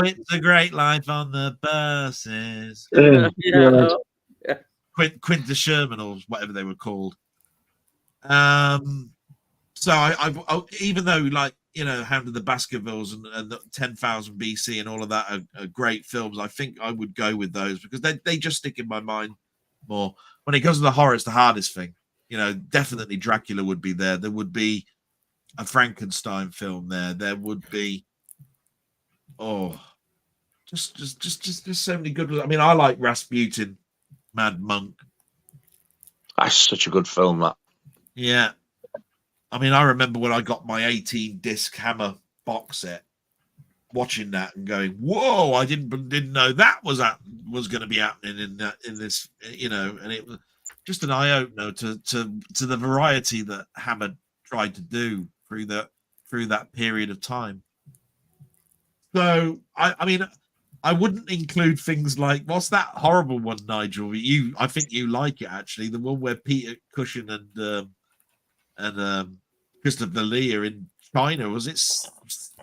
it's a great life on the buses. Quintus Sherman or whatever they were called. So I even though Hound of the Baskervilles and 10,000 BC and all of that are great films, I think I would go with those because they just stick in my mind more. When it comes to the horror, it's the hardest thing. Definitely Dracula would be there. There would be a Frankenstein film there. There would be just so many good ones. I mean, I like Rasputin, Mad Monk. That's such a good film, that. Yeah. I mean, I remember when I got my 18-disc Hammer box set, watching that and going, "Whoa! I didn't know that was going to be happening in this, And it was just an eye opener to the variety that Hammer tried to do through that period of time. So I mean, I wouldn't include things like, what's that horrible one, Nigel? I think you like it actually, the one where Peter Cushing and Christopher Lee are in China. Was it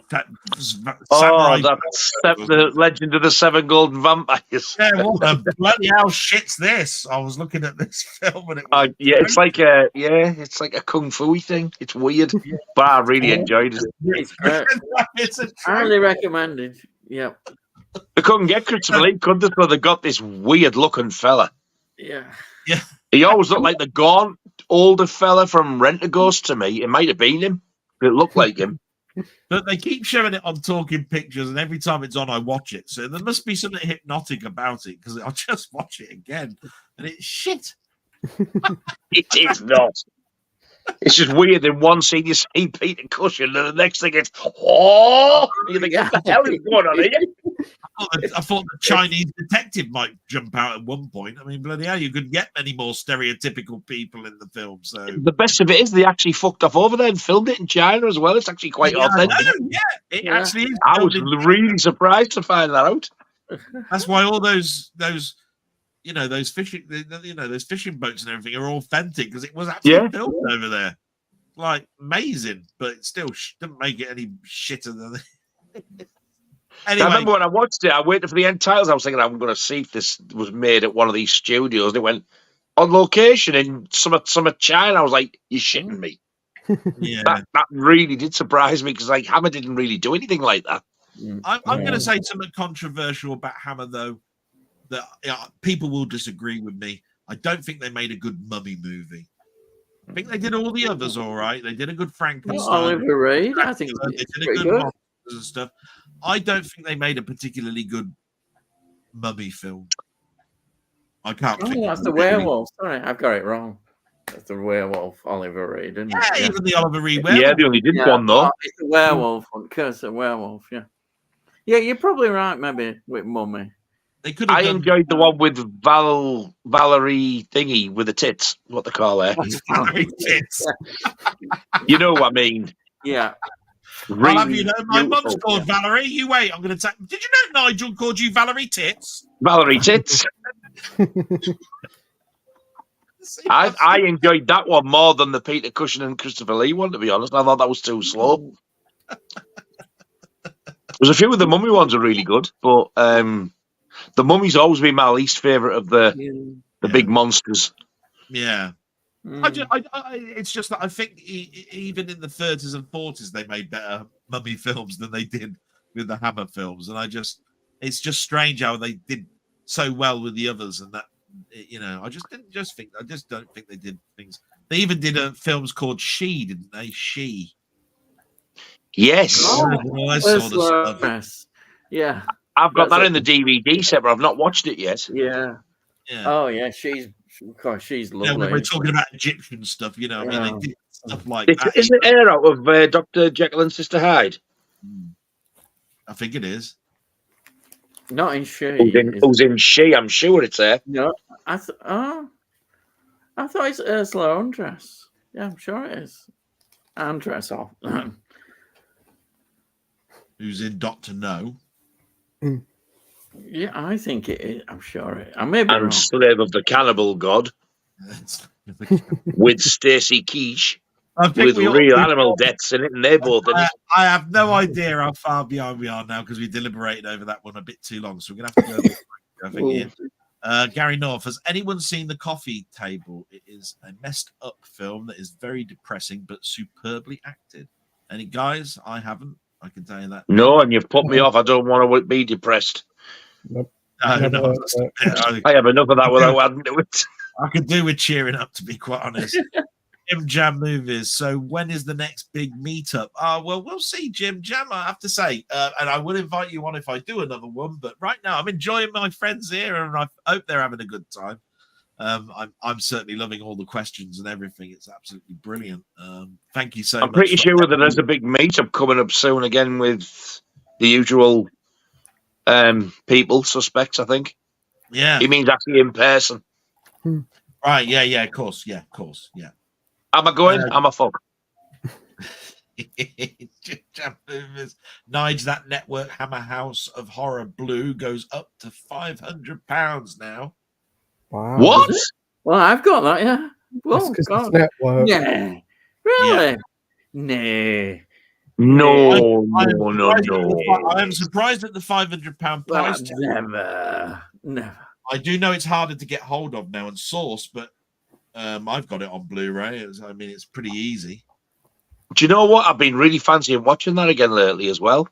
Samurai? The Legend of the Seven Golden Vampires. Yeah, what the bloody hell shit's this? I was looking at this film and it was it's like a kung fu thing. It's weird, but I really enjoyed it. It's highly recommended. Yeah. They couldn't get Christopher Lee, could they? So they got this weird looking fella. Yeah. Yeah. He always looked like the gaunt older fella from Rent-A-Ghost to me. It might have been him. It looked like him. But they keep showing it on Talking Pictures, and every time it's on, I watch it. So there must be something hypnotic about it, because I'll just watch it again, and it's shit. It is not. It's just weird. In one scene, you see Peter Cushing, and the next thing it's, oh! You think, what the hell is going on here? I thought the Chinese detective might jump out at one point. I mean, bloody hell, you couldn't get many more stereotypical people in the film. So the best of it is they actually fucked off over there and filmed it in China as well. It's actually quite authentic. It actually is. I was really surprised to find that out. That's why all those those fishing boats and everything are authentic, because it was actually filmed over there. Like, amazing, but it still didn't make it any shitter than it. Anyway. I remember when I watched it, I waited for the end titles. I was thinking, I'm going to see if this was made at one of these studios. And it went on location in some China. I was like, you're shitting me. Yeah. That really did surprise me, because like Hammer didn't really do anything like that. I'm going to say something controversial about Hammer, though, that people will disagree with me. I don't think they made a good Mummy movie. I think they did all the others all right. They did a good Frankenstein. Oliver Reed, I think they did a good Monsters and stuff. I don't think they made a particularly good Mummy film. I can't think. That's the werewolf. Sorry, I've got it wrong. That's the werewolf, Oliver Reed, isn't it? Even the Oliver Reed werewolf. Yeah, they only did one, though. It's the werewolf one. Curse of Werewolf, yeah. Yeah, you're probably right, maybe, with Mummy. I enjoyed the one with Valerie thingy with the tits. What they call her? Valerie tits. You know what I mean? Yeah. Really I'll have you know, my mum's called Valerie. You wait, I'm going to take. Did you know Nigel called you Valerie Tits? Valerie Tits. I enjoyed that one more than the Peter Cushing and Christopher Lee one, to be honest. I thought that was too slow. There's a few of the Mummy ones are really good, but the Mummy's always been my least favourite of the big monsters. Yeah. It's just that I think even in the 30s and 40s they made better Mummy films than they did with the Hammer films, and it's just strange how they did so well with the others, and that I just don't think they did things. They even did films called She, didn't they? She. Yes. All sort of stuff. Yeah. I've got that in the DVD set, but I've not watched it yet. Yeah. Oh yeah, she's lovely. When we're talking about Egyptian stuff, I mean, they did stuff like that. Isn't it air out of Dr. Jekyll and Sister Hyde? I think it is. Not in She. Who's in She? I'm sure it's there. No, I thought it's Ursula Andress. Yeah, I'm sure it is. Andress off. Who's in Doctor No? Yeah, I think it is. I'm sure it. I may be wrong. Slave of the Cannibal God with Stacey Keach with real animal deaths in it, and they're both in it. I have no idea how far behind we are now, because we deliberated over that one a bit too long, so we're going to have to go. I think Gary North, has anyone seen The Coffee Table? It is a messed up film that is very depressing but superbly acted. Any guys? I haven't. I can tell you that. No, and you've put me off. I don't want to be depressed. Nope. I have enough of that without adding to it. I could do with cheering up, to be quite honest. Jim Jam movies. So when is the next big meetup? Well, we'll see, Jim Jam, I have to say. And I will invite you on if I do another one. But right now, I'm enjoying my friends here, and I hope they're having a good time. I'm certainly loving all the questions and everything. It's absolutely brilliant. Thank you so I'm much. pretty sure that there's a big meetup coming up soon again with the usual people, suspects, I think. Yeah. He means actually in person. Right, yeah, of course. Yeah. Am I going? Am I fuck? Nige, that network Hammer House of Horror Blue goes up to £500 now. Wow. What? Well, I've got that, yeah. Well, it's network. Yeah. Really? Yeah. Nah. No. I am surprised at the £500 price. Never. I do know it's harder to get hold of now and source, but I've got it on Blu-ray. It's pretty easy. Do you know what? I've been really fancying watching that again lately as well.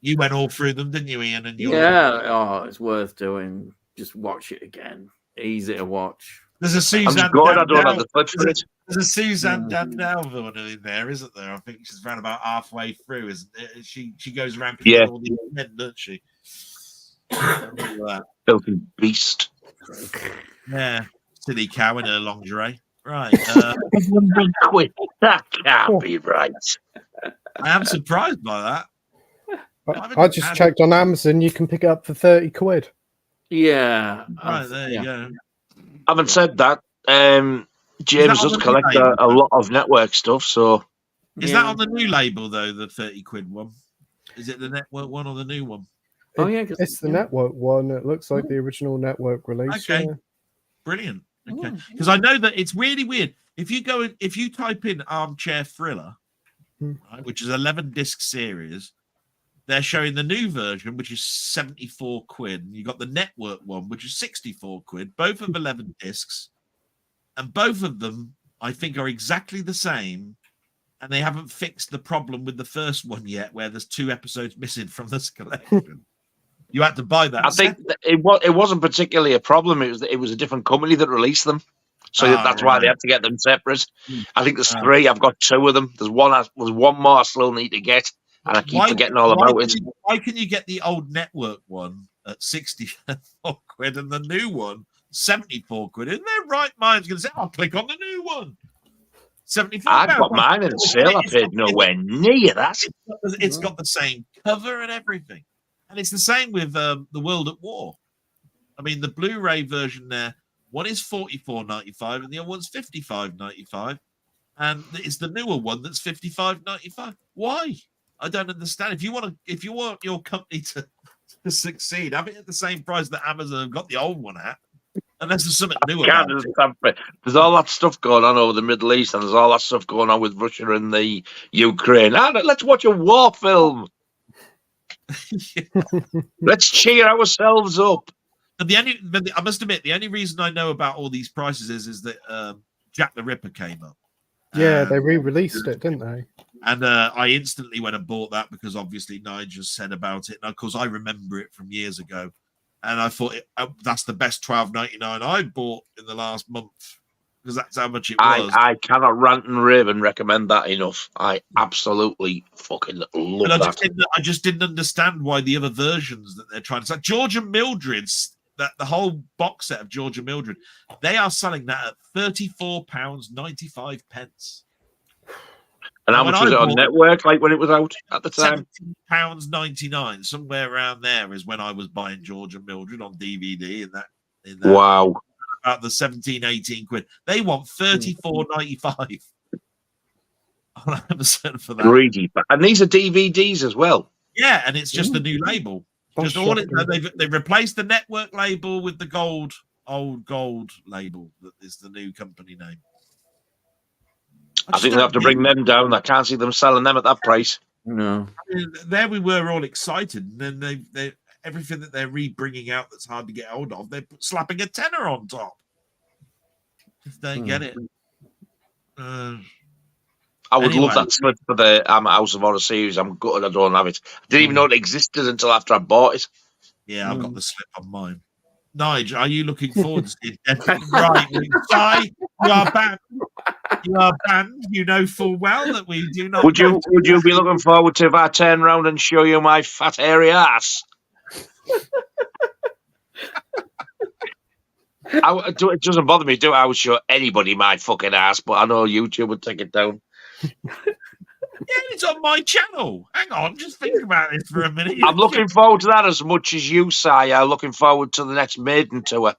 You went all through them, didn't you, Ian? And it's worth doing. Just watch it again. Easy to watch. There's a Suzanne. I don't have the touch for it. There's a Suzanne Dandel one in there, isn't there? I think she's around about halfway through, isn't it? She goes around killing all these men, doesn't she? Filthy beast. Yeah, silly cow in her lingerie. Right. Quit. That can't be right. I am surprised by that. I just checked on Amazon. You can pick it up for £30. Yeah. Right, there you go. Having said that, James does collect a lot of network stuff, so... Is that on the new label, though, the £30 one? Is it the network one or the new one? It's the network one. It looks like the original network release. Okay. Brilliant. Okay. Because I know that it's really weird. If you type in Armchair Thriller, right, which is 11-disc series, they're showing the new version, which is £74. And you got the network one, which is £64. Both of 11 discs, and both of them, I think, are exactly the same. And they haven't fixed the problem with the first one yet, where there's 2 episodes missing from this collection. You had to buy that. I think it wasn't particularly a problem. It was a different company that released them, so that's why they had to get them separate. I think there's 3. I've got 2 of them. There's one more I still need to get, and I keep forgetting all about it. Why can you get the old network one at £64 and the new one £74? In their right mind's going to say, "I'll click on the new one." £74. I've got mine in sale. I paid nowhere near that. It's got the same cover and everything. And it's the same with The World at War. I mean, the Blu-ray version there, one is $44.95 and the other one's $55.95. And it's the newer one that's $55.95. Why? I don't understand. If you want your company to succeed, have it at the same price that Amazon have got the old one at. Unless there's something new about it. There's all that stuff going on over the Middle East, and there's all that stuff going on with Russia and the Ukraine. Let's watch a war film. Let's cheer ourselves up. But I must admit, the only reason I know about all these prices is that Jack the Ripper came up. Yeah, they re-released it, didn't they? And I instantly went and bought that because obviously Nigel said about it. And of course, I remember it from years ago. And I thought that's the best $12.99 I bought in the last month because that's how much it was. I cannot rant and rave and recommend that enough. I absolutely fucking love that. I just didn't understand why the other versions that they're trying to sell. George and Mildred's, the whole box set of George and Mildred, they are selling that at £34.95. And how much was it on network, like when it was out at the time? £17.99, somewhere around there is when I was buying George and Mildred on DVD. In that wow, about the 18 quid. They want $34.95 on Amazon for that. Greedy, and these are DVDs as well. Yeah, and it's just the new label. Just all they've replaced the network label with the old gold label. That is the new company name. I think they have to bring them down. I can't see them selling them at that price. No. I mean, there we were all excited, and then they everything that they're bringing out that's hard to get hold of, they're slapping a tenner on top. Just don't get it. I would love that slip for the House of Horror series. I'm gutted I don't have it. I didn't even know it existed until after I bought it. Yeah, I've got the slip on mine. Nigel, are you looking forward to seeing Right, Guy, you are banned. You are banned. You know full well that we do not. Would you be looking forward to if I turn around and show you my fat hairy ass? It doesn't bother me. I would show anybody my fucking ass, but I know YouTube would take it down. Yeah, it's on my channel. Hang on, just think about this for a minute. I'm looking forward to that as much as you, Si. I'm looking forward to the next Maiden tour.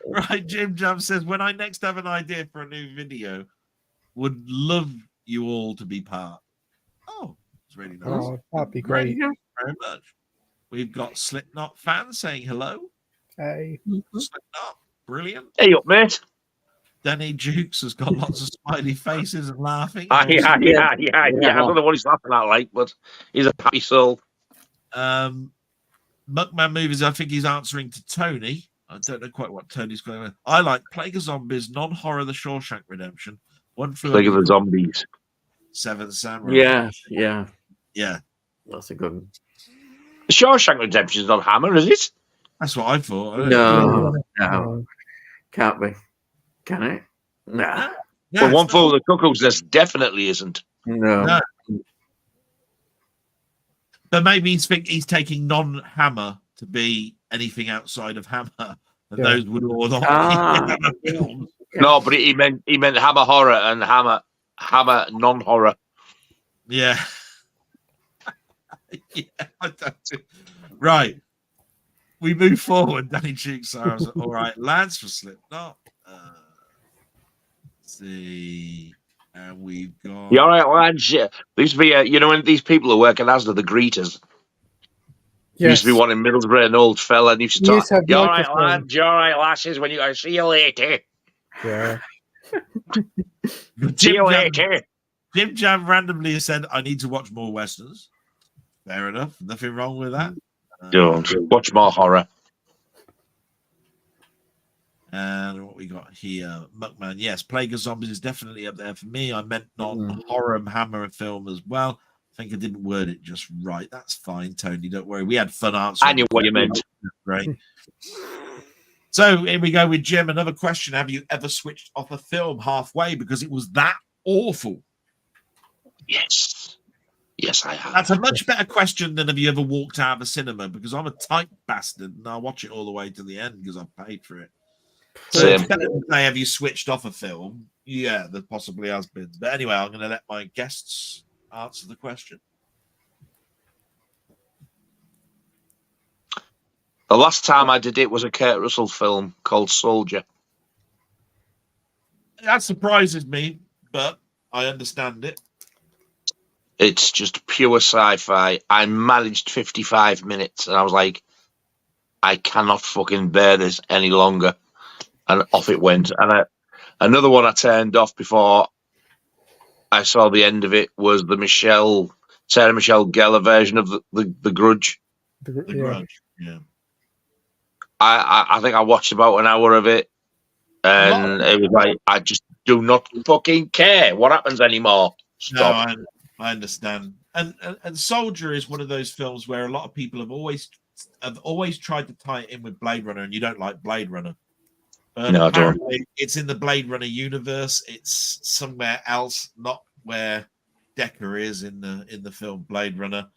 Right, Jim Jam says, when I next have an idea for a new video, would love you all to be part. Oh, it's really nice. Oh, that'd be great. Thank you very much. We've got Slipknot fans saying hello. Hey. Slipknot, brilliant. Hey up, mate. Danny Jukes has got lots of smiley faces and laughing. Yeah. I don't know what he's laughing at, like, but he's a happy soul. Muckman Movies, I think he's answering to Tony. I don't know quite what Tony's going with. I like Plague of Zombies, non-horror The Shawshank Redemption. One for Plague of the Zombies. Seventh Samurai. Yeah. That's a good one. The Shawshank Redemption is not Hammer, is it? That's what I thought. No. Can't be. Can it? No. But One Flew Over the Cuckoo's Nest definitely isn't. No. But maybe he's taking non-Hammer to be anything outside of Hammer, and those would all not be Hammer films. No, but he meant Hammer horror and Hammer non-horror. Yeah. I don't. Right. We move forward. Danny Cheeks. All right, lads, for Slipknot. Let's see. And we've got. Yeah, all right, lads. There used to be, when these people who work at Asda, the greeters. Yes. Used to be one in Middlesbrough, an old fella, and used to talk. You all right, lads? You all right, lasses? When I see you later. Yeah. See you later. Jim Jam randomly said, "I need to watch more westerns." Fair enough. Nothing wrong with that. Don't watch more horror. And what we got here, Muckman. Yes, Plague of Zombies is definitely up there for me. I meant non-horror Hammer film as well. I think I didn't word it just right. That's fine, Tony. Don't worry. We had fun answering. I knew what you meant. Great. So here we go with Jim. Another question: have you ever switched off a film halfway because it was that awful? Yes. Yes, I have. That's a much better question than have you ever walked out of a cinema, because I'm a tight bastard and I'll watch it all the way to the end because I've paid for it. So it's better to say, have you switched off a film? Yeah, there possibly has been. But anyway, I'm going to let my guests answer the question. The last time I did it was a Kurt Russell film called Soldier. That surprises me, but I understand it. It's just pure sci-fi. I managed 55 minutes, and I was like, I cannot fucking bear this any longer. And off it went. And another one I turned off before I saw the end of it was the Sarah Michelle Gellar version of the Grudge. The Grudge, yeah. I think I watched about an hour of it, and it was like, I just do not fucking care what happens anymore. Stop. No, I understand. And Soldier is one of those films where a lot of people have always tried to tie it in with Blade Runner, and you don't like Blade Runner. No, I don't. It's in the Blade Runner universe. It's somewhere else, not where Decker is in the film Blade Runner.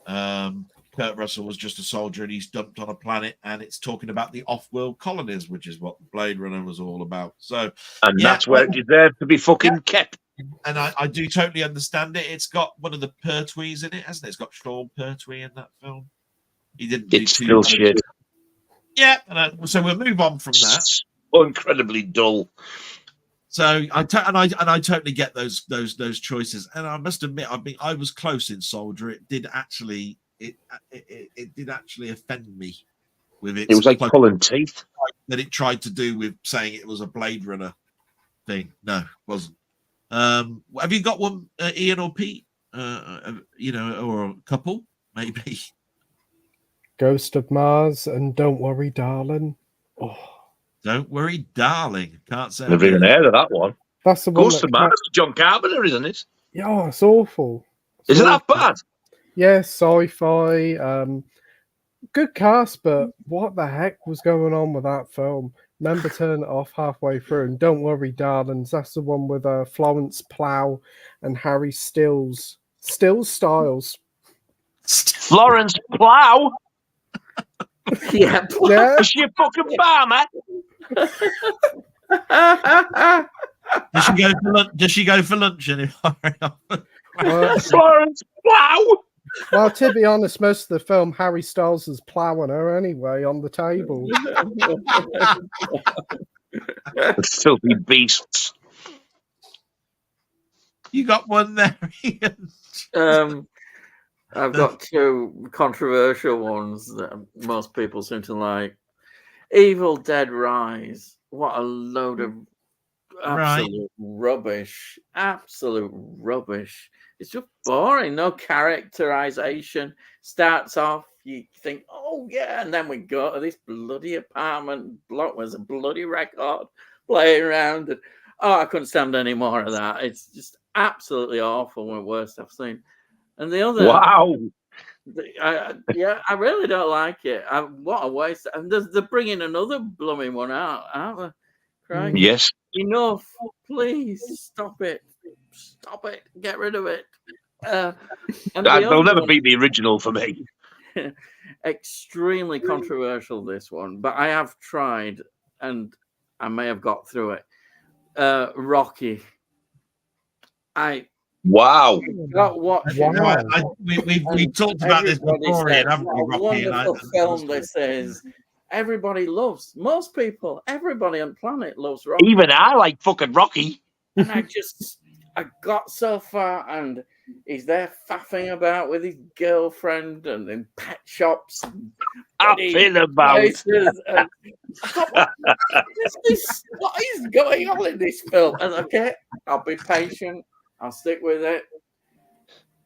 Kurt Russell was just a soldier, and he's dumped on a planet, and it's talking about the off-world colonies, which is what Blade Runner was all about. So, and that's where it deserves to be fucking kept. And I do totally understand it. It's got one of the Pertwees in it, hasn't it? It's got Sean Pertwee in that film. He didn't. It's still shit. Yeah, so we'll move on from that. So incredibly dull. So I totally get those choices, and I must admit, I was close in Soldier. It did actually offend me with it. It was like pulling teeth that it tried to do with saying it was a Blade Runner thing. No, it wasn't. Have you got one, Ian or Pete? Or a couple, maybe. Ghost of Mars and Don't Worry, Darling. Oh. Don't Worry, Darling. Can't say. Never even heard of that one. That's the one. Ghost of Mars, John Carpenter, isn't it? Yeah, it's awful. Isn't that bad? Yeah, sci-fi. Good cast, but what the heck was going on with that film? Remember, turn it off halfway through. And Don't Worry, Darlings. That's the one with Florence Plough and Harry Styles. Florence Plough? Yeah. Is she a fucking farmer? Does she go for lunch anymore? Florence, wow! Well, to be honest, most of the film, Harry Styles is ploughing her anyway on the table. The filthy beasts. You got one there, Ian. I've got two controversial ones that most people seem to like. Evil Dead Rise. What a load of absolute rubbish. Absolute rubbish. It's just boring. No characterization. Starts off, you think, oh yeah, and then we go to this bloody apartment block. There's a bloody record playing around. And, I couldn't stand any more of that. It's just absolutely awful. One of the worst I've seen. And the other, wow. I really don't like it. What a waste! And they're bringing another blooming one out, aren't they? Crikey. Yes. Enough, please stop it. Stop it. Get rid of it. They'll never beat the original for me. Extremely controversial, this one, but I have tried, and I may have got through it. Rocky. Wow. We talked about this before, haven't we, Rocky? Wonderful film this is. Everybody loves, most people, everybody on the planet loves Rocky. Even I like fucking Rocky. And I got so far, and he's there faffing about with his girlfriend and in pet shops. Faffing about. What is going on in this film? And okay, I'll be patient. I'll stick with it.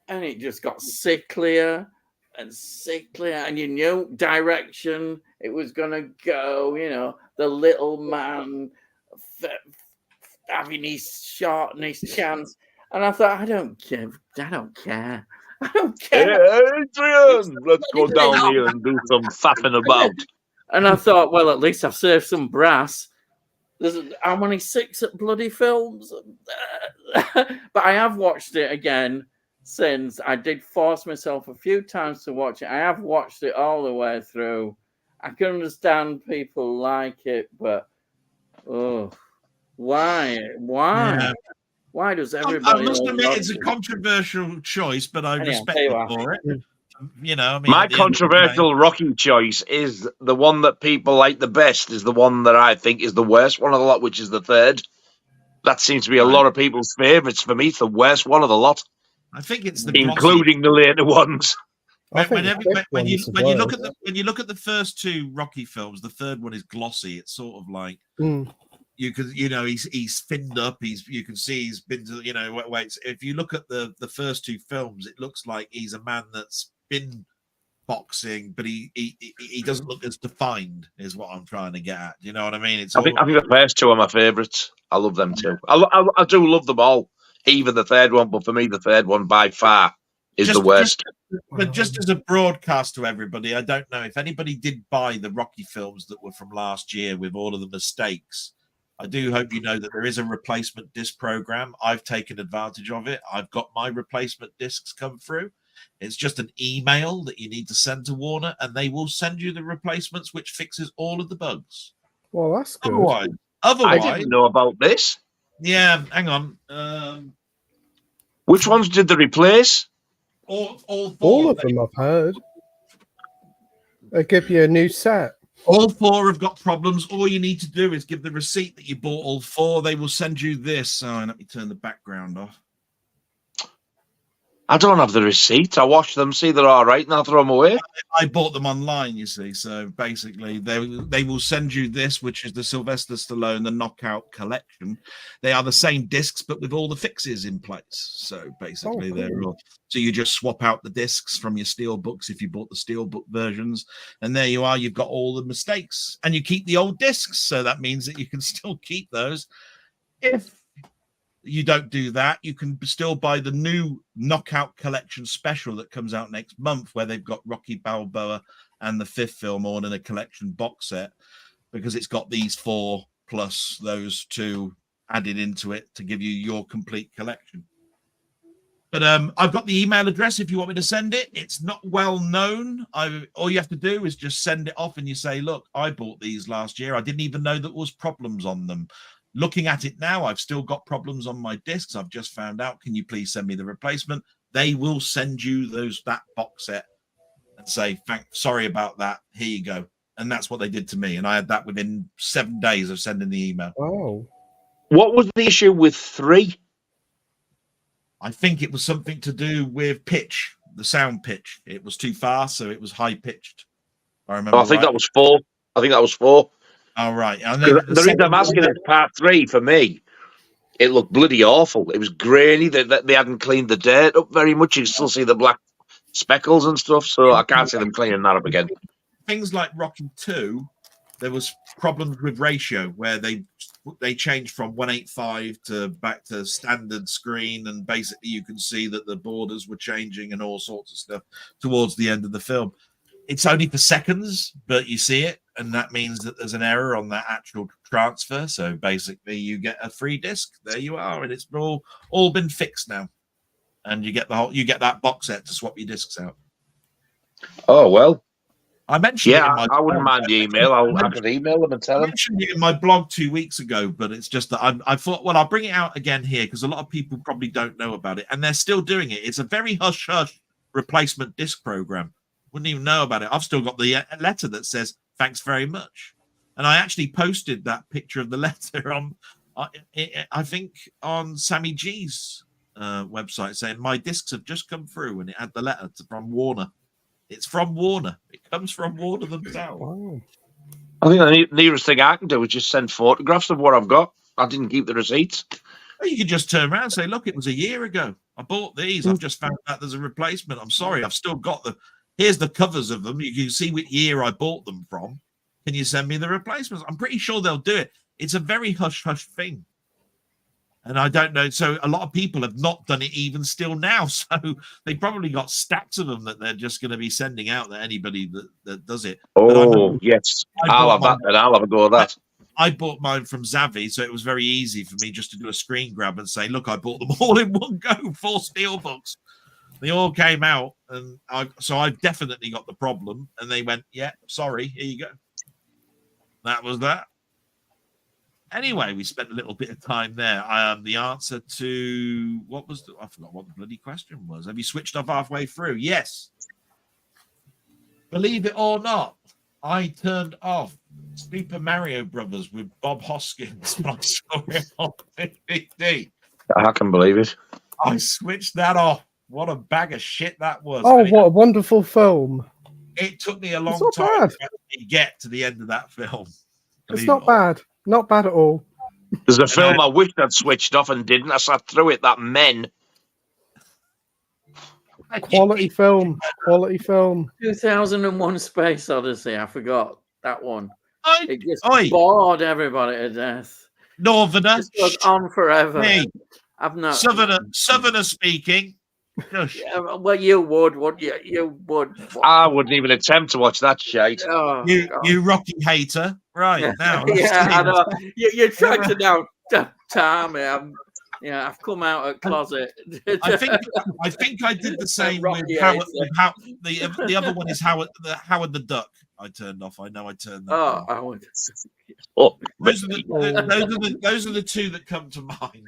And it just got sicklier and sicklier. And you knew direction it was going to go, the little man having his shot and his chance. And I thought, I don't care. Yeah, Adrian, let's go down here and do some faffing about. And I thought, well, at least I've saved some brass. There's how many 6 bloody films? But I have watched it again since. I did force myself a few times to watch it. I have watched it all the way through. I can understand people like it, but why? Yeah. Why does everybody? I must admit, it's a controversial choice, but I respect it for it. My controversial Rocky choice is the one that people like the best, is the one that I think is the worst one of the lot, which is the third. That seems to be a lot of people's favourites. For me, it's the worst one of the lot. I think it's the including the later ones. When you look at the first 2 Rocky films, the third one is glossy. It's sort of like he's finned up. You can see he's been to weights. If you look at the first 2 films, it looks like he's a man that's been boxing, but he doesn't look as defined, is what I'm trying to get at. You know what I mean? I think the first 2 are my favourites. I love them too. I do love them all, even the third one. But for me, the third one by far is the worst. But just as a broadcast to everybody, I don't know if anybody did buy the Rocky films that were from last year with all of the mistakes. I do hope you know that there is a replacement disc program. I've taken advantage of it. I've got my replacement discs come through. It's just an email that you need to send to Warner, and they will send you the replacements, which fixes all of the bugs. Well, that's good. Otherwise, I didn't know about this. Yeah, hang on. Which ones did they replace? All 4. All of them, I've heard. They give you a new set. All 4 have got problems. All you need to do is give the receipt that you bought all 4. They will send you this. Let me turn the background off. I don't have the receipt. I watch them, see they're all right, and I'll throw them away. I bought them online, you see. So basically, they will send you this, which is the Sylvester Stallone, the Knockout Collection. They are the same discs, but with all the fixes in place. So basically, they're all. So you just swap out the discs from your Steelbooks if you bought the Steelbook versions, and there you are. You've got all the mistakes, and you keep the old discs. So that means that you can still keep those. If you don't do that, you can still buy the new Knockout Collection special that comes out next month, where they've got Rocky Balboa and the 5th film all in a collection box set, because it's got these 4 plus those 2 added into it to give you your complete collection. But I've got the email address if you want me to send it. It's not well known. All you have to do is just send it off and you say, look, I bought these last year. I didn't even know there was problems on them. Looking at it now, I've still got problems on my discs. I've just found out. Can you please send me the replacement? They will send you that box set and say, sorry about that. Here you go. And that's what they did to me. And I had that within 7 days of sending the email. Oh. What was the issue with 3? I think it was something to do with pitch, the sound pitch. It was too fast, so it was high pitched. I remember. I think that was 4. I think that was 4. Oh, right. The reason I'm asking is part 3 for me. It looked bloody awful. It was grainy. They hadn't cleaned the dirt up very much. You still see the black speckles and stuff. So I can't see them cleaning that up again. Things like Rocky 2, there was problems with ratio where they changed from 185 to back to standard screen, and basically you can see that the borders were changing and all sorts of stuff towards the end of the film. It's only for seconds, but you see it, and that means that there's an error on that actual transfer. So basically you get a free disc. There you are, and it's all been fixed now. And you get that box set to swap your discs out. Oh well. I mentioned it in my I wouldn't mind the email. I could email them and tell them. I mentioned it in my blog 2 weeks ago, but it's just that I thought, well, I'll bring it out again here because a lot of people probably don't know about it, and they're still doing it. It's a very hush-hush replacement disc program. Wouldn't even know about it. I've still got the letter that says, thanks very much. And I actually posted that picture of the letter on, I think, on Sammy G's website saying, my discs have just come through, and it had the letter from Warner. It's from Warner. It comes from Warner themselves. Wow. I think the nearest thing I can do is just send photographs of what I've got. I didn't keep the receipts. Well, you could just turn around and say, look, it was a year ago. I bought these. I've just found out there's a replacement. I'm sorry. I've still got here's the covers of them. You can see what year I bought them from. Can you send me the replacements? I'm pretty sure they'll do it. It's a very hush-hush thing. And I don't know. So a lot of people have not done it even still now. So they probably got stacks of them that they're just going to be sending out to anybody that does it. Oh, yes. I'll have that then. I'll have a go at that. I bought mine from Zavvi, so it was very easy for me just to do a screen grab and say, look, I bought them all in one go, 4 steelbooks. They all came out, and so I've definitely got the problem. And they went, yeah, sorry, here you go. That was that. Anyway, we spent a little bit of time there. The answer to I forgot what the bloody question was. Have you switched off halfway through? Yes. Believe it or not, I turned off Super Mario Brothers with Bob Hoskins when I saw it on DVD. I can believe it. I switched that off. What a bag of shit that was. Oh, what a wonderful film. It took me a long time to actually get to the end of that film. It's not bad. Not bad at all. There's a film I wished I'd switched off and didn't. I sat through it, that Men. Quality film. Quality film. 2001 Space Odyssey. I forgot that one. It just bored everybody to death. Northerner. It goes on forever. Hey, I've not. Southerner speaking. Yeah, well, you would, wouldn't you? You would. I wouldn't even attempt to watch that shite. Oh, you Rocky hater. Right, now. Yeah, I know. You're trying to now time me. I've come out of closet. I think I did the same with Howard. The other one is Howard the Duck. I turned off. I know I turned that off. Howard. Those are the two that come to mind.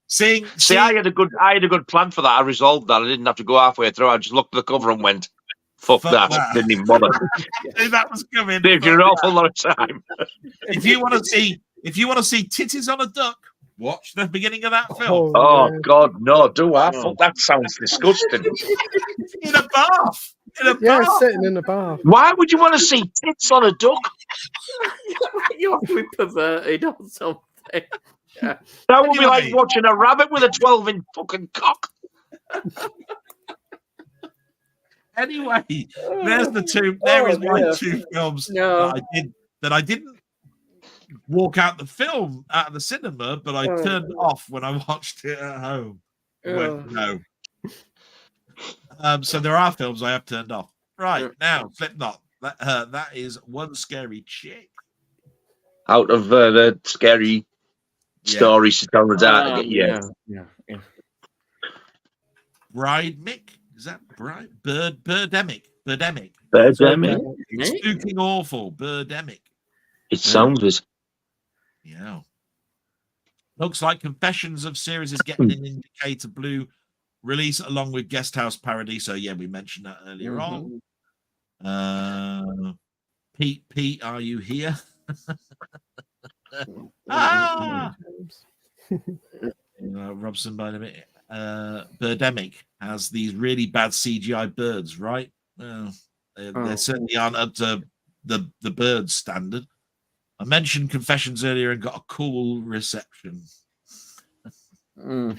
See, I had a good plan for that. I resolved that. I didn't have to go halfway through. I just looked at the cover and went, fuck that. Didn't even bother. That was coming. Saved you an awful lot of time. If you want to see titties on a duck, watch the beginning of that film. Oh God, no, do I? Fuck, that sounds disgusting. In a bath. Yeah, sitting in a bath. Why would you want to see tits on a duck? You have to be perverted or something. Yeah. That would be like watching a rabbit with a 12-inch fucking cock. Anyway, there's the two. There is my 2 films that I didn't walk out of the cinema, but I turned off when I watched it at home. No. So there are films I have turned off. Right now, Slipknot. That is One Scary Chick. Out of the scary stories to tell the dad. Yeah. Bridemic? Is that Birdemic? Birdemic. Spooking awful. Birdemic. It sounds it. Yeah. Looks like Confessions of Series is getting an Indicator Blue release along with Guest House Paradiso. Yeah, we mentioned that earlier on. Pete, are you here? Robson by the minute. Birdemic has these really bad CGI birds, right? They certainly aren't up to the bird standard. I mentioned Confessions earlier and got a cool reception. God.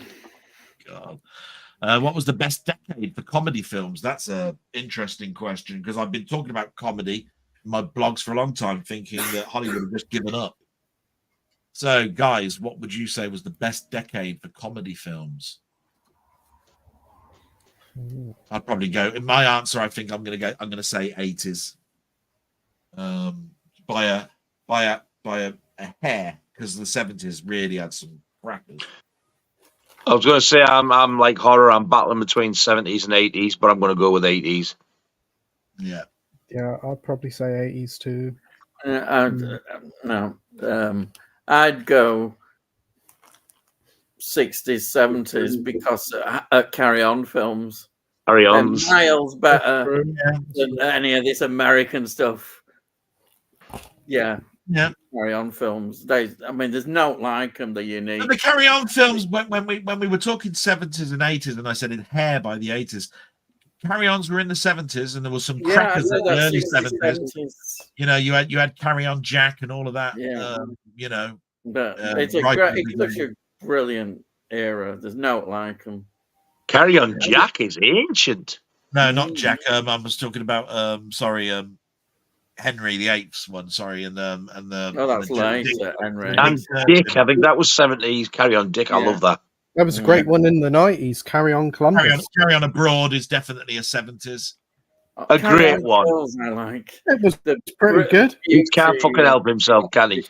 What was the best decade for comedy films? That's an interesting question because I've been talking about comedy in my blogs for a long time, thinking that Hollywood had just given up. So, guys, what would you say was the best decade for comedy films? I'd probably go. In my answer, I think I'm going to say 80s. By a hair, because the 70s really had some crackers. I was going to say I'm like horror. I'm battling between 70s and 80s, but I'm going to go with 80s. Yeah. Yeah, I'd probably say 80s too. I'd go 60s, 70s because Carry On films. Carry On. Miles better than any of this American stuff. Yeah. Carry On films. There's no like them. They're unique. And the Carry On films, when we were talking 70s and 80s, and I said in hair by the 80s, Carry Ons were in the 70s, and there was some crackers in the early 70s. You know, you had Carry On Jack and all of that. Yeah. But it's such a brilliant era. There's no like them. Carry On Jack is ancient. No, not Jack. I was talking about Henry VIII's one. Sorry, and that's later. Henry and Dick. I think that was 70s. Carry On Dick. I love that. That was a great one in the 90s. Carry On Columbus. Carry On Abroad is definitely a 70s. A great one. I like. It was pretty good. He can't fucking help himself, can he?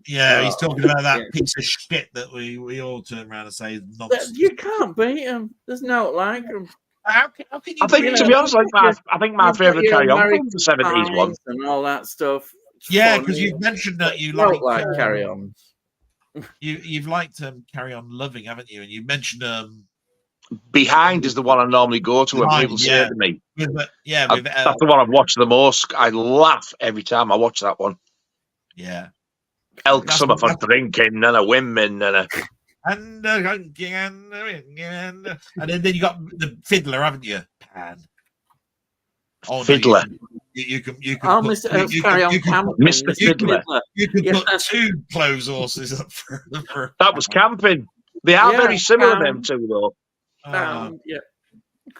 Yeah, he's talking about that piece of shit that we all turn around and say is nonsense. You can't beat him. There's no like him. How can you? I think, to be honest, I think my favourite Carry On was the 70s one and all that stuff. Yeah, because you've mentioned that you like Carry On. You've liked Carry On Loving, haven't you? And you mentioned Behind is the one I normally go to when people say to me. That's the one I've watched the most. I laugh every time I watch that one. Yeah. Elk Summer for drinking and a women and then you got the fiddler, haven't you? Pan. Oh, Fiddler. No, you can Mr. Fiddler. You can put two clothes horses up for that was camping. They are very similar, them two, though.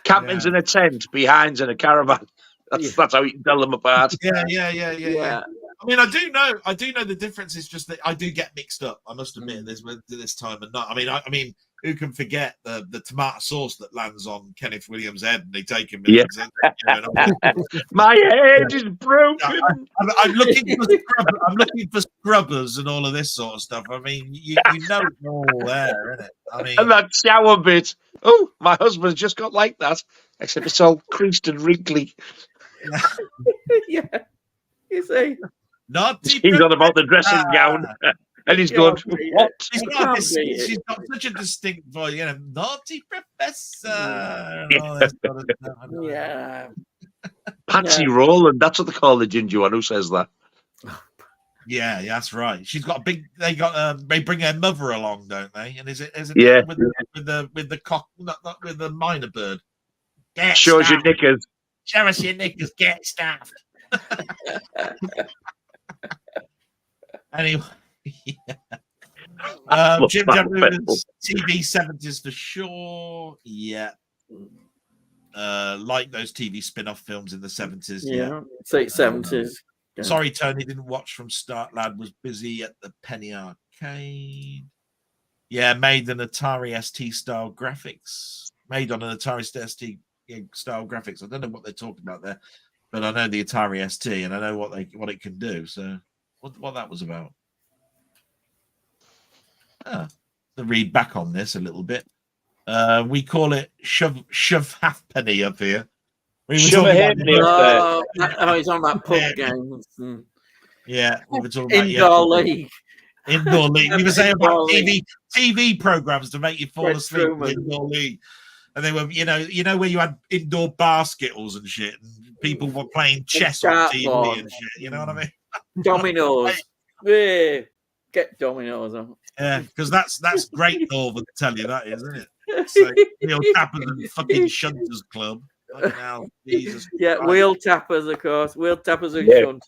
Camping's in a tent, behind's in a caravan. That's how you can tell them apart. Yeah. I mean, I do know the difference is just that I do get mixed up. I must admit, this time and not. I mean, who can forget the tomato sauce that lands on Kenneth Williams' head and they take him? My head is broken. I'm looking for scrubbers and all of this sort of stuff. I mean, you know it's all there, isn't it? I mean, and that shower bit. Oh, my husband's just got like that, except it's all creased and wrinkly. Yeah, you see. He's on about the dressing gown, and he's going, "What?" She's got such a distinct voice, naughty professor. Yeah. Patsy Rowland. That's what they call the ginger one. Who says that? Yeah, that's right. She's got a big. They bring their mother along, don't they? And is it with the cock, not with the minor bird? Show us your knickers. Show us your knickers. Get stuffed. Anyway, Jim Jabber's TV 70s for sure. Yeah. Like those TV spin-off films in the 70s. Yeah. Say 70s. Sorry, Tony didn't watch from start. Lad was busy at the Penny Arcade. Yeah, made an Atari ST style graphics. Made on an Atari ST style graphics. I don't know what they're talking about there, but I know the Atari ST and I know what it can do. So what that was about. To read back on this a little bit. We call it shove halfpenny up here. Shove a halfpenny up there. Oh, he's on that pub game. Yeah, we were talking about Indoor league. Indoor league. We were saying about TV programs to make you fall asleep. Indoor league, and they were, you know, where you had indoor basketballs and shit, and people were playing chess on TV and shit. You know what I mean? Dominoes. Yeah. Get dominoes on. Yeah, because that's Great Northern, tell you that is, isn't it? So, Wheel Tappers and fucking Shunters Club. Hell, Jesus yeah, Christ. Wheel Tappers, of course. Wheel Tappers and Shunters.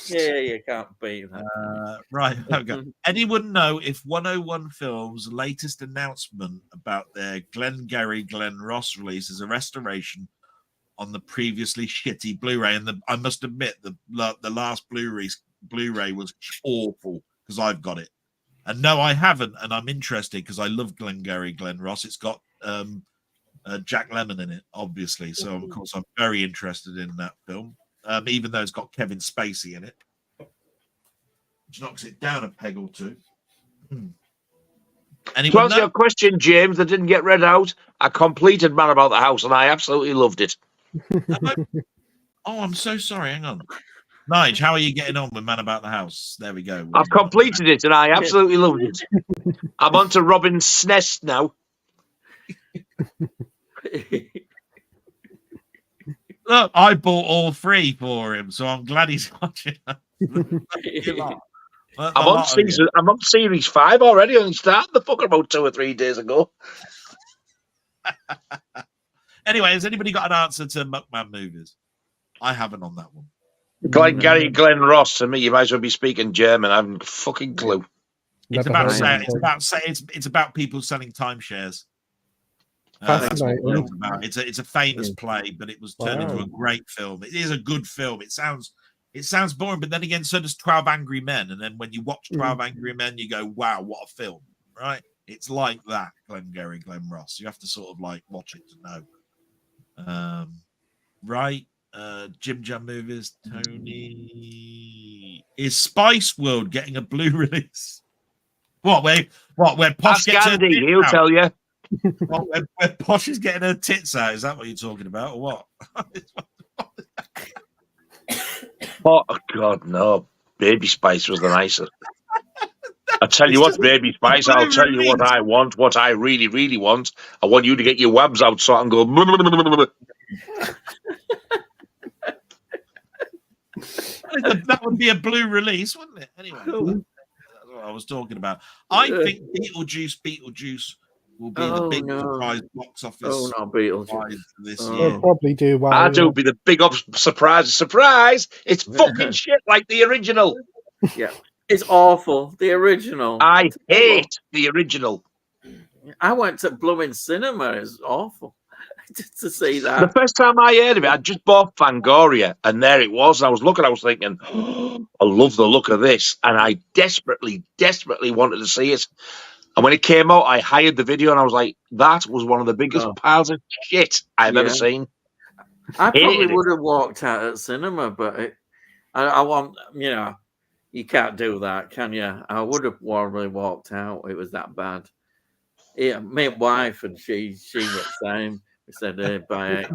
Yeah, you can't beat that. Right, okay. Anyone know if 101 Films' latest announcement about their Glengarry Glen Ross release is a restoration on the previously shitty Blu-ray? And I must admit, the last Blu-ray was awful because I've got it. And no, I haven't, and I'm interested because I love Glengarry Glen Ross. It's got Jack Lemmon in it, obviously. So, of course, I'm very interested in that film, even though it's got Kevin Spacey in it, which knocks it down a peg or two. To answer your question, James, that didn't get read out, I completed Man About the House, and I absolutely loved it. Oh, I'm so sorry. Hang on. Nigel, how are you getting on with Man About the House? There we go. I've completed it, and I absolutely loved it. I'm on to Robin Snest now. Look, I bought all 3 for him, so I'm glad he's watching. I'm on series 5 already. I only started the fucker about 2 or 3 days ago. Anyway, has anybody got an answer to Muckman movies? I haven't on that one. Glengarry Glen Ross, to me, you might as well be speaking German. I haven't a fucking clue. It's about people selling timeshares. It's a famous play, but it was turned into a great film. It is a good film. It sounds boring, but then again, so does 12 Angry Men. And then when you watch 12 Angry Men, you go, "Wow, what a film!" Right? It's like that. Glengarry Glen Ross. You have to sort of like watch it to know. Right? Jim Jam movies. Tony, is Spice World getting a blue release? What? Where Posh gets her tits he'll out? tell you. Where Posh is getting her tits out? Is that what you're talking about, or what? Oh God, no! Baby Spice was the nicest. I tell you what, Baby Spice. I'll tell you what I want. What I really, really want. I want you to get your wabs out so I can go. That would be a blue release, wouldn't it? Anyway, that's what I was talking about. I think Beetlejuice will be the big surprise box office. Oh no, Beetlejuice this year. They'll probably do well. I do be the big surprise. Surprise! It's fucking shit like the original. Yeah, it's awful. The original. I hate the original. I went to blooming cinema. It's awful. Just to see that. The first time I heard of it, I just bought Fangoria, and there it was. And I was looking, I was thinking, oh, I love the look of this. And I desperately, desperately wanted to see it. And when it came out, I hired the video, and I was like, that was one of the biggest piles of shit I've ever seen. I probably would have walked out at cinema, but I want, you can't do that, can you? I would have probably walked out. It was that bad. Yeah, my wife, and she was the same. We said, buy it.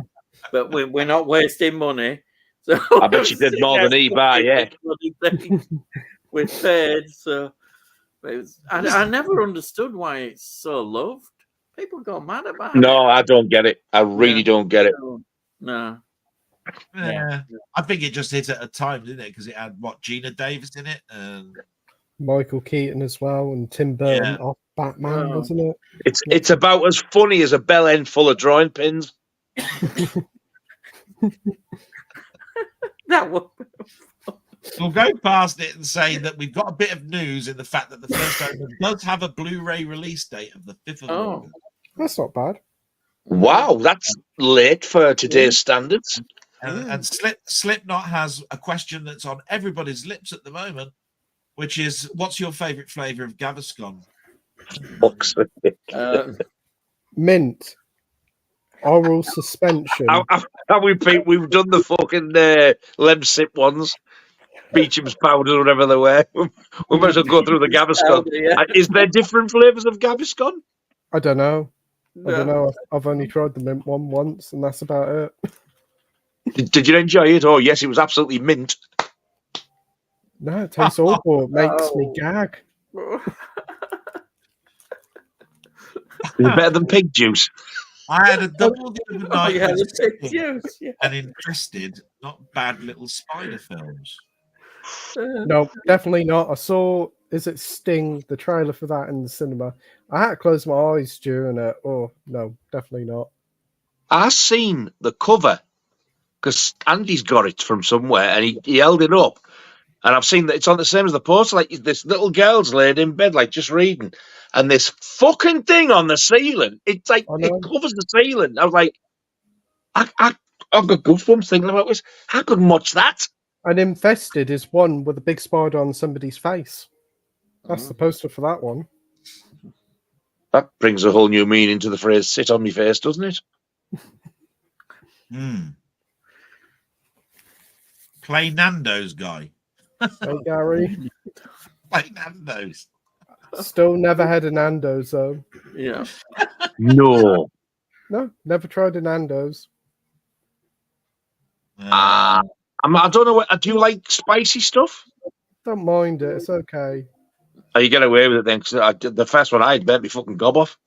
But we're not wasting money. So I bet she did more than he buy, yeah. We paid, so I never understood why it's so loved. People go mad about it. No, I don't get it. I really don't get it. No. Yeah. I think it just hit at a time, didn't it? Because it had Gina Davis in it and Michael Keaton as well, and Tim Burton off Batman, wasn't it? It's about as funny as a bell end full of drawing pins. That would. We'll go past it and say that we've got a bit of news in the fact that the first Omen does have a Blu-ray release date of the 5th of August. That's not bad. Wow, that's late for today's standards. And Slipknot has a question that's on everybody's lips at the moment, which is, what's your favourite flavour of Gaviscon? Mint. Oral suspension. We've done the fucking Lemsip ones. Beecham's powder, whatever they were. We might as well go through the Gaviscon. Is there different flavours of Gaviscon? I don't know. I don't know. I've only tried the mint one once, and that's about it. Did you enjoy it? Oh, yes, it was absolutely mint. No, it tastes awful. It makes me gag. Is it better than pig juice? I had a double the other night and interested, not bad little spider films. No, definitely not. I saw, is it Sting, the trailer for that in the cinema. I had to close my eyes during it. Oh, no, definitely not. I seen the cover because Andy's got it from somewhere and he held it up. And I've seen that it's on the same as the poster. Like this little girl's laid in bed, like just reading. And this fucking thing on the ceiling, it's like it covers the ceiling. I was like, I've got goosebumps thinking about this. I couldn't watch that. And Infested is one with a big spider on somebody's face. That's the poster for that one. That brings a whole new meaning to the phrase "sit on me face," doesn't it? Play Nando's guy. Hey, Gary. Play Nando's. Still never had a Nando's though. Yeah. No. No, never tried a Nando's. I don't know. Do you like spicy stuff? Don't mind it. It's okay. Oh, you get away with it then? Because the first one I had bent me fucking gob off.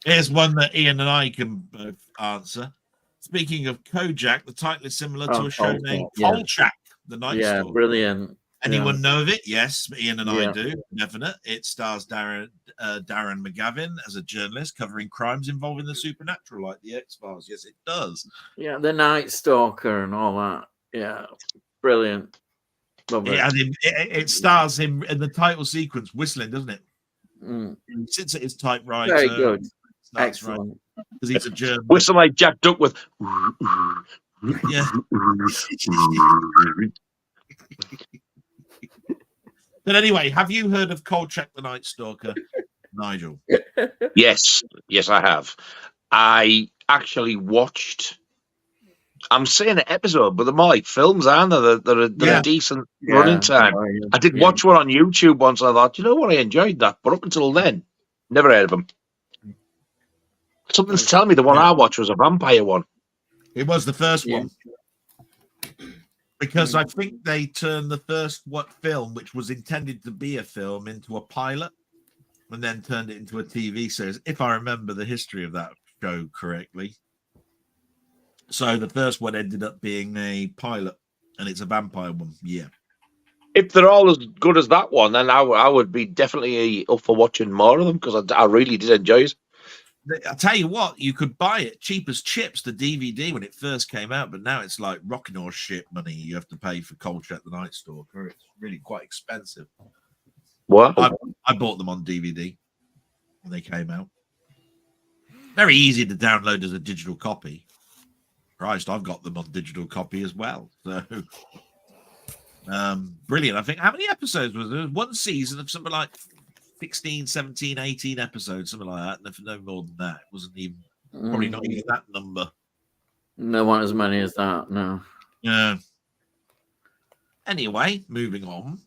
Here's one that Ian and I can both answer. Speaking of Kojak, the title is similar to a show named Kolchak, the Night Stalker. Yeah, brilliant. Anyone know of it? Yes, Ian and I do. Definite. It stars Darren McGavin as a journalist covering crimes involving the supernatural, like the X-Files. Yes, it does. Yeah, the Night Stalker and all that. Yeah, brilliant. It stars him in the title sequence whistling, doesn't it? He sits at his typewriter. Very good. Excellent. Because he's a journalist. Whistle like Jack Duckworth. Yeah. But anyway, have you heard of Kolchak the Night Stalker, Nigel? Yes, I have. I actually watched. I'm saying an episode, but they're more like films, aren't they? They're a decent running time. I did watch one on YouTube once, and I thought, you know what, I enjoyed that. But up until then, never heard of them. Something's telling me the one I watched was a vampire one. It was the first one. Because I think they turned the first film, which was intended to be a film, into a pilot, and then turned it into a TV series, if I remember the history of that show correctly. So the first one ended up being a pilot, and it's a vampire one. Yeah. If they're all as good as that one, then I would be definitely up for watching more of them, because I really did enjoy it. I tell you what, you could buy it cheap as chips, the DVD, when it first came out, but now it's like rocking horse shit money you have to pay for Kolchak the Night Stalker. It's really quite expensive. What? I bought them on DVD when they came out. Very easy to download as a digital copy. Christ, I've got them on digital copy as well. So, brilliant. I think, how many episodes was there? One season of something like 16, 17, 18 episodes, something like that. No more than that. It wasn't even, probably not even that number. No one as many as that, no. Yeah. Anyway, moving on.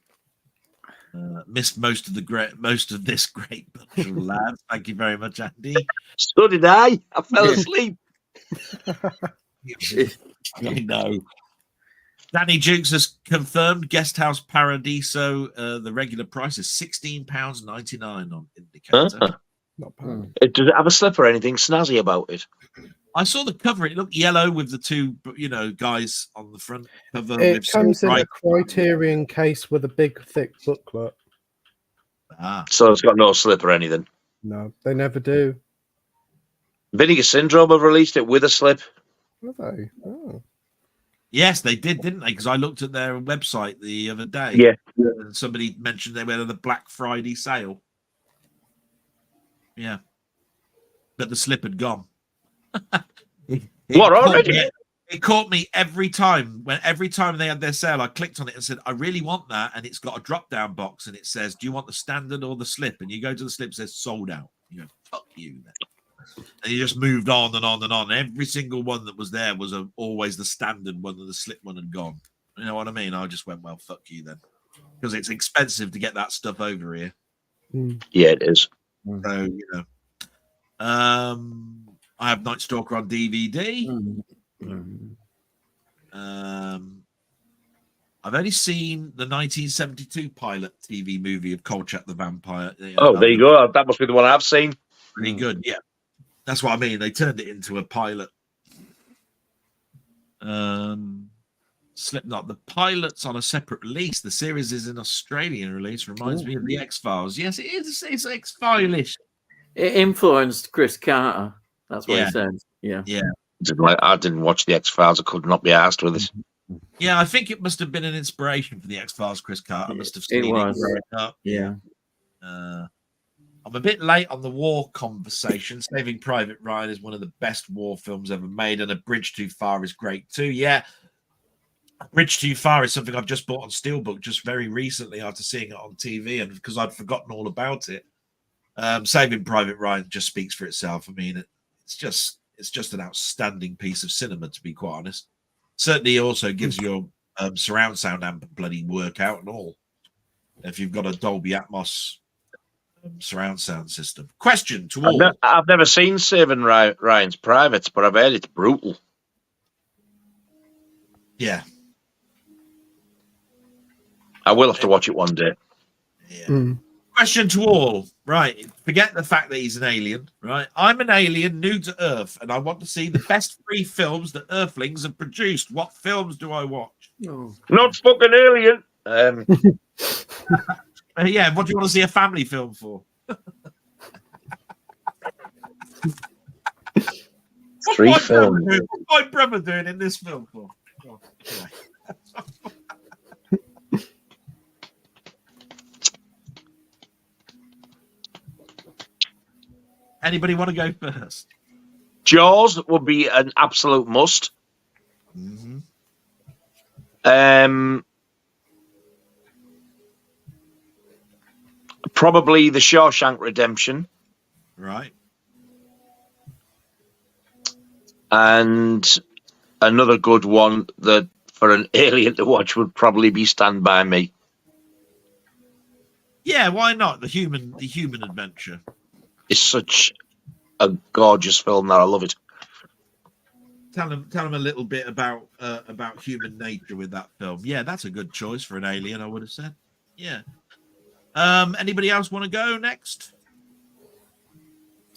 Missed most of this great bunch of lads. Thank you very much, Andy. So did I. I fell asleep. I know. Danny Jukes has confirmed Guest House Paradiso. The regular price is £16.99 on Indicator. Not bad. Does it have a slip or anything snazzy about it? I saw the cover. It looked yellow with the two, guys on the front cover. It comes in a Criterion case with a big, thick booklet. So it's got no slip or anything? No, they never do. Vinegar Syndrome have released it with a slip. Have they? Oh. Yes, they did, didn't they? Because I looked at their website the other day. Yeah. And somebody mentioned they were at the Black Friday sale. Yeah. But the slip had gone. It caught me every time. Every time they had their sale, I clicked on it and said, I really want that. And it's got a drop-down box and it says, do you want the standard or the slip? And you go to the slip, it says sold out. You go, fuck you then. And he just moved on and on and on. Every single one that was there was always the standard one, and the slip one had gone. You know what I mean? I just went, well, fuck you then. Because it's expensive to get that stuff over here. Yeah, it is. So, I have Night Stalker on DVD. I've only seen the 1972 pilot TV movie of Kolchak the Vampire. Oh, there you go. That must be the one I've seen. Pretty good, yeah. That's what I mean. They turned it into a pilot. Slipknot. The pilot's on a separate release. The series is an Australian release. Reminds me of the X-Files. Yes, it is. It's X-File-ish. It influenced Chris Carter. That's what he said. Yeah. I didn't watch the X-Files. I could not be asked with it. Yeah, I think it must have been an inspiration for the X-Files. Chris Carter must have seen it growing up. Yeah. I'm a bit late on the war conversation. Saving Private Ryan is one of the best war films ever made, and A Bridge Too Far is great too. Yeah, A Bridge Too Far is something I've just bought on Steelbook just very recently after seeing it on TV, and because I'd forgotten all about it. Saving Private Ryan just speaks for itself. I mean, it's just an outstanding piece of cinema, to be quite honest. Certainly, also gives you a surround sound amp bloody workout and all. If you've got a Dolby Atmos surround sound system. Question to all. I've never seen Saving Ryan's Privates, but I've heard it's brutal. Yeah. I will have to watch it one day. Yeah. Question to all. Right. Forget the fact that he's an alien. Right. I'm an alien new to Earth, and I want to see the best 3 films that Earthlings have produced. What films do I watch? Not fucking Alien. Yeah. What do you want to see a family film for? 3 films. What's my brother doing in this film for? Oh, anyway. Anybody want to go first? Jaws would be an absolute must. Probably The Shawshank Redemption. Right. And another good one that for an alien to watch would probably be Stand By Me. Yeah, why not? The human adventure. It's such a gorgeous film that I love it. Tell them a little bit about human nature with that film. Yeah, that's a good choice for an alien, I would have said. Yeah. Anybody else want to go next?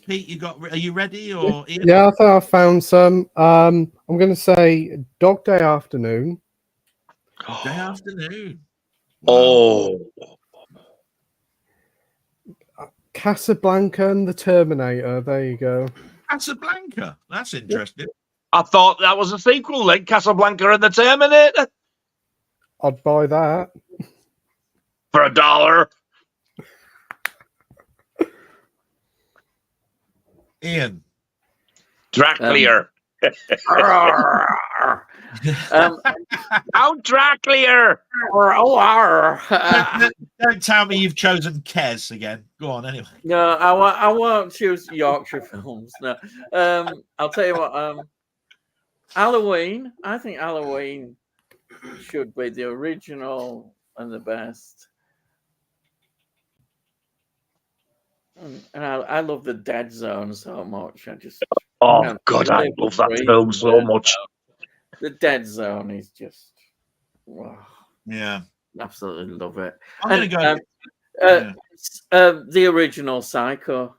Pete, are you ready? Or Ian? Yeah, I think I found some. I'm going to say Dog Day Afternoon. Day Afternoon. Wow. Oh. Casablanca and the Terminator. There you go. Casablanca. That's interesting. I thought that was a sequel, like Casablanca and the Terminator. I'd buy that. For $1. Ian. Draclear. Count Draclear. Don't tell me you've chosen Kes again. Go on, anyway. No, I won't choose Yorkshire films. No, I'll tell you what. Halloween. I think Halloween should be the original and the best. And I love the Dead Zone so much. God, I love that film so much. The Dead Zone is just, wow. Yeah, absolutely love it. I'm gonna go. The original Psycho.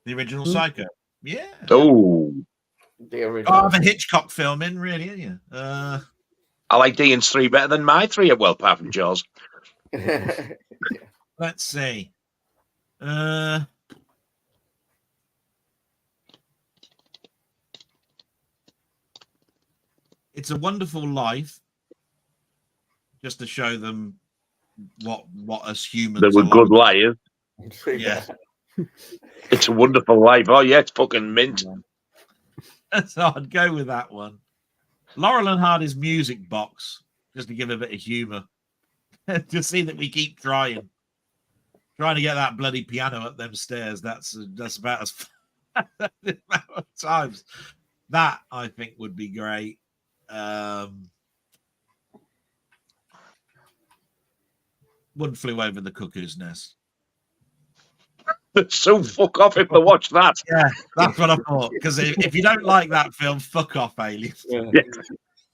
The original Psycho. Yeah. Oh. The original. I have a Hitchcock film in, really, aren't you? I like Ian's 3 better than my 3. Well, apart from Jaws. Let's see. It's a Wonderful Life, just to show them what us humans they were good liars. Yeah. It's a Wonderful Life. Oh yeah, it's fucking mint. So I'd go with that one. Laurel and Hardy's Music Box, just to give a bit of humour. To see that we keep trying to get that bloody piano up them stairs. That's about as the amount of times. That I think would be great. One Flew Over the Cuckoo's Nest. So fuck off if they watch that. Yeah, that's what I thought. Because if you don't like that film, fuck off, Alien. Yeah.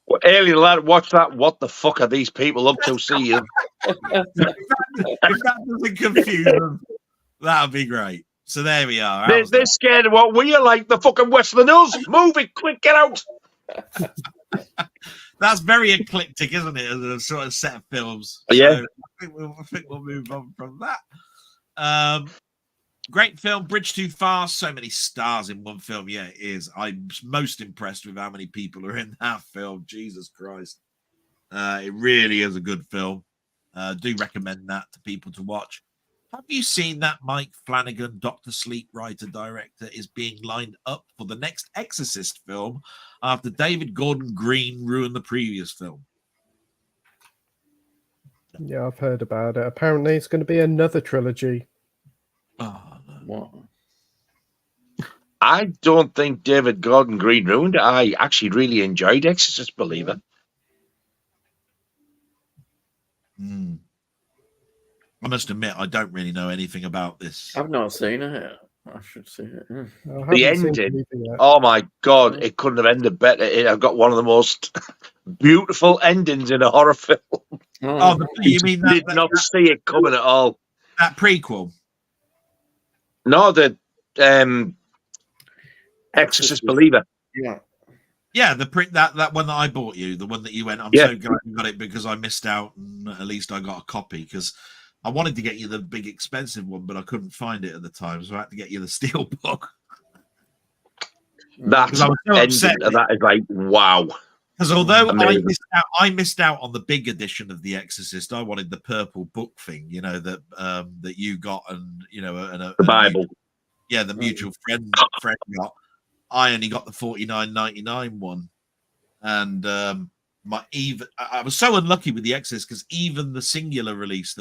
Well, Alien lad, watch that. What the fuck are these people up to? See you. If that doesn't confuse them, that'll be great. So there we are. They're scared of what we are like, the fucking Western Hills. Move it, quick, get out. That's very eclectic, isn't it? As a sort of set of films. Yeah. So I think we'll move on from that. Great film, Bridge Too Far. So many stars in one film. Yeah, it is. I'm most impressed with how many people are in that film. Jesus Christ. It really is a good film. Do recommend that to people to watch. Have you seen that Mike Flanagan, Dr. Sleep writer director, is being lined up for the next Exorcist film after David Gordon Green ruined the previous film? Yeah, I've heard about it. Apparently, it's going to be another trilogy. Oh, no. What? I don't think David Gordon Green ruined it. I actually really enjoyed Exorcist Believer. I must admit, I don't really know anything about this. I've not seen it. I should see it. The ending. Oh my God, it couldn't have ended better. I've got one of the most beautiful endings in a horror film. You mean that? Did not see it coming at all. That prequel? No, the Exorcist Believer. Yeah. Yeah, that one that I bought you, the one that you went, I'm so glad you got it because I missed out and at least I got a copy because I wanted to get you the big expensive one, but I couldn't find it at the time, so I had to get you the steel book. That I was so upset that is like, wow. Because although I missed out on the big edition of The Exorcist, I wanted the purple book thing, you know, that you got, and you know, the Bible. The mutual friend got. I only got the $49.99 one, and I was so unlucky with The Exorcist because even the singular release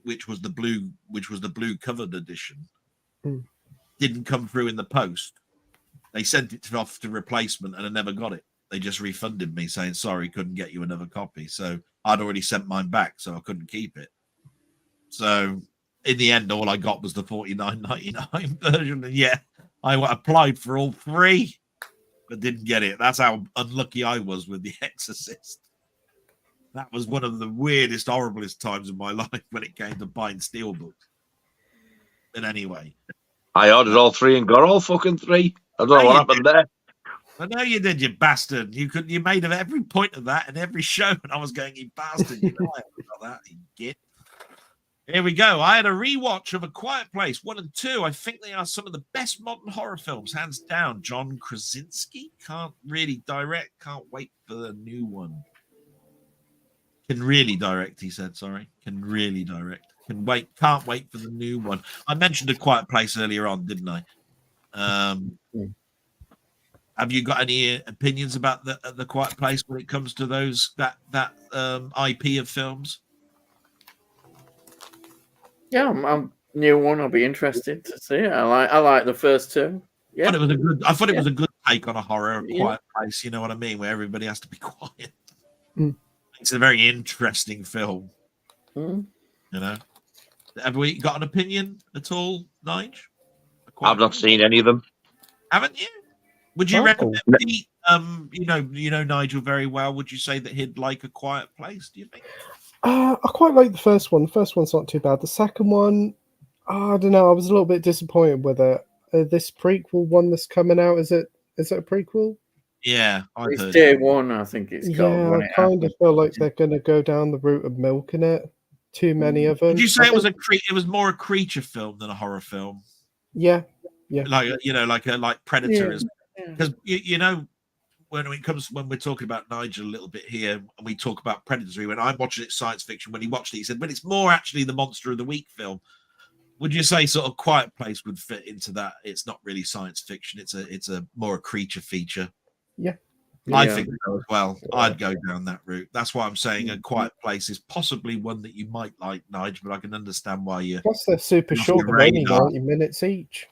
which was the blue covered edition didn't come through in the post. They sent it off to replacement, and I never got it. They just refunded me saying sorry, couldn't get you another copy. So I'd already sent mine back, so I couldn't keep it. So in the end, all I got was the $49.99 version, and I applied for all three, but didn't get it. That's how unlucky I was with The Exorcist. That was one of the weirdest, horriblest times of my life when it came to buying steelbooks. But anyway. I ordered all three and got all fucking three. I don't know what happened there. I know you did, you bastard. You made of every point of that in every show, and I was going, you bastard. You know I haven't got that, you git. Here we go. I had a rewatch of A Quiet Place 1 and 2. I think they are some of the best modern horror films, hands down. John Krasinski can't really direct. Can't wait for the new one. Can really direct, he said. Sorry. Can really direct. Can't wait for the new one. I mentioned A Quiet Place earlier on, didn't I? Have you got any opinions about the Quiet Place when it comes to that IP of films? Yeah, I'm new one. I'll be interested to see it. I like the first two. Yeah, I thought it was a good take on a horror, Quiet Place. You know what I mean, where everybody has to be quiet. It's a very interesting film. You know, have we got an opinion at all, Nigel? I've not seen any of them. Haven't you? Would you recommend you know Nigel very well? Would you say that he'd like A Quiet Place? Do you think? I quite like the first one. The first one's not too bad. The second one, I don't know. I was a little bit disappointed with it. This prequel one that's coming out, is it a prequel? Yeah, it's day one. I think it's called. Yeah, I kind of feel like they're going to go down the route of milking it. Too many of them. Would you say it was more a creature film than a horror film? Yeah. Like Predator is, because you know. When we're talking about Nigel a little bit here, and we talk about Predator, when I'm watching it science fiction, when he watched it, he said, "But it's more actually the Monster of the Week film." Would you say sort of Quiet Place would fit into that? It's not really science fiction; it's a more a creature feature. Yeah, I think so as well. I'd go down that route. That's why I'm saying A Quiet Place is possibly one that you might like, Nigel, but I can understand why you. Plus, they're super short, only 90 minutes each.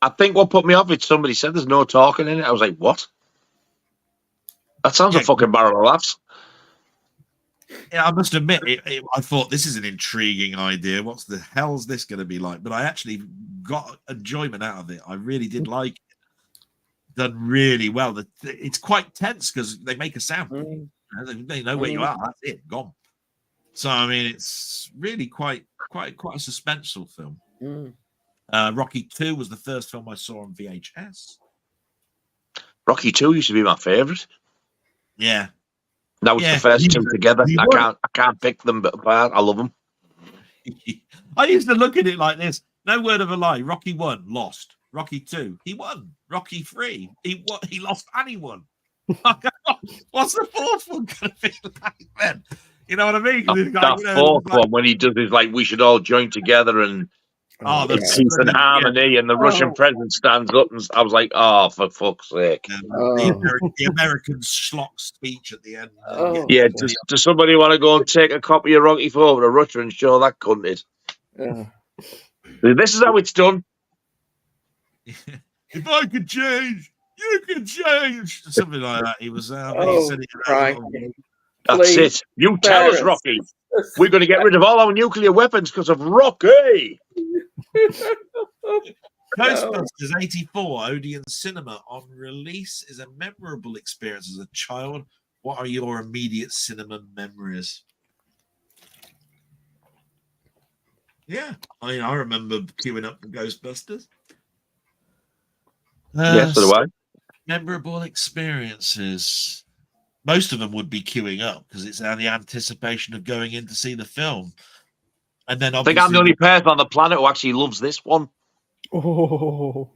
I think what put me off is somebody said there's no talking in it. I was like, what? That sounds a fucking barrel of laughs. Yeah, I must admit, I thought this is an intriguing idea. What the hell's this going to be like? But I actually got enjoyment out of it. I really did like it. Done really well. It's quite tense because they make a sound. They know where you are. That's it. Gone. So I mean, it's really quite a suspenseful film. Rocky 2 was the first film I saw on VHS. Rocky 2 used to be my favourite. Yeah. Now it's the first two together. I can't pick them apart. I love them. I used to look at it like this. No word of a lie. Rocky 1 lost. Rocky 2 he won. Rocky 3 he lost and he won. What's the fourth one going to be like then? You know what I mean? That fourth one when he does his we should all join together and peace and harmony, and the Russian president stands up, and I was like, oh, for fuck's sake. The American schlock speech at the end. Does somebody want to go and take a copy of Rocky 4 to Russia and show that cunt it? This is how it's done. If I could change, you can change. Something like that. He was he said it. That's it. You tell us, Rocky. We're going to get rid of all our nuclear weapons because of Rocky. Ghostbusters 84 Odeon Cinema on release is a memorable experience as a child. What are your immediate cinema memories? Yeah, I remember queuing up for Ghostbusters. Yes, so do I. Memorable experiences. Most of them would be queuing up because it's now the anticipation of going in to see the film. And then I think I'm the only person on the planet who actually loves this one. Oh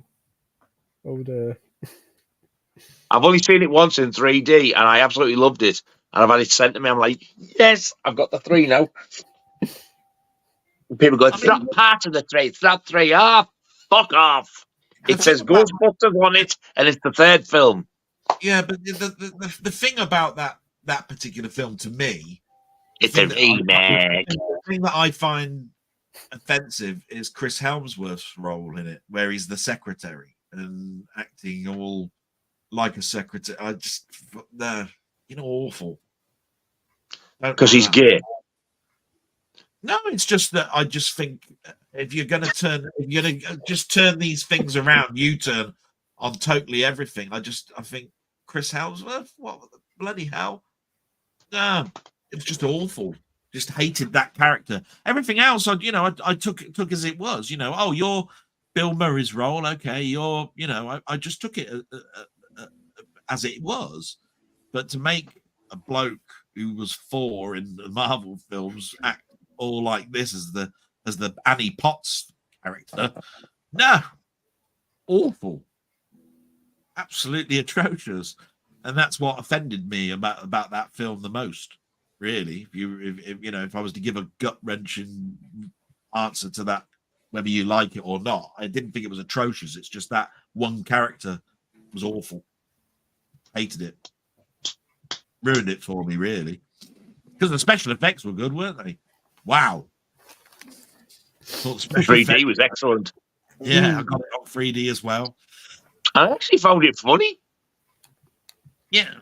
dear. I've only seen it once in 3D and I absolutely loved it. And I've had it sent to me. I'm like, yes, I've got the 3 now. And people go, it's not part of the 3. It's not 3. Ah, fuck off. It says Ghostbusters on it and it's the 3rd film. Yeah, but the thing about that particular film to me, it's a remake. The thing that I find offensive is Chris Hemsworth's role in it, where he's the secretary and acting all like a secretary. I just awful. Because he's gay. No, it's just that I just think if you're going to just turn these things around, U-turn on totally everything. I think Chris Hemsworth, what the bloody hell? No, it was just awful. Just hated that character. Everything else, I took as it was. You're Bill Murray's role. Okay, I just took it as it was. But to make a bloke who was 4 in the Marvel films act all like this as the Annie Potts character, no, awful. Absolutely atrocious, and that's what offended me about that film the most. Really, if I was to give a gut-wrenching answer to that, whether you like it or not, I didn't think it was atrocious. It's just that one character was awful. Hated it, ruined it for me, really, because the special effects were good, weren't they? Wow, thought the 3D was excellent. Yeah, I got it on 3D as well. I actually found it funny. Yeah.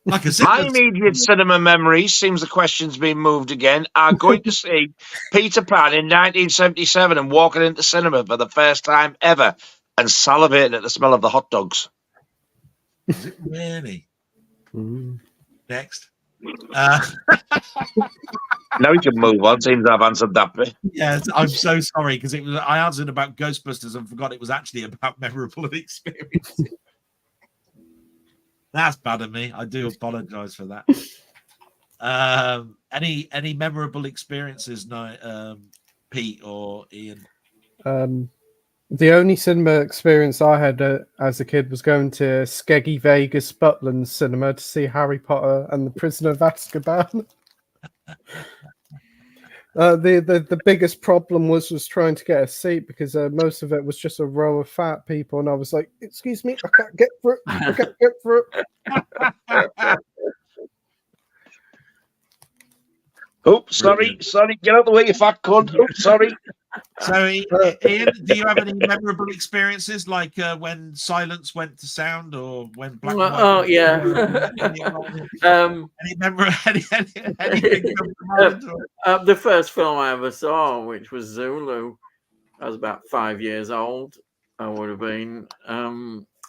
Like I said, my immediate cinema memories, seems the question's been moved again, are going to see Peter Pan in 1977 and walking into cinema for the first time ever and salivating at the smell of the hot dogs. Is it really? Next. Now we can move on. Seems I've answered that bit. Yes, I'm so sorry because I answered about Ghostbusters and forgot it was actually about memorable experiences. That's bad of me. I do apologize for that. Any memorable experiences, Pete or Ian? The only cinema experience I had as a kid was going to Skeggy Vegas Butland Cinema to see Harry Potter and the Prisoner of Azkaban. The biggest problem was trying to get a seat because most of it was just a row of fat people, and I was like, "Excuse me, I can't get through. I can't get through." Oh, sorry, get out of the way, you fat cunt. Oh, sorry. So, Ian, do you have any memorable experiences, like when silence went to sound, or when black and white? Oh yeah. Anything come to mind? The first film I ever saw, which was Zulu, I was about 5 years old. I would have been.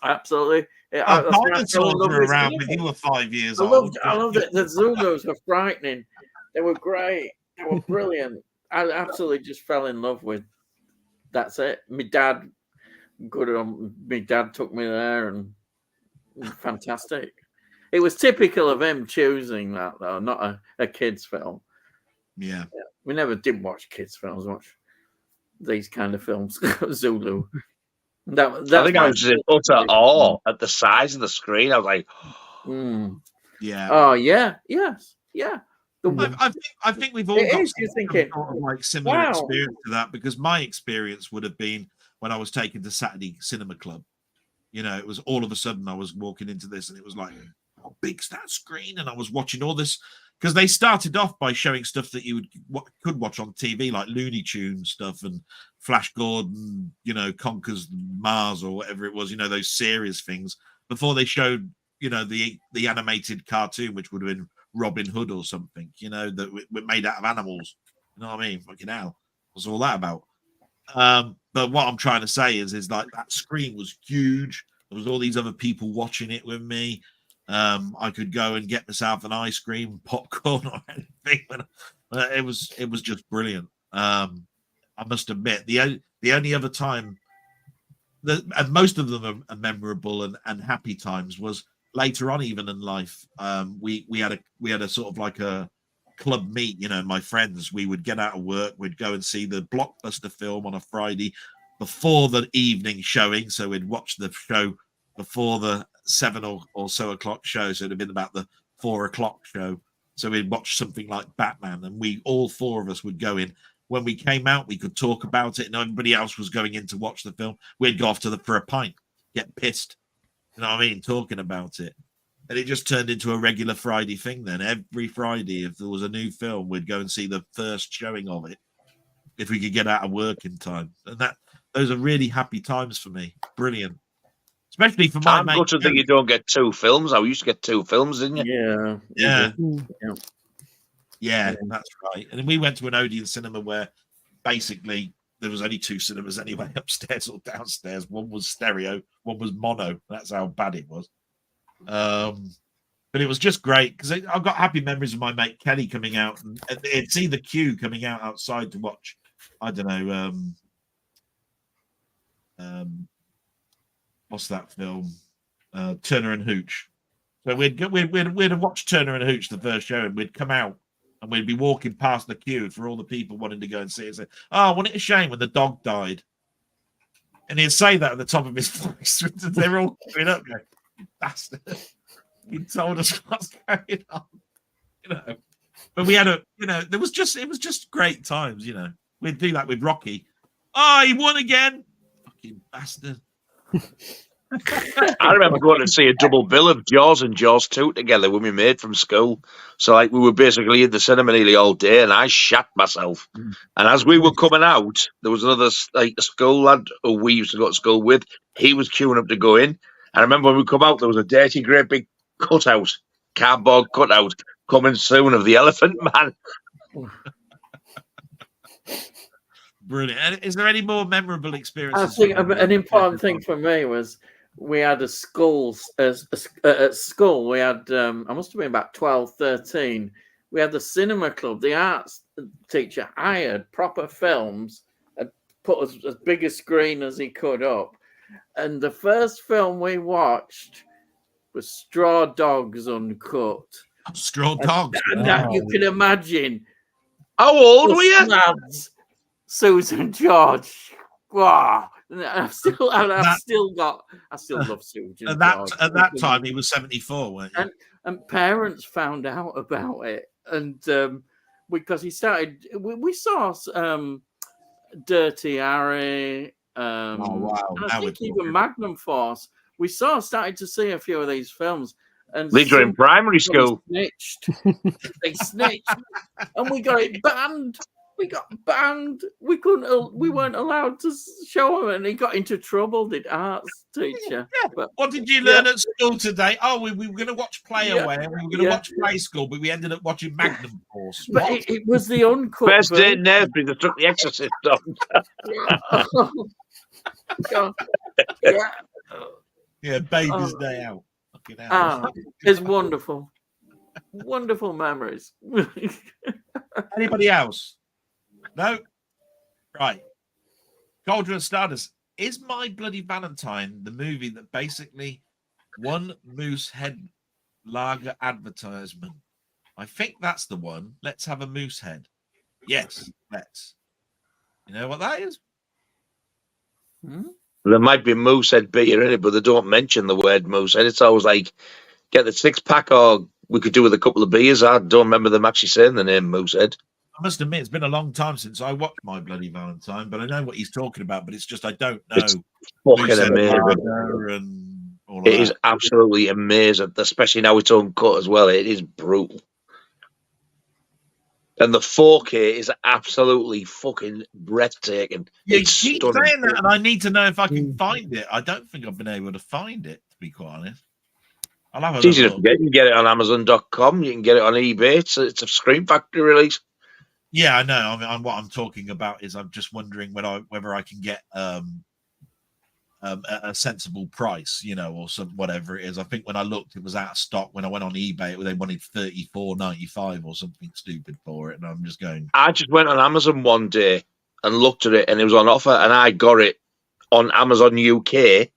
Absolutely. Dinosaurs were around when you were 5 years old. I loved it. The Zulus were frightening. They were great. They were brilliant. I absolutely just fell in love with. That's it. My dad took me there, and fantastic. It was typical of him choosing that, though, not a kids' film. Yeah. We never did watch kids' films. Watch these kind of films. Zulu. I think I was in utter awe at the size of the screen. I was like, yeah. Oh yeah, yes, yeah. I think we've all got some sort of like similar experience to that, because my experience would have been when I was taken to Saturday Cinema Club. You know, it was all of a sudden I was walking into this, and it was like, how big's that screen? And I was watching all this, because they started off by showing stuff that you could watch on TV, like Looney Tunes stuff and Flash Gordon, you know, Conquers Mars or whatever it was, you know, those serious things, before they showed, you know, the animated cartoon, which would have been Robin Hood or something, you know, that made out of animals. You know what I mean? Fucking hell. What's all that about? But what I'm trying to say is like that screen was huge. There was all these other people watching it with me. I could go and get myself an ice cream, popcorn, or anything. It was just brilliant. I must admit, the only other time and most of them are memorable and happy times was later on, even in life. We had a sort of like a club meet, you know, my friends. We would get out of work, we'd go and see the blockbuster film on a Friday before the evening showing, so we'd watch the show before the 7 or so o'clock show, so it'd have been about the 4 o'clock show. So we'd watch something like Batman, and we all four of us would go in. When we came out, we could talk about it, and everybody else was going in to watch the film. We'd go off for a pint, get pissed, you know what I mean, talking about it. And it just turned into a regular Friday thing then. Every Friday, if there was a new film, we'd go and see the first showing of it, if we could get out of work in time. And those are really happy times for me. Brilliant. Especially for my mate. I'm gutted that you don't get two films. I used to get two films, didn't you? Yeah, that's right. And then we went to an Odeon cinema where basically there was only two cinemas anyway, upstairs or downstairs. One was stereo, one was mono. That's how bad it was. But it was just great, because I've got happy memories of my mate Kelly coming out and see the queue coming out outside to watch, I don't know, what's that film? Turner and Hooch. So we'd have watched Turner and Hooch the first show, and we'd come out and we'd be walking past the queue for all the people wanting to go and see it. Say, "Oh, wasn't it a shame when the dog died?" And he'd say that at the top of his voice. They're all going up, going, "You bastard! You told us what's going on," you know. But we had it was just great times, you know. We'd do that with Rocky. Oh, he won again, fucking bastard. I remember going to see a double bill of Jaws and Jaws 2 together when we made from school. So like we were basically in the cinema nearly all day, and I shat myself. And as we were coming out, there was another a school lad who we used to go to school with. He was queuing up to go in. And I remember when we come out, there was a dirty, great big cutout, cardboard cutout, coming soon of the Elephant Man. Brilliant. And is there any more memorable experiences? I think an important thing for me was we had at school. We had I must have been about 12, 13. We had the cinema club. The arts teacher hired proper films and put as big a screen as he could up. And the first film we watched was Straw Dogs Uncut. Straw Dogs. And that you can imagine. How old were you? Lads, Susan George. Wow. I still love Susan. At that time, he was 74, weren't you? And parents found out about it, and because he started, we saw Dirty Harry. Oh wow! And I think even Magnum Force. We started to see a few of these films. And Leader in primary school. They snitched, and we got it banned. We got banned. We couldn't. We weren't allowed to show him, and he got into trouble. Did arts teacher? Yeah. But what did you learn at school today? Oh, we were going to watch Play Away, and we were going to watch Play School, but we ended up watching Magnum Force. But it was the uncut First day in version. nursery, they took The Exorcist on. Yeah, Baby's Day Out. It's wonderful. Wonderful memories. Anybody else? No? Right. Cauldron of Stardust. Is My Bloody Valentine the movie that basically one Moosehead lager advertisement? I think that's the one. Let's have a Moosehead. Yes, let's. You know what that is? There might be Moosehead beer in it, but they don't mention the word Moosehead. It's always like, get the 6-pack, or we could do with a couple of beers. I don't remember them actually saying the name Moosehead. I must admit, it's been a long time since I watched My Bloody Valentine, but I know what he's talking about, but it's just I don't know. It's fucking amazing. It is absolutely amazing, especially now it's uncut as well. It is brutal. And the 4K is absolutely fucking breathtaking. You keep saying that, and I need to know if I can find it. I don't think I've been able to find it, to be quite honest. I'll have it's easy to get. You can get it on Amazon.com. You can get it on eBay. It's a Scream Factory release. Yeah, I know. I mean, what I'm talking about is I'm just wondering whether I can get a sensible price, or some whatever it is. I think when I looked, it was out of stock. When I went on eBay, they wanted $34.95 or something stupid for it, and I'm just going. I just went on Amazon one day and looked at it, and it was on offer, and I got it on Amazon UK,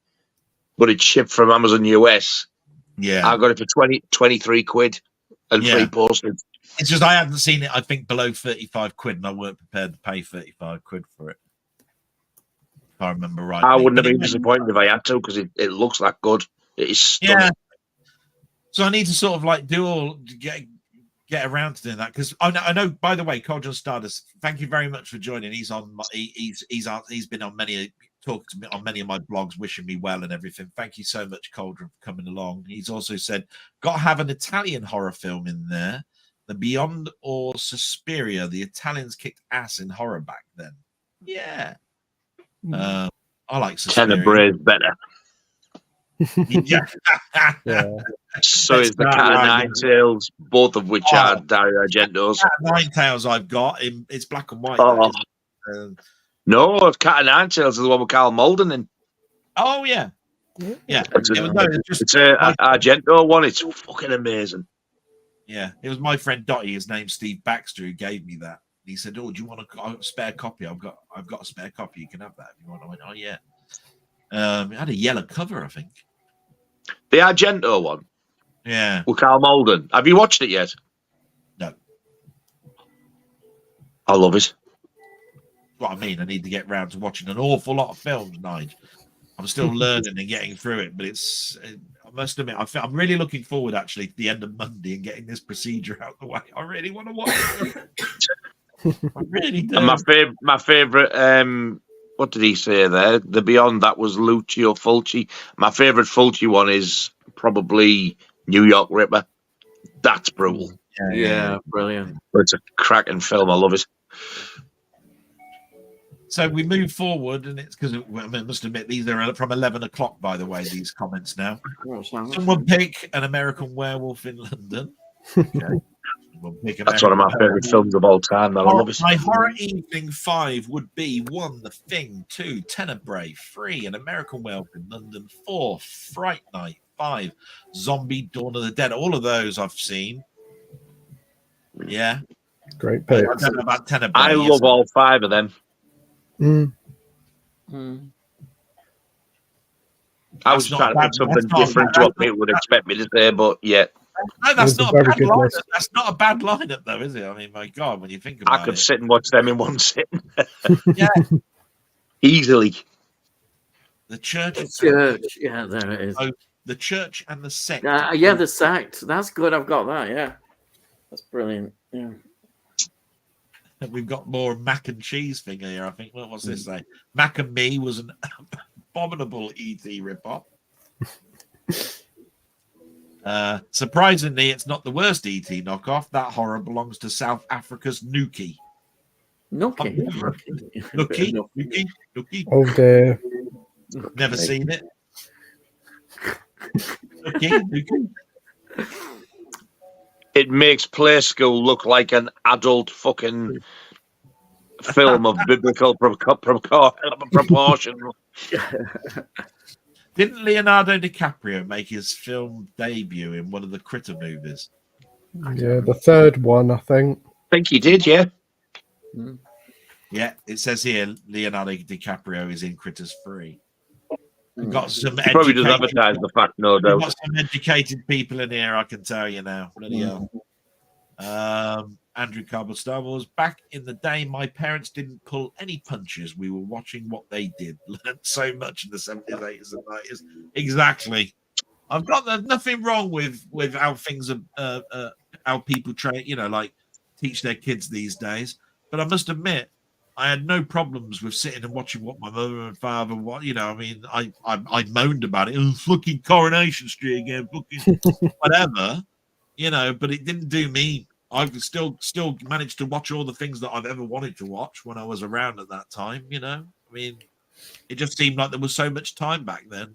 but it shipped from Amazon US. Yeah, I got it for 23 quid and free postage. It's just I hadn't seen it, I think, below 35 quid, and I weren't prepared to pay 35 quid for it. If I remember right. I wouldn't have been disappointed if I had to, because it looks that good. It is stunning. Yeah. So I need to sort of get around to doing that, because I know. By the way, Cauldron Stardust, thank you very much for joining. He's on. He's been on many talked to me on many of my blogs, wishing me well and everything. Thank you so much, Cauldron, for coming along. He's also said, got to have an Italian horror film in there. The Beyond or Suspiria, the Italians kicked ass in horror back then. Yeah. I like Suspiria. Tenebrae is better. Yeah. So is the Cat of Nine Tails, both of which are Dario Argento's. Cat of Nine Tails I've got. It's black and white. No, Cat of Nine Tails is the one with Carl Malden in. Oh, yeah. Yeah. It's an Argento one. It's fucking amazing. Yeah, it was my friend Dottie. His name's Steve Baxter, who gave me that. He said, "Oh, do you want a spare copy? I've got a spare copy. You can have that if you want." I went, "Oh yeah." It had a yellow cover, I think. The Argento one. Yeah. With Carl Malden. Have you watched it yet? No. I love it. What I mean, I need to get round to watching an awful lot of films, Nigel. I'm still learning and getting through it, but I must admit, I'm really looking forward actually to the end of Monday and getting this procedure out of the way. I really want to watch it. I really do. And my favorite, what did he say there? The Beyond, that was Lucio Fulci. My favorite Fulci one is probably New York Ripper. That's brutal. Yeah, brilliant. It's a cracking film. I love it. So we move forward, and it's because I must admit these are from 11 o'clock. By the way, these comments now. Someone pick An American Werewolf in London. Okay. That's one of my favorite films of all time. I love it. My horror evening 5 would be 1, The Thing; 2, Tenebrae; 3, An American Werewolf in London; 4, Fright Night; 5, Zombie: Dawn of the Dead. All of those I've seen. Yeah, great picks. I don't know about Tenebrae. I love all 5 of them. I was trying to put something different to what people would expect me to say, but yeah. No, that's not a bad lineup. That's not a bad lineup, though, is it? I mean, my God, when you think about it. I could sit and watch them in one sitting. Yeah. Easily. The Church. Yeah, there it is. Oh, The Church and the Sect. Yeah, the Sect. That's good. I've got that, yeah. That's brilliant. Yeah. We've got more mac and cheese thing here, I think. What's this say? Mac and Me was an abominable E.T. ripoff. Surprisingly, it's not the worst E.T. knockoff. That horror belongs to South Africa's Nuki. Lucky. Oh dear. Never seen it. It makes Play School look like an adult fucking film of biblical proportion. Didn't Leonardo DiCaprio make his film debut in one of the Critter movies? Yeah, the third one, I think. I think he did, yeah. Yeah, it says here Leonardo DiCaprio is in Critters 3. We've got some He probably does advertise the fact, no doubt. We've got some educated people in here, I can tell you now. Bloody hell. Andrew Carbon Star Wars. Back in the day, my parents didn't pull any punches. We were watching what they did. Learned so much in the 70s, 80s, and 90s. Exactly. I've got nothing wrong with how things are, how people train, like teach their kids these days. But I must admit, I had no problems with sitting and watching what my mother and father, I moaned about it. Oh, fucking Coronation Street again, fucking whatever, but it didn't do me. I've still managed to watch all the things that I've ever wanted to watch when I was around at that time, it just seemed like there was so much time back then.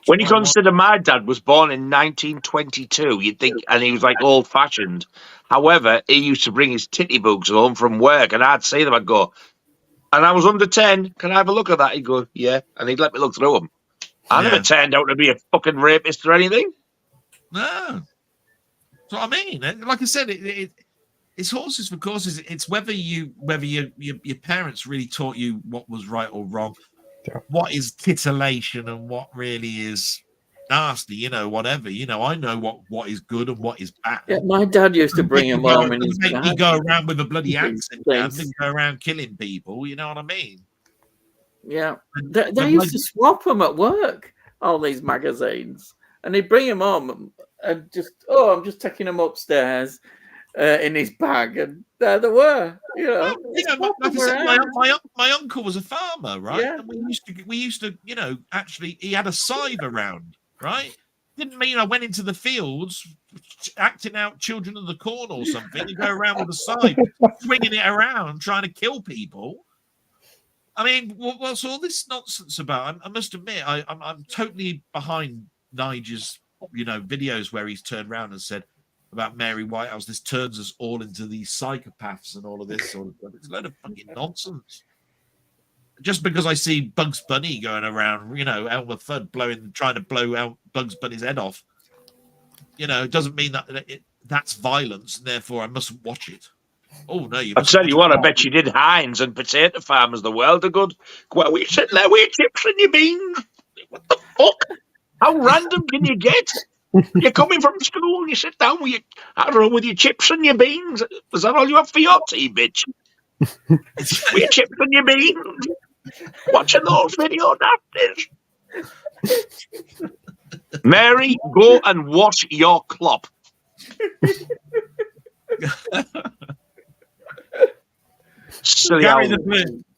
When you consider my dad was born in 1922, you'd think, and he was like old fashioned. However, he used to bring his titty books home from work, and I'd see them. I'd go, and I was under 10. Can I have a look at that? He'd go, yeah, and he'd let me look through them. I never turned out to be a fucking rapist or anything. No, that's what I mean. Like I said, it's horses for courses. It's whether your parents really taught you what was right or wrong. What is titillation and what really is nasty, whatever. I know what is good and what is bad. Yeah, my dad used to bring him home and make me go around with a bloody accent and go around killing people, you know what I mean? Yeah. They used to swap them at work, all these magazines. And he'd bring them home and I'm just taking them upstairs in his bag, and there they were. Like I said, my uncle was a farmer, right? Yeah. And we used to, actually, he had a scythe around, right? Didn't mean I went into the fields acting out Children of the Corn or something and go around with a scythe, swinging it around, trying to kill people. I mean, what's all this nonsense about? I must admit, I'm totally behind Nigel's, videos where he's turned around and said about Mary Whitehouse, this turns us all into these psychopaths and all of this sort of stuff. It's a load of fucking nonsense. Just because I see Bugs Bunny going around, Elmer Fudd trying to blow out Bugs Bunny's head off, it doesn't mean that that's violence, and therefore I mustn't watch it. Oh no! I tell you what, I bet you did Heinz and potato farmers the world of good. Well, we sitting there with your chips and your beans. What the fuck? How random can you get? You're coming from school and you sit down with your chips and your beans. Is that all you have for your tea, bitch? With your chips and your beans. Watching those video nasties. Mary, go and wash your clop.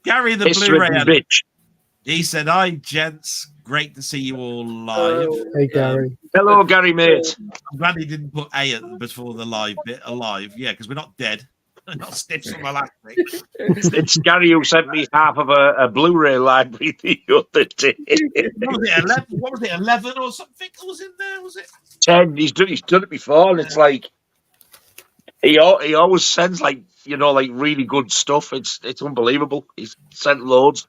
Gary the Blu-ray bitch. He said, "Hi, gents. Great to see you all live." Hey, Gary. Hello, Gary, mate. I'm glad he didn't put A before the live bit. Alive, yeah, because we're not dead. We're not stitched on the last thing. It's Gary who sent me half of a Blu-ray library the other day. What was it, 11 or something? Was in there? Was it 10? He's done it before, and it's like he always sends like really good stuff. It's unbelievable. He's sent loads.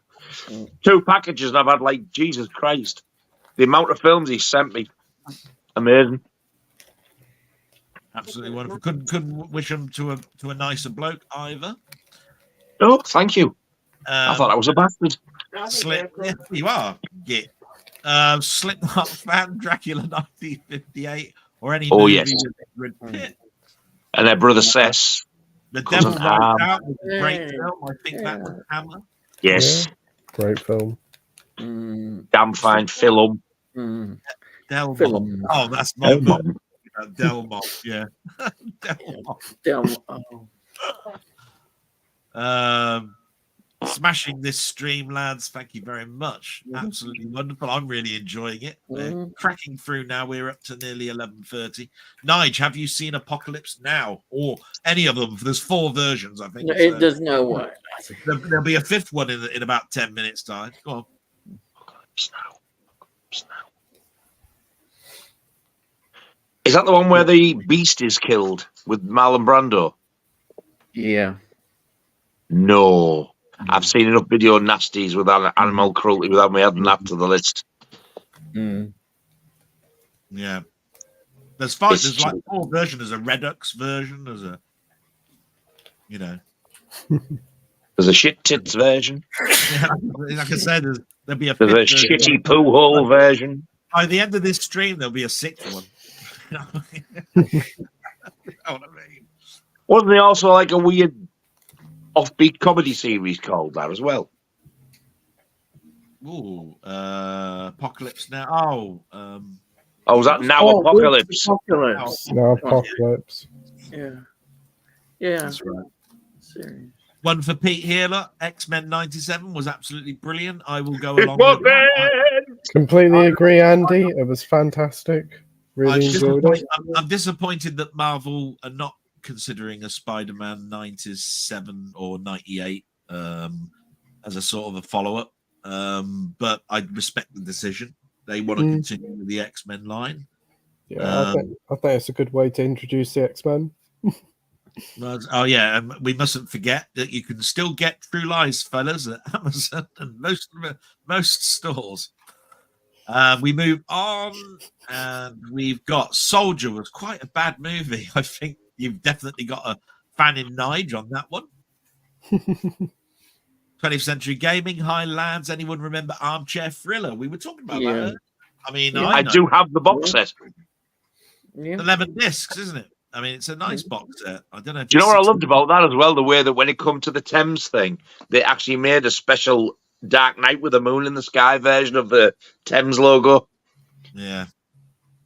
2 packages, and I've had like Jesus Christ, the amount of films he sent me, amazing. Absolutely wonderful. Couldn't wish him to a nicer bloke either. Oh, thank you. I thought I was a bastard. You are. Yeah. Slipknot fan, Dracula 1958, or any movie with Pitt. And their brother Sess. The Devil Rides Out was a great film. I think that was Hammer. Yes. Yeah. Great film. Damn fine film. Delmont. Oh, that's my mum. Delmont, yeah. smashing this stream, lads. Thank you very much. Absolutely wonderful. I'm really enjoying it. We're cracking through now. We're up to nearly 11:30. Nigel, have you seen Apocalypse Now or any of them? There's 4 versions, I think. There's no way. There'll be a 5th one in about 10 minutes' time. Go on. Apocalypse Now. Is that the one where the beast is killed with Marlon Brando? Yeah. No. I've seen enough video nasties with animal cruelty without me adding that to the list. Yeah. There's 5. There's like 4 versions. There's a Redux version. There's a, There's a shit tits version. Yeah, like I said, there'll be There's a shitty poo hole version. By the end of this stream, there'll be a 6th one. You know what I mean? Wasn't there also like a weird offbeat comedy series called that as well? Ooh, Apocalypse Now. Was that Now Apocalypse? Now Apocalypse. Yeah. That's right. Serious. One for Pete Healer, X-Men 97 was absolutely brilliant. I will go along with that. Completely agree, Andy. It was fantastic. Really enjoyed it. I'm disappointed that Marvel are not considering a Spider-Man 97 or 98 as a sort of a follow-up. But I respect the decision. They want to continue with the X-Men line. Yeah, I think it's a good way to introduce the X-Men. Oh yeah, we mustn't forget that you can still get True Lies, fellas, at Amazon and most stores. We move on, and we've got Soldier. Was quite a bad movie. I think you've definitely got a fan in Nige on that one. 20th Century Gaming, High Lads. Anyone remember Armchair Thriller? We were talking about that. I mean, I do have the box set. 11 discs, isn't it? I mean, it's a nice box set. I don't know. Do you know what I loved about that as well? The way that when it come to the Thames thing, they actually made a special Dark Knight with the moon in the sky version of the Thames logo. Yeah.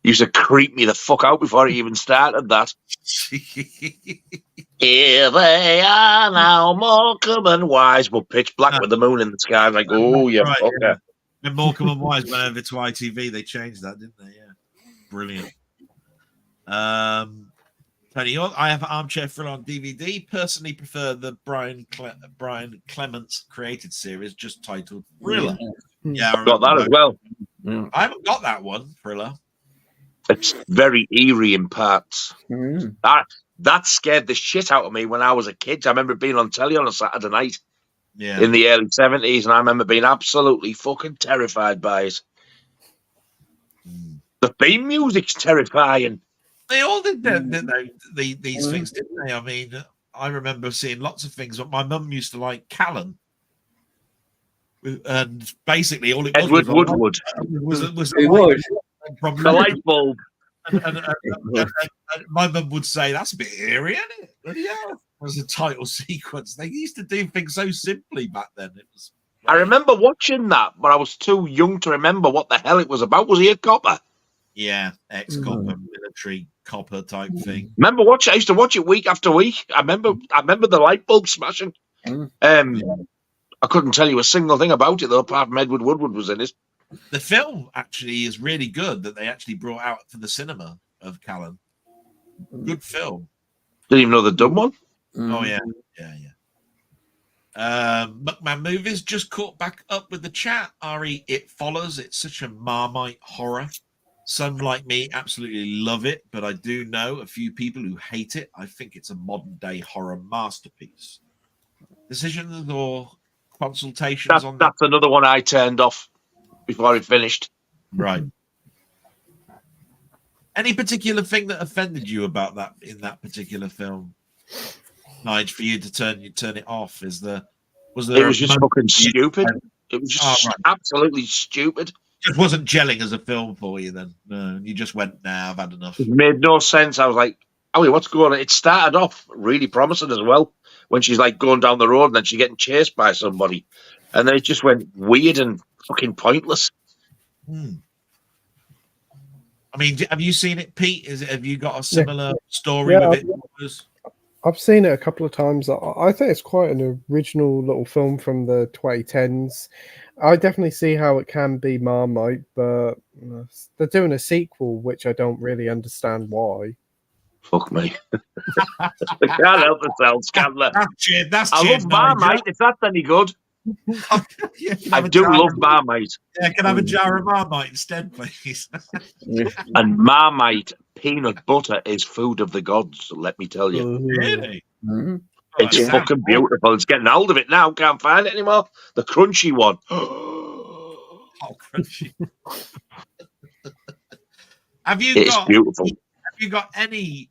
Used to creep me the fuck out before it even started that. Here they are now, Morecambe and Wise, but pitch black with the moon in the sky. Like, oh, yeah, right, fucker. Yeah. When Morecambe and Wise went over to ITV, they changed that, didn't they? Yeah. Brilliant. Tony, I have Armchair Thriller on DVD. Personally prefer the Brian Clements created series, just titled Thriller. Yeah, I've got that as well. I haven't got that one, Thriller. It's very eerie in parts. That scared the shit out of me when I was a kid. I remember being on telly on a Saturday night in the early 70s, and I remember being absolutely fucking terrified by it. The theme music's terrifying. They all did that, didn't they? These things, didn't they? I mean, I remember seeing lots of things, but my mum used to like Callan. And basically, all it was Edward Woodward was from the light bulb. And my mum would say, "That's a bit eerie, isn't it?" But yeah, as a title sequence. They used to do things so simply back then. It was. I remember watching that, but I was too young to remember what the hell it was about. Was he a copper? Yeah, ex-copper, military copper type thing. Remember watching? I used to watch it week after week. I remember the light bulb smashing. I couldn't tell you a single thing about it though, apart from Edward Woodward was in it. The film actually is really good that they actually brought out for the cinema of Callan. Good film. Didn't even know they'd done one. Oh yeah. Muckman Movies just caught back up with the chat. Ari, It Follows. It's such a Marmite horror. Some like me absolutely love it, but I do know a few people who hate it. I think it's a modern day horror masterpiece. Decisions or consultations on that? That's another one I turned off before it finished. Right. Any particular thing that offended you about that in that particular film, Nigel, for you to turn it off? Was there? It was just fucking stupid. It was just absolutely stupid. It wasn't gelling as a film for you then. No, you just went, nah, I've had enough. It made no sense. I was like, oh, what's going on? It started off really promising as well when she's like going down the road and then she's getting chased by somebody. And then it just went weird and fucking pointless. I mean, have you seen it, Pete? Have you got a similar story with it? I've seen it a couple of times. I think it's quite an original little film from the 2010s. I definitely see how it can be Marmite, but they're doing a sequel, which I don't really understand why. Fuck me. They can't help themselves, can they? I love Marmite, if that's any good. I do love Marmite. Yeah, can I have a jar of Marmite instead, please? And Marmite peanut butter is food of the gods, let me tell you. Really? Mm-hmm. It's fucking beautiful. It's getting hold of it now. Can't find it anymore. The crunchy one. Oh, crunchy. It's beautiful. Have you got any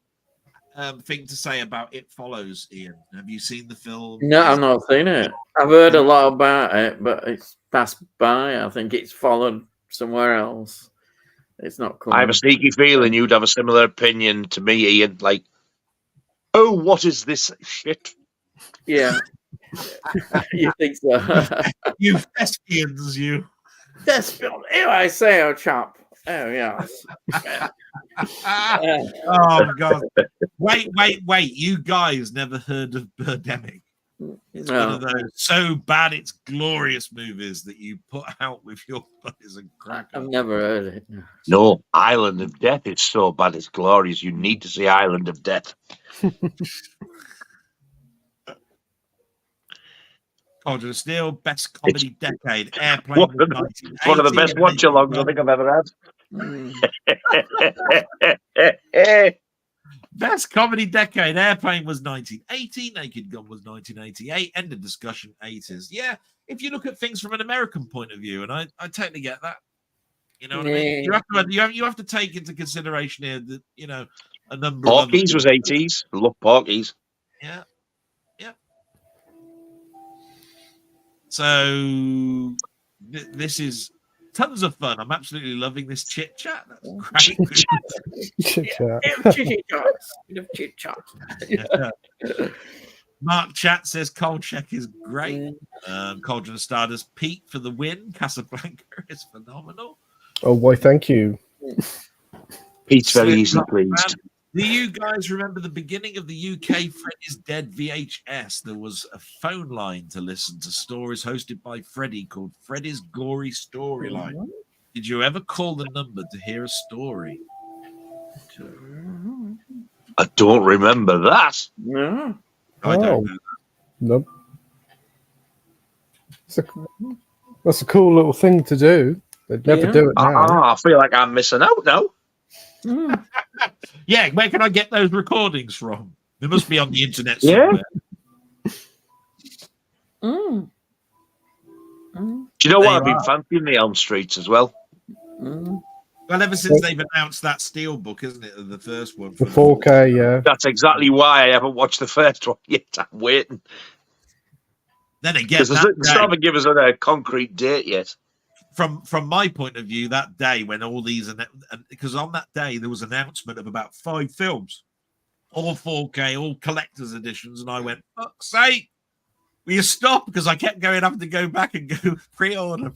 thing to say about It Follows, Ian? Have you seen the film? No, I've not seen it. I've heard a lot about it, but it's passed by. I think it's followed somewhere else. It's not cool. I have a sneaky feeling you'd have a similar opinion to me, Ian. Like, oh, what is this shit? Yeah. You think so? You thespians, you. Thespian. Here I say, oh, chap. Oh, yes. Oh, God. Wait. You guys never heard of Birdemic? It's one of those so bad it's glorious movies that you put out with your buddies and crack. I've never heard it. No, Island of Death is so bad it's glorious. You need to see Island of Death. Cauldron of Steel, best comedy decade. Airplane. One of the best watch-alongs I think I've ever had. Best comedy decade. Airplane was 1980. Naked Gun was 1988. End of discussion. 80s. Yeah, if you look at things from an American point of view, and I totally get that. You know what I mean? You have to take into consideration here that a number. Porky's was 80s. I love Porky's. Yeah. So this is tons of fun. I'm absolutely loving this chit chat. That's great. Chit chat. Mark Chat says Cold Check is great. Cauldron of Stardust Pete for the win. Casablanca is phenomenal. Oh boy, thank you. Pete's very easily pleased. Do you guys remember the beginning of the UK Freddy's Dead VHS? There was a phone line to listen to stories hosted by Freddy called Freddy's Gory Storyline. Did you ever call the number to hear a story? I don't remember that. No. I don't know. Nope. That's a cool little thing to do. They'd never do it now. I feel like I'm missing out now. Yeah, where can I get those recordings from? They must be on the internet somewhere. Do you know what? I've been fancying the Elm Streets as well. Well, ever since they've announced that Steelbook, isn't it? The first one. The 4K, yeah. That's exactly why I haven't watched the first one yet. I'm waiting. Then again, they haven't given us a concrete date yet. From my point of view, that day when all these, because on that day there was an announcement of about 5 films, all 4K, all collector's editions, and I went, fuck's sake, will you stop? Because I kept having to go back and go pre-order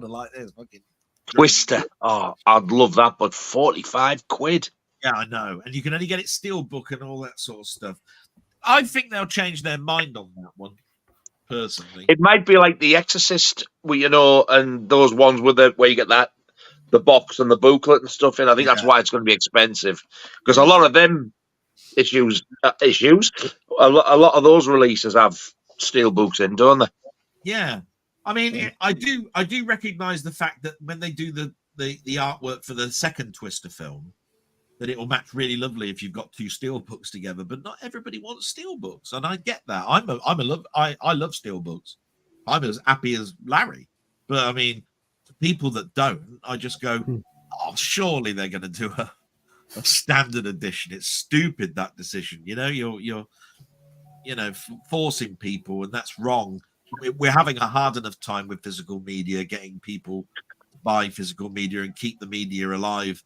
like this. Fucking Twister. Oh, I'd love that, but 45 quid. Yeah, I know. And you can only get it Steelbook and all that sort of stuff. I think they'll change their mind on that one. Personally, it might be like The Exorcist, and those ones where you get the box and the booklet and stuff in. I think that's why it's going to be expensive, because a lot of them issues, a lot of those releases have steelbooks in, don't they? Yeah, I mean, I do recognize the fact that when they do the artwork for the second Twister film, that it will match really lovely if you've got 2 steelbooks together, but not everybody wants steelbooks, and I get that. I love steelbooks. I'm as happy as Larry, but I mean, for people that don't, I just go, oh, surely they're going to do a standard edition. It's stupid, that decision. You're forcing people, and that's wrong. We're having a hard enough time with physical media, getting people to buy physical media and keep the media alive,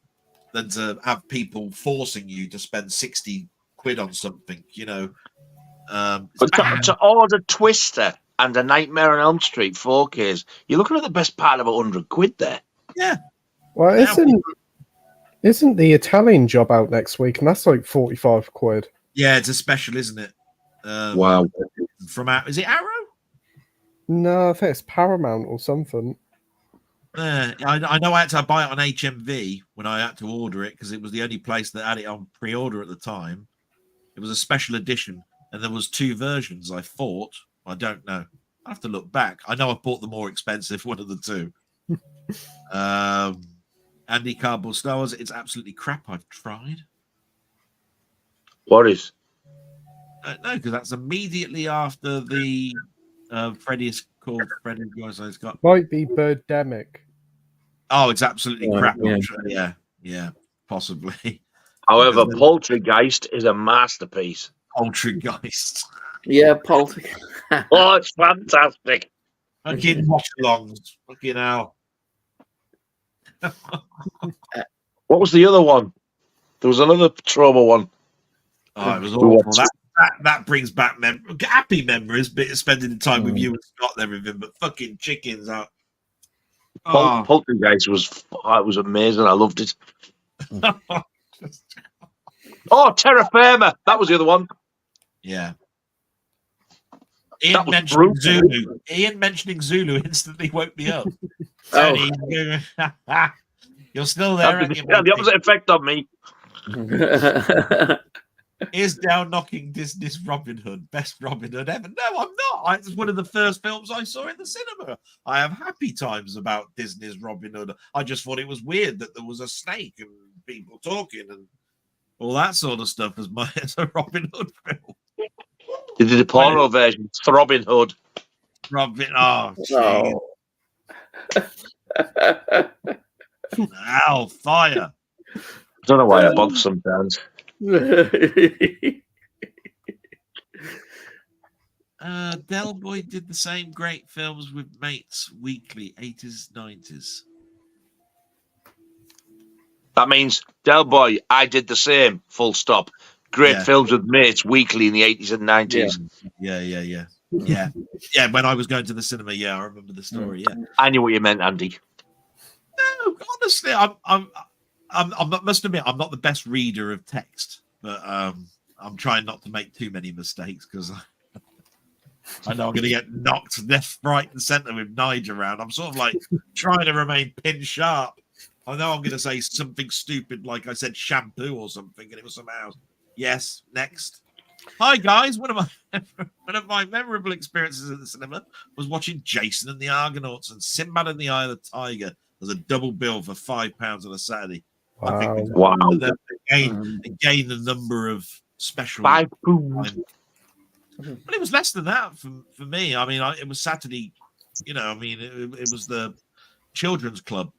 than to have people forcing you to spend 60 quid on something, But to order Twister and A Nightmare on Elm Street 4Ks, you're looking at the best part of 100 quid there. Yeah. Well, isn't the Italian Job out next week? And that's like 45 quid. Yeah, it's a special, isn't it? Wow. From is it Arrow? No, I think it's Paramount or something. I know I had to buy it on HMV when I had to order it because it was the only place that had it on pre-order at the time. It was a special edition, and there was 2 versions. I thought. I don't know. I have to look back. I know I bought the more expensive one of the 2. Andy Cardboard Star Wars. It's absolutely crap. I've tried. What is? No, because that's immediately after the Freddy's called Freddy. It's got Might be Birdemic. Oh, it's absolutely crap. Yeah. Yeah, possibly. However, Poltergeist is a masterpiece. Poltergeist. Yeah, Poltergeist. Oh, it's fantastic. Fucking watch-alongs. Fucking hell. What was the other one? There was another trauma one. Oh, it was awful. That brings back happy memories, but spending the time with you and Scott and everything, but fucking chickens out. Poltergeist was amazing. I loved it. Oh, Terra Firma. That was the other one. Yeah. Ian mentioning Zulu instantly woke me up. Tony, you're still there. Had the opposite effect on me. Is down knocking Disney's Robin Hood, best Robin Hood ever. No, I'm not. It's one of the first films I saw in the cinema. I have happy times about Disney's Robin Hood. I just thought it was weird that there was a snake and people talking and all that sort of stuff as a Robin Hood film. They did a porno version, Throbbing Hood. Robin, oh, ow, fire. I don't know why I bother sometimes. Delboy did the same great films with mates weekly, 80s, 90s. That means, Delboy, I did the same, full stop. Great films with mates weekly in the 80s and 90s. Yeah, when I was going to the cinema, I remember the story, I knew what you meant, Andy. No, honestly, I must admit, I'm not the best reader of text, but I'm trying not to make too many mistakes because I know I'm going to get knocked left, right, and centre with Nigel around. I'm sort of like trying to remain pin sharp. I know I'm going to say something stupid like I said shampoo or something, and it was somehow yes. Next, hi guys. One of my memorable experiences at the cinema was watching Jason and the Argonauts and Sinbad and the Eye of the Tiger. There's a double bill for £5 on a Saturday. Wow. I think again the number of special. £5. But it was less than that for me. I mean, it was Saturday. It was the children's club.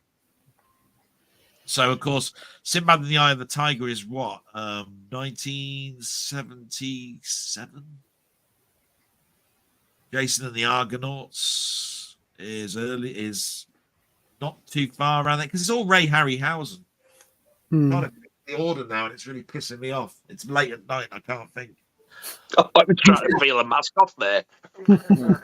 So of course, Sinbad and the Eye of the Tiger is what 1977. Jason and the Argonauts is not too far around there because it's all Ray Harryhausen. Got to pick the order now, and it's really pissing me off. It's late at night. I can't think. I was trying to feel a mask off there. Well,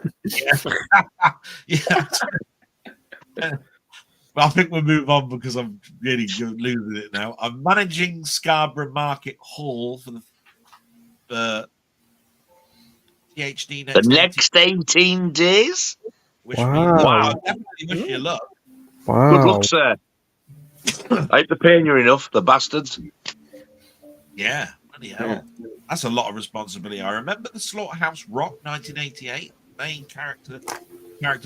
I think we'll move on because I'm really losing it now. I'm managing Scarborough Market Hall for the PhD the next 18 days. Wow! Definitely wish you luck. Wow! Good luck, sir. I hope they're paying you enough, the bastards. Yeah, bloody hell. That's a lot of responsibility. I remember the Slaughterhouse Rock 1988. Main character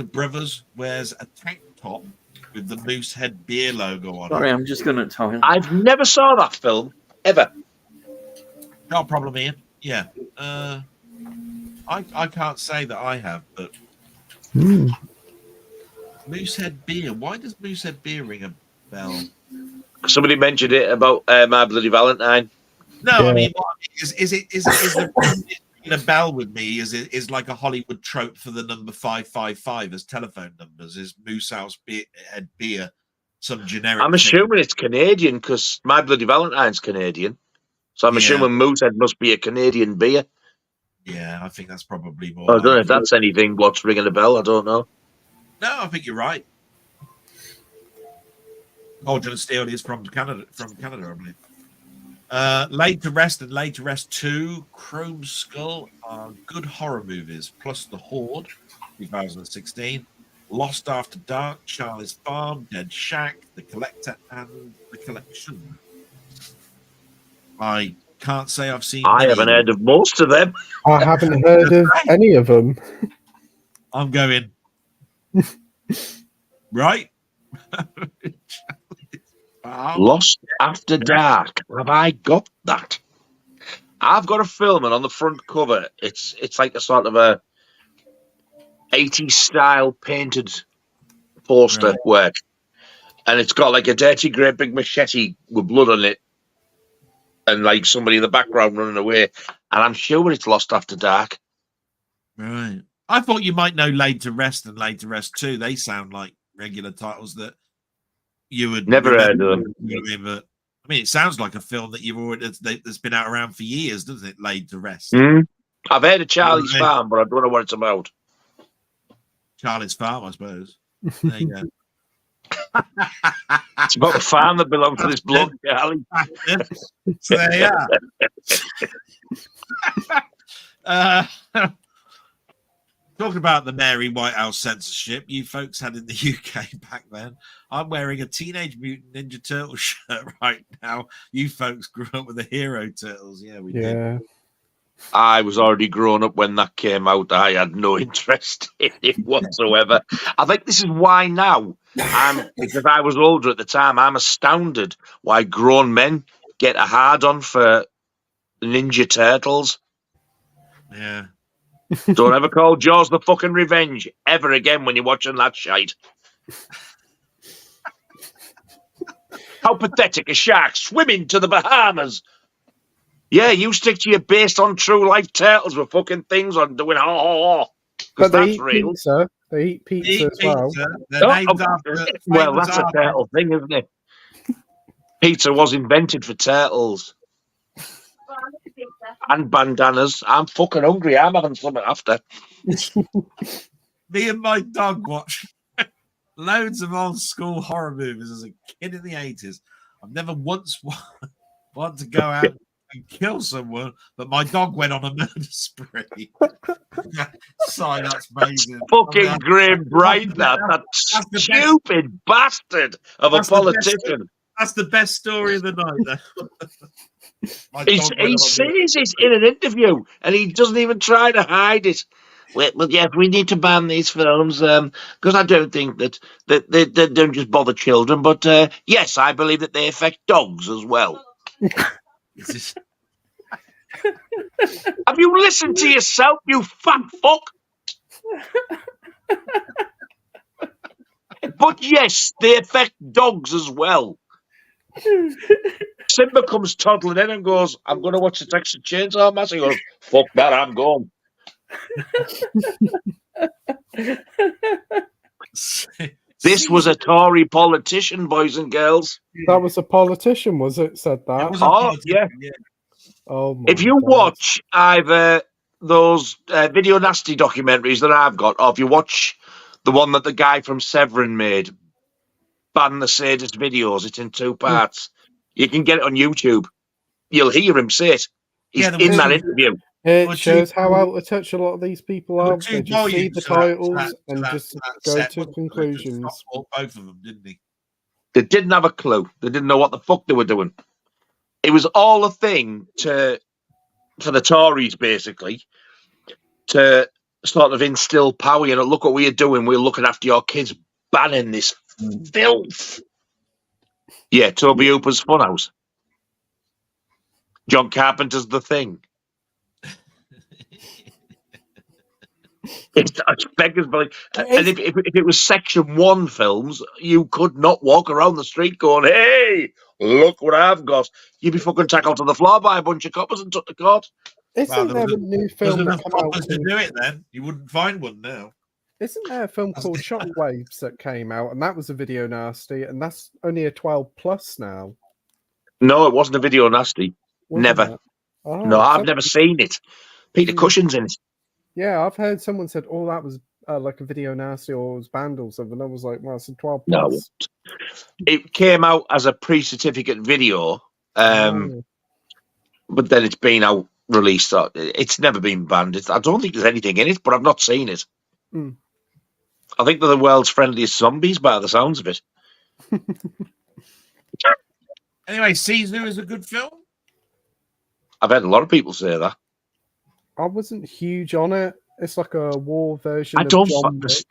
Brothers wears a tank top with the Moosehead beer logo on it. Sorry, I'm just going to tell him. I've never saw that film, ever. No problem, Ian. Yeah. I can't say that I have, but Moosehead beer. Why does Moosehead beer ring a bell? Somebody mentioned it about My Bloody Valentine. No, I mean, is the bell with me? Is like a Hollywood trope for the number 555 as telephone numbers? Is Moosehouse beer some generic? I'm assuming it's Canadian because My Bloody Valentine's Canadian, so I'm assuming Moosehead must be a Canadian beer. Yeah, I think that's probably more. I don't know if that's anything. What's ringing a bell? I don't know. No, I think you're right. Cauldron Steel is from Canada, I believe. Laid to Rest and Laid to Rest 2, Chrome Skull are good horror movies, plus The Horde, 2016, Lost After Dark, Charlie's Farm, Dead Shack, The Collector, and The Collection. I can't say I've seen. I haven't heard of most of them. I haven't heard of any of them. I'm going right. Lost After Dark. Have I got that? I've got a film, and on the front cover, it's like a sort of a 80s style painted poster work, and it's got like a dirty great big machete with blood on it, and like somebody in the background running away. And I'm sure it's Lost After Dark. Right. I thought you might know Laid to Rest and Laid to Rest 2. They sound like regular titles that you would never heard of them. But, I mean, it sounds like a film that you've already that's been out around for years, doesn't it? Laid to Rest. I've heard of Charlie's Farm, but I don't know what it's about. Charlie's Farm, I suppose. There you go. It's about a farm that belongs to this bloke, Charlie. So there you are. Talking about the Mary Whitehouse censorship you folks had in the UK back then. I'm wearing a Teenage Mutant Ninja Turtle shirt right now. You folks grew up with the Hero Turtles. Yeah, we did. I was already grown up when that came out. I had no interest in it whatsoever. I think this is why now, because I was older at the time, I'm astounded why grown men get a hard-on for Ninja Turtles. Yeah. Don't ever call Jaws the fucking Revenge ever again when you're watching that shite. How pathetic, a shark swimming to the Bahamas. Yeah, you stick to your based on true life turtles with fucking things on doing but they eat real. Pizza. They eat pizza as well. Well, that's a turtle thing, isn't it? Pizza was invented for turtles. And bandanas. I'm fucking hungry. I'm having something after. Me and my dog watch loads of old school horror movies as a kid in the 80s. I've never once wanted to go out and kill someone, but my dog went on a murder spree. Sorry, that's amazing. Fucking Graham Bright, that stupid bastard of a politician. That's the best story of the night. He says it in an interview, and he doesn't even try to hide it. Well, yeah, we need to ban these films because I don't think that they don't just bother children, but yes, I believe that they affect dogs as well. Have you listened to yourself, you fat fuck? But yes, they affect dogs as well. Simba comes toddling in and goes, I'm going to watch the Texas Chainsaw Massacre. He goes, fuck that, I'm gone. This was a Tory politician, boys and girls. That was a politician, was it? Said that? Yeah. Oh, if you watch either those Video Nasty documentaries that I've got, or if you watch the one that the guy from Severin made, Ban the Sadist Videos, it's in 2 parts. You can get it on YouTube. You'll hear him say it. He's in that interview. It shows how out of touch a lot of these people are. They just see the titles and just go to conclusions. Both of them, didn't he? They didn't have a clue. They didn't know what the fuck they were doing. It was all a thing for the Tories, basically, to sort of instill power. You know, look what we're doing. We're looking after your kids, banning this filth. Yeah, Toby Hooper's Funhouse. John Carpenter's The Thing. It's beggars belief. And if it was Section 1 films, you could not walk around the street going, hey, look what I've got. You'd be fucking tackled to the floor by a bunch of coppers and took the court. Isn't there a new film that came out? To do it then, you wouldn't find one now. Isn't there a film called Shockwaves that came out, and that was a Video Nasty, and that's only a 12+ now? No, it wasn't a Video Nasty. Never. Oh, no, I've never seen it. Peter Cushing's in it. Yeah, I've heard someone said, "Oh, that was like a Video Nasty or it was banned or something." I was like, "Well, it's a 12+." No, it came out as a pre-certificate video. but then it's been out released. It's never been banned. I don't think there's anything in it, but I've not seen it. Mm. I think they're the world's friendliest zombies by the sounds of it. Anyway, Sisu is a good film. I've had a lot of people say that. I wasn't huge on it. It's like a war version I of don't. John Wick.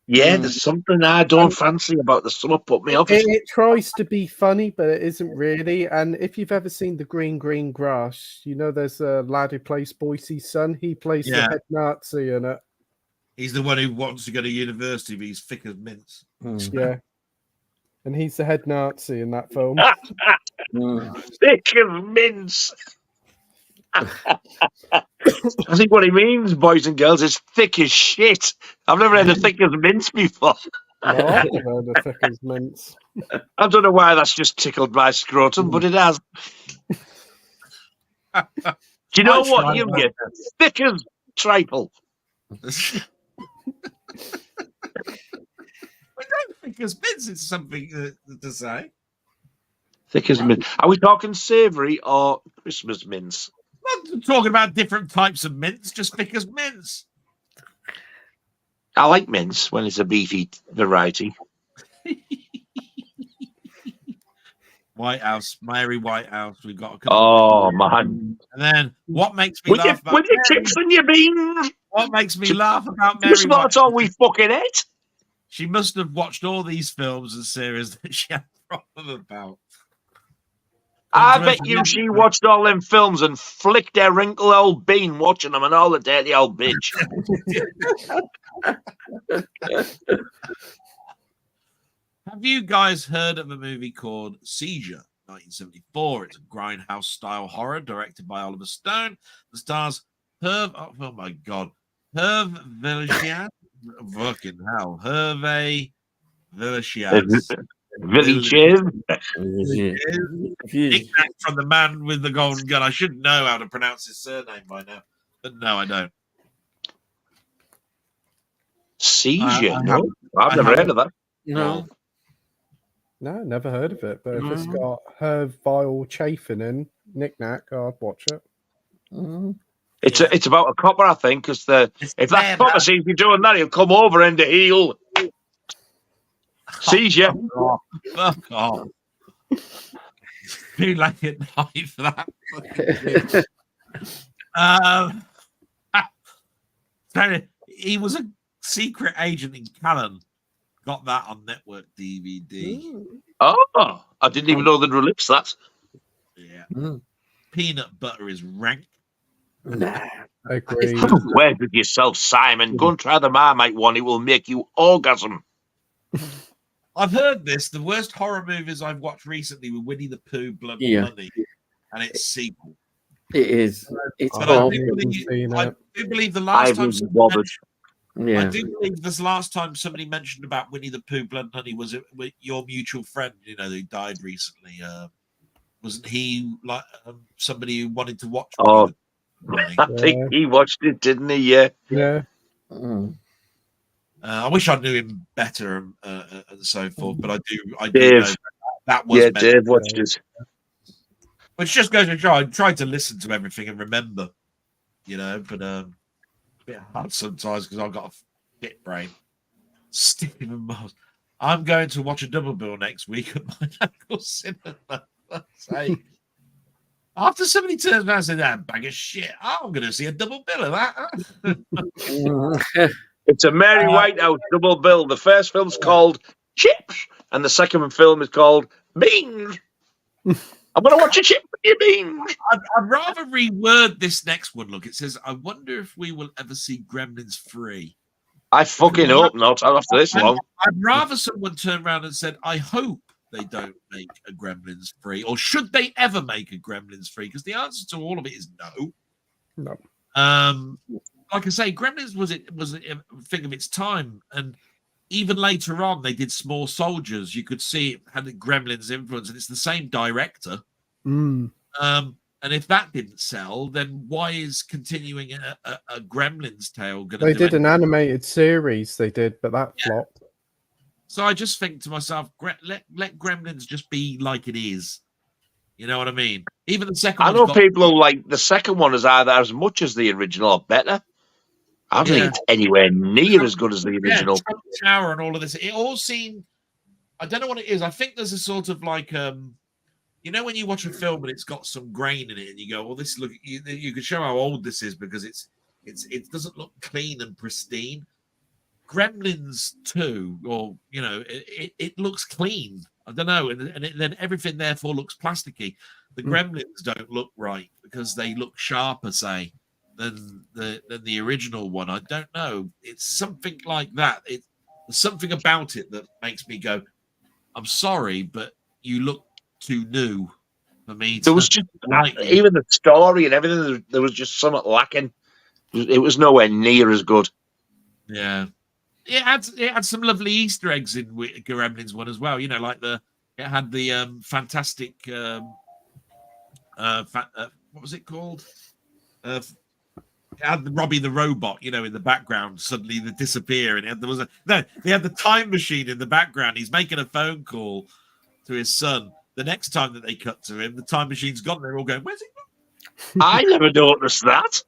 Yeah, there's something I don't fancy about the summer. Put me off it. It tries to be funny, but it isn't really. And if you've ever seen the Green Grass, you know there's a lad who plays Boise's son. He plays the head Nazi in it. He's the one who wants to go to university, but he's thick as mince. Yeah. And he's the head Nazi in that film. Thick as mince. I think what he means, boys and girls, is thick as shit. I've never heard of thick as mince before. No, I've never heard of thick as mince. I don't know why that's just tickled my scrotum, but it has. Do you know what you get? Thick as triple. I don't think as mince is something to say. Thick as mince. Are we talking savoury or Christmas mince? Not talking about different types of mince, just thick as mince. I like mince when it's a beefy variety. White House, Mary Whitehouse. We've got. Oh man! And then what makes me laugh about with your chips and your beans? What makes me laugh about Mary Whitehouse? That's all we fucking ate. She must have watched all these films and series that she had a problem about. I bet you she watched all them films and flicked her wrinkled old bean watching them and all the dirty old bitch. Have you guys heard of a movie called Seizure, 1974? It's a grindhouse-style horror directed by Oliver Stone. The stars Hervé Villechaize. Fucking hell. Hervé Villechaize. Nickname from the man with the golden gun. I should know how to pronounce his surname by now, but no, I don't. Seizure? No, I've never heard of that. No. No, never heard of it. But if it's got her vile chafing in knick-knack, I'd watch it. It's about a copper, I think, because if that copper sees you doing that, he'll come over and he'll seize you. Fuck off. Too late at night for that. He was a secret agent in Callan. Got that on network DVD. Oh, I didn't even know they'd released that. Yeah. Peanut butter is rank. Nah. Agreed. Where with yourself, Simon? Go and try the Marmite one. It will make you orgasm. I've heard this. The worst horror movies I've watched recently were Winnie the Pooh, Blood and Money, and its sequel. It is. It's but I do believe the last time. I do believe this last time somebody mentioned about Winnie the Pooh, Blood and Honey was it with your mutual friend, who died recently. Wasn't he like somebody who wanted to watch? Oh, I think he watched it, didn't he? Yeah. Yeah. I wish I knew him better and so forth, but I do Dave, know that was. Yeah, Dave watched it. Which just goes to show I tried to listen to everything and remember, but a bit hard sometimes because I've got a fit brain. Stephen Miles. I'm going to watch a double bill next week at my local cinema. After somebody turns around and says, that bag of shit, I'm going to see a double bill of that. It's a Mary Whitehouse double bill. The first film's called Chips, and the second film is called Beans. I'm going to watch a chip with your beans. I'd rather reword this next one. Look, it says, I wonder if we will ever see Gremlins 3. I fucking hope not. After this long. I'd rather someone turn around and said, I hope they don't make a Gremlins 3, or should they ever make a Gremlins 3? Because the answer to all of it is no. No. Like I say, Gremlins was a thing of its time, and even later on, they did Small Soldiers. You could see it had a Gremlins influence, and it's the same director. And if that didn't sell, then why is continuing a Gremlins tale going to? They did an animated series. They did, but that flopped. So I just think to myself, let Gremlins just be like it is. You know what I mean? Even the second I one. know people who like the second one is either as much as the original or better. I don't think it's anywhere near as good as the original. Trump Tower and all of this. It all seemed. I don't know what it is. I think there's a sort of like, you know, when you watch a film and it's got some grain in it, and you go, "Well, this look." You can show how old this is because it doesn't look clean and pristine. Gremlins 2, or you know, it looks clean. I don't know, and then everything therefore looks plasticky. The Gremlins don't look right because they look sharper, say, than the original one. I don't know. It's something like that. There's something about it that makes me go, "I'm sorry, but you look too new for me." There was just even the story and everything. There was just something lacking. It was nowhere near as good. Yeah. It had some lovely Easter eggs in Gremlins one as well. You know, like it had the fantastic what was it called? It had Robbie the robot, you know, in the background. Suddenly they disappear, and they had the time machine in the background. He's making a phone call to his son. The next time that they cut to him, the time machine's gone. They're all going, "Where's it gone?" I never noticed that.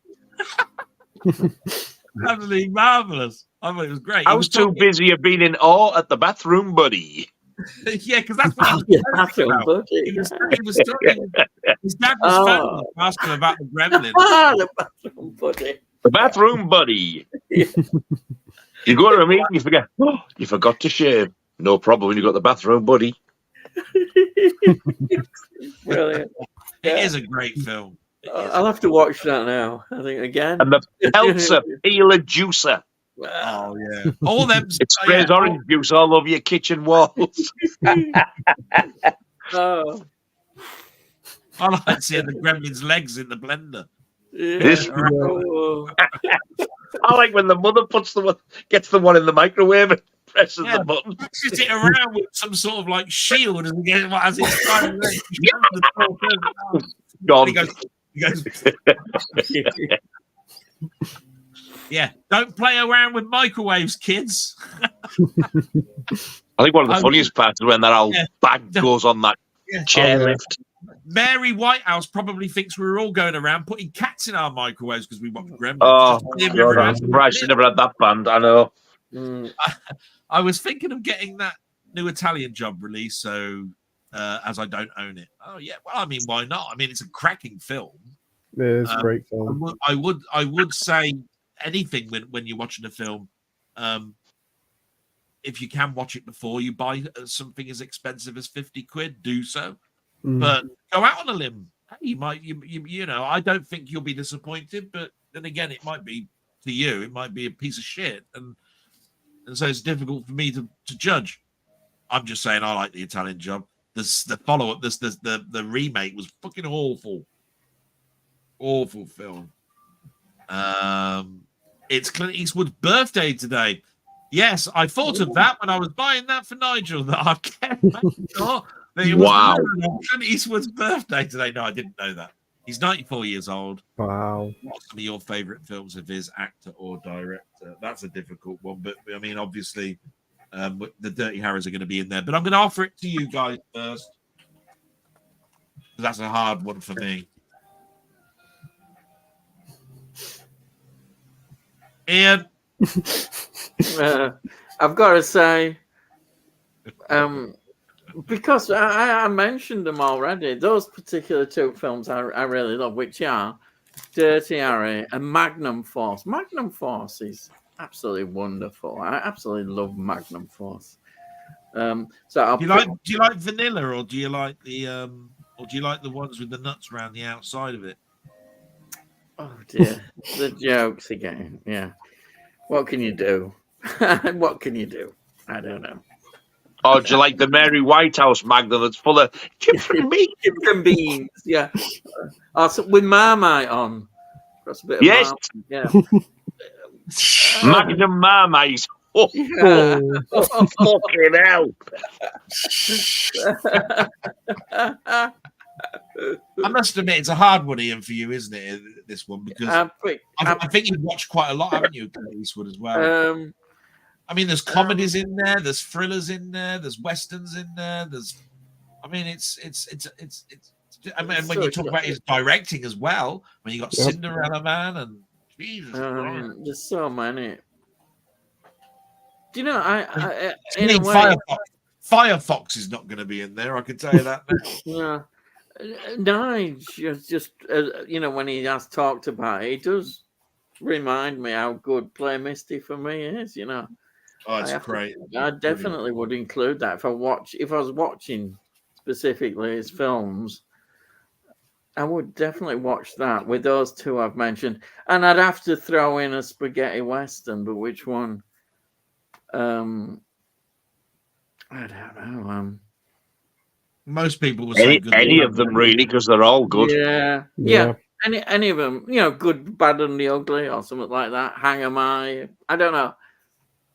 Absolutely marvelous. I thought it was great. I was too busy of being in awe at the bathroom buddy. Yeah, because that's what he was talking about. He was talking. His dad was asking about the gremlin. The bathroom buddy. The bathroom buddy. You go to a meeting, you forget. Oh, you forgot to shave. No problem when you got the bathroom buddy. Brilliant. It is a great film. I'll have to watch that now. I think again. And the Peltzer peeler juicer. Oh yeah, all them. It sprays orange juice all over your kitchen walls. Oh, I like seeing the gremlin's legs in the blender. Yeah. I like when the mother gets the one in the microwave and presses the button. Pushes it around with some sort of like shield and as it's trying to Gone. He goes. Yeah, don't play around with microwaves, kids. I think one of the funniest parts is when that old bag goes on that chairlift. Mary Whitehouse probably thinks we were all going around putting cats in our microwaves because we watched Gremlins. Oh, God, I'm surprised she never had that band. I know. I was thinking of getting that new Italian job released, so as I don't own it. Oh yeah, well, I mean, why not? I mean, it's a cracking film. It is a great film. I would say anything when you're watching a film, if you can watch it before you buy something as expensive as 50 quid, do so. But go out on a limb. Hey, you know, I don't think you'll be disappointed, but then again, it might be to you, it might be a piece of shit, and so it's difficult for me to judge. I'm just saying I like the Italian Job. The follow-up, the remake was fucking awful film. It's Clint Eastwood's birthday today. Yes, I thought of that when I was buying that for Nigel. That I can't make sure that it was Clint Eastwood's birthday today. No, I didn't know that. He's 94 years old. Wow. What's some of your favourite films of his, actor or director? That's a difficult one, but I mean, obviously, the Dirty Harrys are going to be in there. But I'm going to offer it to you guys first. That's a hard one for me. Ian? I've got to say, because I mentioned them already, those particular two films I really love, which are Dirty Harry and Magnum Force. Magnum Force is absolutely wonderful. I absolutely love Magnum Force. So do you like vanilla, or do you like the ones with the nuts around the outside of it? Oh dear, the jokes again. Yeah, what can you do? What can you do? I don't know. Oh, do you like the Mary Whitehouse Magnum that's full of chips and beans? Chips and beans, yeah. Also, with Marmite on. That's a bit of Marmite, yeah. Magnum Marmite. Oh, yeah. Fucking hell. I must admit, it's a hard one, Ian, for you, isn't it? This one, because I think you've watched quite a lot, haven't you, Eastwood as well? I mean, there's comedies in there, there's thrillers in there, there's westerns in there. I mean, it's I mean, when you talk about his directing as well, when you got Cinderella Man and Jesus Christ. There's so many. Do you know? I in a way, Firefox is not going to be in there. I can tell you that now. Yeah, Nigel just when he has talked about it, he does remind me how good Play Misty for me is. Oh, it's great. I definitely would include that if I was watching specifically his films. I would definitely watch that with those two I've mentioned, and I'd have to throw in a spaghetti western, but which one? I don't know. Most people would say any of them really, because they're all good. Yeah. Any of them, Good, Bad, and the Ugly, or something like that. Hang 'em I don't know.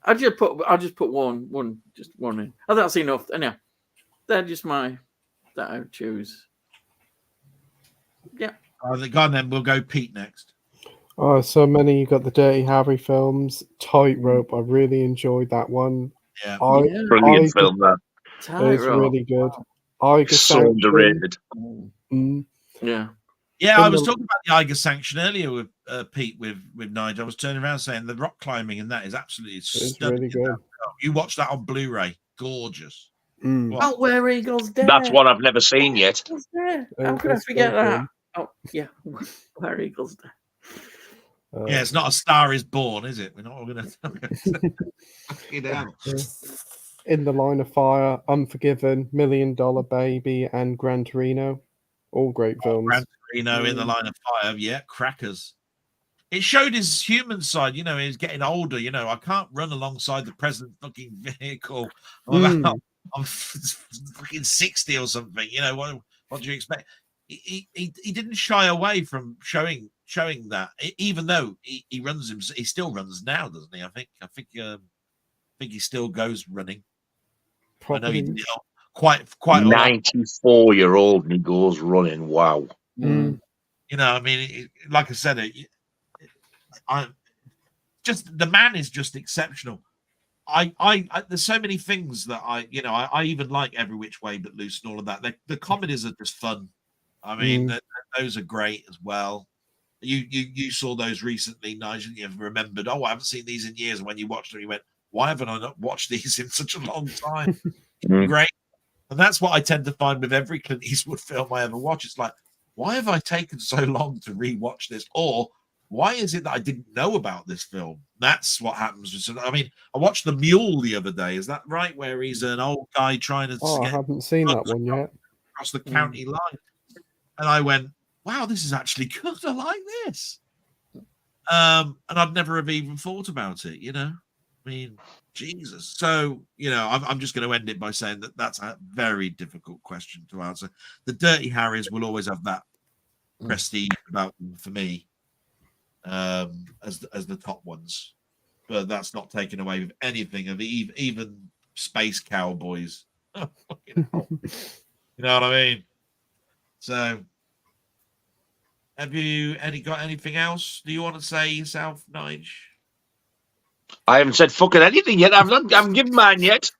I'll just put one in. Oh, that's enough. Anyhow, they're just that I would choose. Yeah. Go on then. We'll go Pete next. Oh, so many. You got the Dirty Harry films, Tightrope. I really enjoyed that one. Yeah, brilliant film. That it's really good. So underrated. Yeah. Yeah, I was talking about the Eiger Sanction earlier with Pete, with Nigel. I was turning around saying the rock climbing in that is absolutely stunning. Really good. You watch that on Blu-ray, gorgeous. Oh, Where Eagles Dare. That's one I've never seen yet. How could I forget that? Oh, yeah, Where Eagles Dare. Yeah, it's not A Star Is Born, is it? We're not going to. In the Line of Fire, Unforgiven, $1 Million Baby, and Gran Torino. All great films. Gran Torino, In the Line of Fire, yeah, crackers. It showed his human side. He's getting older. I can't run alongside the president's fucking vehicle. I'm fucking 60 or something. What do you expect? He didn't shy away from showing that, even though he runs him. He still runs now, doesn't he? I think he still goes running. Probably. I know he did quite 94-year-old and he goes running. Wow. I mean, like I said, the man is just exceptional. I there's so many things that I even like Every Which Way But Loose and all of that. The comedies are just fun. I mean, those are great as well. You saw those recently, Nigel. You've remembered, I haven't seen these in years. And when you watched them, you went, why haven't I not watched these in such a long time? Great. And that's what I tend to find with every Clint Eastwood film I ever watch. It's like, why have I taken so long to rewatch this? Or why is it that I didn't know about this film? That's what happens. I mean, I watched The Mule the other day. Is that right? Where he's an old guy trying to I haven't seen that one yet. Across the county line. And I went, wow, this is actually good. I like this. And I'd never have even thought about it, I mean, Jesus. So, I'm just going to end it by saying that that's a very difficult question to answer. The Dirty Harrys will always have that prestige about them for me, as the top ones. But that's not taken away with anything of even Space Cowboys. You know what I mean? So, have you got anything else? Do you want to say yourself, Nigel? I haven't said fucking anything yet. I haven't given mine yet.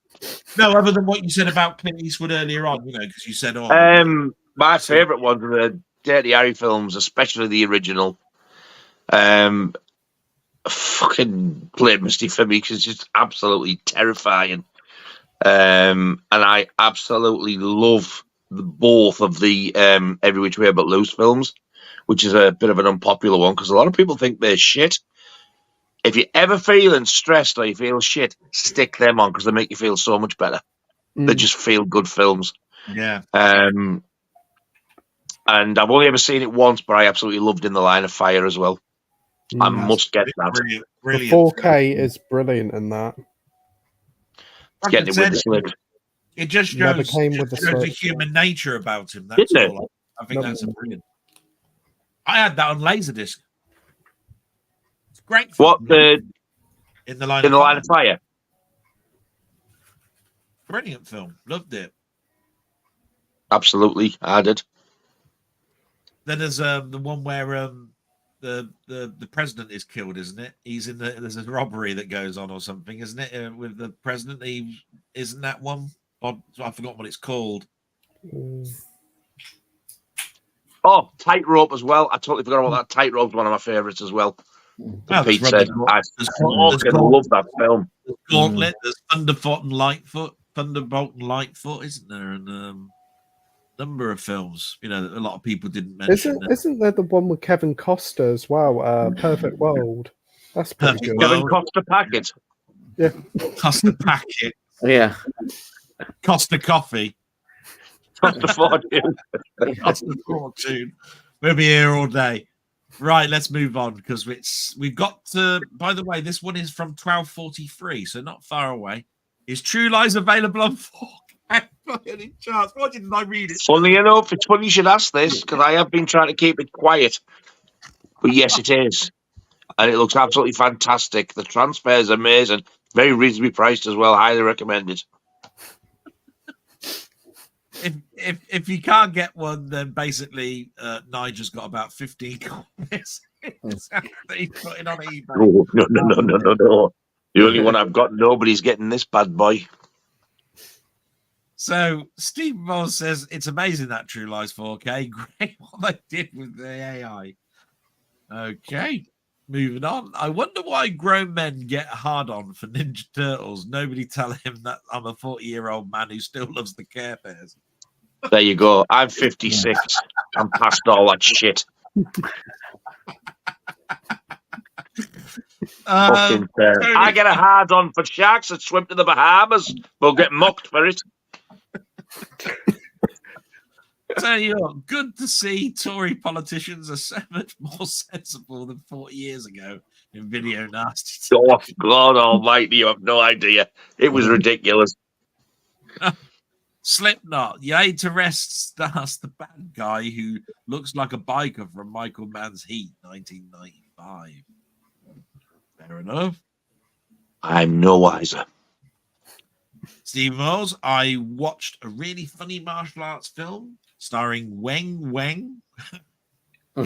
No, other than what you said about Clint Eastwood earlier on, because you said, my favourite ones are the Dirty Harry films, especially the original. Fucking Play Misty for me because it's just absolutely terrifying. And I absolutely love both of the Every Which Way But Loose films, which is a bit of an unpopular one because a lot of people think they're shit. If you're ever feeling stressed or you feel shit, stick them on because they make you feel so much better. They just feel good films. Yeah. And I've only ever seen it once, but I absolutely loved In the Line of Fire as well. I must get that. Brilliant. The 4K is brilliant in that. Getting it with the slip. It just shows the human nature about him. That's all. I think that's brilliant. I had that on Laserdisc. It's great. What In the Line of Fire? Brilliant film. Loved it. Absolutely, I did. Then there's the one where the president is killed, isn't it? There's a robbery that goes on or something, isn't it? With the president, isn't that one? I forgot what it's called. Oh, Tightrope as well. I totally forgot about that. Tightrope's one of my favourites as well. Pete said, I fucking love that film. There's Gauntlet, there's Thunderbolt and Lightfoot, isn't there? And number of films, a lot of people didn't mention. Isn't there the one with Kevin Costner as well? Perfect World. That's pretty good. Kevin Costner Packet. Yeah. Costner Packet. Yeah. Costner Coffee. Costner Fortune. Costner Fortune. We'll be here all day. Right, let's move on because we've got. By the way, this one is from 1243, so not far away. Is True Lies available on 4K? Any chance? Why didn't I read it? Funny enough, it's funny you should ask this because I have been trying to keep it quiet. But yes, it is, and it looks absolutely fantastic. The transfer is amazing, very reasonably priced as well. Highly recommended. If you can't get one, then basically Nigel's got about 15 copies. He's putting on eBay. No. The only one I've got, nobody's getting this bad boy. So Steve Moss says it's amazing that True Lies 4K. Great what they did with the AI. Okay, moving on. I wonder why grown men get hard on for Ninja Turtles. Nobody tell him that I'm a 40-year-old man who still loves the Care Bears. There you go. I'm 56. I'm past all that shit. I get a hard on for sharks that swim to the Bahamas. We'll get mocked for it. Tell you what, good to see Tory politicians are so much more sensible than 40 years ago in video nasty. Oh, God almighty, you have no idea. It was ridiculous. Slipknot, Yay to Rest stars the bad guy who looks like a biker from Michael Mann's Heat, 1995. Fair enough. I'm no wiser. Steve Mills, I watched a really funny martial arts film starring Weng Weng. I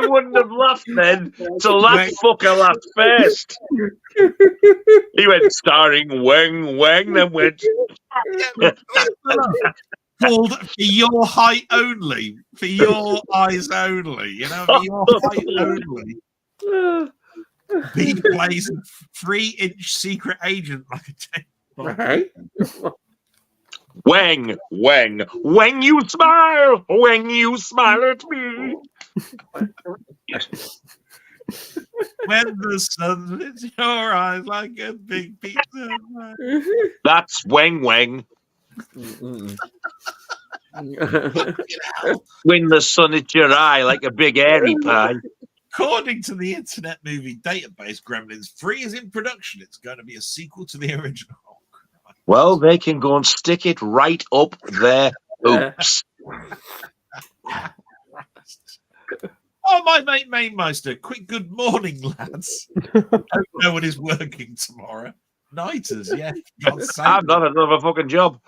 wouldn't have laughed then till that fucker laughed first. He went starring Weng Weng, then went called For Your Height Only, For Your Eyes Only, For Your Height Only. He plays a 3-inch secret agent like a 10. Right. Weng, when you smile at me. When the sun hits your eyes like a big pizza. That's Weng. When the sun hits your eye like a big airy pie. According to the Internet Movie Database, Gremlins 3 is in production. It's going to be a sequel to the original. Well, they can go and stick it right up their oops. Oh, my mate Mainmeister. Quick good morning, lads. Hope no one is working tomorrow. Nighters, yeah. I've done another fucking job.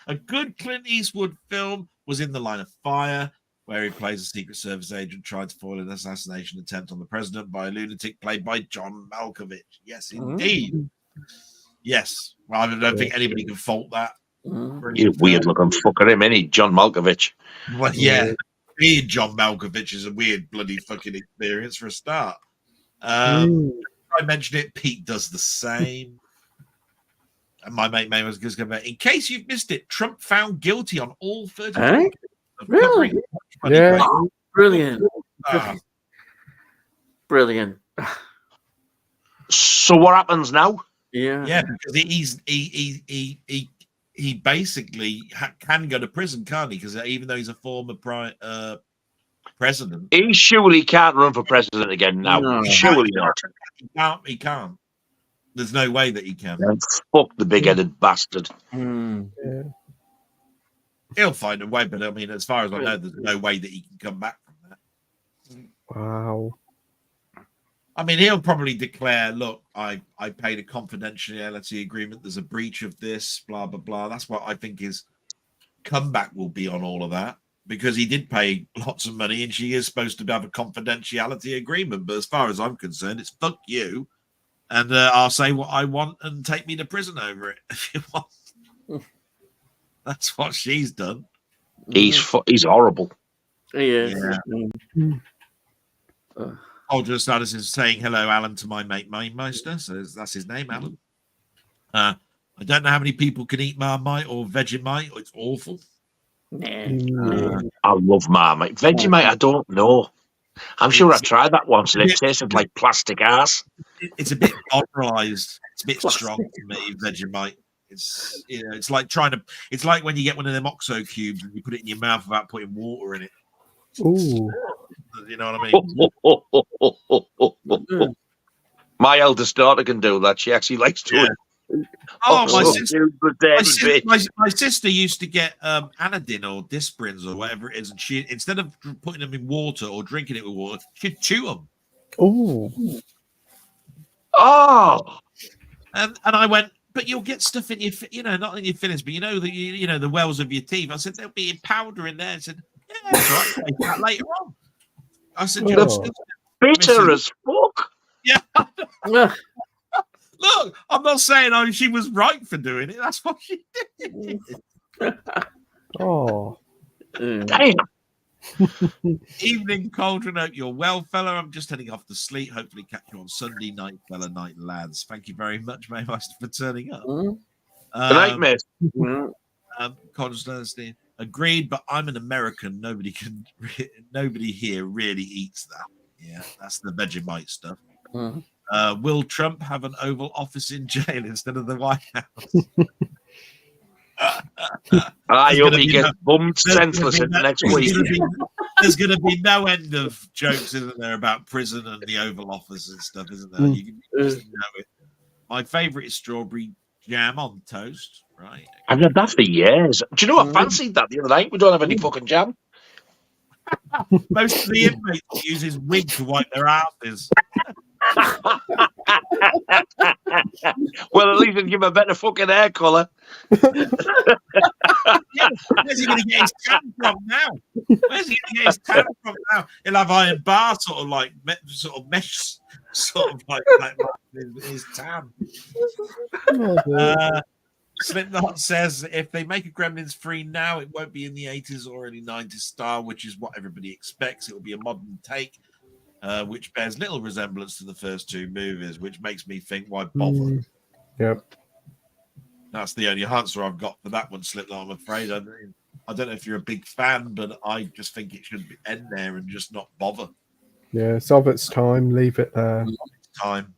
A good Clint Eastwood film was In the Line of Fire, where he plays a Secret Service agent trying to foil an assassination attempt on the president by a lunatic played by John Malkovich. Yes, indeed. Yes. Well, I don't think anybody can fault that. You weird-looking fucker, him, ain't he? John Malkovich. Well, yeah. Being John Malkovich is a weird bloody fucking experience for a start. I mentioned it. Pete does the same. And my mate May was just going to in case you've missed it, Trump found guilty on all 30. Really? Yeah. Brilliant. Brilliant. So what happens now? Yeah, because he basically can go to prison, can't he? Because even though he's a former president, He surely can't run for president again now. No. Surely not. He can't. There's no way that he can. And fuck the big-headed bastard. Yeah. He'll find a way, but I mean, as far as I know, there's no way that he can come back from that. Wow. I mean, he'll probably declare, look, I paid a confidentiality agreement. There's a breach of this, blah, blah, blah. That's what I think his comeback will be on all of that. because he did pay lots of money, and she is supposed to have a confidentiality agreement. But as far as I'm concerned, it's fuck you, and I'll say what I want and take me to prison over it if you want. That's what she's done. He's horrible. He is. Yeah. Aldous Status is saying hello, Alan, to my mate Meister. So that's his name, Alan. I don't know how many people can eat Marmite or Vegemite. It's awful. I love Marmite. Vegemite, I don't know. I'm sure I tried that once and it tasted like plastic ass. It's a bit mineralized. It's a bit strong to me, Vegemite. It's it's like it's like when you get one of them Oxo cubes and you put it in your mouth without putting water in it. Ooh. You know what I mean? My eldest daughter can do that. She actually likes to. Yeah. Oh, my sister used to get Anadin or Disprins or whatever it is, and she, instead of putting them in water or drinking it with water, she'd chew them. Oh. And I went, but you'll get stuff in your, not in your fillings, but the wells of your teeth. I said there'll be powder in there. I said, yeah, that's right. I'll take that later on. I said, bitter as fuck. Yeah. Look, I'm not saying she was right for doing it. That's what she did. Oh. Damn. Evening, Cauldron. Hope you're well, fella. I'm just heading off to sleep. Hopefully catch you on Sunday night, fella, night, lads. Thank you very much, mate, for turning up. Good night, mate. Cauldron, agreed, but I'm an American. Nobody here really eats that. Yeah, that's the Vegemite stuff. Will Trump have an Oval Office in jail instead of the White House? I hope he gets bummed senseless in the next week. There's going to be no end of jokes, isn't there, about prison and the Oval Office and stuff, isn't there? You can just know it. My favourite is strawberry jam on toast, right? I've had that for years. Do you know I fancied that the other night? We don't have any fucking jam. Most of the inmates use his wig to wipe their asses. Well, at least it'll give him a better fucking hair colour. Where's he going to get his tan from now? Where's he going to get his tan from now? He'll have iron bar sort of mesh, like his tan. Slipknot says if they make a Gremlins 3 now, it won't be in the 80s or early 90s style, which is what everybody expects. It will be a modern take, which bears little resemblance to the first two movies, which makes me think, why bother? Yep. That's the only answer I've got for that one, Slipknot, I'm afraid. I don't know if you're a big fan, but I just think it should end there and just not bother. Yeah, it's of its time. Leave it there. Time.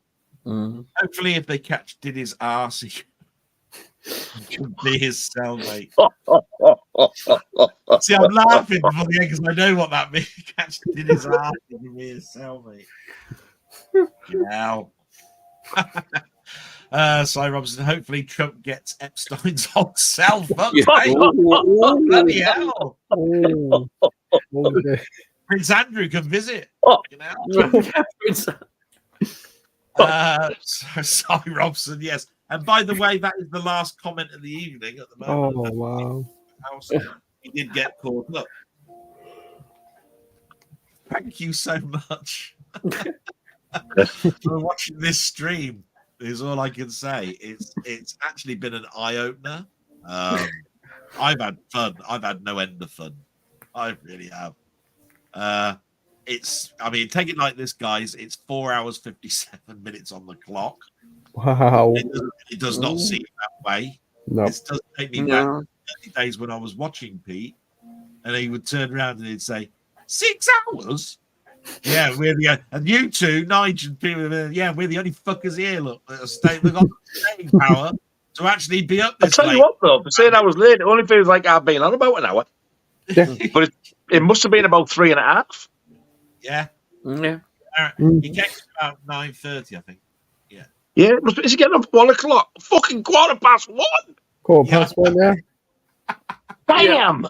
Hopefully, if they catch Diddy's arse, he should be his cellmate. See, I'm laughing because I know what that means. Catch Diddy's arse, he should be his cellmate. Now. Cy Robinson, hopefully Trump gets Epstein's whole cell. Bloody hell. Prince Andrew can visit. Cy Robson, yes. And by the way, that is the last comment of the evening at the moment. Oh, wow. He did get caught up. Thank you so much for watching this stream. Is all I can say. It's actually been an eye-opener. I've had fun. I've had no end of fun. I really have. Take it like this, guys. It's 4 hours 57 minutes on the clock. Wow. It does not seem that way. No. It does take me back to the days when I was watching Pete, and he would turn around and he'd say, 6 hours? Yeah, and you two, Nigel, people, yeah, we're the only fuckers here. Look, we've got staying power to actually be up this late. I'll tell you what, though, for saying I was late, it only feels like I've been on about an hour. Yeah. But it must have been about 3.5. Yeah. Yeah. He came about 9:30, I think. Yeah. Yeah, is he getting up at 1 o'clock? Fucking 1:15. 1:15, yeah. Damn.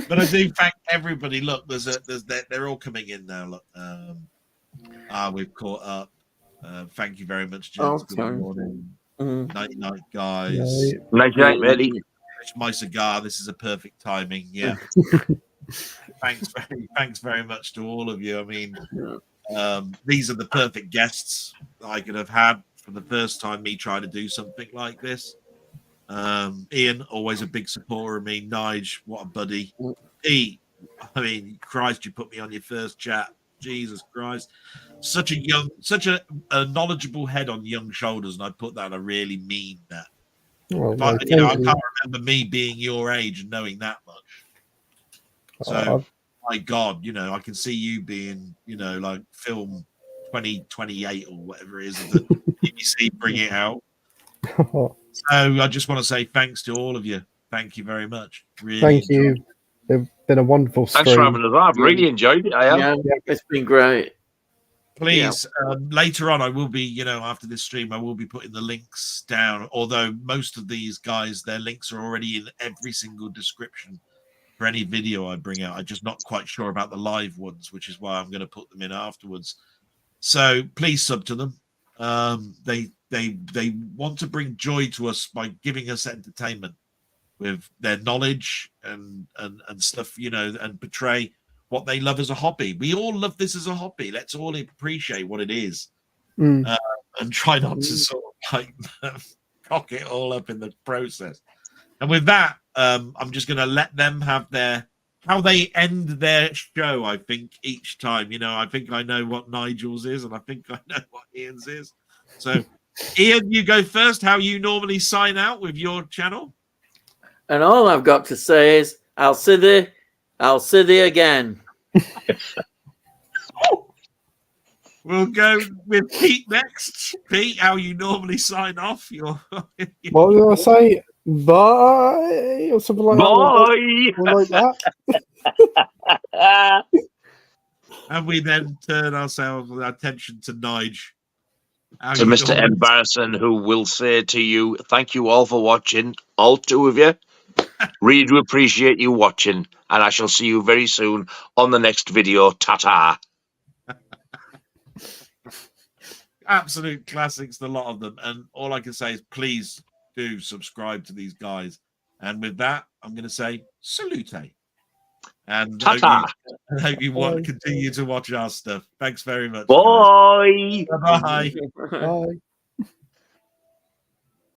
But I do thank everybody. Look, they're all coming in now. Look, we've caught up. Thank you very much, gents. Good morning. Night, guys. Night, matey. finish my cigar. This is a perfect timing. Yeah. Thanks very much to all of you. I mean, these are the perfect guests that I could have had for the first time me trying to do something like this. Ian, always a big supporter of me. Nige, what a buddy. Pete, I mean, Christ, you put me on your first chat. Jesus Christ. Such a knowledgeable head on young shoulders, and I put that, I really mean that. Oh, I can't remember me being your age and knowing that much. So, my God, I can see you being, like film 2028 or whatever it is of the BBC bring it out. So I just want to say thanks to all of you. Thank you very much. Really Thank you. It's been a wonderful stream. Thanks for having us. I've really enjoyed it. I have. Yeah, it's been great. Please, later on, I will be, after this stream, I will be putting the links down. Although most of these guys, their links are already in every single description for any video I bring out. I'm just not quite sure about the live ones, which is why I'm going to put them in afterwards. So please sub to them. They want to bring joy to us by giving us entertainment with their knowledge and stuff, and portray what they love as a hobby. We all love this as a hobby. Let's all appreciate what it is, and try not to sort of like cock it all up in the process. And with that, I'm just going to let them have how they end their show. I think each time, I think I know what Nigel's is, and I think I know what Ian's is. So, Ian, you go first. How you normally sign out with your channel? And all I've got to say is, I'll see thee again. We'll go with Pete next. Pete, how you normally sign off? What did I say? Bye or something like that. And we then turn our attention to Nige. To Mr. Embarrassing, who will say to you, thank you all for watching, all two of you. Really do appreciate you watching, and I shall see you very soon on the next video. Ta-ta. Absolute classics, a lot of them. And all I can say is please do subscribe to these guys. And with that, I'm going to say salute. And Ta-ta. hope you continue to watch our stuff. Thanks very much. Bye. Bye. Bye.